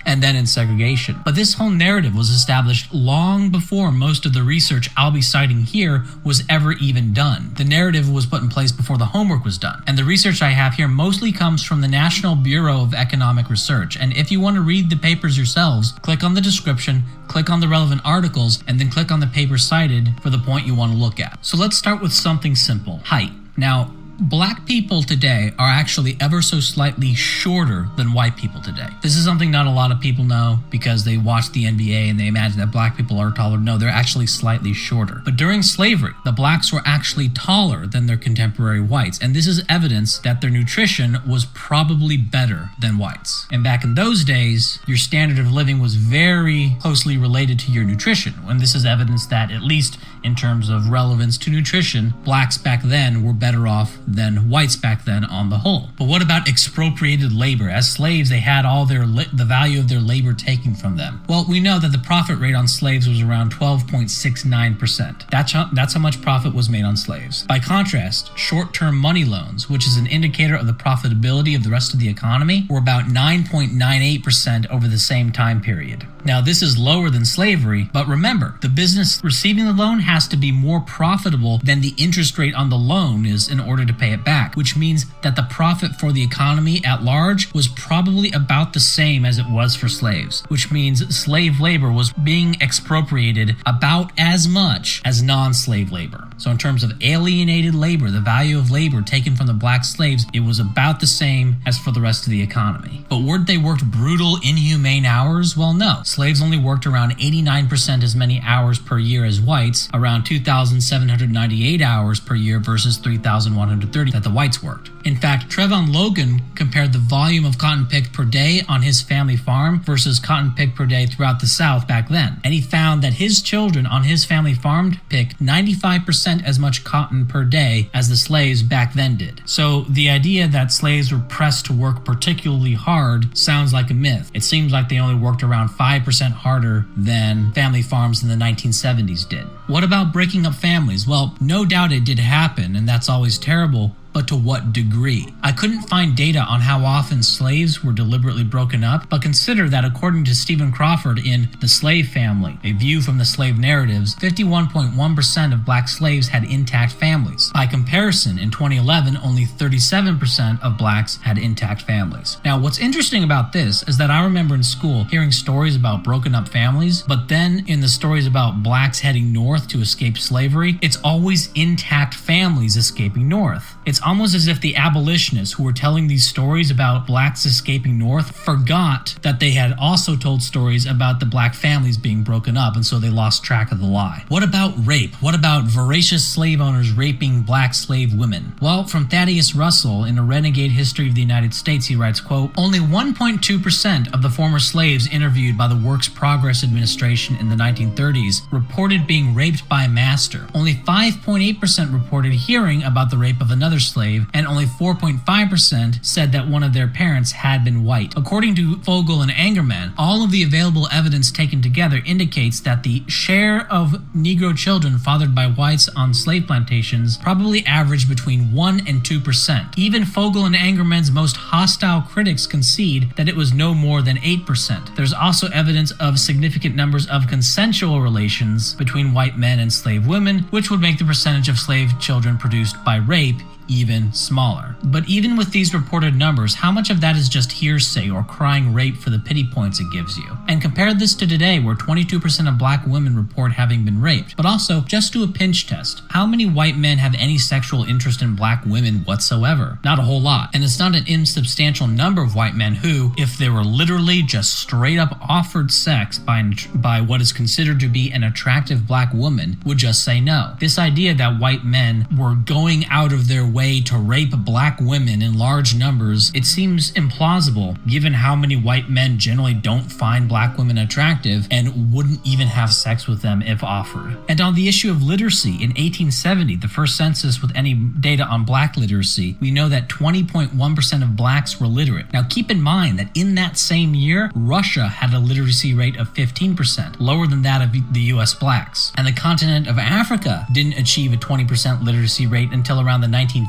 and then in segregation. But this whole narrative was established long before most of the research I'll be citing here was ever even done. The narrative was put in place before the homework was done. And the research I have here mostly comes from the National Bureau of Economic Research. And if you want to read the papers yourselves, click on the description, click on the relevant articles, and then click on the paper cited for the point you want to look at. So let's start with something simple: height. Now, Black people today are actually ever so slightly shorter than white people today. This is something not a lot of people know because they watch the NBA and they imagine that black people are taller. No, they're actually slightly shorter. But during slavery, the blacks were actually taller than their contemporary whites, and this is evidence that their nutrition was probably better than whites. And back in those days, your standard of living was very closely related to your nutrition, and this is evidence that, at least in terms of relevance to nutrition, blacks back then were better off than whites back then on the whole. But what about expropriated labor? As slaves, they had all the value of their labor taken from them. Well, we know that the profit rate on slaves was around 12.69%. That's how much profit was made on slaves. By contrast, short-term money loans, which is an indicator of the profitability of the rest of the economy, were about 9.98% over the same time period. Now, this is lower than slavery, but remember, the business receiving the loan has to be more profitable than the interest rate on the loan is in order to pay it back, which means that the profit for the economy at large was probably about the same as it was for slaves, which means slave labor was being expropriated about as much as non-slave labor. So in terms of alienated labor, the value of labor taken from the black slaves, it was about the same as for the rest of the economy. But weren't they worked brutal, inhumane hours? Well, no. Slaves only worked around 89% as many hours per year as whites, around 2,798 hours per year versus 3,130 that the whites worked. In fact, Trevon Logan compared the volume of cotton picked per day on his family farm versus cotton picked per day throughout the South back then. And he found that his children on his family farm picked 95% as much cotton per day as the slaves back then did. So the idea that slaves were pressed to work particularly hard sounds like a myth. It seems like they only worked around 5% harder than family farms in the 1970s did. What about breaking up families? Well, no doubt it did happen, and that's always terrible. But to what degree? I couldn't find data on how often slaves were deliberately broken up, but consider that according to Stephen Crawford in The Slave Family, A View from the Slave Narratives, 51.1% of black slaves had intact families. By comparison, in 2011, only 37% of blacks had intact families. Now, what's interesting about this is that I remember in school hearing stories about broken up families, but then in the stories about blacks heading north to escape slavery, it's always intact families escaping north. It's almost as if the abolitionists who were telling these stories about blacks escaping north forgot that they had also told stories about the black families being broken up, and so they lost track of the lie. What about rape? What about voracious slave owners raping black slave women? Well, from Thaddeus Russell in A Renegade History of the United States, he writes, quote, "Only 1.2% of the former slaves interviewed by the Works Progress Administration in the 1930s reported being raped by a master. Only 5.8% reported hearing about the rape of another slave, and only 4.5% said that one of their parents had been white. According to Fogel and Angerman, all of the available evidence taken together indicates that the share of Negro children fathered by whites on slave plantations probably averaged between 1 and 2%. Even Fogel and Angerman's most hostile critics concede that it was no more than 8%. There's also evidence of significant numbers of consensual relations between white men and slave women, which would make the percentage of slave children produced by rape even smaller. But even with these reported numbers, how much of that is just hearsay or crying rape for the pity points it gives you? And compare this to today, where 22% of black women report having been raped. But also, just do a pinch test. How many white men have any sexual interest in black women whatsoever? Not a whole lot. And it's not an insubstantial number of white men who, if they were literally just straight up offered sex by what is considered to be an attractive black woman, would just say no. This idea that white men were going out of their way to rape black women in large numbers, it seems implausible given how many white men generally don't find black women attractive and wouldn't even have sex with them if offered. And on the issue of literacy, in 1870, the first census with any data on black literacy, we know that 20.1% of blacks were literate. Now keep in mind that in that same year, Russia had a literacy rate of 15%, lower than that of the US blacks. And the continent of Africa didn't achieve a 20% literacy rate until around the 1950s.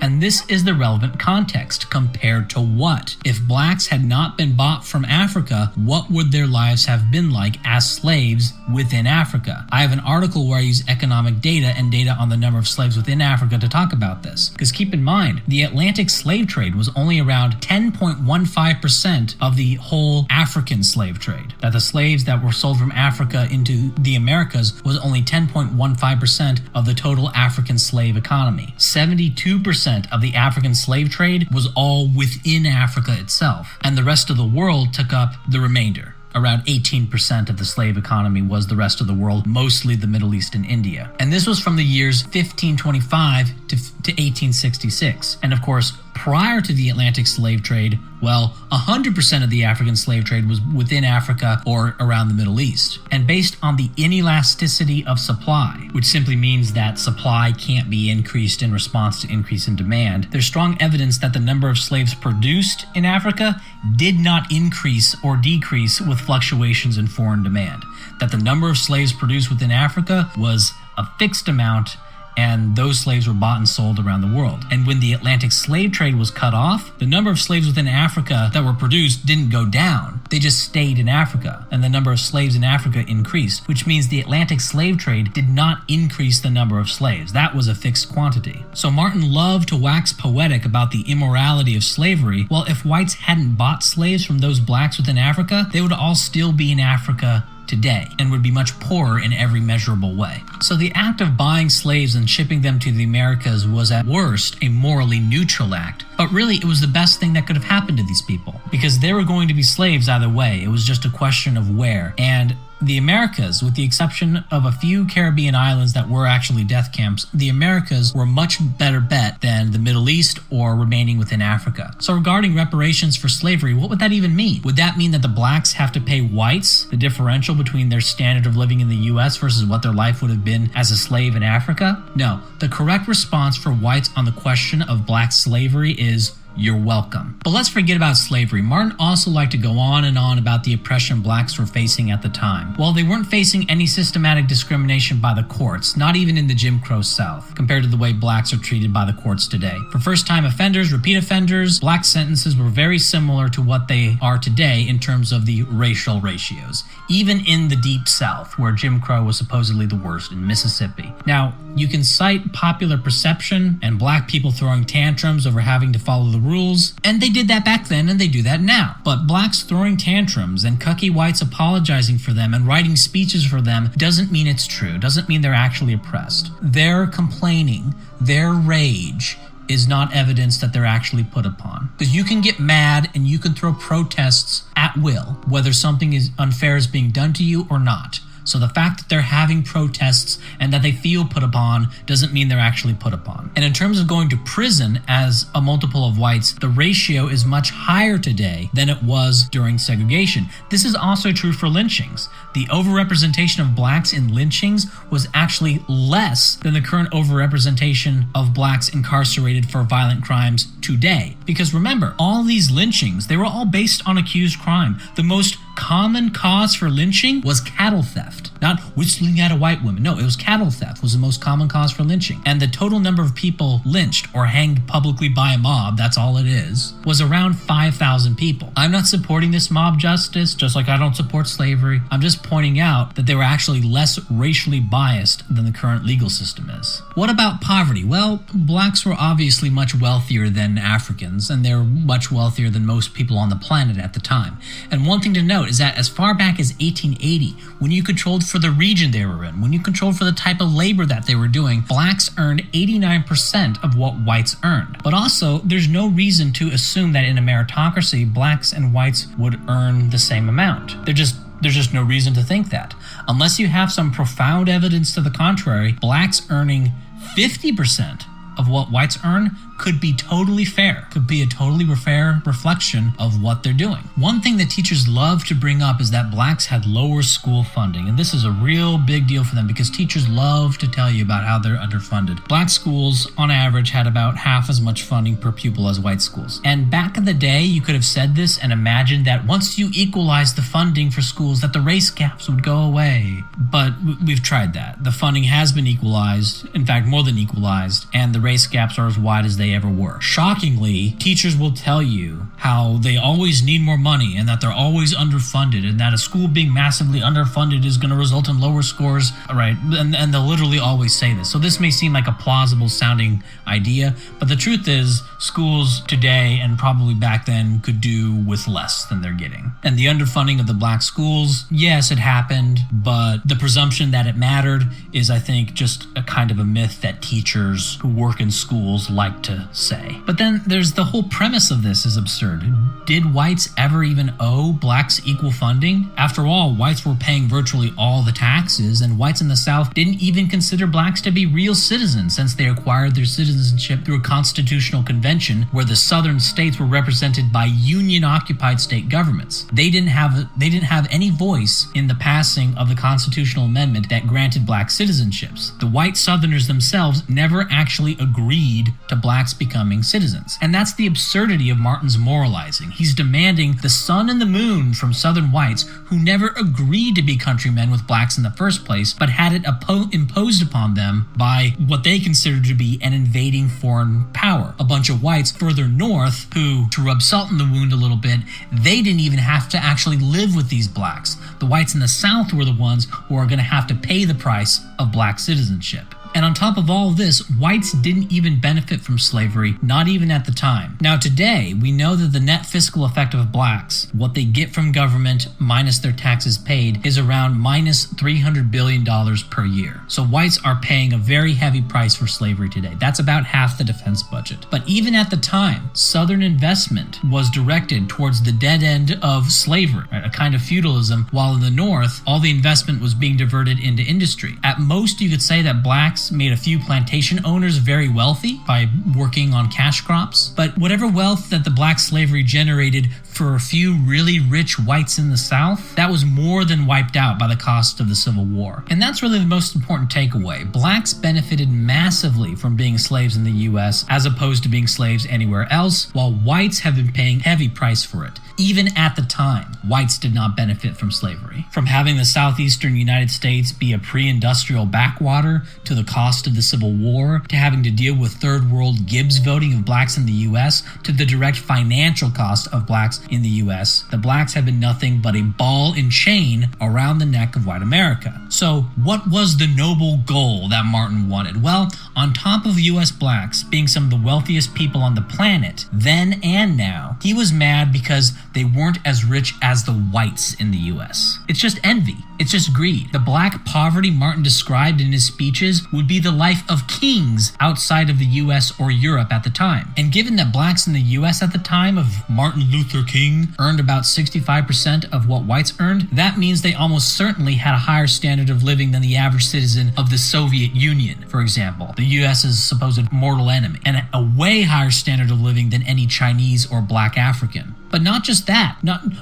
And this is the relevant context. Compared to what? If blacks had not been bought from Africa, what would their lives have been like as slaves within Africa? I have an article where I use economic data and data on the number of slaves within Africa to talk about this. Because keep in mind, the Atlantic slave trade was only around 10.15% of the whole African slave trade. That the slaves that were sold from Africa into the Americas was only 10.15% of the total African slave economy. 72% of the African slave trade was all within Africa itself, and the rest of the world took up the remainder. Around 18% of the slave economy was the rest of the world, mostly the Middle East and India. And this was from the years 1525 to 1866. And of course, prior to the Atlantic slave trade, well, 100% of the African slave trade was within Africa or around the Middle East. And based on the inelasticity of supply, which simply means that supply can't be increased in response to increase in demand, there's strong evidence that the number of slaves produced in Africa did not increase or decrease with fluctuations in foreign demand. That the number of slaves produced within Africa was a fixed amount, and those slaves were bought and sold around the world. And when the Atlantic slave trade was cut off, the number of slaves within Africa that were produced didn't go down. They just stayed in Africa, and the number of slaves in Africa increased, which means the Atlantic slave trade did not increase the number of slaves. That was a fixed quantity. So Martin loved to wax poetic about the immorality of slavery. Well, if whites hadn't bought slaves from those blacks within Africa, they would all still be in Africa today and would be much poorer in every measurable way. So the act of buying slaves and shipping them to the Americas was at worst a morally neutral act, but really it was the best thing that could have happened to these people because they were going to be slaves either way. It was just a question of where. And the Americas, with the exception of a few Caribbean islands that were actually death camps, the Americas were a much better bet than the Middle East or remaining within Africa. So regarding reparations for slavery, what would that even mean? Would that mean that the blacks have to pay whites the differential between their standard of living in the US versus what their life would have been as a slave in Africa? No. The correct response for whites on the question of black slavery is you're welcome. But let's forget about slavery. Martin also liked to go on and on about the oppression blacks were facing at the time. Well, they weren't facing any systematic discrimination by the courts, not even in the Jim Crow South, compared to the way blacks are treated by the courts today. For first-time offenders, repeat offenders, black sentences were very similar to what they are today in terms of the racial ratios, even in the Deep South, where Jim Crow was supposedly the worst in Mississippi. Now, you can cite popular perception and black people throwing tantrums over having to follow the rules, and they did that back then and they do that now. But blacks throwing tantrums and cucky whites apologizing for them and writing speeches for them doesn't mean it's true, doesn't mean they're actually oppressed. Their complaining, their rage is not evidence that they're actually put upon. Because you can get mad and you can throw protests at will, whether something is unfair is being done to you or not. So the fact that they're having protests and that they feel put upon doesn't mean they're actually put upon. And in terms of going to prison as a multiple of whites, the ratio is much higher today than it was during segregation. This is also true for lynchings. The overrepresentation of blacks in lynchings was actually less than the current overrepresentation of blacks incarcerated for violent crimes today. Because remember, all these lynchings, they were all based on accused crime. The most common cause for lynching was cattle theft, not whistling at a white woman. No, it was cattle theft was the most common cause for lynching. And the total number of people lynched or hanged publicly by a mob, that's all it is, was around 5,000 people. I'm not supporting this mob justice, just like I don't support slavery. I'm just pointing out that they were actually less racially biased than the current legal system is. What about poverty? Well, blacks were obviously much wealthier than Africans, and they were much wealthier than most people on the planet at the time. And one thing to note is that as far back as 1880, when you controlled for the region they were in, when you controlled for the type of labor that they were doing, blacks earned 89% of what whites earned. But also, there's no reason to assume that in a meritocracy, blacks and whites would earn the same amount. There's just no reason to think that. Unless you have some profound evidence to the contrary, blacks earning 50% of what whites earn could be totally fair, could be a totally fair reflection of what they're doing. One thing that teachers love to bring up is that blacks had lower school funding, and this is a real big deal for them because teachers love to tell you about how they're underfunded. Black schools, on average, had about half as much funding per pupil as white schools. And back in the day, you could have said this and imagined that once you equalized the funding for schools, that the race gaps would go away. But we've tried that. The funding has been equalized, in fact, more than equalized, and the race gaps are as wide as they they ever were. Shockingly, teachers will tell you how they always need more money and that they're always underfunded and that a school being massively underfunded is going to result in lower scores, right? And they'll literally always say this. So this may seem like a plausible sounding idea, but the truth is schools today and probably back then could do with less than they're getting. And the underfunding of the black schools, yes, it happened, but the presumption that it mattered is, I think, just a kind of a myth that teachers who work in schools like to say. But then there's the whole premise of this is absurd. Did whites ever even owe blacks equal funding? After all, whites were paying virtually all the taxes, and whites in the South didn't even consider blacks to be real citizens since they acquired their citizenship through a constitutional convention where the southern states were represented by union-occupied state governments. They didn't have any voice in the passing of the constitutional amendment that granted black citizenships. The white Southerners themselves never actually agreed to blacks becoming citizens. And that's the absurdity of Martin's moralizing. He's demanding the sun and the moon from Southern whites who never agreed to be countrymen with blacks in the first place, but had it imposed upon them by what they considered to be an invading foreign power. A bunch of whites further north who, to rub salt in the wound a little bit, they didn't even have to actually live with these blacks. The whites in the South were the ones who are going to have to pay the price of black citizenship. And on top of all this, whites didn't even benefit from slavery, not even at the time. Now today, we know that the net fiscal effect of blacks, what they get from government minus their taxes paid, is around minus $300 billion per year. So whites are paying a very heavy price for slavery today. That's about half the defense budget. But even at the time, Southern investment was directed towards the dead end of slavery, right? A kind of feudalism, while in the North, all the investment was being diverted into industry. At most, you could say that blacks made a few plantation owners very wealthy by working on cash crops. But whatever wealth that the black slavery generated for a few really rich whites in the South, that was more than wiped out by the cost of the Civil War. And that's really the most important takeaway. Blacks benefited massively from being slaves in the US as opposed to being slaves anywhere else, while whites have been paying heavy price for it. Even at the time, whites did not benefit from slavery. From having the southeastern United States be a pre-industrial backwater, to the cost of the Civil War, to having to deal with third world Gibbs voting of blacks in the US, to the direct financial cost of blacks in the US, the blacks have been nothing but a ball and chain around the neck of white America. So what was the noble goal that Martin wanted? Well, on top of US blacks being some of the wealthiest people on the planet, then and now, he was mad because they weren't as rich as the whites in the US. It's just envy. It's just greed. The black poverty Martin described in his speeches would be the life of kings outside of the US or Europe at the time. And given that blacks in the US at the time of Martin Luther King earned about 65% of what whites earned, that means they almost certainly had a higher standard of living than the average citizen of the Soviet Union, for example, the US's supposed mortal enemy, and a way higher standard of living than any Chinese or black African. But not just that.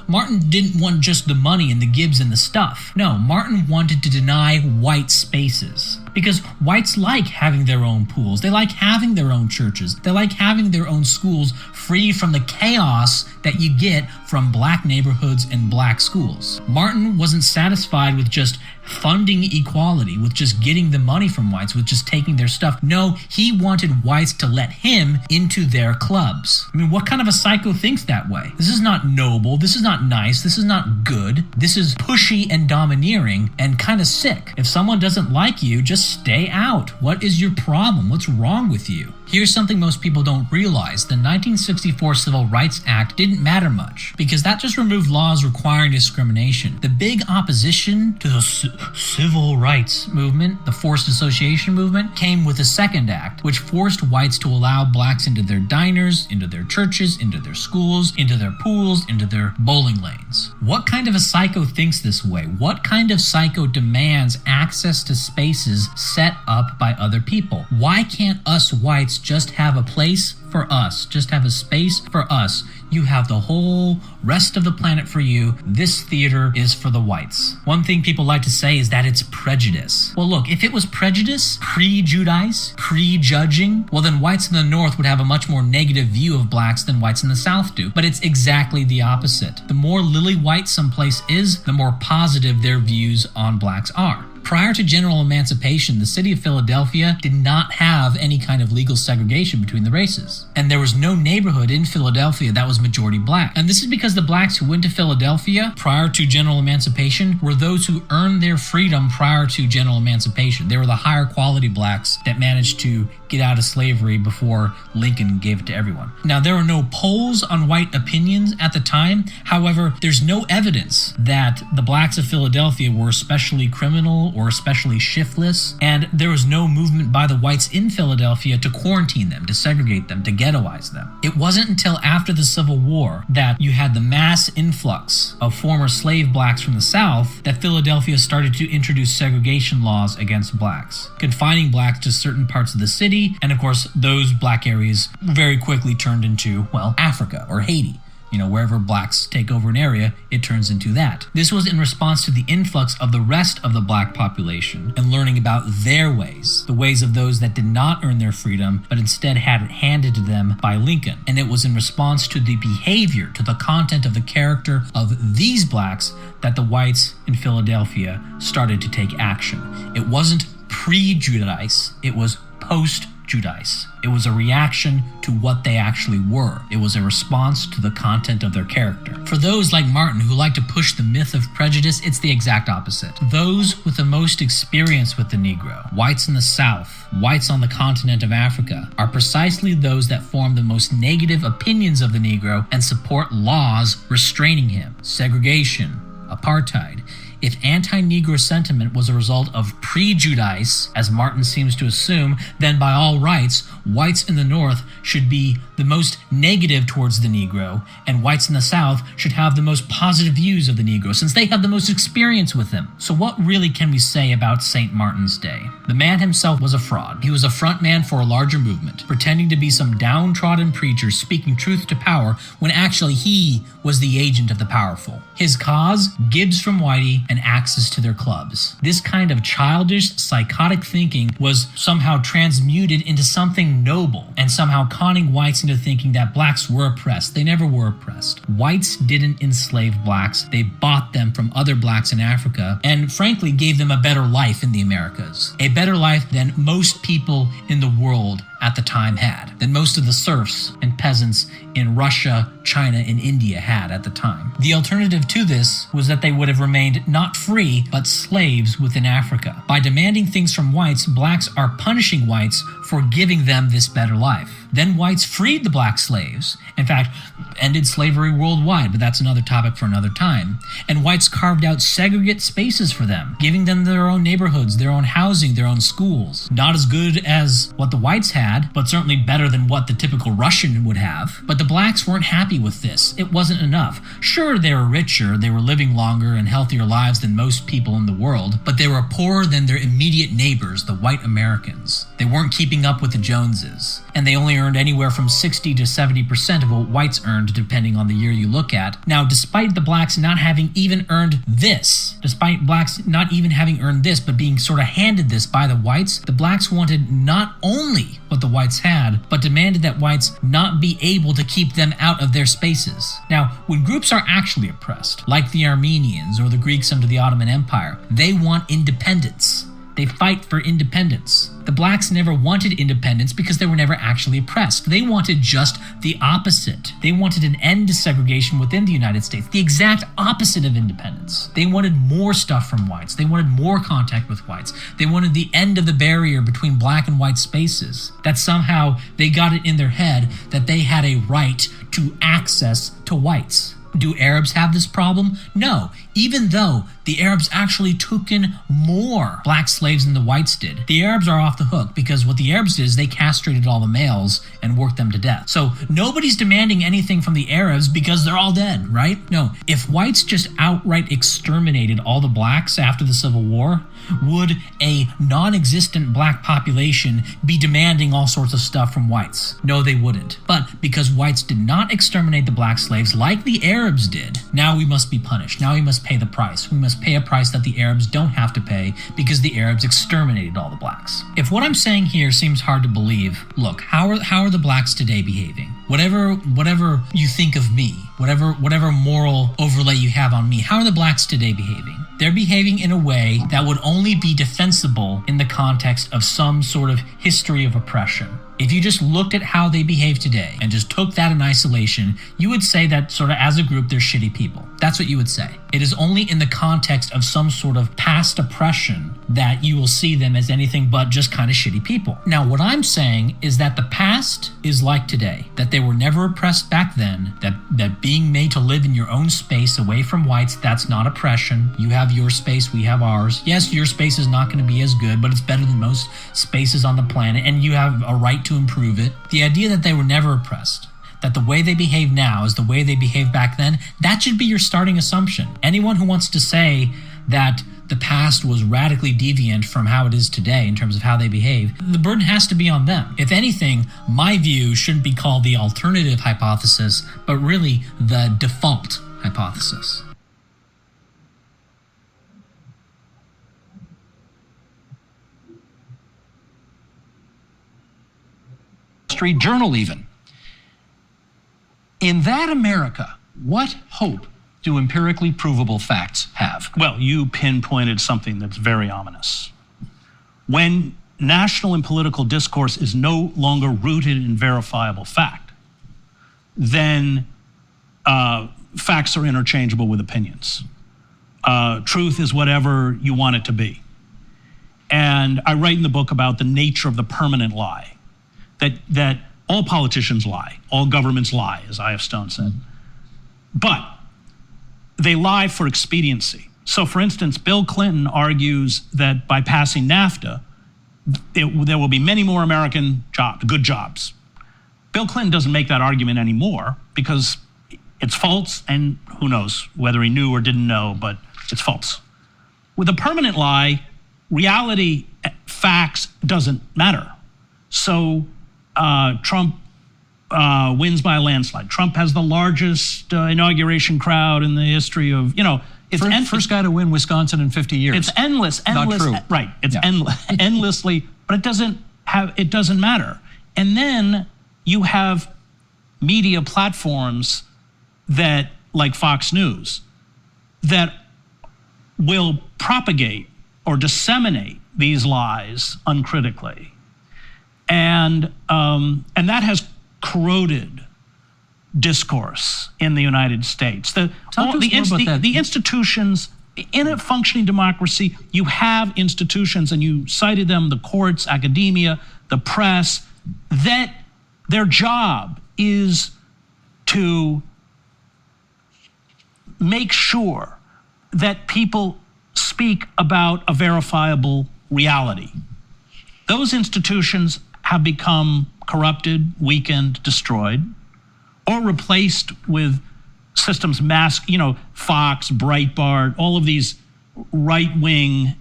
Martin didn't want just the money and the Gibbs and the stuff. No, Martin wanted to deny white spaces. Because whites like having their own pools. They like having their own churches. They like having their own schools free from the chaos that you get from black neighborhoods and black schools. Martin wasn't satisfied with just funding equality, with just getting the money from whites, with just taking their stuff. No, he wanted whites to let him into their clubs. I mean, what kind of a psycho thinks that way? This is not noble. This is not nice. This is not good. This is pushy and domineering and kind of sick. If someone doesn't like you, just stay out. What is your problem? What's wrong with you? Here's something most people don't realize. The 1964 Civil Rights Act didn't matter much because that just removed laws requiring discrimination. The big opposition to the civil rights movement, the forced association movement, came with the Second Act, which forced whites to allow blacks into their diners, into their churches, into their schools, into their pools, into their bowling lanes. What kind of a psycho thinks this way? What kind of psycho demands access to spaces set up by other people? Why can't us whites just have a place for us, just have a space for us? You have the whole rest of the planet for you. This theater is for the whites. One thing people like to say is that it's prejudice. Well, look, if it was prejudice, pre-Judice, pre-judging, well then whites in the North would have a much more negative view of blacks than whites in the South do. But it's exactly the opposite. The more lily white someplace is, the more positive their views on blacks are. prior to general emancipation, the city of Philadelphia did not have any kind of legal segregation between the races. And there was no neighborhood in Philadelphia that was majority black. And this is because the blacks who went to Philadelphia prior to general emancipation were those who earned their freedom prior to general emancipation. They were the higher quality blacks that managed to get out of slavery before Lincoln gave it to everyone. Now, there were no polls on white opinions at the time. However, there's no evidence that the blacks of Philadelphia were especially criminal or especially shiftless, and there was no movement by the whites in Philadelphia to quarantine them, to segregate them, to ghettoize them. It wasn't until after the Civil War that you had the mass influx of former slave blacks from the South that Philadelphia started to introduce segregation laws against blacks, confining blacks to certain parts of the city. And of course, those black areas very quickly turned into, well, Africa or Haiti. You know, wherever blacks take over an area, it turns into that. This was in response to the influx of the rest of the black population and learning about their ways, the ways of those that did not earn their freedom, but instead had it handed to them by Lincoln. And it was in response to the behavior, to the content of the character of these blacks that the whites in Philadelphia started to take action. It wasn't pre-Judice, it was post-Judice. It was a reaction to what they actually were. It was a response to the content of their character. For those like Martin who like to push the myth of prejudice, it's the exact opposite. Those with the most experience with the Negro, whites in the South, whites on the continent of Africa, are precisely those that form the most negative opinions of the Negro and support laws restraining him. Segregation, apartheid. If anti-Negro sentiment was a result of pre-Judice, as Martin seems to assume, then by all rights, whites in the North should be the most negative towards the Negro, and whites in the South should have the most positive views of the Negro, since they have the most experience with him. So what really can we say about St. Martin's Day? The man himself was a fraud. He was a front man for a larger movement, pretending to be some downtrodden preacher speaking truth to power when actually he was the agent of the powerful. His cause? Gibbs from Whitey and access to their clubs. This kind of childish, psychotic thinking was somehow transmuted into something noble, and somehow conning whites into thinking that blacks were oppressed. They never were oppressed. Whites didn't enslave blacks. They bought them from other blacks in Africa, and frankly gave them a better life in the Americas. A better life than most people in the world at the time had, than most of the serfs and peasants in Russia, China, and India had at the time. The alternative to this was that they would have remained not free, but slaves within Africa. By demanding things from whites, blacks are punishing whites for giving them this better life. Then whites freed the black slaves. In fact, ended slavery worldwide, but that's another topic for another time. And whites carved out segregate spaces for them, giving them their own neighborhoods, their own housing, their own schools. Not as good as what the whites had, but certainly better than what the typical Russian would have. But the blacks weren't happy with this. It wasn't enough. Sure, they were richer, they were living longer and healthier lives than most people in the world, but they were poorer than their immediate neighbors, the white Americans. They weren't keeping up with the Joneses, and they only earned anywhere from 60 to 70% of what whites earned, depending on the year you look at. Now, despite the blacks not having even earned this, but being sort of handed this by the whites, the blacks wanted not only what the whites had, but demanded that whites not be able to keep them out of their spaces. Now, when groups are actually oppressed, like the Armenians or the Greeks under the Ottoman Empire, they want independence. They fight for independence. The blacks never wanted independence because they were never actually oppressed. They wanted just the opposite. They wanted an end to segregation within the United States, the exact opposite of independence. They wanted more stuff from whites. They wanted more contact with whites. They wanted the end of the barrier between black and white spaces. That somehow they got it in their head that they had a right to access to whites. Do Arabs have this problem? No, even though the Arabs actually took in more black slaves than the whites did. The Arabs are off the hook because what the Arabs did is they castrated all the males and worked them to death. So nobody's demanding anything from the Arabs because they're all dead, right? No, if whites just outright exterminated all the blacks after the Civil War, would a non-existent black population be demanding all sorts of stuff from whites? No, they wouldn't. But because whites did not exterminate the black slaves like the Arabs did, now we must be punished. Now we must pay the price. We must pay a price that the Arabs don't have to pay because the Arabs exterminated all the blacks. If what I'm saying here seems hard to believe, look, how are the blacks today behaving? Whatever you think of me, whatever moral overlay you have on me, how are the blacks today behaving? They're behaving in a way that would only be defensible in the context of some sort of history of oppression. If you just looked at how they behave today and just took that in isolation, you would say that sort of as a group, they're shitty people. That's what you would say. It is only in the context of some sort of past oppression that you will see them as anything but just kind of shitty people. Now, what I'm saying is that the past is like today, that they were never oppressed back then, that being made to live in your own space away from whites, that's not oppression. You have your space, we have ours. Yes, your space is not going to be as good, but it's better than most spaces on the planet, and you have a right to improve it. The idea that they were never oppressed, that the way they behave now is the way they behaved back then, that should be your starting assumption. Anyone who wants to say that the past was radically deviant from how it is today in terms of how they behave, the burden has to be on them. If anything, my view shouldn't be called the alternative hypothesis, but really the default hypothesis. Street Journal even. In that America, what hope do empirically provable facts have? Well, you pinpointed something that's very ominous. When national and political discourse is no longer rooted in verifiable fact, then facts are interchangeable with opinions. Truth is whatever you want it to be. And I write in the book about the nature of the permanent lie, that all politicians lie, all governments lie, as I.F. Stone said. But they lie for expediency. So, for instance, Bill Clinton argues that by passing NAFTA, there will be many more American jobs, good jobs. Bill Clinton doesn't make that argument anymore because it's false, and who knows whether he knew or didn't know, but it's false. With a permanent lie, reality, facts doesn't matter. So Trump wins by a landslide. Trump has the largest inauguration crowd in the history of, it's first guy to win Wisconsin in 50 years. It's endless. Not true. Right. It's endlessly, but it doesn't matter. And then you have media platforms that, like Fox News, that will propagate or disseminate these lies uncritically. And that has corroded discourse in the United States. The institutions, in a functioning democracy, you have institutions, and you cited them, the courts, academia, the press, that their job is to make sure that people speak about a verifiable reality. Those institutions have become corrupted, weakened, destroyed, or replaced with systems Fox, Breitbart, all of these right-wing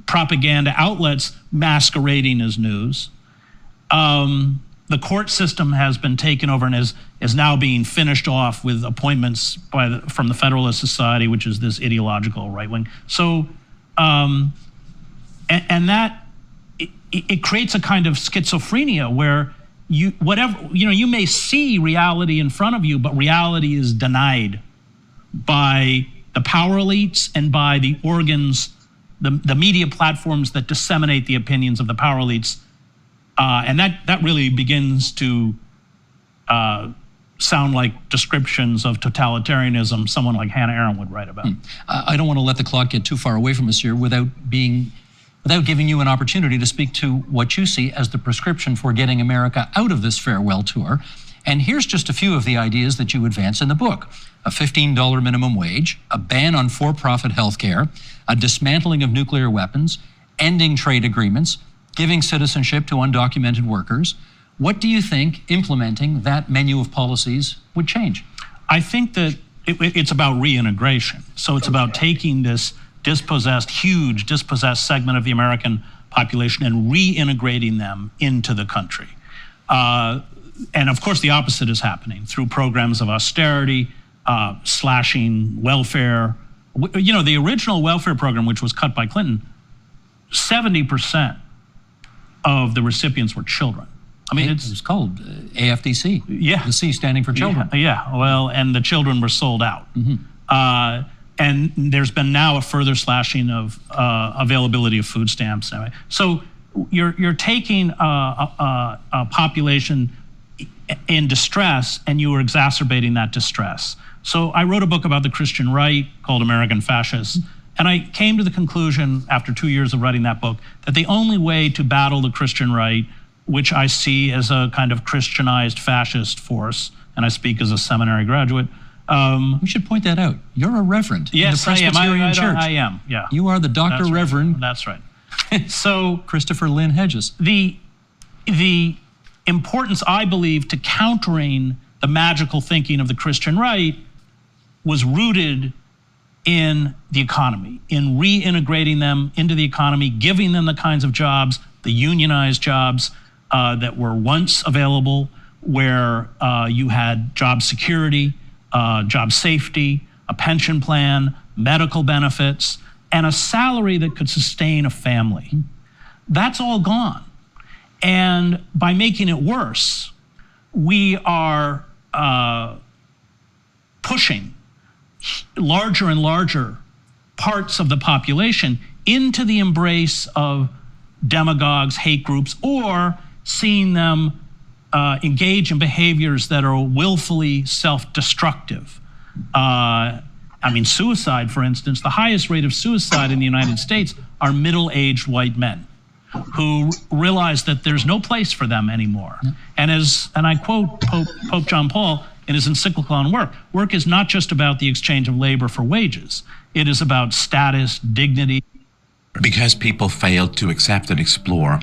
propaganda outlets masquerading as news. The court system has been taken over and is now being finished off with appointments from the Federalist Society, which is this ideological right-wing. So, and that it creates a kind of schizophrenia where you may see reality in front of you, but reality is denied by the power elites and by the organs, the media platforms that disseminate the opinions of the power elites. And that really begins to sound like descriptions of totalitarianism someone like Hannah Arendt would write about. I don't want to let the clock get too far away from us here without giving you an opportunity to speak to what you see as the prescription for getting America out of this farewell tour. And here's just a few of the ideas that you advance in the book. A $15 minimum wage, a ban on for-profit health care, a dismantling of nuclear weapons, ending trade agreements, giving citizenship to undocumented workers. What do you think implementing that menu of policies would change? I think that it's about reintegration. So it's about taking this huge dispossessed segment of the American population and reintegrating them into the country. And of course, the opposite is happening through programs of austerity, slashing welfare. The original welfare program, which was cut by Clinton, 70% of the recipients were children. I mean, it's called AFDC. Yeah. The C standing for children. Yeah. Well, and the children were sold out. Mm-hmm. And there's been now a further slashing of availability of food stamps. Anyway. So you're taking a population in distress, and you are exacerbating that distress. So I wrote a book about the Christian right called American Fascists, and I came to the conclusion after 2 years of writing that book that the only way to battle the Christian right, which I see as a kind of Christianized fascist force, and I speak as a seminary graduate. We should point that out. You're a reverend in the Presbyterian Church. I am, yeah. You are the Dr. Reverend. That's right. So Christopher Lynn Hedges. The importance, I believe, to countering the magical thinking of the Christian right was rooted in the economy, in reintegrating them into the economy, giving them the kinds of jobs, the unionized jobs that were once available, where you had job security, job safety, a pension plan, medical benefits, and a salary that could sustain a family. That's all gone. And by making it worse, we are pushing larger and larger parts of the population into the embrace of demagogues, hate groups, or seeing them engage in behaviors that are willfully self-destructive. Suicide, for instance, the highest rate of suicide in the United States are middle-aged white men who realize that there's no place for them anymore. And I quote Pope John Paul in his encyclical on work, work is not just about the exchange of labor for wages. It is about status, dignity. Because people failed to accept and explore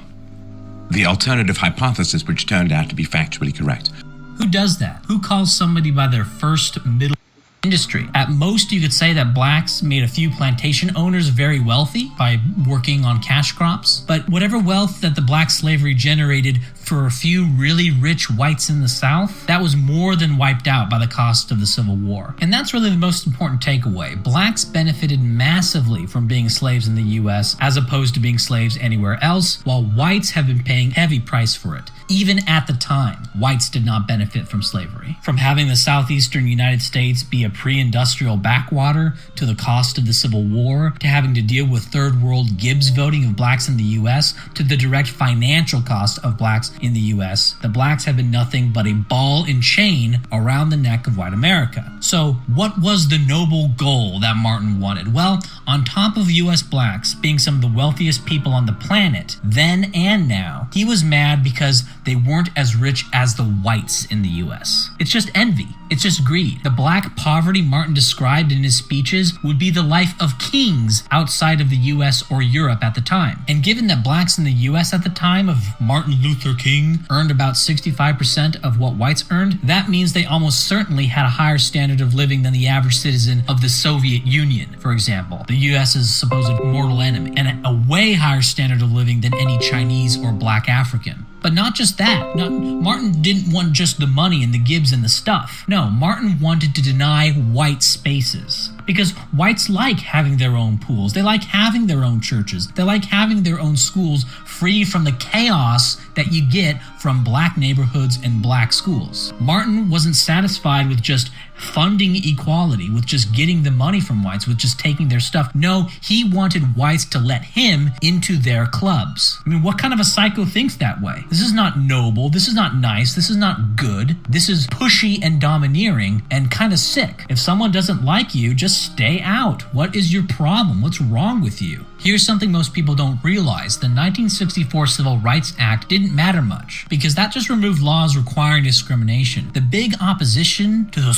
the alternative hypothesis, which turned out to be factually correct. Who does that? Who calls somebody by their first, middle industry? At most, you could say that blacks made a few plantation owners very wealthy by working on cash crops. But whatever wealth that the black slavery generated for a few really rich whites in the South, that was more than wiped out by the cost of the Civil War. And that's really the most important takeaway. Blacks benefited massively from being slaves in the U.S. as opposed to being slaves anywhere else, while whites have been paying heavy price for it. Even at the time, whites did not benefit from slavery. From having the southeastern United States be a pre-industrial backwater, to the cost of the Civil War, to having to deal with third world Gibbs voting of blacks in the U.S., to the direct financial cost of blacks in the U.S., the blacks have been nothing but a ball and chain around the neck of white America. So what was the noble goal that Martin wanted? Well, on top of U.S. blacks being some of the wealthiest people on the planet, then and now, he was mad because they weren't as rich as the whites in the U.S. It's just envy. It's just greed. The black poverty Martin described in his speeches would be the life of kings outside of the U.S. or Europe at the time. And given that blacks in the U.S. at the time of Martin Luther King earned about 65% of what whites earned, that means they almost certainly had a higher standard of living than the average citizen of the Soviet Union, for example, the U.S.'s supposed mortal enemy, and a way higher standard of living than any Chinese or black African. But not just that. Martin didn't want just the money and the Gibbs and the stuff. No, Martin wanted to deny white spaces. Because whites like having their own pools. They like having their own churches. They like having their own schools free from the chaos that you get from black neighborhoods and black schools. Martin wasn't satisfied with just funding equality, with just getting the money from whites, with just taking their stuff. No, he wanted whites to let him into their clubs. I mean, what kind of a psycho thinks that way? This is not noble. This is not nice. This is not good. This is pushy and domineering and kind of sick. If someone doesn't like you, just stay out. What is your problem? What's wrong with you? Here's something most people don't realize. The 1964 Civil Rights Act didn't matter much because that just removed laws requiring discrimination. The big opposition to the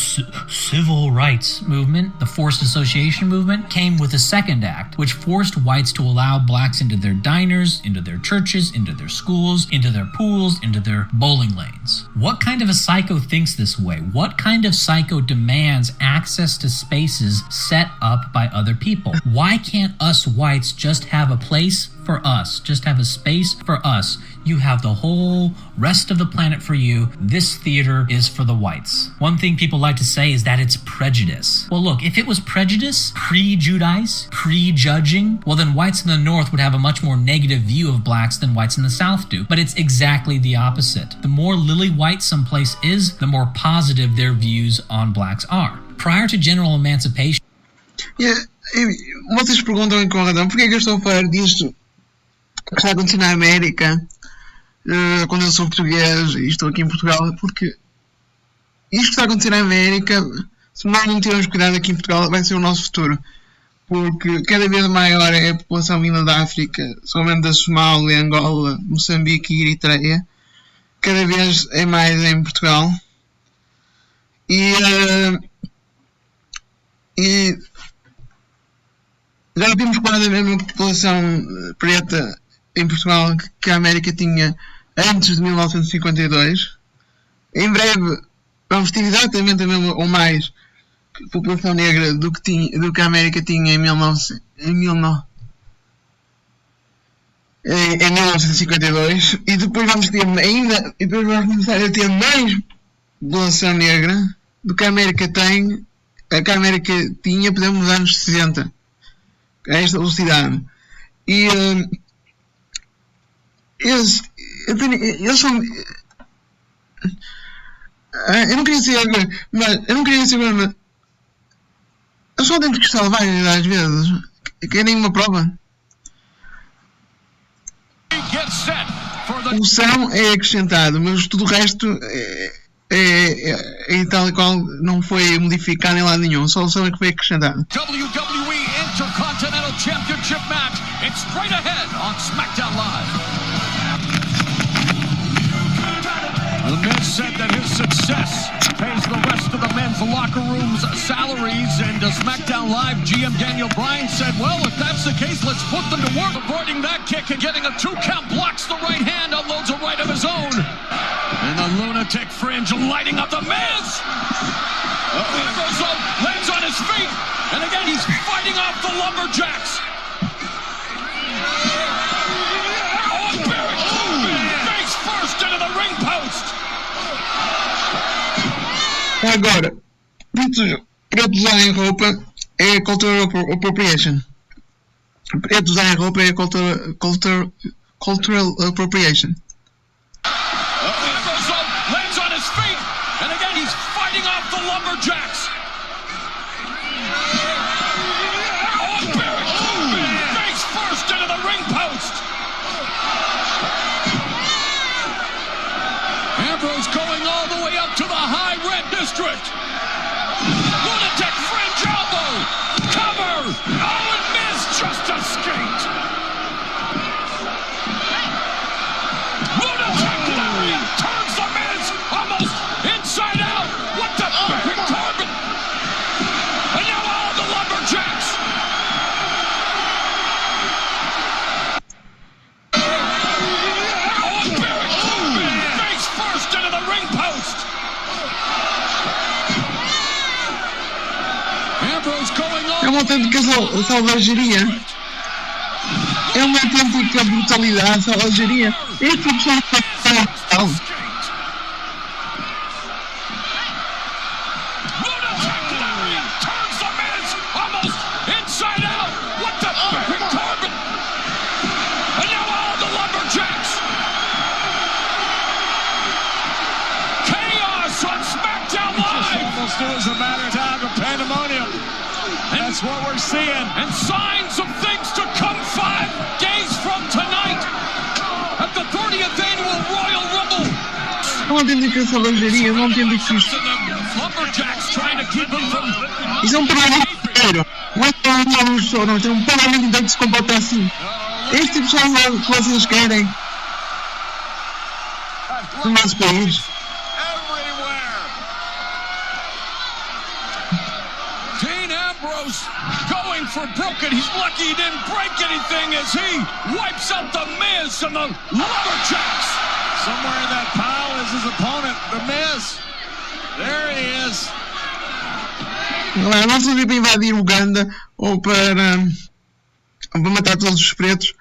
civil rights movement, the forced association movement, came with the second act, which forced whites to allow blacks into their diners, into their churches, into their schools, into their pools, into their bowling lanes. What kind of a psycho thinks this way? What kind of psycho demands access to spaces set up by other people? Why can't us whites just have a place for us, just have a space for us? You have the whole rest of the planet for you. This theater is for the whites. One thing people like to say is that it's prejudice. Well, look, if it was prejudice, pre-Judice, pre-judging, well, then whites in the North would have a much more negative view of blacks than whites in the South do. But it's exactly the opposite. The more lily white someplace is, the more positive their views on blacks are. Prior to general emancipation, Vocês perguntam com razão porque é que eu estou a falar disto que está a acontecer na América quando eu sou português e estou aqui em Portugal, porque isto que está a acontecer na América, se nós não tivermos cuidado aqui em Portugal, vai ser o nosso futuro, porque cada vez maior é a população vinda da África, somente da Somália, Angola, Moçambique e Eritreia, cada vez é mais em Portugal, e já temos quase a mesma população preta em Portugal que a América tinha antes de 1952. Em breve vamos ter exatamente a mesma ou mais população negra do que a América tinha em 1952, e depois vamos ter depois vamos começar a ter mais população negra do que a América tinha, por exemplo, nos anos 60, a esta velocidade. E eles são. Eu não queria ser, mas eu só tenho que salvar às vezes. Querem uma prova? O som é acrescentado, mas tudo o resto é tal e qual, não foi modificado em lado nenhum. Só o som é que foi acrescentado. WWE Intercontinental Championship match. It's straight ahead on SmackDown Live. The Miz said that his success pays the rest of the men's locker room's salaries, and SmackDown Live GM Daniel Bryan said, well, if that's the case, let's put them to work. Avoiding that kick and getting a 2 count, blocks the right hand, unloads a right of his own. And the lunatic fringe lighting up the Miz. Goes up, lands on his feet, and again he's fighting off the lumberjacks. Face first into the ring post. Agora, preto usar roupa é cultural appropriation. Preto usar roupa é cultural appropriation. Goes up, lands on his feet, and again he's fighting off the lumberjacks. Face first into the ring post. Ambrose going all the way up to the high red district. Lunatic fringe elbow. Cover. Oh, and Miz just escaped. Lunatic lariat turns the Miz almost inside out. What the Corbin? And now all the lumberjacks. Face first into the ring post. Ambrose going on. É uma autêntica selvageria. É uma autêntica brutalidade, selvageria. Este pessoal está turns the Miz almost inside out. What the Corbin? And now all the lumberjacks. Chaos on SmackDown Live. Almost as a matter of time of pandemonium. That's what we're seeing. And signs of things to come 5 days from tonight at the 30th annual Royal Rumble. É uma autêntica selvageria, não entendo que isto. Lumberjacks trying to keep him from. Isto é um parlamento inteiro. Não é um show, não. É um parlamento inteiro que se comporta assim. Este pessoal que vocês querem no nosso país. Dean Ambrose going for broken. He's lucky he didn't break anything as he wipes out the Miz and the lumberjacks. Somewhere in that pile is his opponent, the Miz. There he is. Não se para invadir Uganda ou para matar todos os pretos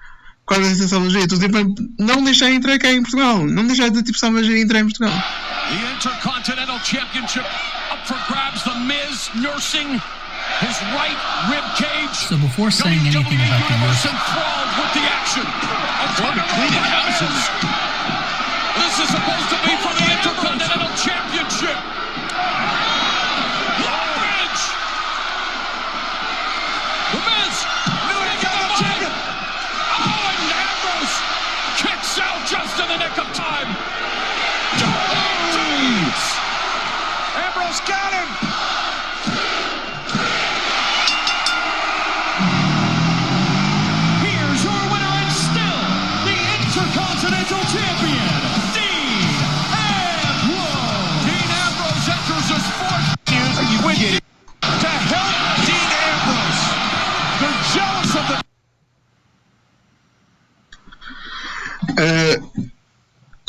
por causa dessa selvageria. Estou a dizer para não deixar entrar cá em Portugal. Não deixar esse tipo de selvageria entrar em Portugal. The Intercontinental Championship up for grabs. The Miz nursing his right rib cage. So before saying anything about the Universe enthralled with the action. Going to clean it houses. This is supposed to be for the Intercontinental Championship. Leverage.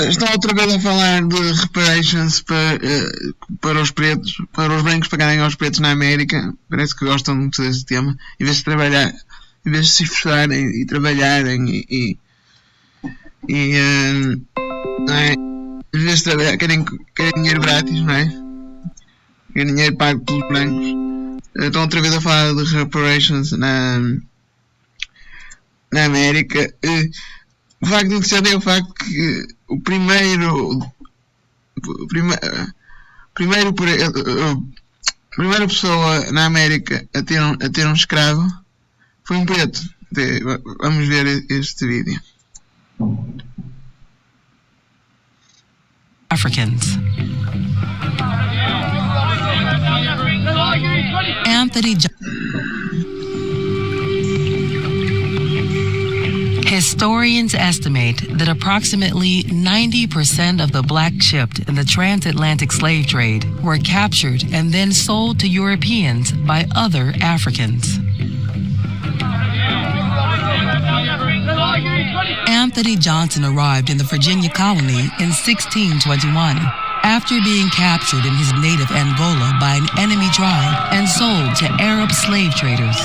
Estão outra vez a falar de reparations para os pretos, para os brancos pagarem aos pretos na América. Parece que gostam muito desse tema. Em vez de trabalhar, em vez de se esforçarem e trabalharem não é? Em vez de trabalhar, querem dinheiro grátis, não é? Querem dinheiro pago pelos brancos. Estão outra vez a falar de reparations na América. O facto interessante é o facto que a primeira pessoa na América a ter um escravo foi um preto. Vamos ver este vídeo. Africans. Anthony Historians estimate that approximately 90% of the black shipped in the transatlantic slave trade were captured and then sold to Europeans by other Africans. Anthony Johnson arrived in the Virginia colony in 1621 after being captured in his native Angola by an enemy tribe and sold to Arab slave traders.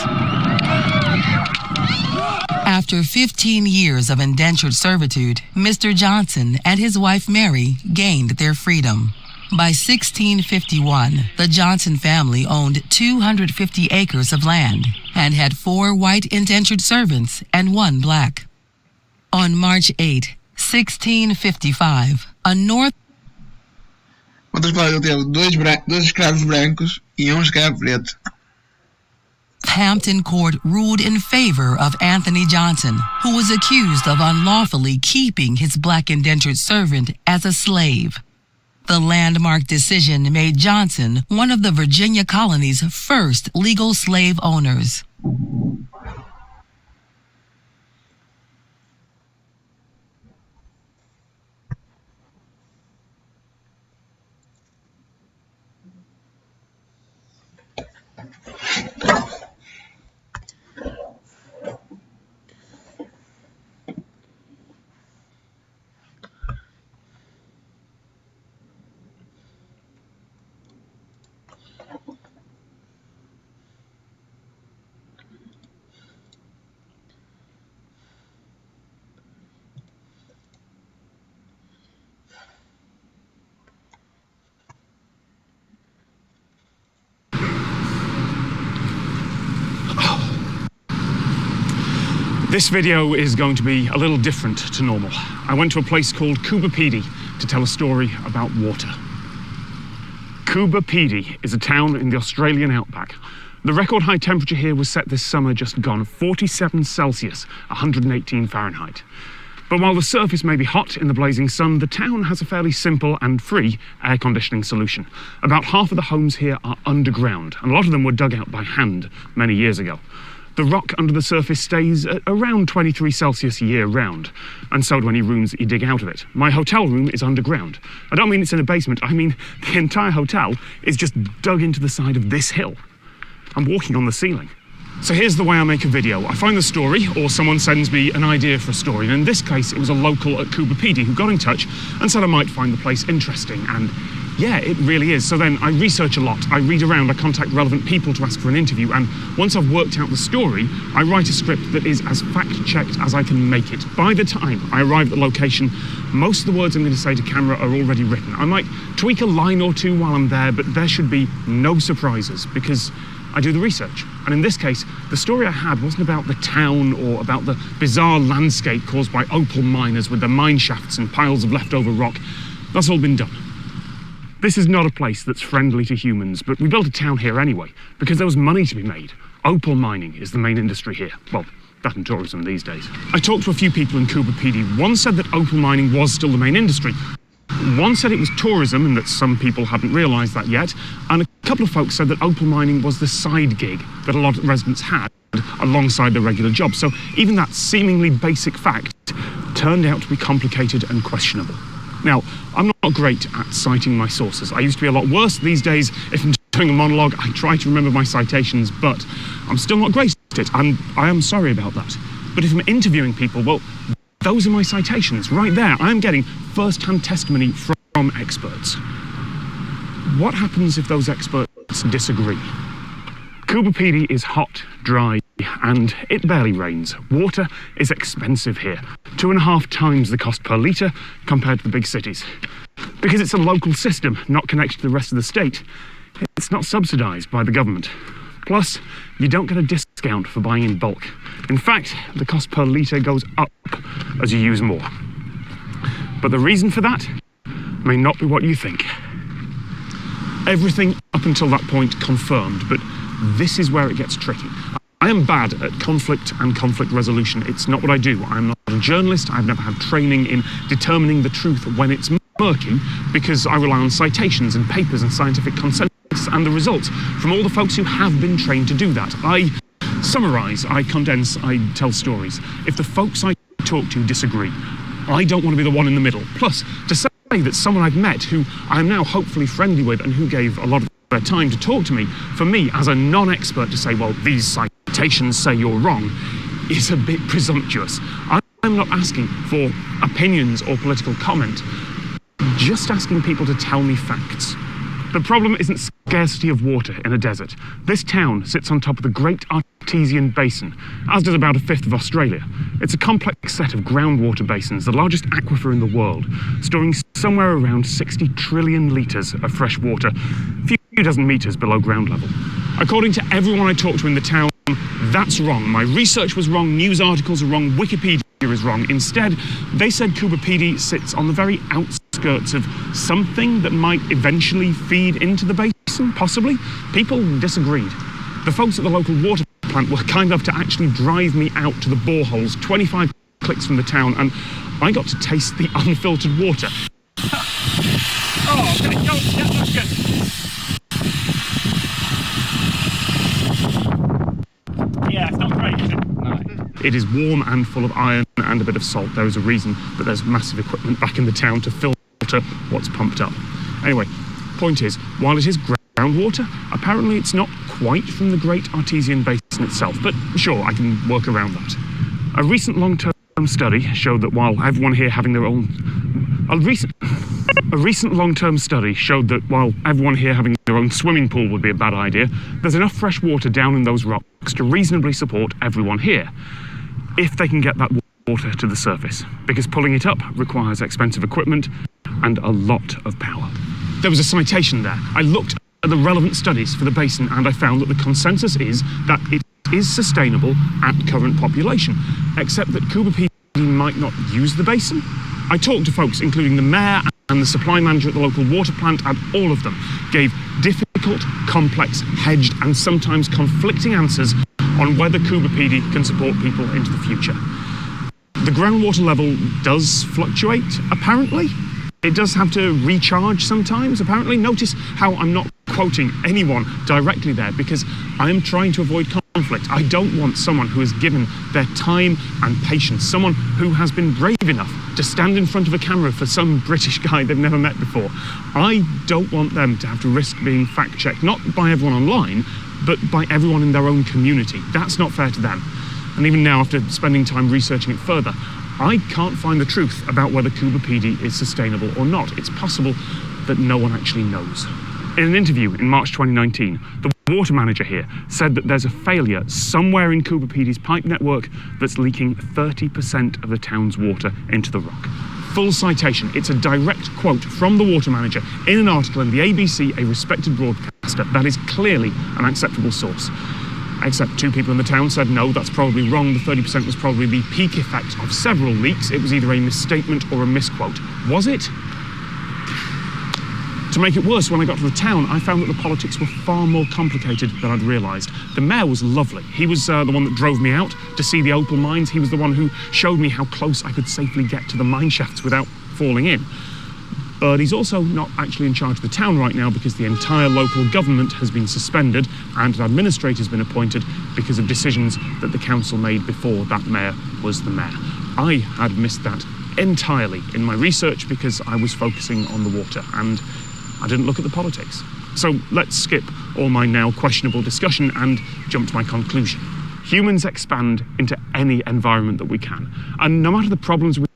After 15 years of indentured servitude, Mr. Johnson and his wife Mary gained their freedom. By 1651, the Johnson family owned 250 acres of land and had 4 white indentured servants and 1 black. On March 8, 1655, a North Outras palavras, ele teve 2 escravos brancos e 1 escravo preto. Hampton Court ruled in favor of Anthony Johnson, who was accused of unlawfully keeping his black indentured servant as a slave. The landmark decision made Johnson one of the Virginia colony's first legal slave owners. This video is going to be a little different to normal. I went to a place called Coober Pedy to tell a story about water. Coober Pedy is a town in the Australian outback. The record high temperature here was set this summer just gone, 47 Celsius, 118 Fahrenheit. But while the surface may be hot in the blazing sun, the town has a fairly simple and free air conditioning solution. About half of the homes here are underground, and a lot of them were dug out by hand many years ago. The rock under the surface stays at around 23 Celsius year-round, and so do any rooms that you dig out of it. My hotel room is underground. I don't mean it's in a basement, I mean the entire hotel is just dug into the side of this hill. I'm walking on the ceiling. So here's the way I make a video. I find the story, or someone sends me an idea for a story, and in this case it was a local at Coober Pedy who got in touch and said I might find the place interesting, and yeah, it really is. So then I research a lot, I read around, I contact relevant people to ask for an interview, and once I've worked out the story, I write a script that is as fact-checked as I can make it. By the time I arrive at the location, most of the words I'm going to say to camera are already written. I might tweak a line or two while I'm there, but there should be no surprises, because I do the research. And in this case, the story I had wasn't about the town or about the bizarre landscape caused by opal miners with their mine shafts and piles of leftover rock. That's all been done. This is not a place that's friendly to humans, but we built a town here anyway, because there was money to be made. Opal mining is the main industry here. Well, that and tourism these days. I talked to a few people in Coober Pedy. One said that opal mining was still the main industry. One said it was tourism and that some people hadn't realised that yet. And a couple of folks said that opal mining was the side gig that a lot of residents had alongside their regular job. So even that seemingly basic fact turned out to be complicated and questionable. Now, I'm not great at citing my sources. I used to be a lot worse. These days, if I'm doing a monologue, I try to remember my citations, but I'm still not great at it, and I am sorry about that. But if I'm interviewing people, well, Those are my citations right there. I'm getting first-hand testimony from experts. What happens if those experts disagree? Coober Pedy is hot, dry, and it barely rains. Water is expensive here, 2.5 times the cost per litre compared to the big cities. Because it's a local system, not connected to the rest of the state, it's not subsidised by the government. Plus, you don't get a discount for buying in bulk. In fact, the cost per litre goes up as you use more. But the reason for that may not be what you think. Everything up until that point confirmed, but this is where it gets tricky. I am bad at conflict and conflict resolution. It's not what I do. I'm not a journalist. I've never had training in determining the truth when it's murky, because I rely on citations and papers and scientific consensus and the results from all the folks who have been trained to do that. I summarise, I condense, I tell stories. If the folks I talk to disagree, I don't want to be the one in the middle. Plus, to say that someone I've met who I'm now hopefully friendly with and who gave a lot of their time to talk to me, for me as a non-expert to say, well, these citations say you're wrong, is a bit presumptuous. I'm not asking for opinions or political comment, just asking people to tell me facts. The problem isn't scarcity of water in a desert. This town sits on top of the Great Artesian Basin, as does about 1/5 of Australia. It's a complex set of groundwater basins, the largest aquifer in the world, storing somewhere around 60 trillion litres of fresh water, a few dozen metres below ground level. According to everyone I talked to in the town, that's wrong. My research was wrong, news articles are wrong, Wikipedia is wrong. Instead, they said Coober Pedy sits on the very outskirts of something that might eventually feed into the basin, possibly. People disagreed. The folks at the local water plant were kind enough to actually drive me out to the boreholes, 25 clicks from the town, and I got to taste the unfiltered water. Oh, okay, that's good. Yeah, it's not great, is it? No. It is warm and full of iron and a bit of salt. There is a reason that there's massive equipment back in the town to filter what's pumped up. Anyway, point is, while it is groundwater, apparently it's not quite from the Great Artesian Basin itself, but sure, I can work around that. A recent long-term study showed that while everyone here having their own... A recent long-term study showed that while everyone here having their own swimming pool would be a bad idea, there's enough fresh water down in those rocks to reasonably support everyone here, if they can get that water to the surface, because pulling it up requires expensive equipment and a lot of power. There was a citation there. I looked at the relevant studies for the basin and I found that the consensus is that it is sustainable at current population, except that Coober Pedy might not use the basin. I talked to folks, including the mayor and the supply manager at the local water plant, and all of them gave difficult, complex, hedged, and sometimes conflicting answers on whether Coober Pedy can support people into the future. The groundwater level does fluctuate, apparently. It does have to recharge sometimes, apparently. Notice how I'm not quoting anyone directly there, because I am trying to avoid conflict. I don't want someone who has given their time and patience, someone who has been brave enough to stand in front of a camera for some British guy they've never met before. I don't want them to have to risk being fact-checked, not by everyone online, but by everyone in their own community. That's not fair to them. And even now, after spending time researching it further, I can't find the truth about whether Coober Pedy is sustainable or not. It's possible that no one actually knows. In an interview in March 2019, the water manager here said that there's a failure somewhere in Coober Pedy's pipe network that's leaking 30% of the town's water into the rock. Full citation. It's a direct quote from the water manager in an article in the ABC, a respected broadcaster. That is clearly an acceptable source. Except 2 people in the town said, no, that's probably wrong. The 30% was probably the peak effect of several leaks. It was either a misstatement or a misquote. Was it? To make it worse, when I got to the town, I found that the politics were far more complicated than I'd realised. The mayor was lovely. He was the one that drove me out to see the opal mines. He was the one who showed me how close I could safely get to the mine shafts without falling in. But he's also not actually in charge of the town right now, because the entire local government has been suspended and an administrator has been appointed because of decisions that the council made before that mayor was the mayor. I had missed that entirely in my research because I was focusing on the water and I didn't look at the politics. So let's skip all my now questionable discussion and jump to my conclusion. Humans expand into any environment that we can. And no matter the problems with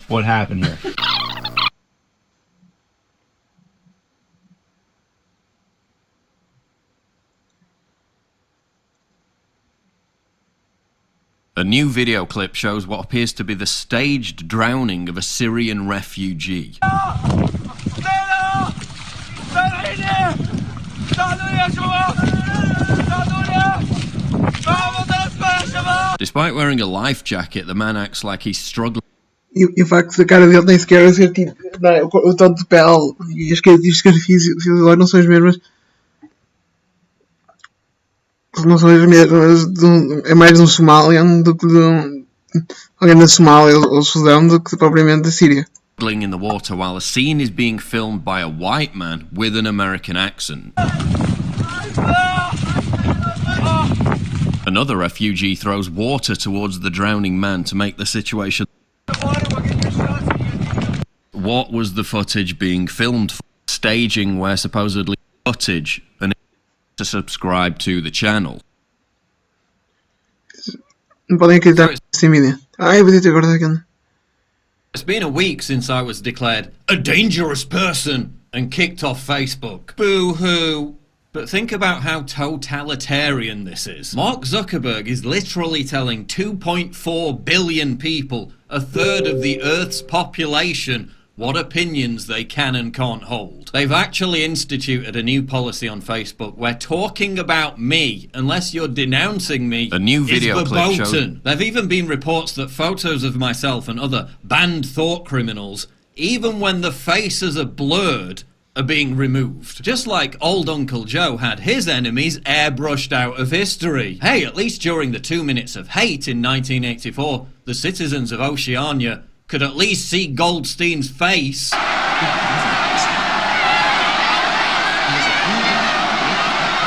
What happened here? A new video clip shows what appears to be the staged drowning of a Syrian refugee. Despite wearing a life jacket, the man acts like he's struggling. E o facto da cara dele nem sequer a ser tipo, não é, o tom de pele e as características físicas não são as mesmas. Não são as mesmas. É mais de um Somalian do que de alguém da Somália ou Sudão do que propriamente da Síria. In the water while a scene is being filmed by a white man with an American accent. Another refugee throws water towards the drowning man to make the situation. What was the footage being filmed for? Staging where supposedly footage and to subscribe to the channel. Não podem acreditar sem vídeo. Eu vou ter agora aqui. It's been a week since I was declared a dangerous person and kicked off Facebook. Boo-hoo. But think about how totalitarian this is. Mark Zuckerberg is literally telling 2.4 billion people, a third of the Earth's population, what opinions they can and can't hold. They've actually instituted a new policy on Facebook where talking about me, unless you're denouncing me, A new video is clip verboten. There've even been reports that photos of myself and other banned thought criminals, even when the faces are blurred, are being removed. Just like old Uncle Joe had his enemies airbrushed out of history. Hey, at least during the 2 minutes of hate in 1984, the citizens of Oceania could at least see Goldstein's face.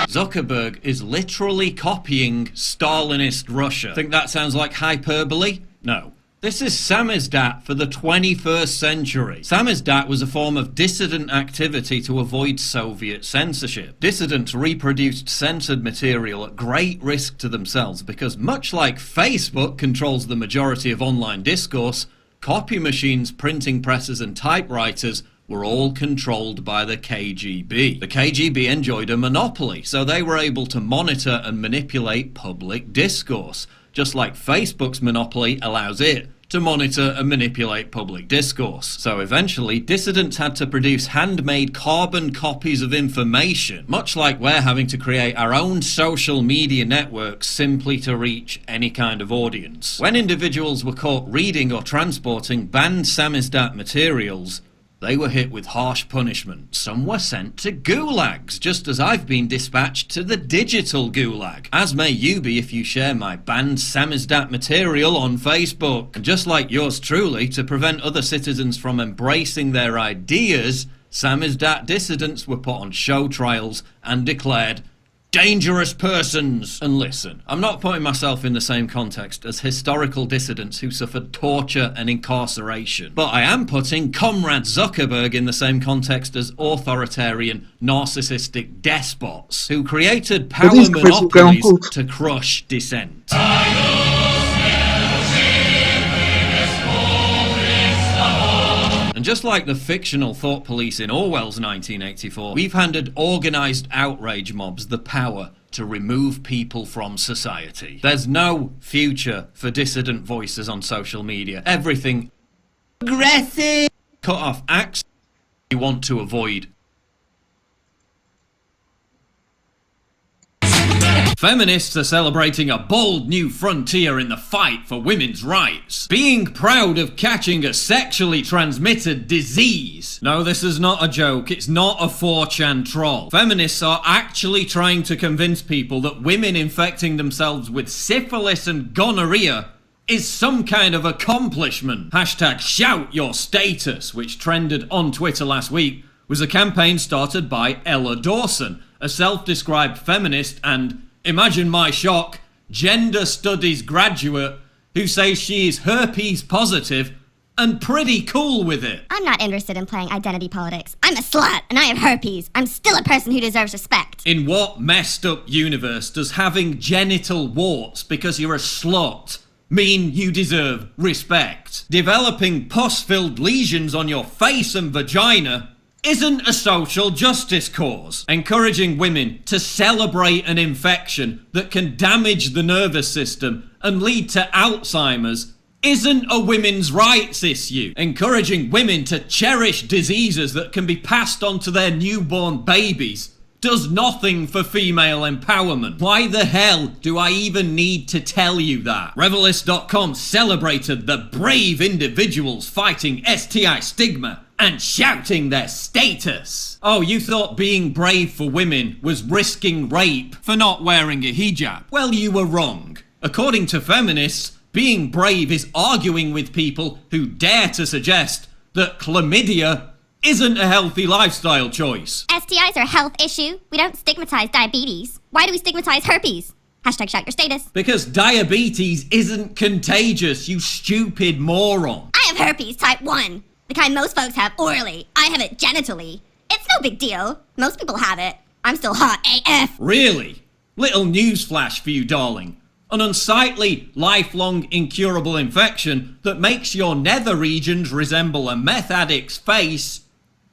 Zuckerberg is literally copying Stalinist Russia. Think that sounds like hyperbole? No. This is samizdat for the 21st century. Samizdat was a form of dissident activity to avoid Soviet censorship. Dissidents reproduced censored material at great risk to themselves because, much like Facebook controls the majority of online discourse, copy machines, printing presses and typewriters were all controlled by the KGB. The KGB enjoyed a monopoly, so they were able to monitor and manipulate public discourse, just like Facebook's monopoly allows it to monitor and manipulate public discourse. So eventually, dissidents had to produce handmade carbon copies of information, much like we're having to create our own social media networks simply to reach any kind of audience. When individuals were caught reading or transporting banned samizdat materials, they were hit with harsh punishment. Some were sent to gulags, just as I've been dispatched to the digital gulag. As may you be if you share my banned samizdat material on Facebook. And just like yours truly, to prevent other citizens from embracing their ideas, samizdat dissidents were put on show trials and declared dangerous persons. And listen, I'm not putting myself in the same context as historical dissidents who suffered torture and incarceration, but I am putting Comrade Zuckerberg in the same context as authoritarian, narcissistic despots who created power monopolies to crush dissent. And just like the fictional thought police in Orwell's 1984, we've handed organised outrage mobs the power to remove people from society. There's no future for dissident voices on social media. Everything aggressive, cut off acts you want to avoid. Feminists are celebrating a bold new frontier in the fight for women's rights. Being proud of catching a sexually transmitted disease. No, this is not a joke. It's not a 4chan troll. Feminists are actually trying to convince people that women infecting themselves with syphilis and gonorrhea is some kind of accomplishment. Hashtag shout your status, which trended on Twitter last week, was a campaign started by Ella Dawson, a self-described feminist and, imagine my shock, gender studies graduate who says she is herpes positive and pretty cool with it. I'm not interested in playing identity politics. I'm a slut, and I have herpes. I'm still a person who deserves respect. In what messed up universe does having genital warts because you're a slut mean you deserve respect? Developing pus-filled lesions on your face and vagina isn't a social justice cause. Encouraging women to celebrate an infection that can damage the nervous system and lead to Alzheimer's isn't a women's rights issue. Encouraging women to cherish diseases that can be passed on to their newborn babies does nothing for female empowerment. Why the hell do I even need to tell you that? Revelist.com celebrated the brave individuals fighting STI stigma and shouting their status. Oh, you thought being brave for women was risking rape for not wearing a hijab? Well, you were wrong. According to feminists, being brave is arguing with people who dare to suggest that chlamydia isn't a healthy lifestyle choice. STIs are a health issue. We don't stigmatize diabetes. Why do we stigmatize herpes? Hashtag shout your status. Because diabetes isn't contagious, you stupid moron. I have herpes type 1. The kind most folks have orally. I have it genitally. It's no big deal. Most people have it. I'm still hot AF. Really? Little newsflash for you, darling. An unsightly, lifelong, incurable infection that makes your nether regions resemble a meth addict's face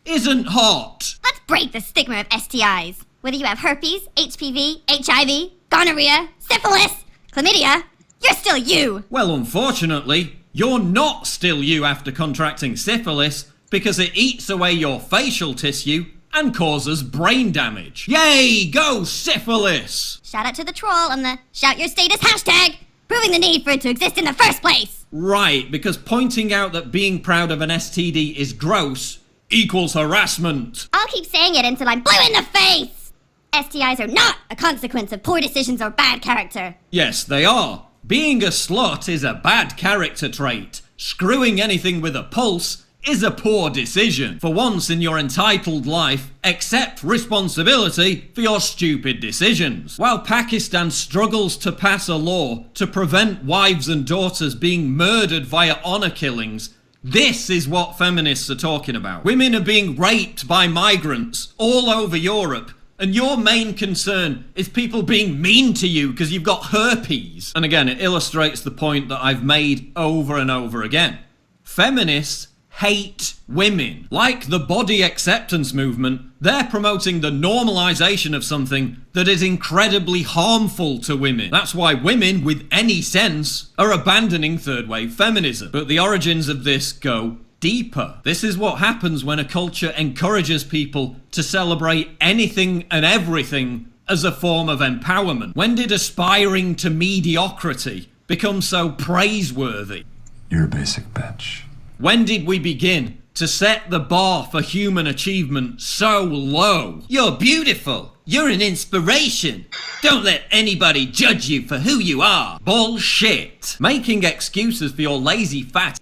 isn't hot. Let's break the stigma of STIs. Whether you have herpes, HPV, HIV, gonorrhea, syphilis, chlamydia, you're still you. Well, unfortunately, you're not still you after contracting syphilis because it eats away your facial tissue and causes brain damage. Yay, go syphilis! Shout out to the troll on the shout your status hashtag, proving the need for it to exist in the first place. Right, because pointing out that being proud of an STD is gross equals harassment. I'll keep saying it until I'm blue in the face. STIs are not a consequence of poor decisions or bad character. Yes, they are. Being a slut is a bad character trait. Screwing anything with a pulse is a poor decision. For once in your entitled life, accept responsibility for your stupid decisions. While Pakistan struggles to pass a law to prevent wives and daughters being murdered via honor killings, this is what feminists are talking about. Women are being raped by migrants all over Europe, and your main concern is people being mean to you because you've got herpes. And again, it illustrates the point that I've made over and over again. Feminists hate women. Like the body acceptance movement, they're promoting the normalization of something that is incredibly harmful to women. That's why women with any sense are abandoning third wave feminism. But the origins of this go deeper. This is what happens when a culture encourages people to celebrate anything and everything as a form of empowerment. When did aspiring to mediocrity become so praiseworthy? You're a basic bitch. When did we begin to set the bar for human achievement so low? You're beautiful. You're an inspiration. Don't let anybody judge you for who you are. Bullshit. Making excuses for your lazy fat.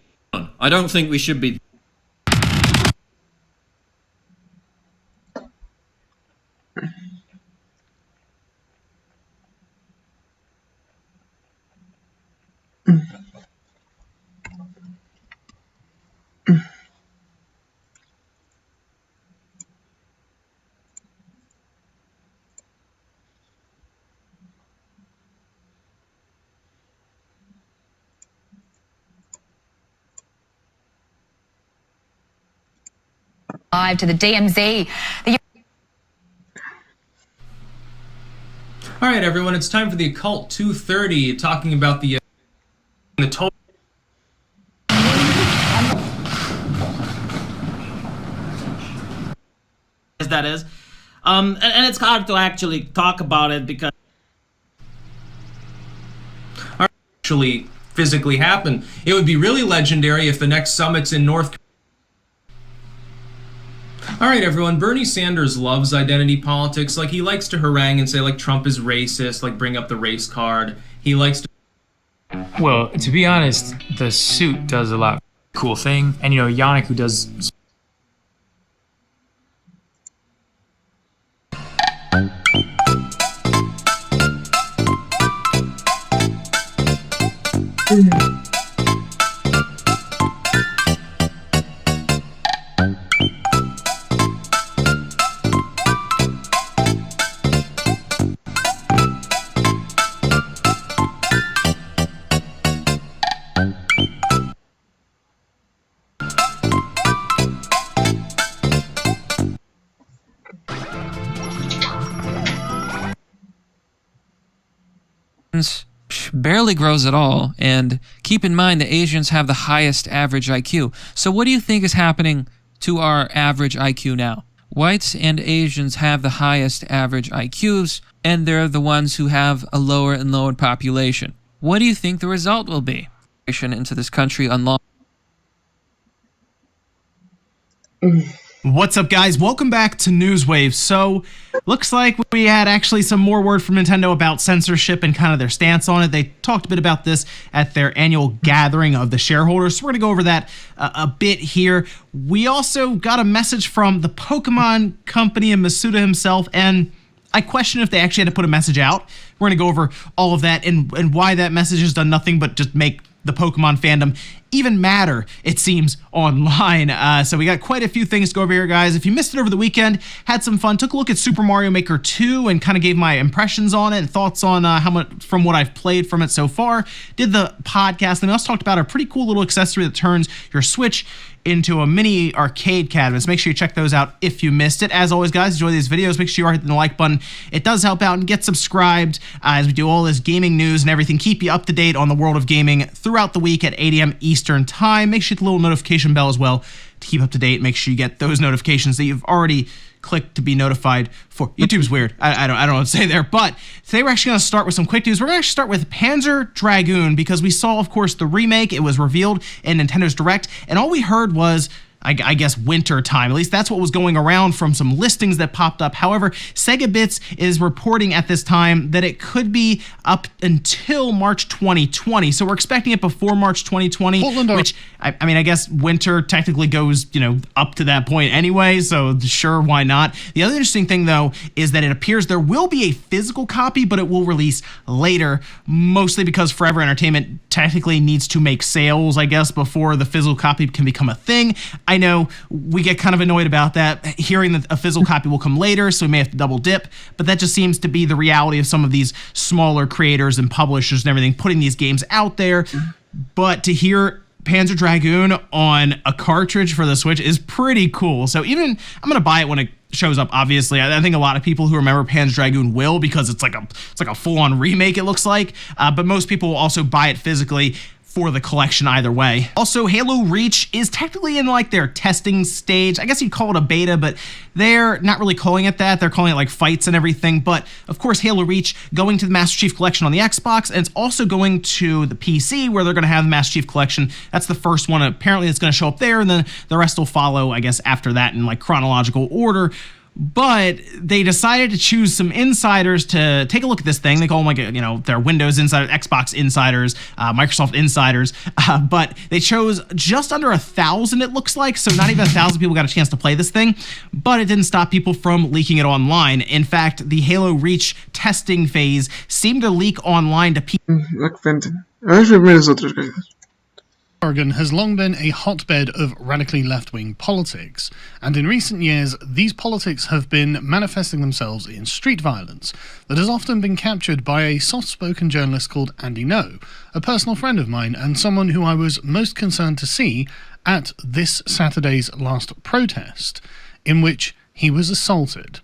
I don't think we should be. Live to the DMZ. All right, everyone, it's time for the Occult 230, talking about the total. That is, and it's hard to actually talk about it because Actually, physically happen. It would be really legendary if the next summit's in North. All right, everyone, Bernie Sanders loves identity politics. Like, he likes to harangue and say, like, Trump is racist, like, bring up the race card. He likes to... Well, to be honest, the suit does a lot cool thing. And, you know, Yannick, who does... barely grows at all, and keep in mind that Asians have the highest average IQ. So what do you think is happening to our average IQ now? Whites and Asians have the highest average IQs, and they're the ones who have a lower and lower population. What do you think the result will be? Into this country unlawfully. What's up, guys? Welcome back to Newswave. So, looks like we had actually some more word from Nintendo about censorship and kind of their stance on it. They talked a bit about this at their annual gathering of the shareholders, so we're going to go over that a bit here. We also got a message from the Pokemon company and Masuda himself, and I question if they actually had to put a message out. We're going to go over all of that and why that message has done nothing but just make the Pokemon fandom even matter, it seems, online. So we got quite a few things to go over here, guys. If you missed it over the weekend, had some fun, took a look at Super Mario Maker 2 and kind of gave my impressions on it and thoughts on how much from what I've played from it so far. Did the podcast, and we also talked about a pretty cool little accessory that turns your Switch into a mini arcade cabinet. Make sure you check those out if you missed it. As always, guys, enjoy these videos. Make sure you are hitting the like button. It does help out, and get subscribed as we do all this gaming news and everything. Keep you up to date on the world of gaming throughout the week at 8 a.m. Eastern Time. Make sure you hit the little notification bell as well to keep up to date. Make sure you get those notifications that you've already clicked to be notified for. YouTube's weird. I don't know what to say there. But today we're actually going to start with some quick news. We're going to actually start with Panzer Dragoon because we saw, of course, the remake. It was revealed in Nintendo's Direct, and all we heard was, I guess, winter time. At least that's what was going around from some listings that popped up. However, Sega Bits is reporting at this time that it could be up until March 2020. So we're expecting it before March 2020, which, I mean, I guess winter technically goes, up to that point anyway. So sure, why not? The other interesting thing, though, is that it appears there will be a physical copy, but it will release later, mostly because Forever Entertainment technically needs to make sales, I guess, before the physical copy can become a thing. I know we get kind of annoyed about that, hearing that a physical copy will come later, so we may have to double dip, but that just seems to be the reality of some of these smaller creators and publishers and everything putting these games out there. But to hear Panzer Dragoon on a cartridge for the Switch is pretty cool. So even, I'm going to buy it when it shows up, obviously. I think a lot of people who remember Panzer Dragoon will, because it's like a full-on remake, it looks like. But most people will also buy it physically for the collection either way. Also, Halo Reach is technically in like their testing stage. I guess you'd call it a beta, but they're not really calling it that. They're calling it like fights and everything. But of course, Halo Reach going to the Master Chief Collection on the Xbox, and it's also going to the PC where they're going to have the Master Chief Collection. That's the first one. Apparently, it's going to show up there, and then the rest will follow, I guess, after that in like chronological order. But they decided to choose some insiders to take a look at this thing. They call them like, they're Windows insiders, Xbox insiders, Microsoft insiders. But they chose just under 1,000, it looks like. So not even 1,000 people got a chance to play this thing. But it didn't stop people from leaking it online. In fact, the Halo Reach testing phase seemed to leak online to people. Oregon has long been a hotbed of radically left-wing politics, and in recent years, these politics have been manifesting themselves in street violence that has often been captured by a soft-spoken journalist called Andy No, a personal friend of mine and someone who I was most concerned to see at this Saturday's last protest, in which he was assaulted.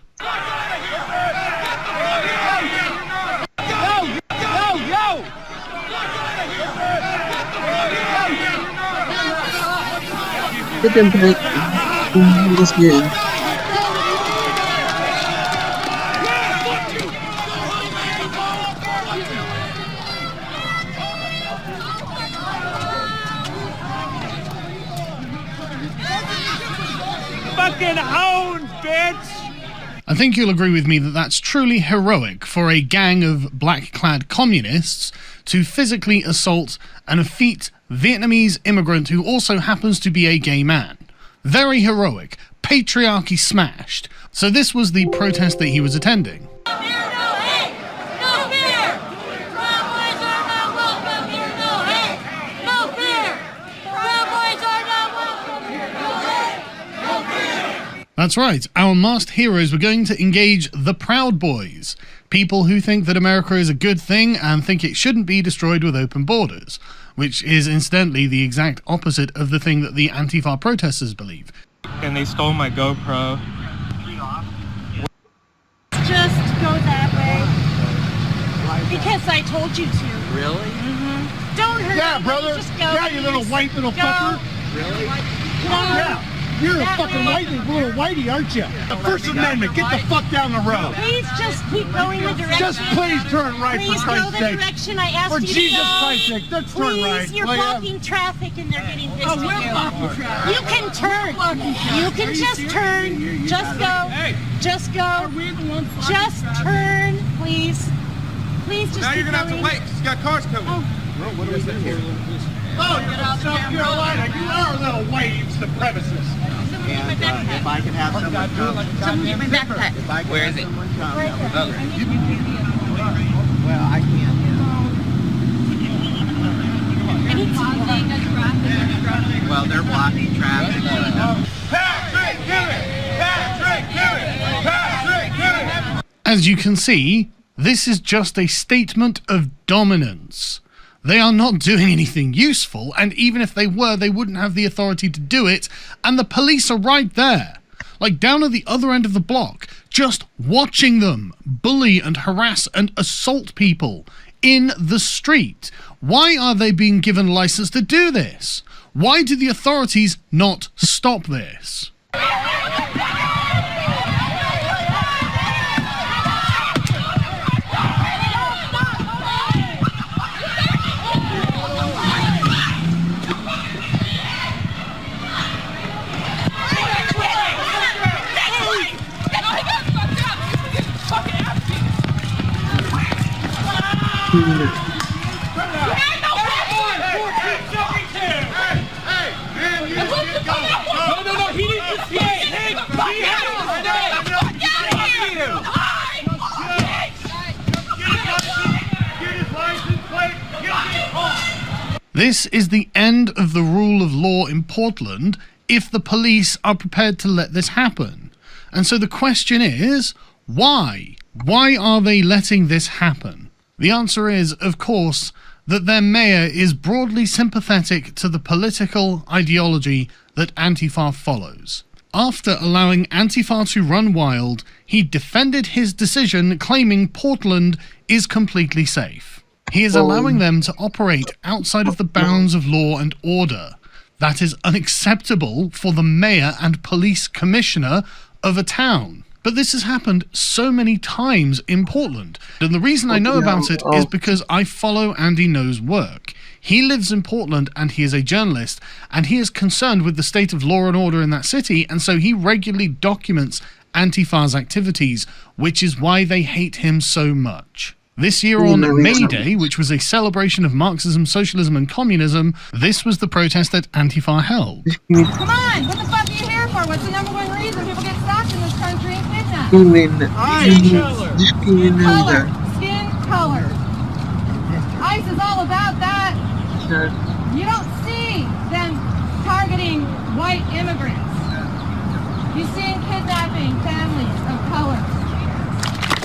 Fucking hound, bitch! I think you'll agree with me that that's truly heroic for a gang of black-clad communists to physically assault an effete Vietnamese immigrant who also happens to be a gay man. Very heroic. Patriarchy smashed. So this was the protest that he was attending. That's right, our masked heroes were going to engage the Proud Boys, people who think that America is a good thing and think it shouldn't be destroyed with open borders, which is incidentally the exact opposite of the thing that the Antifa protesters believe. And they stole my GoPro. Just go that way. Because Because I told you to. Really? Mm-hmm. Don't hurt me. Yeah, brother. Just go. Yeah, you little white little fucker. Really? Yeah. You're a fucking little whitey, aren't you? The First Amendment, get the fuck down the road. Please just keep going the direction. Just please turn right, please for Christ's sake. Please go the direction I asked for you to Jesus go. Christ's sake, let's turn right. Please, you're blocking traffic and they're getting pissed at you. Blocking traffic. You can turn. You can just turn. Just go. Just go. Just turn, please. Please just Now you're keep going to have to going. wait. She's got cars coming. What is that here? Oh, you're from South Carolina. You are a little white supremacist. And if I can have someone come. Someone get my backpack. Where is it? Right there. Well, I can't. Well, they're blocking traffic. Patrick, give it! Patrick, give it! Patrick, give it! As you can see, this is just a statement of dominance. They are not doing anything useful, and even if they were, they wouldn't have the authority to do it, and the police are right there, like down at the other end of the block, just watching them bully and harass and assault people in the street. Why are they being given license to do this? Why do the authorities not stop this? No, he needs to stay. This is the end of the rule of law in Portland if the police are prepared to let this happen. And so the question is, why? Why are they letting this happen? The answer is, of course, that their mayor is broadly sympathetic to the political ideology that Antifa follows. After allowing Antifa to run wild, he defended his decision, claiming Portland is completely safe. He is allowing them to operate outside of the bounds of law and order. That is unacceptable for the mayor and police commissioner of a town. But this has happened so many times in Portland. And the reason I know about it is because I follow Andy No's work. He lives in Portland and he is a journalist, and he is concerned with the state of law and order in that city, and so he regularly documents Antifa's activities, which is why they hate him so much. This year on May Day, which was a celebration of Marxism, socialism, and communism, this was the protest that Antifa held. Come on! What the fuck are you here for? What's the number one reason people get stopped in this country and kidnapped? Skin color. Skin color. ICE is all about that. You don't see them targeting white immigrants. You see kidnapping families of color.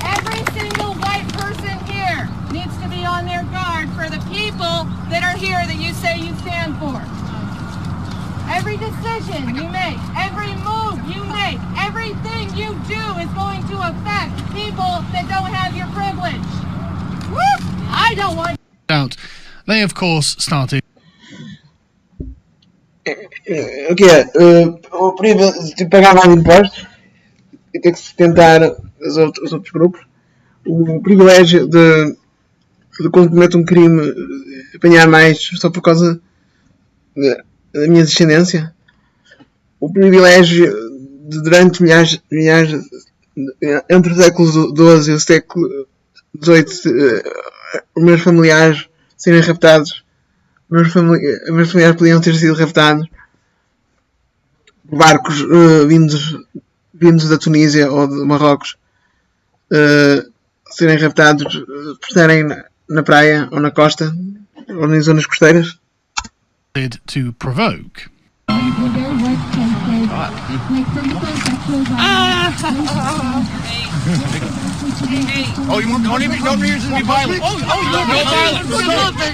Every single white person here needs to be on their guard for the people that are here that you say you stand for. Every decision you make, every move you make, everything you do is going to affect people that don't have your privilege. Woo! I don't want... They, of course, started... O que é? O período de pagar mais impostos e ter que sustentar os outros grupos. O privilégio de quando cometo um crime apanhar mais só por causa da minha descendência. O privilégio de durante milhares entre o século XII e o século XVIII os meus familiares serem raptados. Meus familiares podiam ter sido raptados por barcos vindos da Tunísia ou de Marrocos, serem raptados por estarem na praia ou na costa ou em zonas costeiras. To provoke. Oh, you don't even be violent. No violence.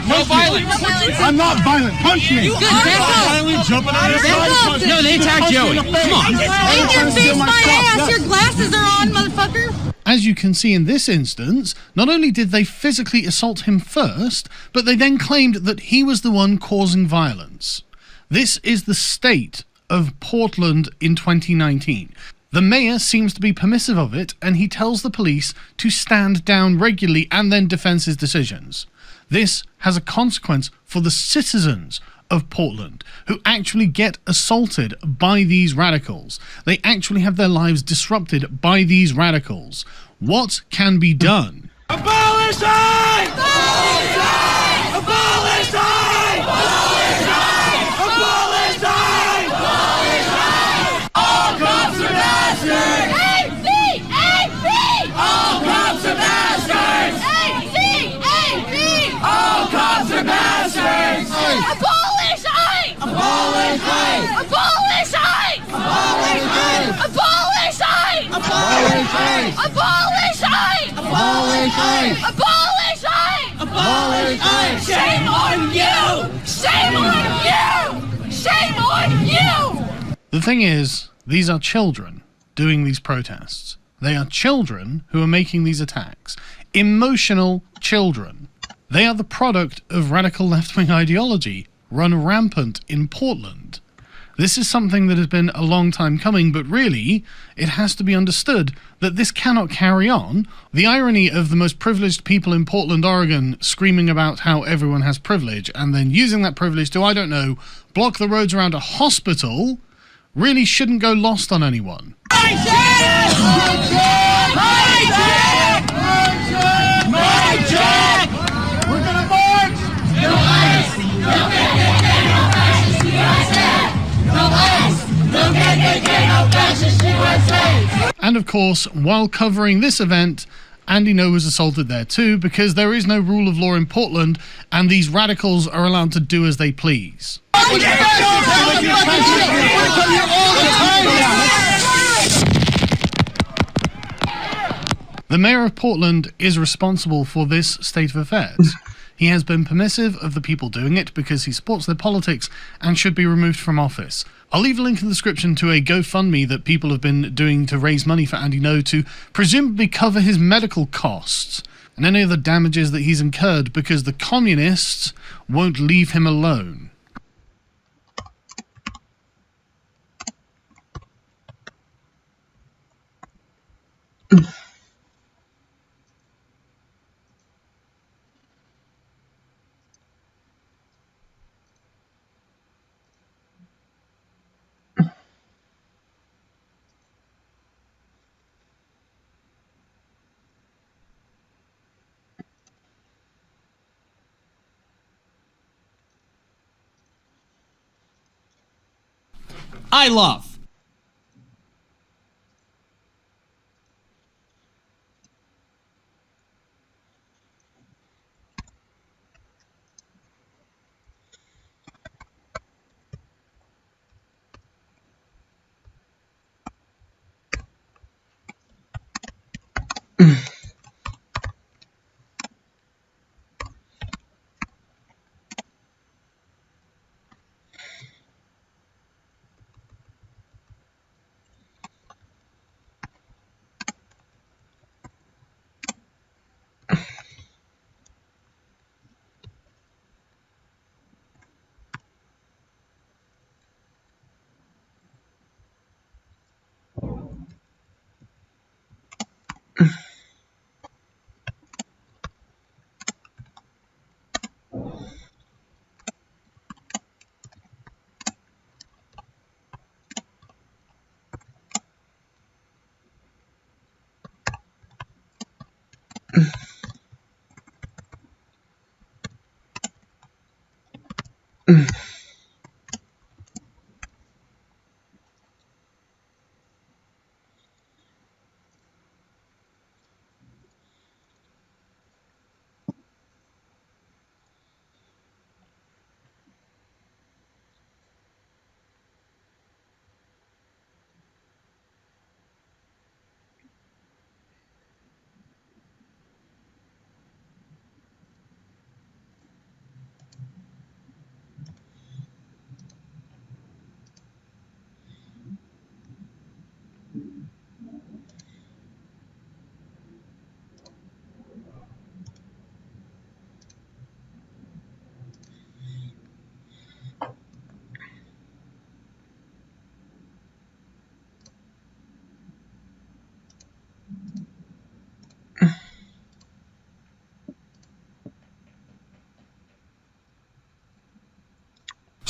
No violence. I'm not violent. Punch me. You good, Jumping on your side. No, they attacked Joey. Come on. In your face, my ass. Your glasses are on, motherfucker. As you can see in this instance, not only did they physically assault him first, but they then claimed that he was the one causing violence. This is the state of Portland in 2019. The mayor seems to be permissive of it, and he tells the police to stand down regularly and then defends his decisions. This has a consequence for the citizens of Portland, who actually get assaulted by these radicals. They actually have their lives disrupted by these radicals. What can be done? Abolish ICE! Abolish ICE! Abolish ICE! Abolish ICE! Abolish ICE! Abolish ICE! All cops are bastards! AP! AP! All cops are bastards! AP! AP! All cops are bastards! Abolish ICE! Abolish ICE! Abolish ICE! Abolish ICE! Abolish ICE! Abolish ICE! Abolish ICE! Abolish ICE! Abolish ICE! Abolish ICE! Shame on you! Shame on you! Shame on you! The thing is, these are children doing these protests. They are children who are making these attacks. Emotional children. They are the product of radical left-wing ideology run rampant in Portland. This is something that has been a long time coming, but really, it has to be understood that this cannot carry on. The irony of the most privileged people in Portland, Oregon, screaming about how everyone has privilege, and then using that privilege to, I don't know, block the roads around a hospital, really shouldn't go lost on anyone. We're gonna march! No ICE! No KKK! No ICE! No KKK! No fascist USA! And of course, while covering this event, Andy Ngo was assaulted there too, because there is no rule of law in Portland, and these radicals are allowed to do as they please. The mayor of Portland is responsible for this state of affairs. He has been permissive of the people doing it because he supports their politics and should be removed from office. I'll leave a link in the description to a GoFundMe that people have been doing to raise money for Andy Ngo to presumably cover his medical costs and any other damages that he's incurred, because the communists won't leave him alone. I love.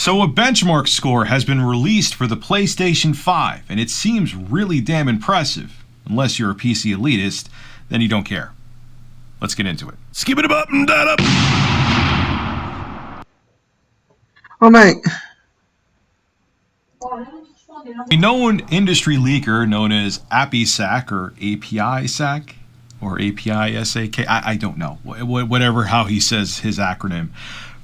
So a benchmark score has been released for the PlayStation 5, and it seems really damn impressive. Unless you're a PC elitist, then you don't care. Let's get into it. Skip it up and that up. Oh, mate. A known industry leaker known as API-SAC or API-SAC or API-SAK, I don't know, whatever how he says his acronym,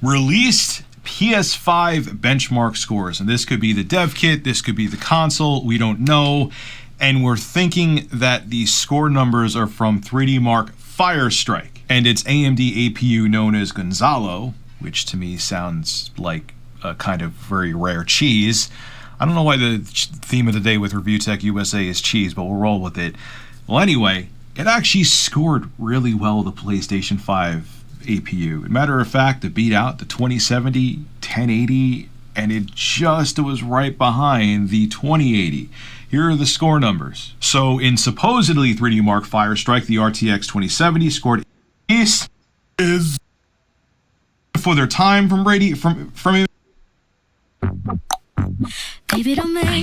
released PS5 benchmark scores. And this could be the dev kit, this could be the console, we don't know. And we're thinking that these score numbers are from 3D Mark Firestrike and its AMD APU known as Gonzalo, which to me sounds like a kind of very rare cheese. I don't know why the theme of the day with Review Tech USA is cheese, but we'll roll with it. Well, anyway, it actually scored really well, the PlayStation 5 APU. Matter of fact, it beat out the 2070, 1080, and it just was right behind the 2080. Here are the score numbers. So in supposedly 3D Mark Firestrike, the RTX 2070 scored is for their time from I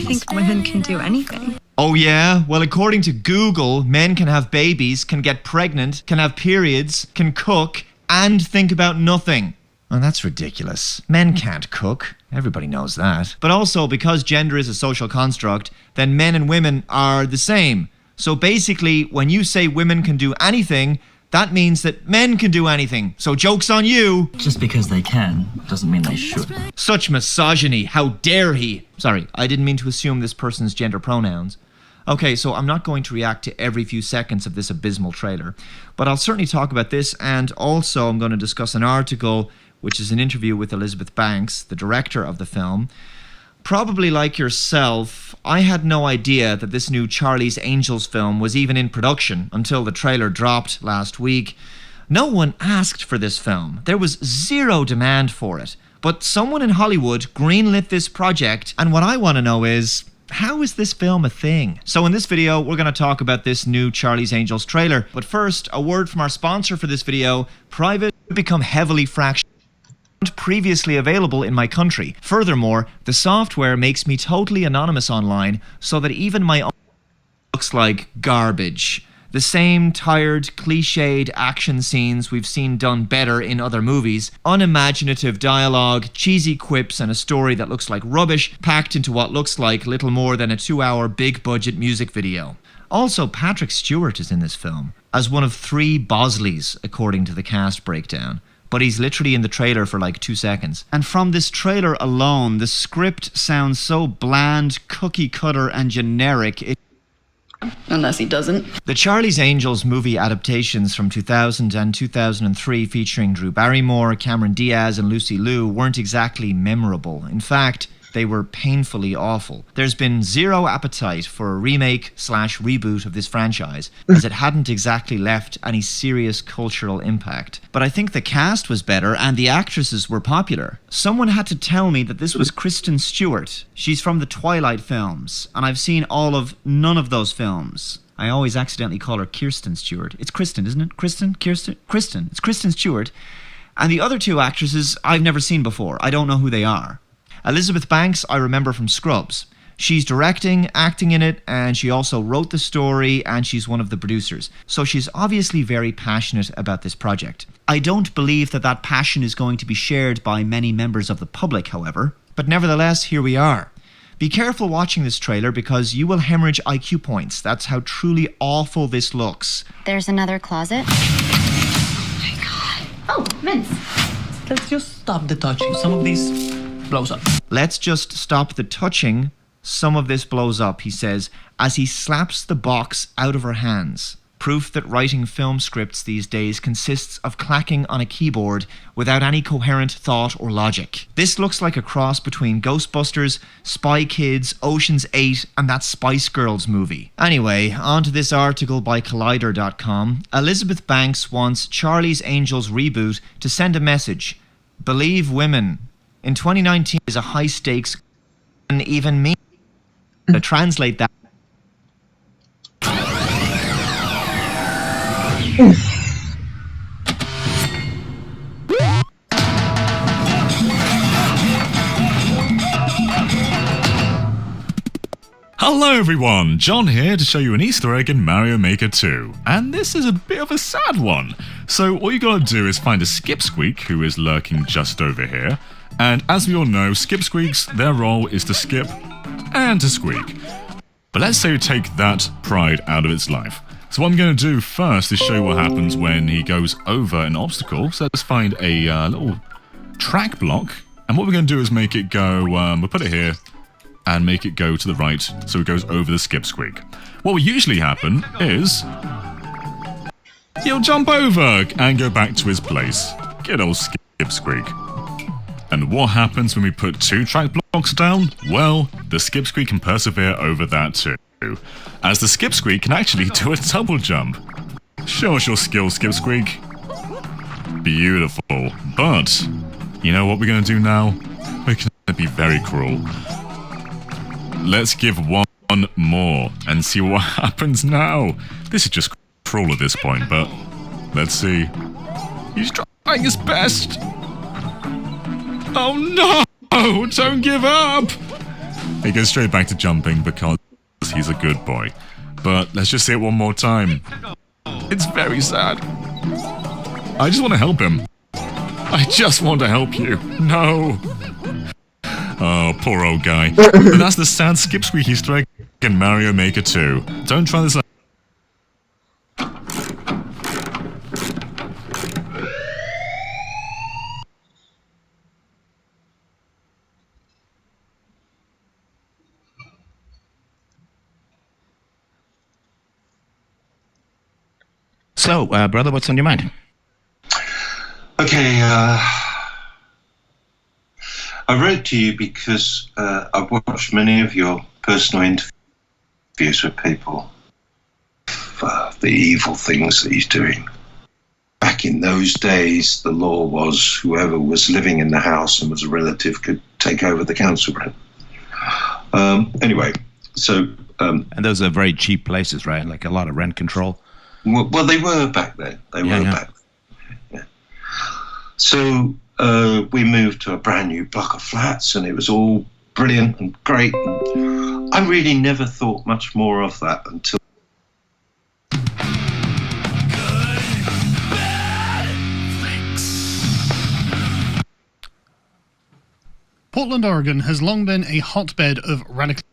think women can do anything. Oh yeah? Well, according to Google, men can have babies, can get pregnant, can have periods, can cook, and think about nothing. Well, that's ridiculous. Men can't cook. Everybody knows that. But also, because gender is a social construct, then men and women are the same. So basically, when you say women can do anything, that means that men can do anything. So joke's on you. Just because they can doesn't mean they should. Such misogyny. How dare he? Sorry, I didn't mean to assume this person's gender pronouns. Okay, so I'm not going to react to every few seconds of this abysmal trailer, but I'll certainly talk about this, and also I'm going to discuss an article, which is an interview with Elizabeth Banks, the director of the film. Probably like yourself, I had no idea that this new Charlie's Angels film was even in production until the trailer dropped last week. No one asked for this film. There was zero demand for it. But someone in Hollywood greenlit this project, and what I want to know is, how is this film a thing? So in this video, we're going to talk about this new Charlie's Angels trailer. But first, a word from our sponsor for this video, Private, become heavily fractured. Previously available in my country. Furthermore, the software makes me totally anonymous online so that even my own looks like garbage. The same tired, cliched action scenes we've seen done better in other movies, unimaginative dialogue, cheesy quips, and a story that looks like rubbish packed into what looks like little more than a 2-hour big-budget music video. Also, Patrick Stewart is in this film, as one of 3 Bosleys, according to the cast breakdown. But he's literally in the trailer for like 2 seconds. And from this trailer alone, the script sounds so bland, cookie-cutter, and generic. Unless he doesn't. The Charlie's Angels movie adaptations from 2000 and 2003 featuring Drew Barrymore, Cameron Diaz, and Lucy Liu weren't exactly memorable. In fact, they were painfully awful. There's been zero appetite for a remake/reboot of this franchise, as it hadn't exactly left any serious cultural impact. But I think the cast was better and the actresses were popular. Someone had to tell me that this was Kristen Stewart. She's from the Twilight films, and I've seen none of those films. I always accidentally call her Kirsten Stewart. It's Kristen, isn't it? Kristen? It's Kristen Stewart. And the other 2 actresses I've never seen before. I don't know who they are. Elizabeth Banks, I remember from Scrubs. She's directing, acting in it, and she also wrote the story, and she's one of the producers. So she's obviously very passionate about this project. I don't believe that that passion is going to be shared by many members of the public, however. But nevertheless, here we are. Be careful watching this trailer because you will hemorrhage IQ points. That's how truly awful this looks. There's another closet. Oh my god. Oh, mints. Let's just stop the touching. Some of these blows up. Let's just stop the touching. Some of this blows up, he says, as he slaps the box out of her hands. Proof that writing film scripts these days consists of clacking on a keyboard without any coherent thought or logic. This looks like a cross between Ghostbusters, Spy Kids, Ocean's 8, and that Spice Girls movie. Anyway, on to this article by Collider.com. Elizabeth Banks wants Charlie's Angels reboot to send a message. Believe women. In 2019 is a high-stakes, and even me to translate that. Hello everyone, John here to show you an Easter egg in Mario Maker 2. And this is a bit of a sad one. So all you gotta do is find a skipsqueak who is lurking just over here. And as we all know, skipsqueaks, their role is to skip and to squeak. But let's say you take that pride out of its life. So what I'm going to do first is show you what happens when he goes over an obstacle. So let's find a little track block. And what we're going to do is make it go, we'll put it here, and make it go to the right so it goes over the skipsqueak. What will usually happen is he'll jump over and go back to his place. Good old skipsqueak. And what happens when we put 2 track blocks down? Well, the skipsqueak can persevere over that too, as the skipsqueak can actually do a double jump. Show us your skill, skipsqueak. Beautiful. But, you know what we're going to do now? We're going to be very cruel. Let's give one more and see what happens now. This is just cruel at this point, but let's see. He's trying his best. Oh no! Don't give up! He goes straight back to jumping because he's a good boy. But let's just say it one more time. It's very sad. I just want to help him. I just want to help you. No! Oh, poor old guy. But that's the sad skipsqueak Easter egg in Mario Maker 2. Don't try this out. So, brother, what's on your mind? Okay, I wrote to you because I've watched many of your personal interviews with people. The evil things that he's doing. Back in those days, the law was whoever was living in the house and was a relative could take over the council rent. Anyway, so... and those are very cheap places, right? Like a lot of rent control. Well, they were back then. They were back then. Yeah. So we moved to a brand new block of flats, and it was all brilliant and great. And I really never thought much more of that until. Portland, Oregon has long been a hotbed of radical.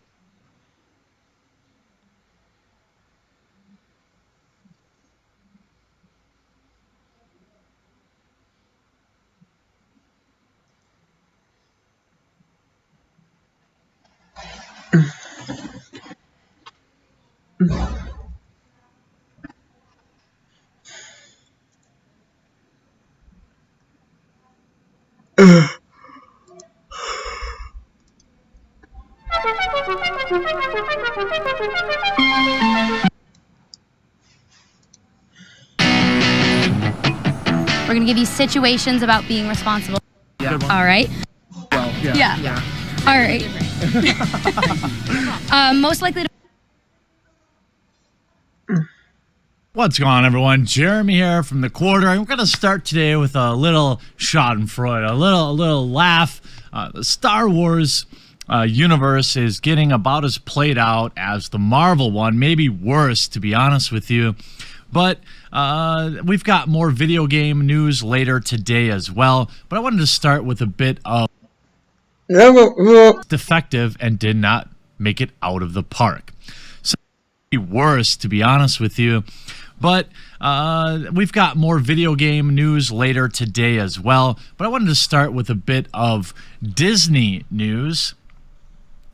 We're gonna give you situations about being responsible. Yeah. All right. Well, Yeah. All right. Most likely to. What's going on, everyone? Jeremy here from the Quarter. I'm going to start today with a little schadenfreude, a little laugh. The Star Wars universe is getting about as played out as the Marvel one, maybe worse, to be honest with you. But we've got more video game news later today as well. But I wanted to start with a bit of defective and did not make it out of the park. So worse, to be honest with you. But we've got more video game news later today as well. But I wanted to start with a bit of Disney news.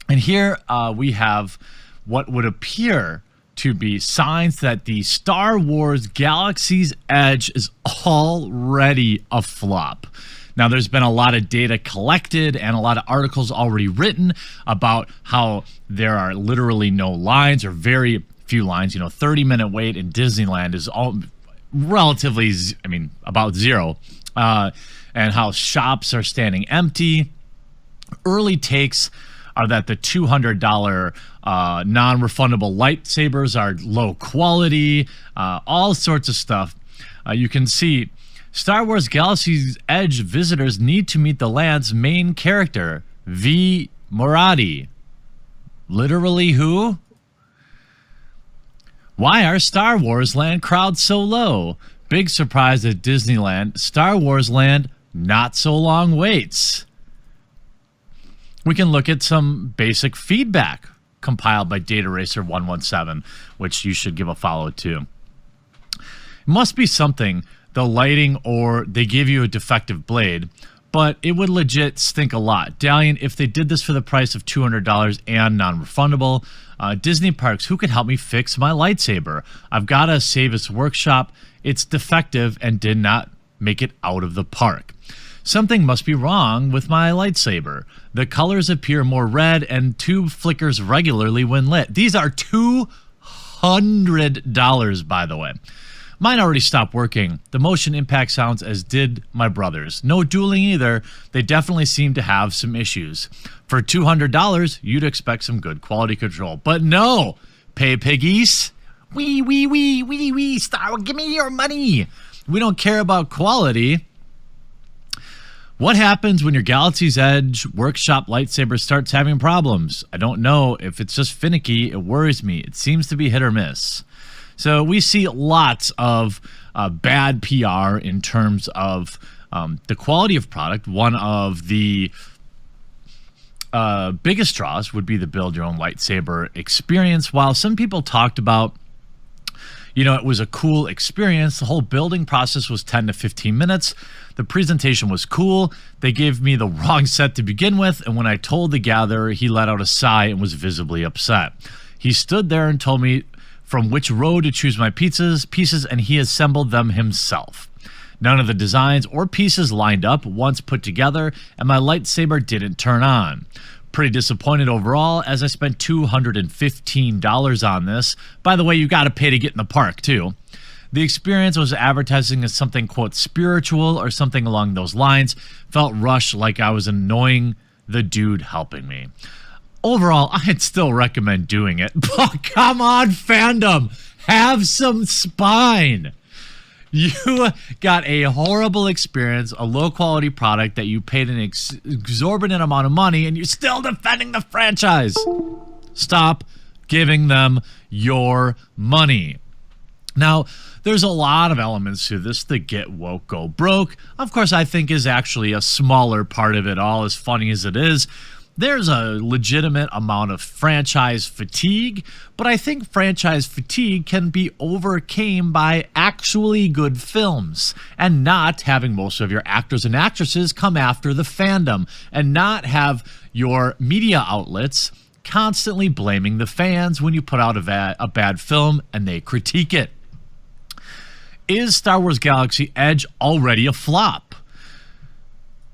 And here we have what would appear to be signs that the Star Wars Galaxy's Edge is already a flop. Now, there's been a lot of data collected and a lot of articles already written about how there are literally no lines or very few lines. 30-minute wait in Disneyland is all relatively, about zero. And how shops are standing empty. Early takes are that the $200 non-refundable lightsabers are low quality, all sorts of stuff. You can see Star Wars Galaxy's Edge visitors need to meet the land's main character, V. Moradi. Literally who? Why are Star Wars Land crowds so low? Big surprise at Disneyland. Star Wars Land, not so long waits. We can look at some basic feedback compiled by Data Racer 117, which you should give a follow to. It must be something, the lighting, or they give you a defective blade, but it would legit stink a lot. Dalian, if they did this for the price of $200 and non-refundable, Disney Parks, who could help me fix my lightsaber? I've got a Savis workshop. It's defective and did not make it out of the park. Something must be wrong with my lightsaber. The colors appear more red and tube flickers regularly when lit. These are $200, by the way. Mine already stopped working. The motion impact sounds as did my brother's. No dueling either. They definitely seem to have some issues. For $200, you'd expect some good quality control. But no! Pay piggies? Wee, Star Wars, give me your money! We don't care about quality. What happens when your Galaxy's Edge workshop lightsaber starts having problems? I don't know. If it's just finicky, it worries me. It seems to be hit or miss. So we see lots of bad PR in terms of the quality of product. One of the biggest draws would be the build your own lightsaber experience. While some people talked about, you know, it was a cool experience, the whole building process was 10 to 15 minutes. The presentation was cool. They gave me the wrong set to begin with, and when I told the gatherer, he let out a sigh and was visibly upset. He stood there and told me from which row to choose my pieces, and he assembled them himself. None of the designs or pieces lined up once put together, and my lightsaber didn't turn on. Pretty disappointed overall, as I spent $215 on this. By the way, you got to pay to get in the park, too. The experience was advertising as something, quote, spiritual or something along those lines. Felt rushed, like I was annoying the dude helping me. Overall, I'd still recommend doing it. But come on, fandom. Have some spine. You got a horrible experience, a low-quality product that you paid an exorbitant amount of money, and you're still defending the franchise. Stop giving them your money. Now, there's a lot of elements to this. The get woke, go broke, of course, I think is actually a smaller part of it all, as funny as it is. There's a legitimate amount of franchise fatigue, but I think franchise fatigue can be overcome by actually good films and not having most of your actors and actresses come after the fandom and not have your media outlets constantly blaming the fans when you put out a bad film and they critique it. Is Star Wars Galaxy Edge already a flop?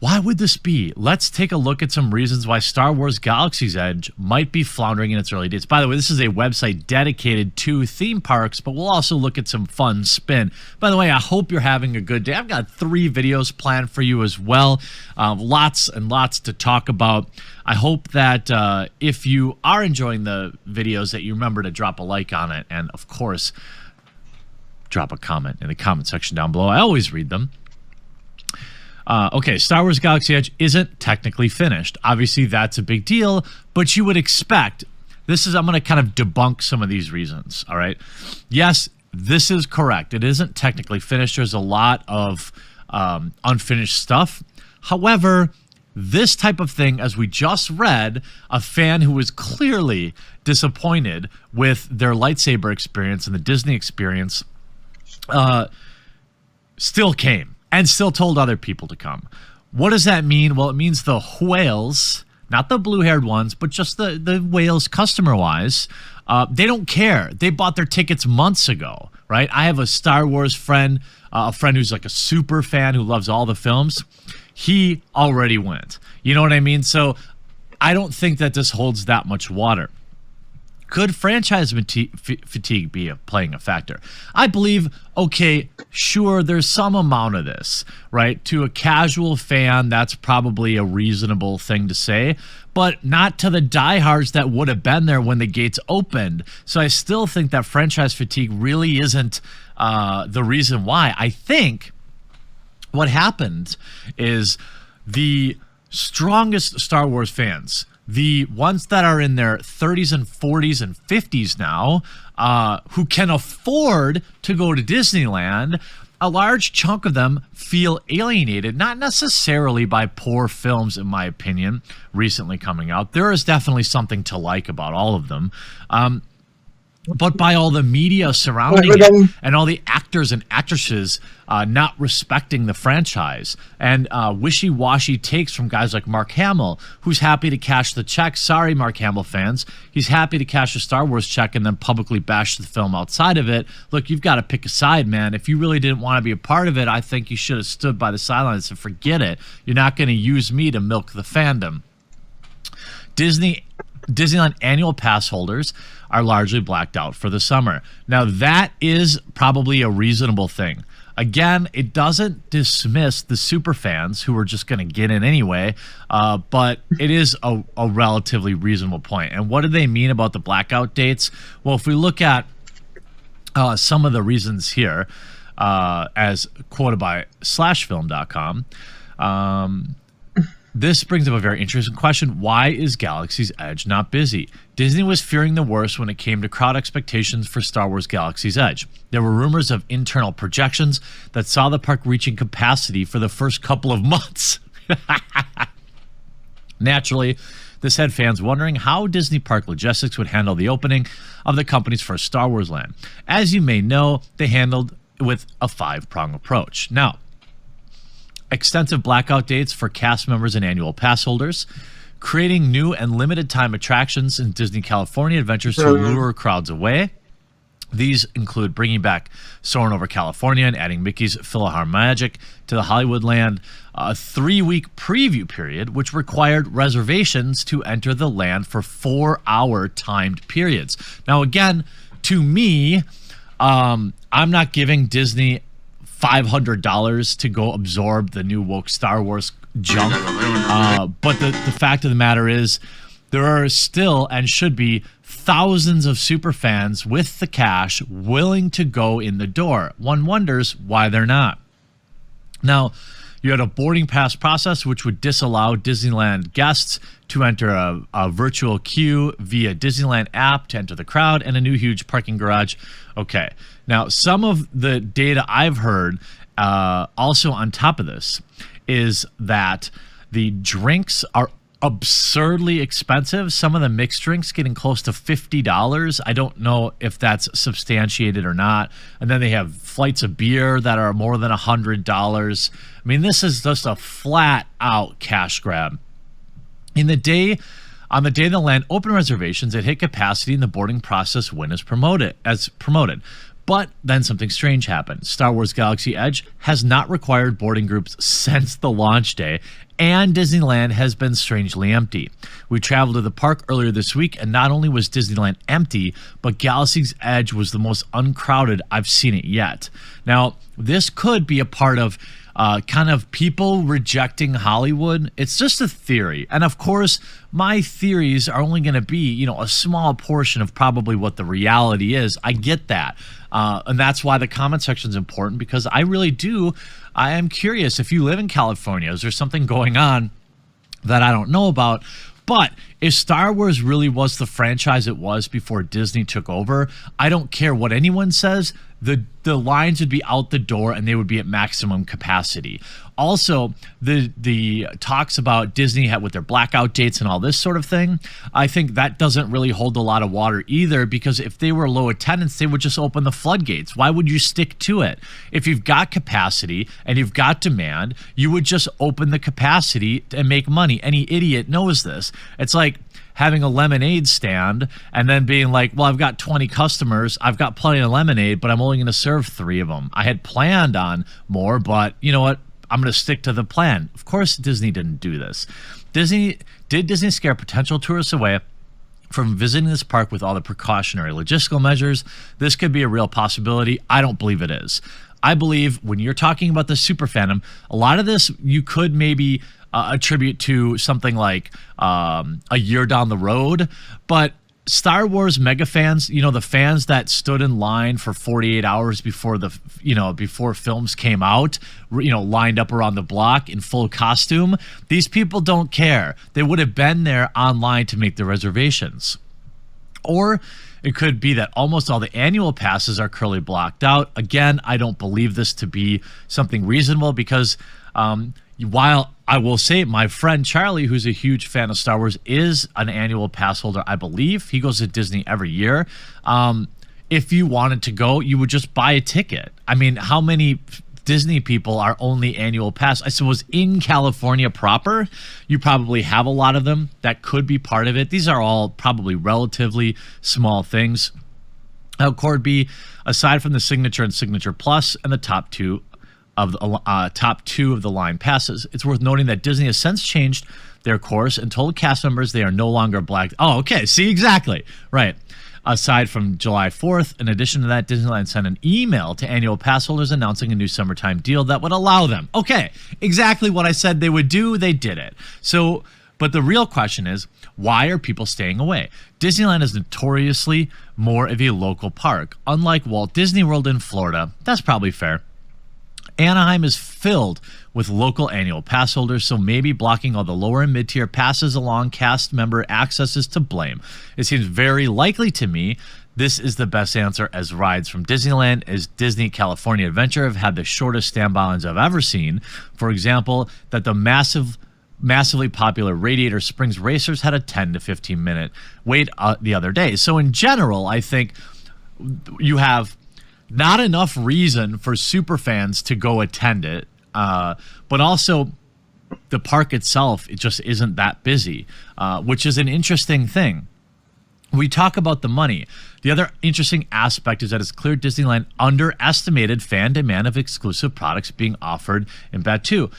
Why would this be? Let's take a look at some reasons why Star Wars Galaxy's Edge might be floundering in its early days. By the way, this is a website dedicated to theme parks, but we'll also look at some fun spin. By the way, I hope you're having a good day. I've got 3 videos planned for you as well. Lots and lots to talk about. I hope that if you are enjoying the videos that you remember to drop a like on it, and of course, drop a comment in the comment section down below. I always read them. Okay, Star Wars Galaxy Edge isn't technically finished. Obviously, that's a big deal, but you would expect, I'm going to kind of debunk some of these reasons, all right? Yes, this is correct. It isn't technically finished. There's a lot of unfinished stuff. However, this type of thing, as we just read, a fan who was clearly disappointed with their lightsaber experience and the Disney experience still came. And still told other people to come. What does that mean? Well, it means the whales, not the blue-haired ones, but just the whales customer-wise, they don't care. They bought their tickets months ago, right? I have a Star Wars friend, a friend who's like a super fan who loves all the films. He already went. You know what I mean? So I don't think that this holds that much water. Could franchise fatigue be playing a factor? I believe, okay, sure, there's some amount of this, right? To a casual fan, that's probably a reasonable thing to say, but not to the diehards that would have been there when the gates opened. So I still think that franchise fatigue really isn't the reason why. I think what happened is the strongest Star Wars fans, the ones that are in their 30s and 40s and 50s now, who can afford to go to Disneyland, a large chunk of them feel alienated, not necessarily by poor films, in my opinion, recently coming out. There is definitely something to like about all of them. But by all the media surrounding it and all the actors and actresses not respecting the franchise, and wishy-washy takes from guys like Mark Hamill, who's happy to cash the check. Sorry, Mark Hamill fans. He's happy to cash a Star Wars check and then publicly bash the film outside of it. Look, you've got to pick a side, man. If you really didn't want to be a part of it, I think you should have stood by the sidelines and forget it. You're not going to use me to milk the fandom. Disneyland annual pass holders are largely blacked out for the summer. Now, that is probably a reasonable thing. Again, it doesn't dismiss the super fans who are just going to get in anyway, but it is a relatively reasonable point. And what do they mean about the blackout dates? Well, if we look at some of the reasons here, as quoted by slashfilm.com, this brings up a very interesting question. Why is Galaxy's Edge not busy? Disney was fearing the worst when it came to crowd expectations for Star Wars Galaxy's Edge. There were rumors of internal projections that saw the park reaching capacity for the first couple of months. Naturally, this had fans wondering how Disney Park Logistics would handle the opening of the company's first Star Wars land. As you may know, they handled with a 5-prong approach. Now, extensive blackout dates for cast members and annual pass holders, creating new and limited time attractions in Disney California Adventures to lure crowds away. These include bringing back Soarin' Over California and adding Mickey's PhilharMagic to the Hollywood land, a 3-week preview period, which required reservations to enter the land for 4-hour timed periods. Now, again, to me, I'm not giving Disney $500 to go absorb the new woke Star Wars junk. But the fact of the matter is, there are still and should be thousands of super fans with the cash willing to go in the door. One wonders why they're not. Now, you had a boarding pass process which would disallow Disneyland guests to enter a virtual queue via Disneyland app to enter the crowd, and a new huge parking garage. Okay. Now, some of the data I've heard also on top of this is that the drinks are absurdly expensive. Some of the mixed drinks getting close to $50. I don't know if that's substantiated or not. And then they have flights of beer that are more than $100. I mean, this is just a flat out cash grab. On the day the land opened reservations, it hit capacity and the boarding process went as promoted. But then something strange happened. Star Wars Galaxy Edge has not required boarding groups since the launch day, and Disneyland has been strangely empty. We traveled to the park earlier this week, and not only was Disneyland empty, but Galaxy's Edge was the most uncrowded I've seen it yet. Now, this could be a part of kind of people rejecting Hollywood. It's just a theory. And of course, my theories are only going to be, a small portion of probably what the reality is. I get that. And that's why the comment section is important, because I am curious, if you live in California, is there something going on that I don't know about? But if Star Wars really was the franchise it was before Disney took over, I don't care what anyone says, the lines would be out the door and they would be at maximum capacity. Also, the talks about Disney with their blackout dates and all this sort of thing, I think that doesn't really hold a lot of water either, because if they were low attendance, they would just open the floodgates. Why would you stick to it? If you've got capacity and you've got demand, you would just open the capacity and make money. Any idiot knows this. It's like having a lemonade stand and then being like, well, I've got 20 customers, I've got plenty of lemonade, but I'm only going to serve 3 of them. I had planned on more, but you know what? I'm going to stick to the plan. Of course, Disney didn't do this. Did Disney scare potential tourists away from visiting this park with all the precautionary logistical measures? This could be a real possibility. I don't believe it is. I believe when you're talking about the super fandom, a lot of this you could maybe attribute to something like a year down the road, but Star Wars mega fans, the fans that stood in line for 48 hours before before films came out, lined up around the block in full costume, these people don't care. They would have been there online to make the reservations. Or it could be that almost all the annual passes are currently blocked out. Again, I don't believe this to be something reasonable because while I will say my friend Charlie, who's a huge fan of Star Wars, is an annual pass holder, I believe. He goes to Disney every year. If you wanted to go, you would just buy a ticket. I mean, how many Disney people are only annual pass? I suppose in California proper, you probably have a lot of them that could be part of it. These are all probably relatively small things. Now, Corby, aside from the Signature and Signature Plus and the top two of the line passes, it's worth noting that Disney has since changed their course and told cast members they are no longer blacked. Oh, okay. See, exactly. Right. Aside from July 4th, in addition to that, Disneyland sent an email to annual pass holders announcing a new summertime deal that would allow them. Okay, exactly what I said they would do, they did it. So, but the real question is, why are people staying away? Disneyland is notoriously more of a local park. Unlike Walt Disney World in Florida, that's probably fair. Anaheim is filled with local annual pass holders, so maybe blocking all the lower and mid-tier passes along cast member access is to blame. It seems very likely to me this is the best answer, as rides from Disneyland as Disney California Adventure have had the shortest standby lines I've ever seen. For example, that the massively popular Radiator Springs Racers had a 10 to 15 minute wait the other day. So in general, I think you have not enough reason for super fans to go attend it, but also the park itself, it just isn't that busy, which is an interesting thing. We talk about the money. The other interesting aspect is that it's clear Disneyland underestimated fan demand of exclusive products being offered in Batuu.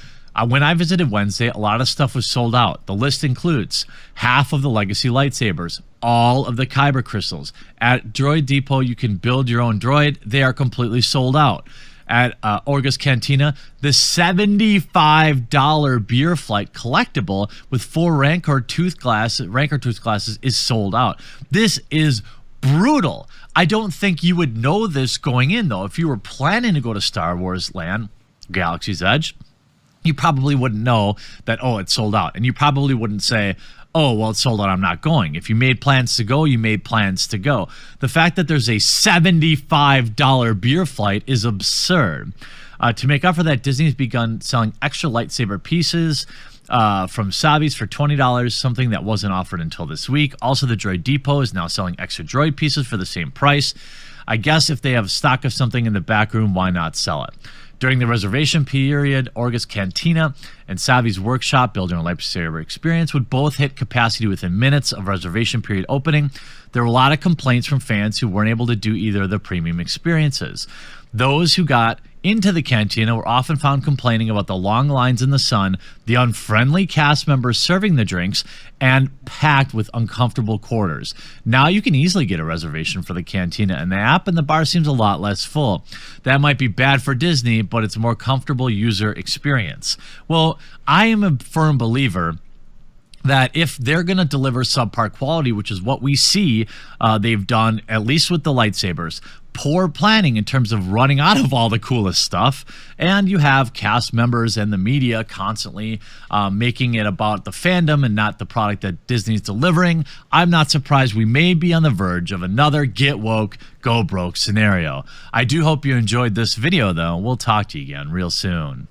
When I visited Wednesday, a lot of stuff was sold out. The list includes half of the Legacy lightsabers, all of the Kyber crystals. At Droid Depot, you can build your own droid. They are completely sold out. At Orga's Cantina, the $75 beer flight collectible with 4 Rancor tooth glasses is sold out. This is brutal. I don't think you would know this going in, though. If you were planning to go to Star Wars Land, Galaxy's Edge, you probably wouldn't know that, oh, it's sold out. And you probably wouldn't say, oh, well, it's sold out, I'm not going. If you made plans to go, you made plans to go. The fact that there's a $75 beer flight is absurd. To make up for that, Disney's begun selling extra lightsaber pieces from Savi's for $20, something that wasn't offered until this week. Also, the Droid Depot is now selling extra droid pieces for the same price. I guess if they have stock of something in the back room, why not sell it? During the reservation period, Orga's Cantina and Savi's Workshop, Building a Lightsaber Experience, would both hit capacity within minutes of reservation period opening. There were a lot of complaints from fans who weren't able to do either of the premium experiences. Those who got into the Cantina were often found complaining about the long lines in the sun, the unfriendly cast members serving the drinks, and packed with uncomfortable quarters. Now you can easily get a reservation for the Cantina and the app, and the bar seems a lot less full. That might be bad for Disney, but it's a more comfortable user experience. Well, I am a firm believer that if they're going to deliver subpar quality, which is what we see they've done, at least with the lightsabers, poor planning in terms of running out of all the coolest stuff, and you have cast members and the media constantly making it about the fandom and not the product that Disney's delivering, I'm not surprised we may be on the verge of another get woke, go broke scenario. I do hope you enjoyed this video, though. We'll talk to you again real soon.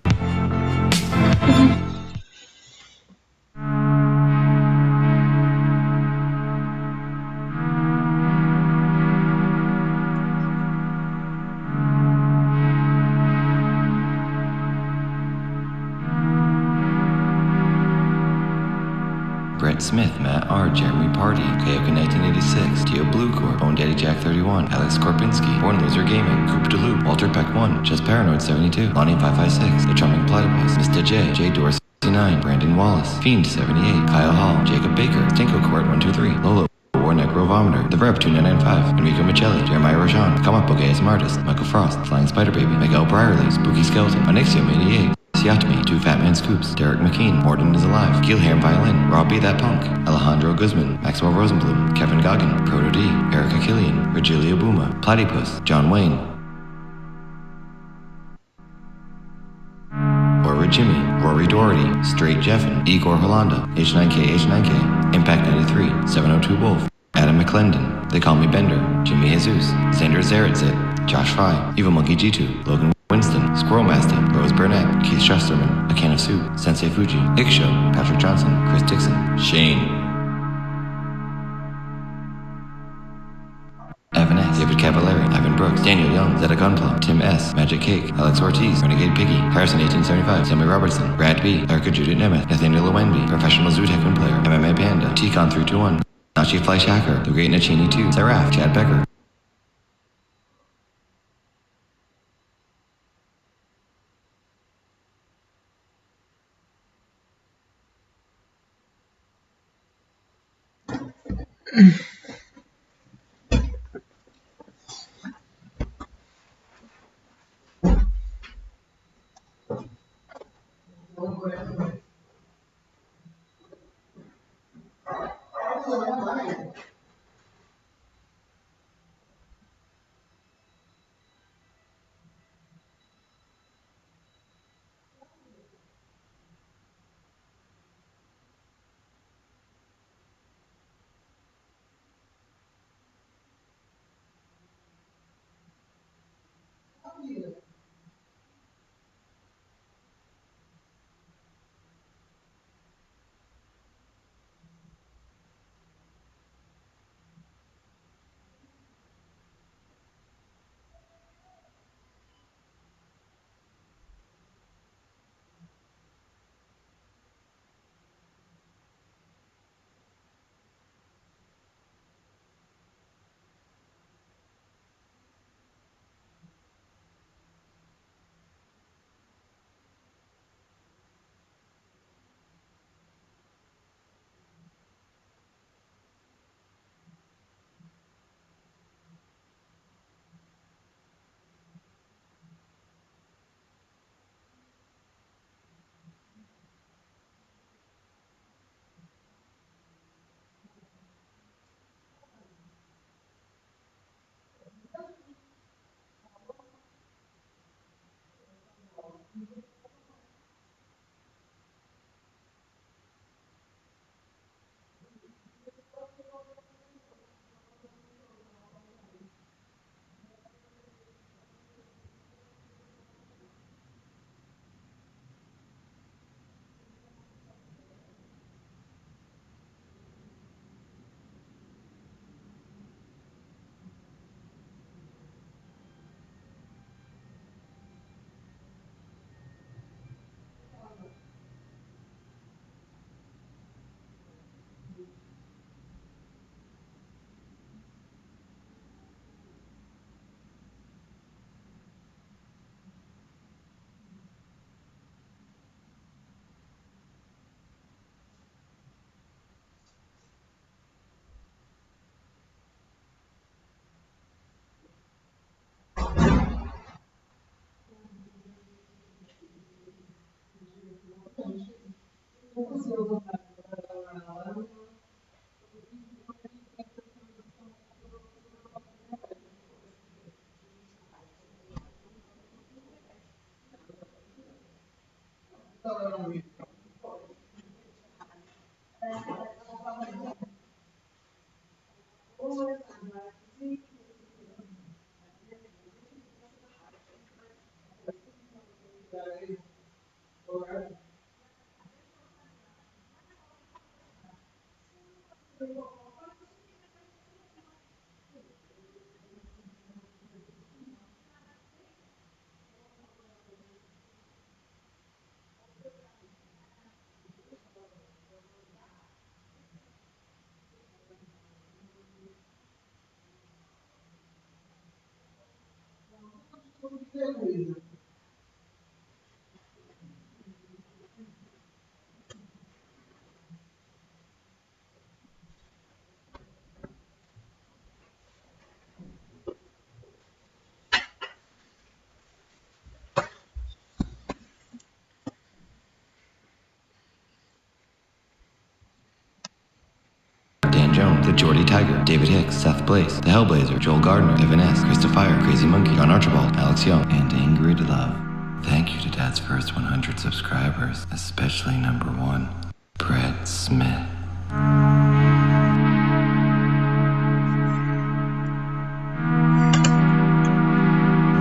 Brett Smith, Matt R., Jeremy Party, Kayoka 1986, Tio Blue Corp, Bone Daddy Jack 31, Alex Korpinski, Born Loser Gaming, Coop DeLoop, Walter Peck 1, Just Paranoid 72, Lonnie 556, The Charming Platypus, Mr. J, J Dorsey 69, Brandon Wallace, Fiend 78, Kyle Hall, Jacob Baker, Stinko Court 123, Lolo, War Necro Vomiter, The Verb 2995, Enrico Michelli, Jeremiah Rajan, Come Up Okay as Artist, Michael Frost, Flying Spider Baby, Miguel Brierly, Spooky Skeleton, Onyxium 88, Siatmi, 2 Fat Man Scoops, Derek McKean, Morden is Alive, Gilhair Violin, Robbie That Punk, Alejandro Guzman, Maxwell Rosenblum, Kevin Goggin, Proto D, Erica Killian, Virgilia Buma, Platypus, John Wayne, Orra Jimmy, Rory Doherty, Straight Jeffin, Igor Holanda, H9K, Impact 93, 702 Wolf, Adam McClendon, They Call Me Bender, Jimmy Jesus, Xander Zaritzit, Josh Fry, Evil Monkey G2, Logan Winston, Squirrel Master, Rose Burnett, Keith Shusterman, A Can of Soup, Sensei Fuji, Iksho, Patrick Johnson, Chris Dixon, Shane, Evan S, David Cavallari, Ivan Brooks, Daniel Young, Zeta Gunpla, Tim S, Magic Cake, Alex Ortiz, Renegade Piggy, Harrison 1875, Sammy Robertson, Brad B, Erica Judith Nemeth, Nathaniel Lewenby, Professional Zoo Tekken Player, MMA Panda, T-Con 321, Nachi Fleisch Hacker, The Great Nachini 2, Seraph, Chad Becker. The Geordie Tiger, David Hicks, Seth Blaze, The Hellblazer, Joel Gardner, Evan S., Krista Fire, Crazy Monkey, John Archibald, Alex Young, and Ingrid Love. Thank you to Dad's first 100 subscribers, especially number 1, Brett Smith.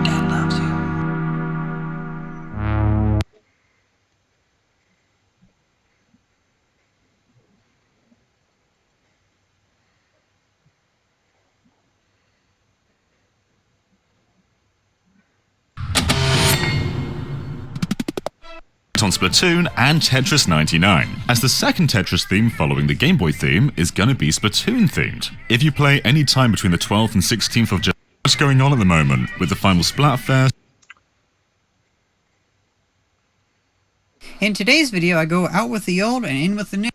Dad loves you. On Splatoon and Tetris 99, as the second Tetris theme following the Game Boy theme is gonna be Splatoon themed. If you play any time between the 12th and 16th of July, what's going on at the moment with the final Splatfest? In today's video, I go out with the old and in with the new.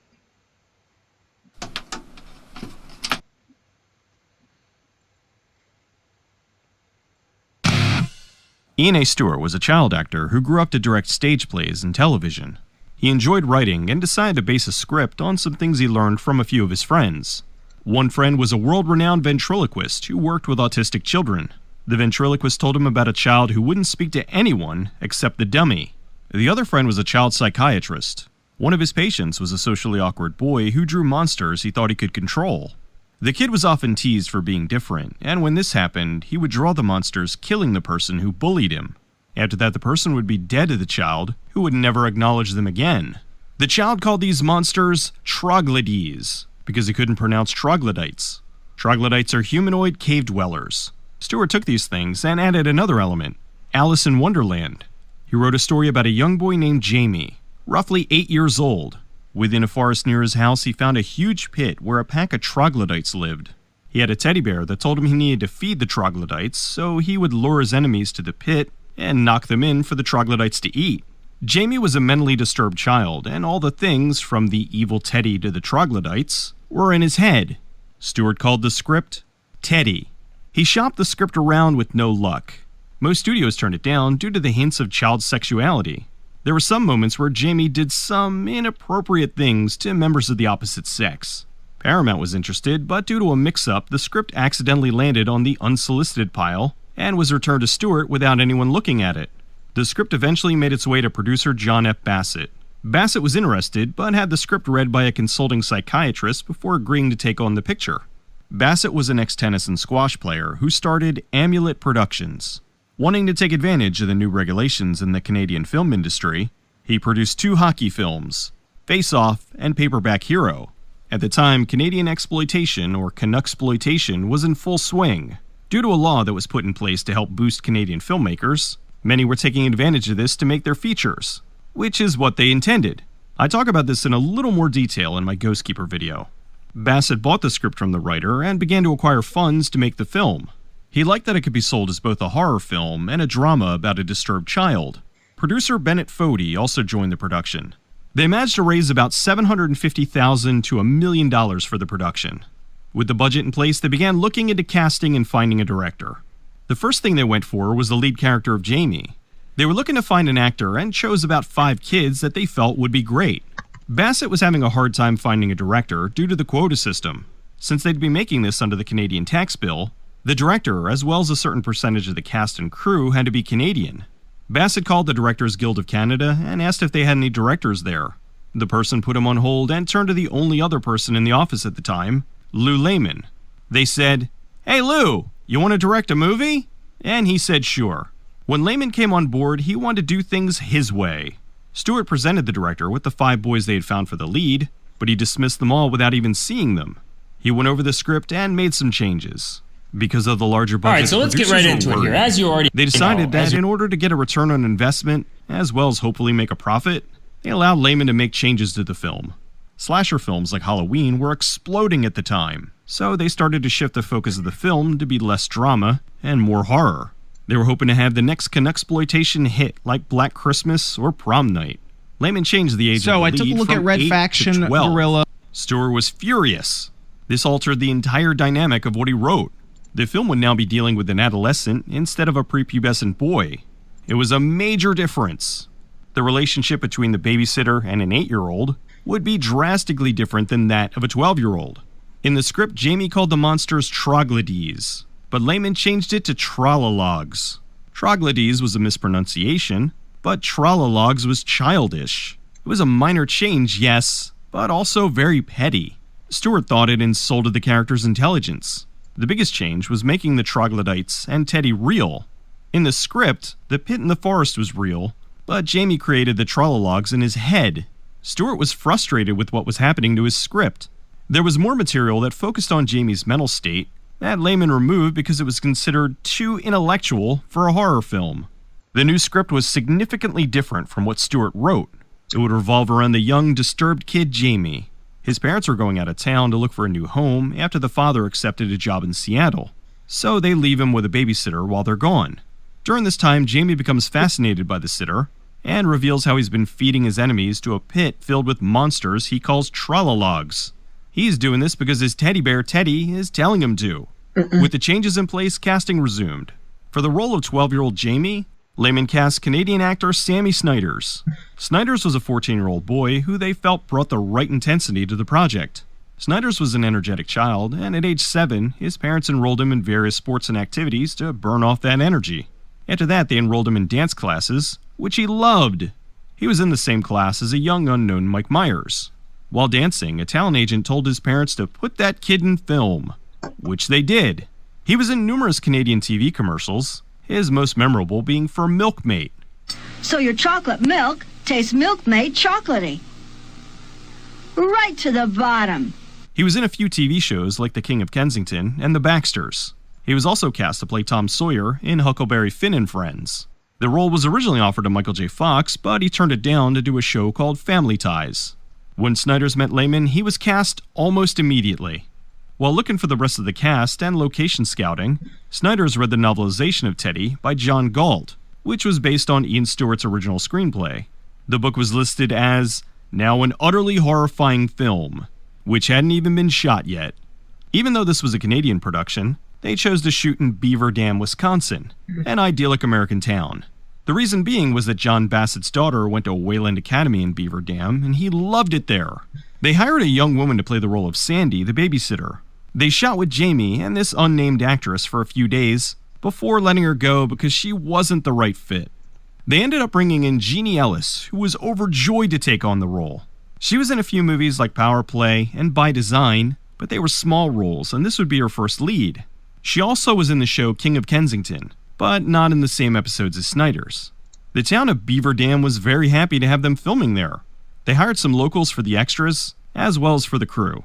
Ian A. Stewart was a child actor who grew up to direct stage plays and television. He enjoyed writing and decided to base a script on some things he learned from a few of his friends. One friend was a world-renowned ventriloquist who worked with autistic children. The ventriloquist told him about a child who wouldn't speak to anyone except the dummy. The other friend was a child psychiatrist. One of his patients was a socially awkward boy who drew monsters he thought he could control. The kid was often teased for being different, and when this happened, he would draw the monsters, killing the person who bullied him. After that, the person would be dead to the child, who would never acknowledge them again. The child called these monsters troglodytes, because he couldn't pronounce troglodytes. Troglodytes are humanoid cave dwellers. Stewart took these things and added another element, Alice in Wonderland. He wrote a story about a young boy named Jamie, roughly 8 years old. Within a forest near his house, he found a huge pit where a pack of troglodytes lived. He had a teddy bear that told him he needed to feed the troglodytes, so he would lure his enemies to the pit and knock them in for the troglodytes to eat. Jamie was a mentally disturbed child, and all the things, from the evil teddy to the troglodytes, were in his head. Stewart called the script Teddy. He shopped the script around with no luck. Most studios turned it down due to the hints of child sexuality. There were some moments where Jamie did some inappropriate things to members of the opposite sex. Paramount was interested, but due to a mix-up, the script accidentally landed on the unsolicited pile and was returned to Stewart without anyone looking at it. The script eventually made its way to producer John F. Bassett. Bassett was interested, but had the script read by a consulting psychiatrist before agreeing to take on the picture. Bassett was an ex-tennis and squash player who started Amulet Productions. Wanting to take advantage of the new regulations in the Canadian film industry, he produced 2 hockey films, Face Off and Paperback Hero. At the time, Canadian exploitation, or Canucksploitation, was in full swing. Due to a law that was put in place to help boost Canadian filmmakers, many were taking advantage of this to make their features, which is what they intended. I talk about this in a little more detail in my Ghostkeeper video. Bassett bought the script from the writer and began to acquire funds to make the film. He liked that it could be sold as both a horror film and a drama about a disturbed child. Producer Bennett Fodey also joined the production. They managed to raise about $750,000 to $1 million for the production. With the budget in place, they began looking into casting and finding a director. The first thing they went for was the lead character of Jamie. They were looking to find an actor and chose about 5 kids that they felt would be great. Bassett was having a hard time finding a director due to the quota system. Since they'd be making this under the Canadian tax bill, the director, as well as a certain percentage of the cast and crew, had to be Canadian. Bassett called the Directors Guild of Canada and asked if they had any directors there. The person put him on hold and turned to the only other person in the office at the time, Lou Lehman. They said, "Hey Lou, you want to direct a movie?" And he said sure. When Lehman came on board, he wanted to do things his way. Stewart presented the director with the 5 boys they had found for the lead, but he dismissed them all without even seeing them. He went over the script and made some changes. Because of the larger budget, Alright, so let's get right into it here. As you already They decided that in order to get a return on investment, as well as hopefully make a profit, they allowed Lehman to make changes to the film. Slasher films like Halloween were exploding at the time, so they started to shift the focus of the film to be less drama and more horror. They were hoping to have the next Canucksploitation hit like Black Christmas or Prom Night. Lehman changed the age of the lead I took a look at Red 8 Faction to 12. Gorilla. Stewart was furious. This altered the entire dynamic of what he wrote. The film would now be dealing with an adolescent instead of a prepubescent boy. It was a major difference. The relationship between the babysitter and an 8-year-old would be drastically different than that of a 12-year-old. In the script, Jamie called the monsters troglodytes, but Lehman changed it to trolologs. Troglodytes was a mispronunciation, but trolologs was childish. It was a minor change, yes, but also very petty. Stewart thought it insulted the character's intelligence. The biggest change was making the troglodytes and Teddy real. In the script, the pit in the forest was real, but Jamie created the trolologs in his head. Stewart was frustrated with what was happening to his script. There was more material that focused on Jamie's mental state that Lehman removed because it was considered too intellectual for a horror film. The new script was significantly different from what Stewart wrote. It would revolve around the young, disturbed kid Jamie. His parents were going out of town to look for a new home after the father accepted a job in Seattle, so they leave him with a babysitter while they're gone. During this time, Jamie becomes fascinated by the sitter and reveals how he's been feeding his enemies to a pit filled with monsters he calls trolologs. He's doing this because his teddy bear Teddy is telling him to. With the changes in place, casting resumed. For the role of 12-year-old Jamie, Lehman cast Canadian actor Sammy Snyders. Snyders was a 14-year-old boy who they felt brought the right intensity to the project. Snyders was an energetic child, and at age 7, his parents enrolled him in various sports and activities to burn off that energy. After that, they enrolled him in dance classes, which he loved. He was in the same class as a young unknown Mike Myers. While dancing, a talent agent told his parents to put that kid in film, which they did. He was in numerous Canadian TV commercials, his most memorable being for Milkmate. So your chocolate milk tastes Milkmate chocolatey. Right to the bottom. He was in a few TV shows like The King of Kensington and The Baxters. He was also cast to play Tom Sawyer in Huckleberry Finn and Friends. The role was originally offered to Michael J. Fox, but he turned it down to do a show called Family Ties. When Snyders met Lehman, he was cast almost immediately. While looking for the rest of the cast and location scouting, Snyders read the novelization of Teddy by John Galt, which was based on Ian Stewart's original screenplay. The book was listed as now an utterly horrifying film, which hadn't even been shot yet. Even though this was a Canadian production, they chose to shoot in Beaver Dam, Wisconsin, an idyllic American town. The reason being was that John Bassett's daughter went to Wayland Academy in Beaver Dam, and he loved it there. They hired a young woman to play the role of Sandy, the babysitter. They shot with Jamie and this unnamed actress for a few days before letting her go because she wasn't the right fit. They ended up bringing in Jeannie Ellis, who was overjoyed to take on the role. She was in a few movies like Power Play and By Design, but they were small roles, and this would be her first lead. She also was in the show King of Kensington, but not in the same episodes as Snyders. The town of Beaver Dam was very happy to have them filming there. They hired some locals for the extras, as well as for the crew.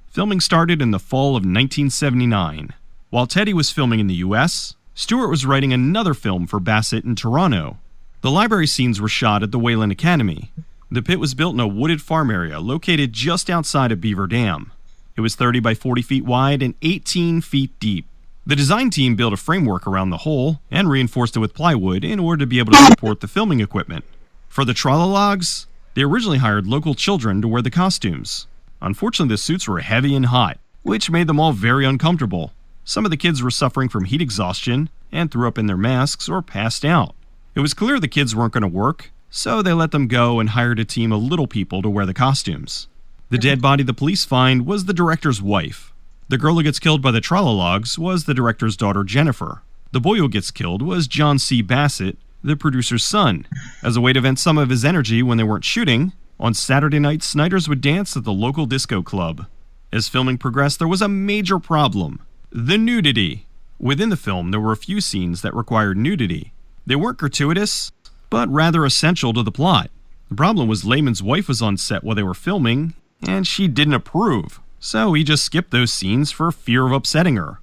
Filming started in the fall of 1979. While Teddy was filming in the US, Stewart was writing another film for Bassett in Toronto. The library scenes were shot at the Wayland Academy. The pit was built in a wooded farm area located just outside of Beaver Dam. It was 30 by 40 feet wide and 18 feet deep. The design team built a framework around the hole and reinforced it with plywood in order to be able to support the filming equipment. For the trolologs, they originally hired local children to wear the costumes. Unfortunately, the suits were heavy and hot, which made them all very uncomfortable. Some of the kids were suffering from heat exhaustion and threw up in their masks or passed out. It was clear the kids weren't going to work, so they let them go and hired a team of little people to wear the costumes. The dead body the police find was the director's wife. The girl who gets killed by the trolologs was the director's daughter, Jennifer. The boy who gets killed was John C. Bassett, the producer's son. As a way to vent some of his energy when they weren't shooting, on Saturday nights, Snyders would dance at the local disco club. As filming progressed, there was a major problem: the nudity. Within the film, there were a few scenes that required nudity. They weren't gratuitous, but rather essential to the plot. The problem was Lehman's wife was on set while they were filming, and she didn't approve. So he just skipped those scenes for fear of upsetting her.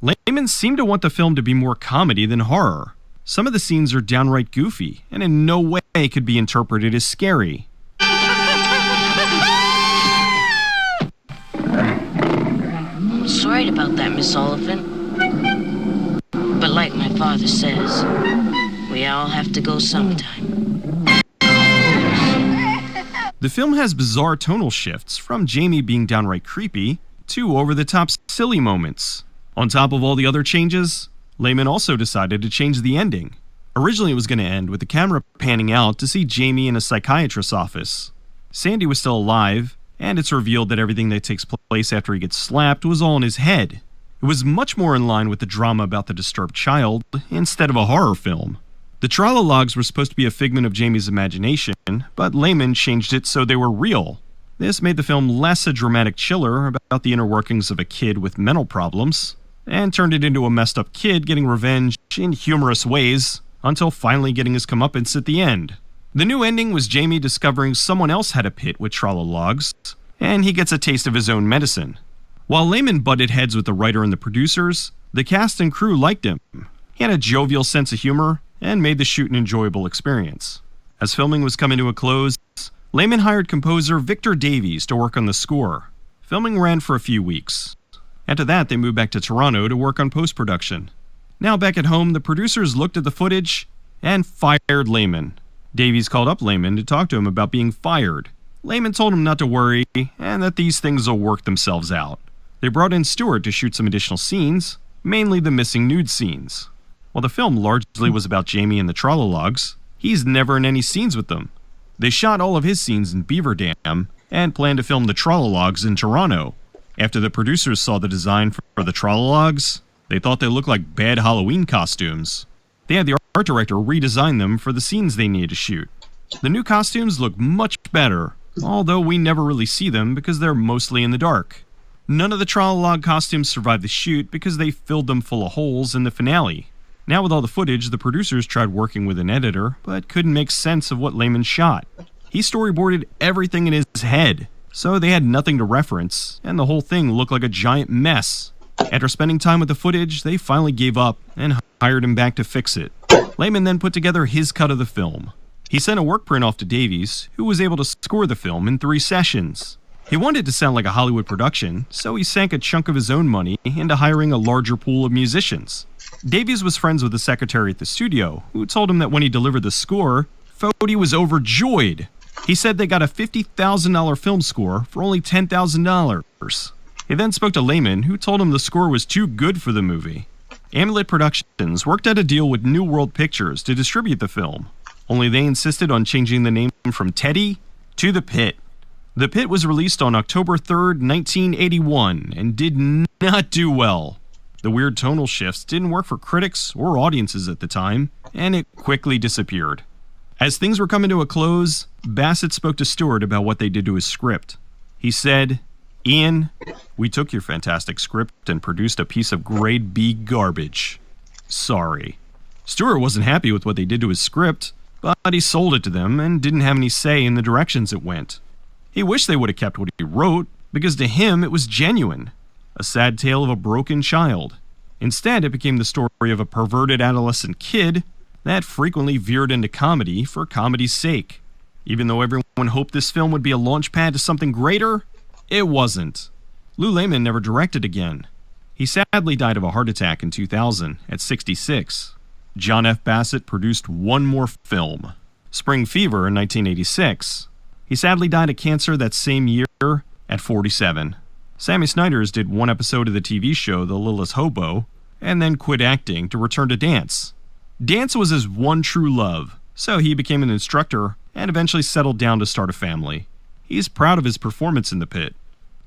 Lehman seemed to want the film to be more comedy than horror. Some of the scenes are downright goofy, and in no way could be interpreted as scary. Sorry about that, Miss Oliphant. But like my father says, we all have to go sometime. The film has bizarre tonal shifts, from Jamie being downright creepy to over-the-top silly moments. On top of all the other changes, Lehman also decided to change the ending. Originally it was going to end with the camera panning out to see Jamie in a psychiatrist's office. Sandy was still alive, and it's revealed that everything that takes place after he gets slapped was all in his head. It was much more in line with the drama about the disturbed child instead of a horror film. The Trolologs were supposed to be a figment of Jamie's imagination, but Lehman changed it so they were real. This made the film less a dramatic chiller about the inner workings of a kid with mental problems, and turned it into a messed up kid getting revenge in humorous ways until finally getting his comeuppance at the end. The new ending was Jamie discovering someone else had a pit with Trolologs, and he gets a taste of his own medicine. While Lehman butted heads with the writer and the producers, the cast and crew liked him. He had a jovial sense of humor and made the shoot an enjoyable experience. As filming was coming to a close, Lehman hired composer Victor Davies to work on the score. Filming ran for a few weeks. After that, they moved back to Toronto to work on post-production. Now back at home, the producers looked at the footage and fired Lehman. Davies called up Lehman to talk to him about being fired. Lehman told him not to worry and that these things will work themselves out. They brought in Stewart to shoot some additional scenes, mainly the missing nude scenes. While the film largely was about Jamie and the Trolologs, he's never in any scenes with them. They shot all of his scenes in Beaver Dam and planned to film the Trolologs in Toronto. After the producers saw the design for the Trolologs, they thought they looked like bad Halloween costumes. They had the art director redesign them for the scenes they needed to shoot. The new costumes look much better, although we never really see them because they're mostly in the dark. None of the Trololog costumes survived the shoot because they filled them full of holes in the finale. Now with all the footage, the producers tried working with an editor, but couldn't make sense of what Lehman shot. He storyboarded everything in his head, so they had nothing to reference, and the whole thing looked like a giant mess. After spending time with the footage, they finally gave up and hired him back to fix it. Lehman then put together his cut of the film. He sent a work print off to Davies, who was able to score the film in 3 sessions. He wanted it to sound like a Hollywood production, so he sank a chunk of his own money into hiring a larger pool of musicians. Davies was friends with the secretary at the studio, who told him that when he delivered the score, Fody was overjoyed. He said they got a $50,000 film score for only $10,000. He then spoke to Lehman, who told him the score was too good for the movie. Amulet Productions worked out a deal with New World Pictures to distribute the film, only they insisted on changing the name from Teddy to The Pit. The Pit was released on October 3rd, 1981, and did not do well. The weird tonal shifts didn't work for critics or audiences at the time, and it quickly disappeared. As things were coming to a close, Bassett spoke to Stewart about what they did to his script. He said, "Ian, we took your fantastic script and produced a piece of grade B garbage. Sorry." Stewart wasn't happy with what they did to his script, but he sold it to them and didn't have any say in the directions it went. He wished they would have kept what he wrote, because to him it was genuine. A sad tale of a broken child. Instead, it became the story of a perverted adolescent kid that frequently veered into comedy for comedy's sake. Even though everyone hoped this film would be a launchpad to something greater, it wasn't. Lou Lehman never directed again. He sadly died of a heart attack in 2000 at 66. John F. Bassett produced one more film, Spring Fever in 1986. He sadly died of cancer that same year at 47. Sammy Snyders did one episode of the TV show The Littlest Hobo, and then quit acting to return to dance. Dance was his one true love, so he became an instructor and eventually settled down to start a family. He's proud of his performance in The Pit.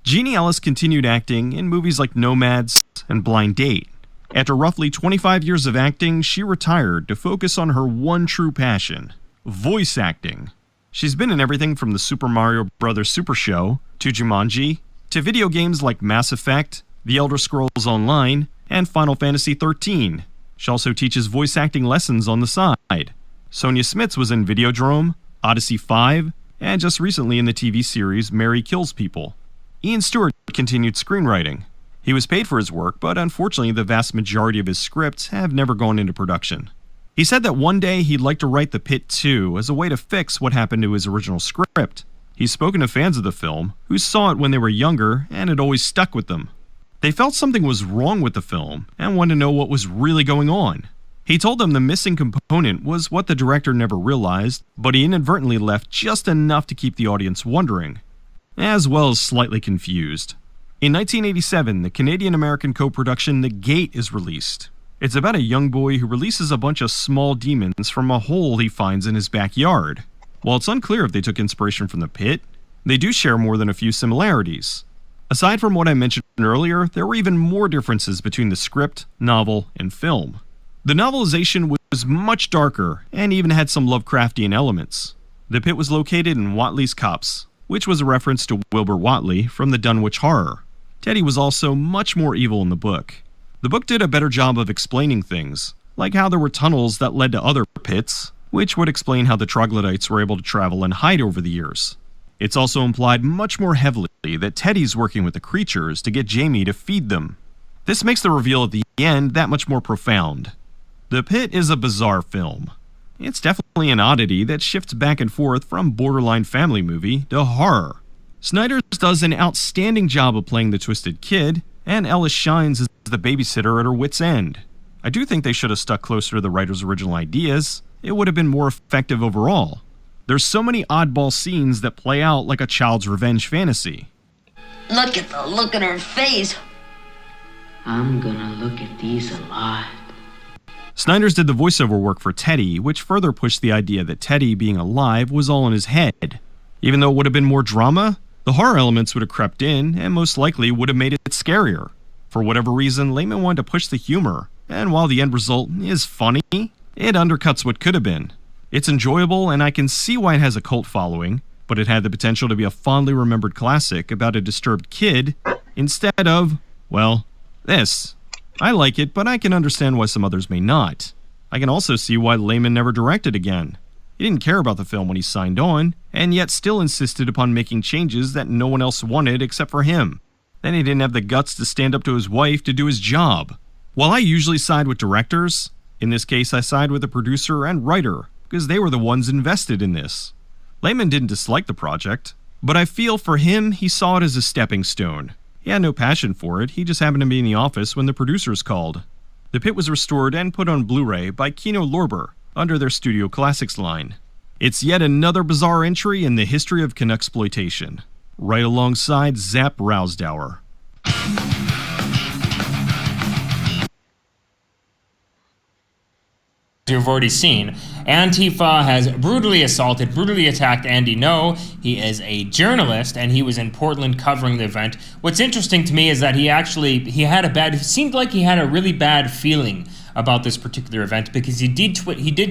Jeannie Ellis continued acting in movies like Nomads and Blind Date. After roughly 25 years of acting, she retired to focus on her one true passion, voice acting. She's been in everything from the Super Mario Bros. Super Show to Jumanji, to video games like Mass Effect, The Elder Scrolls Online, and Final Fantasy XIII. She also teaches voice acting lessons on the side. Sonia Smits was in Videodrome, Odyssey 5, and just recently in the TV series Mary Kills People. Ian Stewart continued screenwriting. He was paid for his work, but unfortunately the vast majority of his scripts have never gone into production. He said that one day he'd like to write The Pit 2 as a way to fix what happened to his original script. He's spoken to fans of the film who saw it when they were younger and it always stuck with them. They felt something was wrong with the film and wanted to know what was really going on. He told them the missing component was what the director never realized, but he inadvertently left just enough to keep the audience wondering, as well as slightly confused. In 1987, the Canadian-American co-production The Gate is released. It's about a young boy who releases a bunch of small demons from a hole he finds in his backyard. While it's unclear if they took inspiration from The Pit, They do share more than a few similarities. Aside from what I mentioned earlier, there were even more differences between the script, novel, and film. The novelization was much darker and even had some Lovecraftian elements. The pit was located in Whatley's Copse, which was a reference to Wilbur Whatley from the Dunwich Horror. Teddy was also much more evil in the book. The book did a better job of explaining things, like how there were tunnels that led to other pits, which would explain how the troglodytes were able to travel and hide over the years. It's also implied much more heavily that Teddy's working with the creatures to get Jamie to feed them. This makes the reveal at the end that much more profound. The Pit is a bizarre film. It's definitely an oddity that shifts back and forth from borderline family movie to horror. Snyder does an outstanding job of playing the twisted kid, and Ellis shines as the babysitter at her wit's end. I do think they should have stuck closer to the writer's original ideas. It would have been more effective overall. There's so many oddball scenes that play out like a child's revenge fantasy. Look at the look at her face. I'm gonna look at these a lot. Snyder's did the voiceover work for Teddy, which further pushed the idea that Teddy being alive was all in his head. Even though it would have been more drama, the horror elements would have crept in and most likely would have made it scarier. For whatever reason, Lehman wanted to push the humor, and while the end result is funny, it undercuts what could have been. It's enjoyable, and I can see why it has a cult following, but it had the potential to be a fondly remembered classic about a disturbed kid instead of, well, this. I like it, but I can understand why some others may not. I can also see why Lehman never directed again. He didn't care about the film when he signed on, and yet still insisted upon making changes that no one else wanted except for him. Then he didn't have the guts to stand up to his wife to do his job. While I usually side with directors, in this case I side with the producer and writer, because they were the ones invested in this. Lehman didn't dislike the project, but I feel for him he saw it as a stepping stone. He had no passion for it, he just happened to be in the office when the producers called. The Pit was restored and put on Blu-ray by Kino Lorber under their Studio Classics line. It's yet another bizarre entry in the history of Canucksploitation, right alongside Zap Rousdower. You've already seen. Antifa has brutally assaulted, brutally attacked Andy No. He is a journalist, and he was in Portland covering the event. What's interesting to me is that it seemed like he had a really bad feeling about this particular event, because he did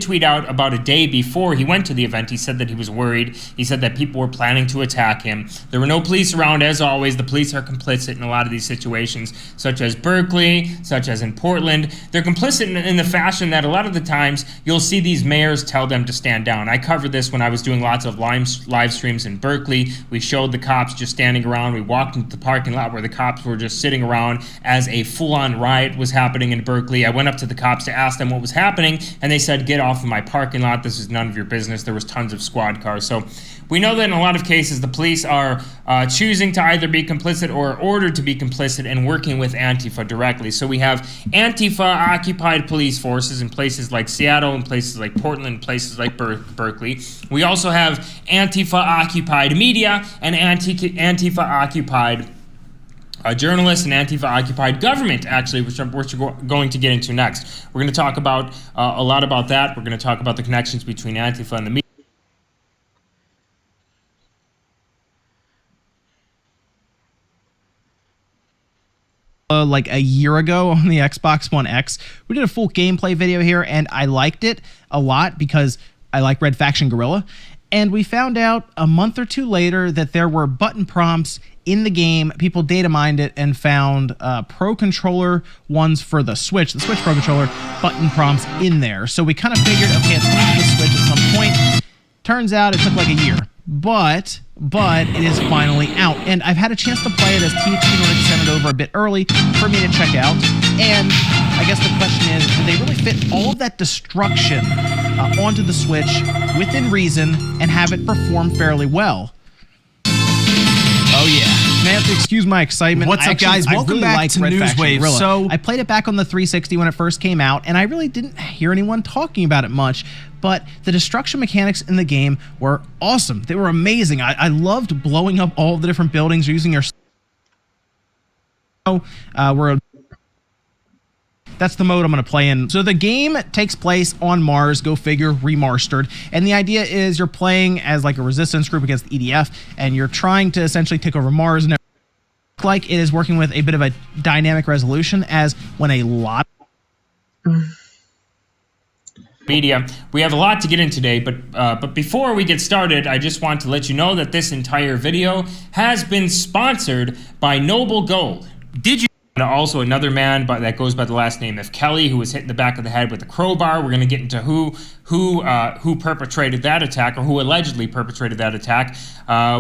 tweet out about a day before he went to the event. He said that he was worried. He said that people were planning to attack him. There were no police around. As always, the police are complicit in a lot of these situations, such as Berkeley, such as in Portland. They're complicit in the fashion that a lot of the times you'll see these mayors tell them to stand down. I covered this when I was doing lots of live streams in Berkeley. We showed the cops just standing around. We walked into the parking lot where the cops were just sitting around as a full-on riot was happening in Berkeley. I went up to the cops to ask them what was happening, and they said, "Get off of my parking lot. This is none of your business." There was tons of squad cars. So we know that in a lot of cases the police are choosing to either be complicit or ordered to be complicit and working with Antifa directly. So we have Antifa-occupied police forces in places like Seattle, in places like Portland, in places like Berkeley. We also have Antifa-occupied media and Antifa-occupied journalists and Antifa-occupied government, actually, which we're going to get into next. We're going to talk about a lot about that. We're going to talk about the connections between Antifa and the media. Like a year ago on the Xbox One X, we did a full gameplay video here, and I liked it a lot because I like Red Faction Guerrilla. And we found out a month or two later that there were button prompts in the game. People data mined it and found Pro Controller ones for the Switch Pro Controller button prompts in there. So we kind of figured, okay, it's coming to the Switch at some point. Turns out it took like a year, but it is finally out. And I've had a chance to play it as THQ Nordic sent it over a bit early for me to check out. And I guess the question is, do they really fit all of that destruction onto the Switch within reason and have it perform fairly well? Oh yeah. You may have to excuse my excitement. What's up, guys? Welcome back to Newswave. So I played it back on the 360 when it first came out, and I really didn't hear anyone talking about it much, but the destruction mechanics in the game were awesome. They were amazing. I loved blowing up all of the different buildings using your that's the mode I'm going to play in. So the game takes place on Mars, go figure, remastered. And the idea is you're playing as like a resistance group against the EDF, and you're trying to essentially take over Mars. And it looks like it is working with a bit of a dynamic resolution, as when a lot media. We have a lot to get in today, but before we get started, I just want to let you know that this entire video has been sponsored by Noble Gold. Did you? Also another man that goes by the last name of Kelly, who was hit in the back of the head with a crowbar. We're going to get into who perpetrated that attack, or who allegedly perpetrated that attack.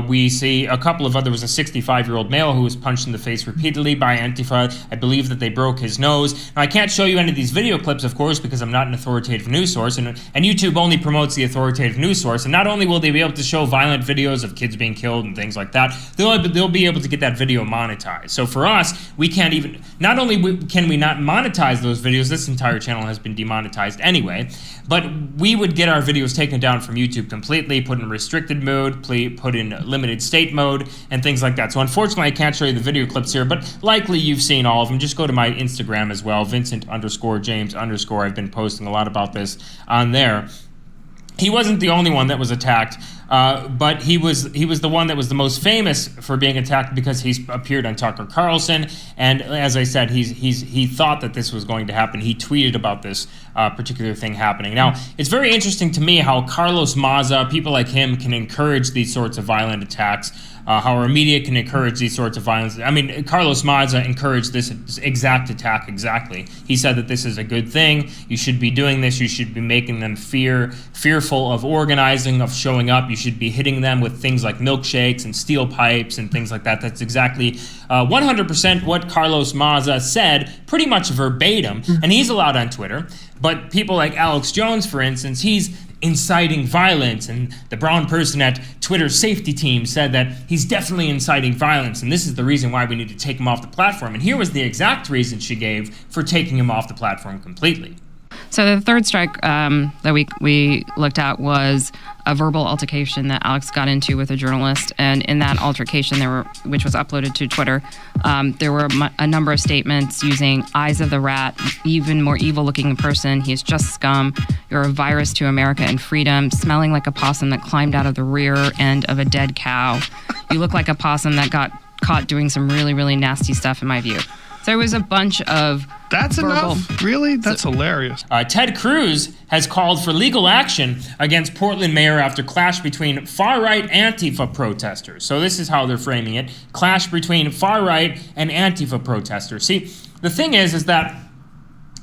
We see a couple of there was a 65-year-old male who was punched in the face repeatedly by Antifa. I believe that they broke his nose. Now, I can't show you any of these video clips, of course, because I'm not an authoritative news source, and YouTube only promotes the authoritative news source. And not only will they be able to show violent videos of kids being killed and things like that, they'll be able to get that video monetized. So for us, we can't even. Not only can we not monetize those videos, this entire channel has been demonetized anyway, but we would get our videos taken down from YouTube completely, put in restricted mode, put in limited state mode, and things like that. So unfortunately, I can't show you the video clips here, but likely you've seen all of them. Just go to my Instagram as well, Vincent_James_. I've been posting a lot about this on there. He wasn't the only one that was attacked, but he was the one that was the most famous for being attacked because he's appeared on Tucker Carlson, and as I said, he thought that this was going to happen. He tweeted about this particular thing happening. Now, it's very interesting to me how Carlos Maza, people like him, can encourage these sorts of violent attacks. How our media can encourage these sorts of violence. I mean, Carlos Maza encouraged this exact attack exactly. He said that this is a good thing. You should be doing this. You should be making them fearful of organizing, of showing up. You should be hitting them with things like milkshakes and steel pipes and things like that. That's exactly 100% what Carlos Maza said, pretty much verbatim. And he's allowed on Twitter. But people like Alex Jones, for instance, he's inciting violence, and the brown person at Twitter's safety team said that he's definitely inciting violence, and this is the reason why we need to take him off the platform. And here was the exact reason she gave for taking him off the platform completely. So the third strike that we looked at was a verbal altercation that Alex got into with a journalist, and in that altercation, which was uploaded to Twitter, there were a number of statements using eyes of the rat, even more evil-looking person. He is just scum. You're a virus to America and freedom. Smelling like a possum that climbed out of the rear end of a dead cow. You look like a possum that got caught doing some really, really nasty stuff, in my view. There was a bunch of That's enough? Really? That's hilarious. Ted Cruz has called for legal action against Portland mayor after clash between far-right Antifa protesters. So this is how they're framing it. Clash between far-right and Antifa protesters. See, the thing is that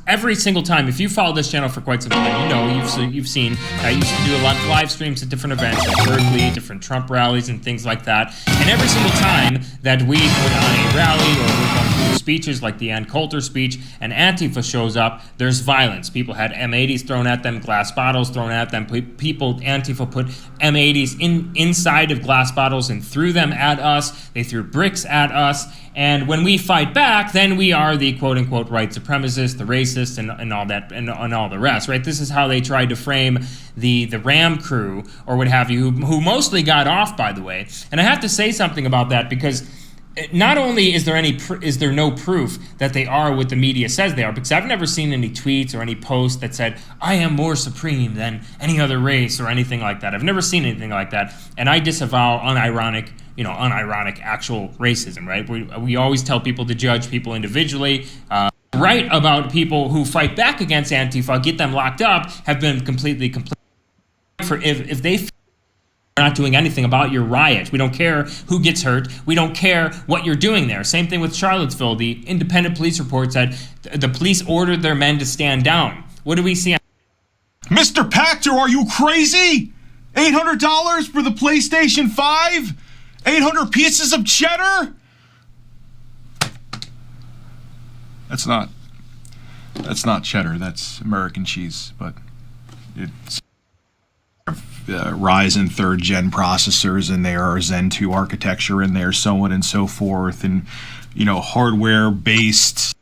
every single time, if you follow this channel for quite some time, you know, you've seen, I used to do a lot of live streams at different events, like Berkeley, different Trump rallies and things like that. And every single time that we put on a rally or we're going through speeches like the Ann Coulter speech and Antifa shows up, there's violence. People had M80s thrown at them, glass bottles thrown at them. Antifa put M80s inside of glass bottles and threw them at us. They threw bricks at us. And when we fight back, then we are the quote-unquote white supremacists, the racists, and all that, and all the rest, right? This is how they tried to frame the Ram crew, or what have you, who mostly got off, by the way. And I have to say something about that, because not only is there no proof that they are what the media says they are, because I've never seen any tweets or any posts that said, I am more supreme than any other race or anything like that. I've never seen anything like that, and I disavow unironic actual racism, right? We always tell people to judge people individually. Write about people who fight back against Antifa, get them locked up, have been completely for if they feel we're not doing anything about your riot. We don't care who gets hurt. We don't care what you're doing there. Same thing with Charlottesville. The independent police report said the police ordered their men to stand down. What do we see? Mr. Pachter, are you crazy? $800 for the PlayStation 5? 800 pieces of cheddar? That's not cheddar, that's American cheese, but it's Ryzen 3rd gen processors in there, Zen 2 architecture in there, so on and so forth, and hardware based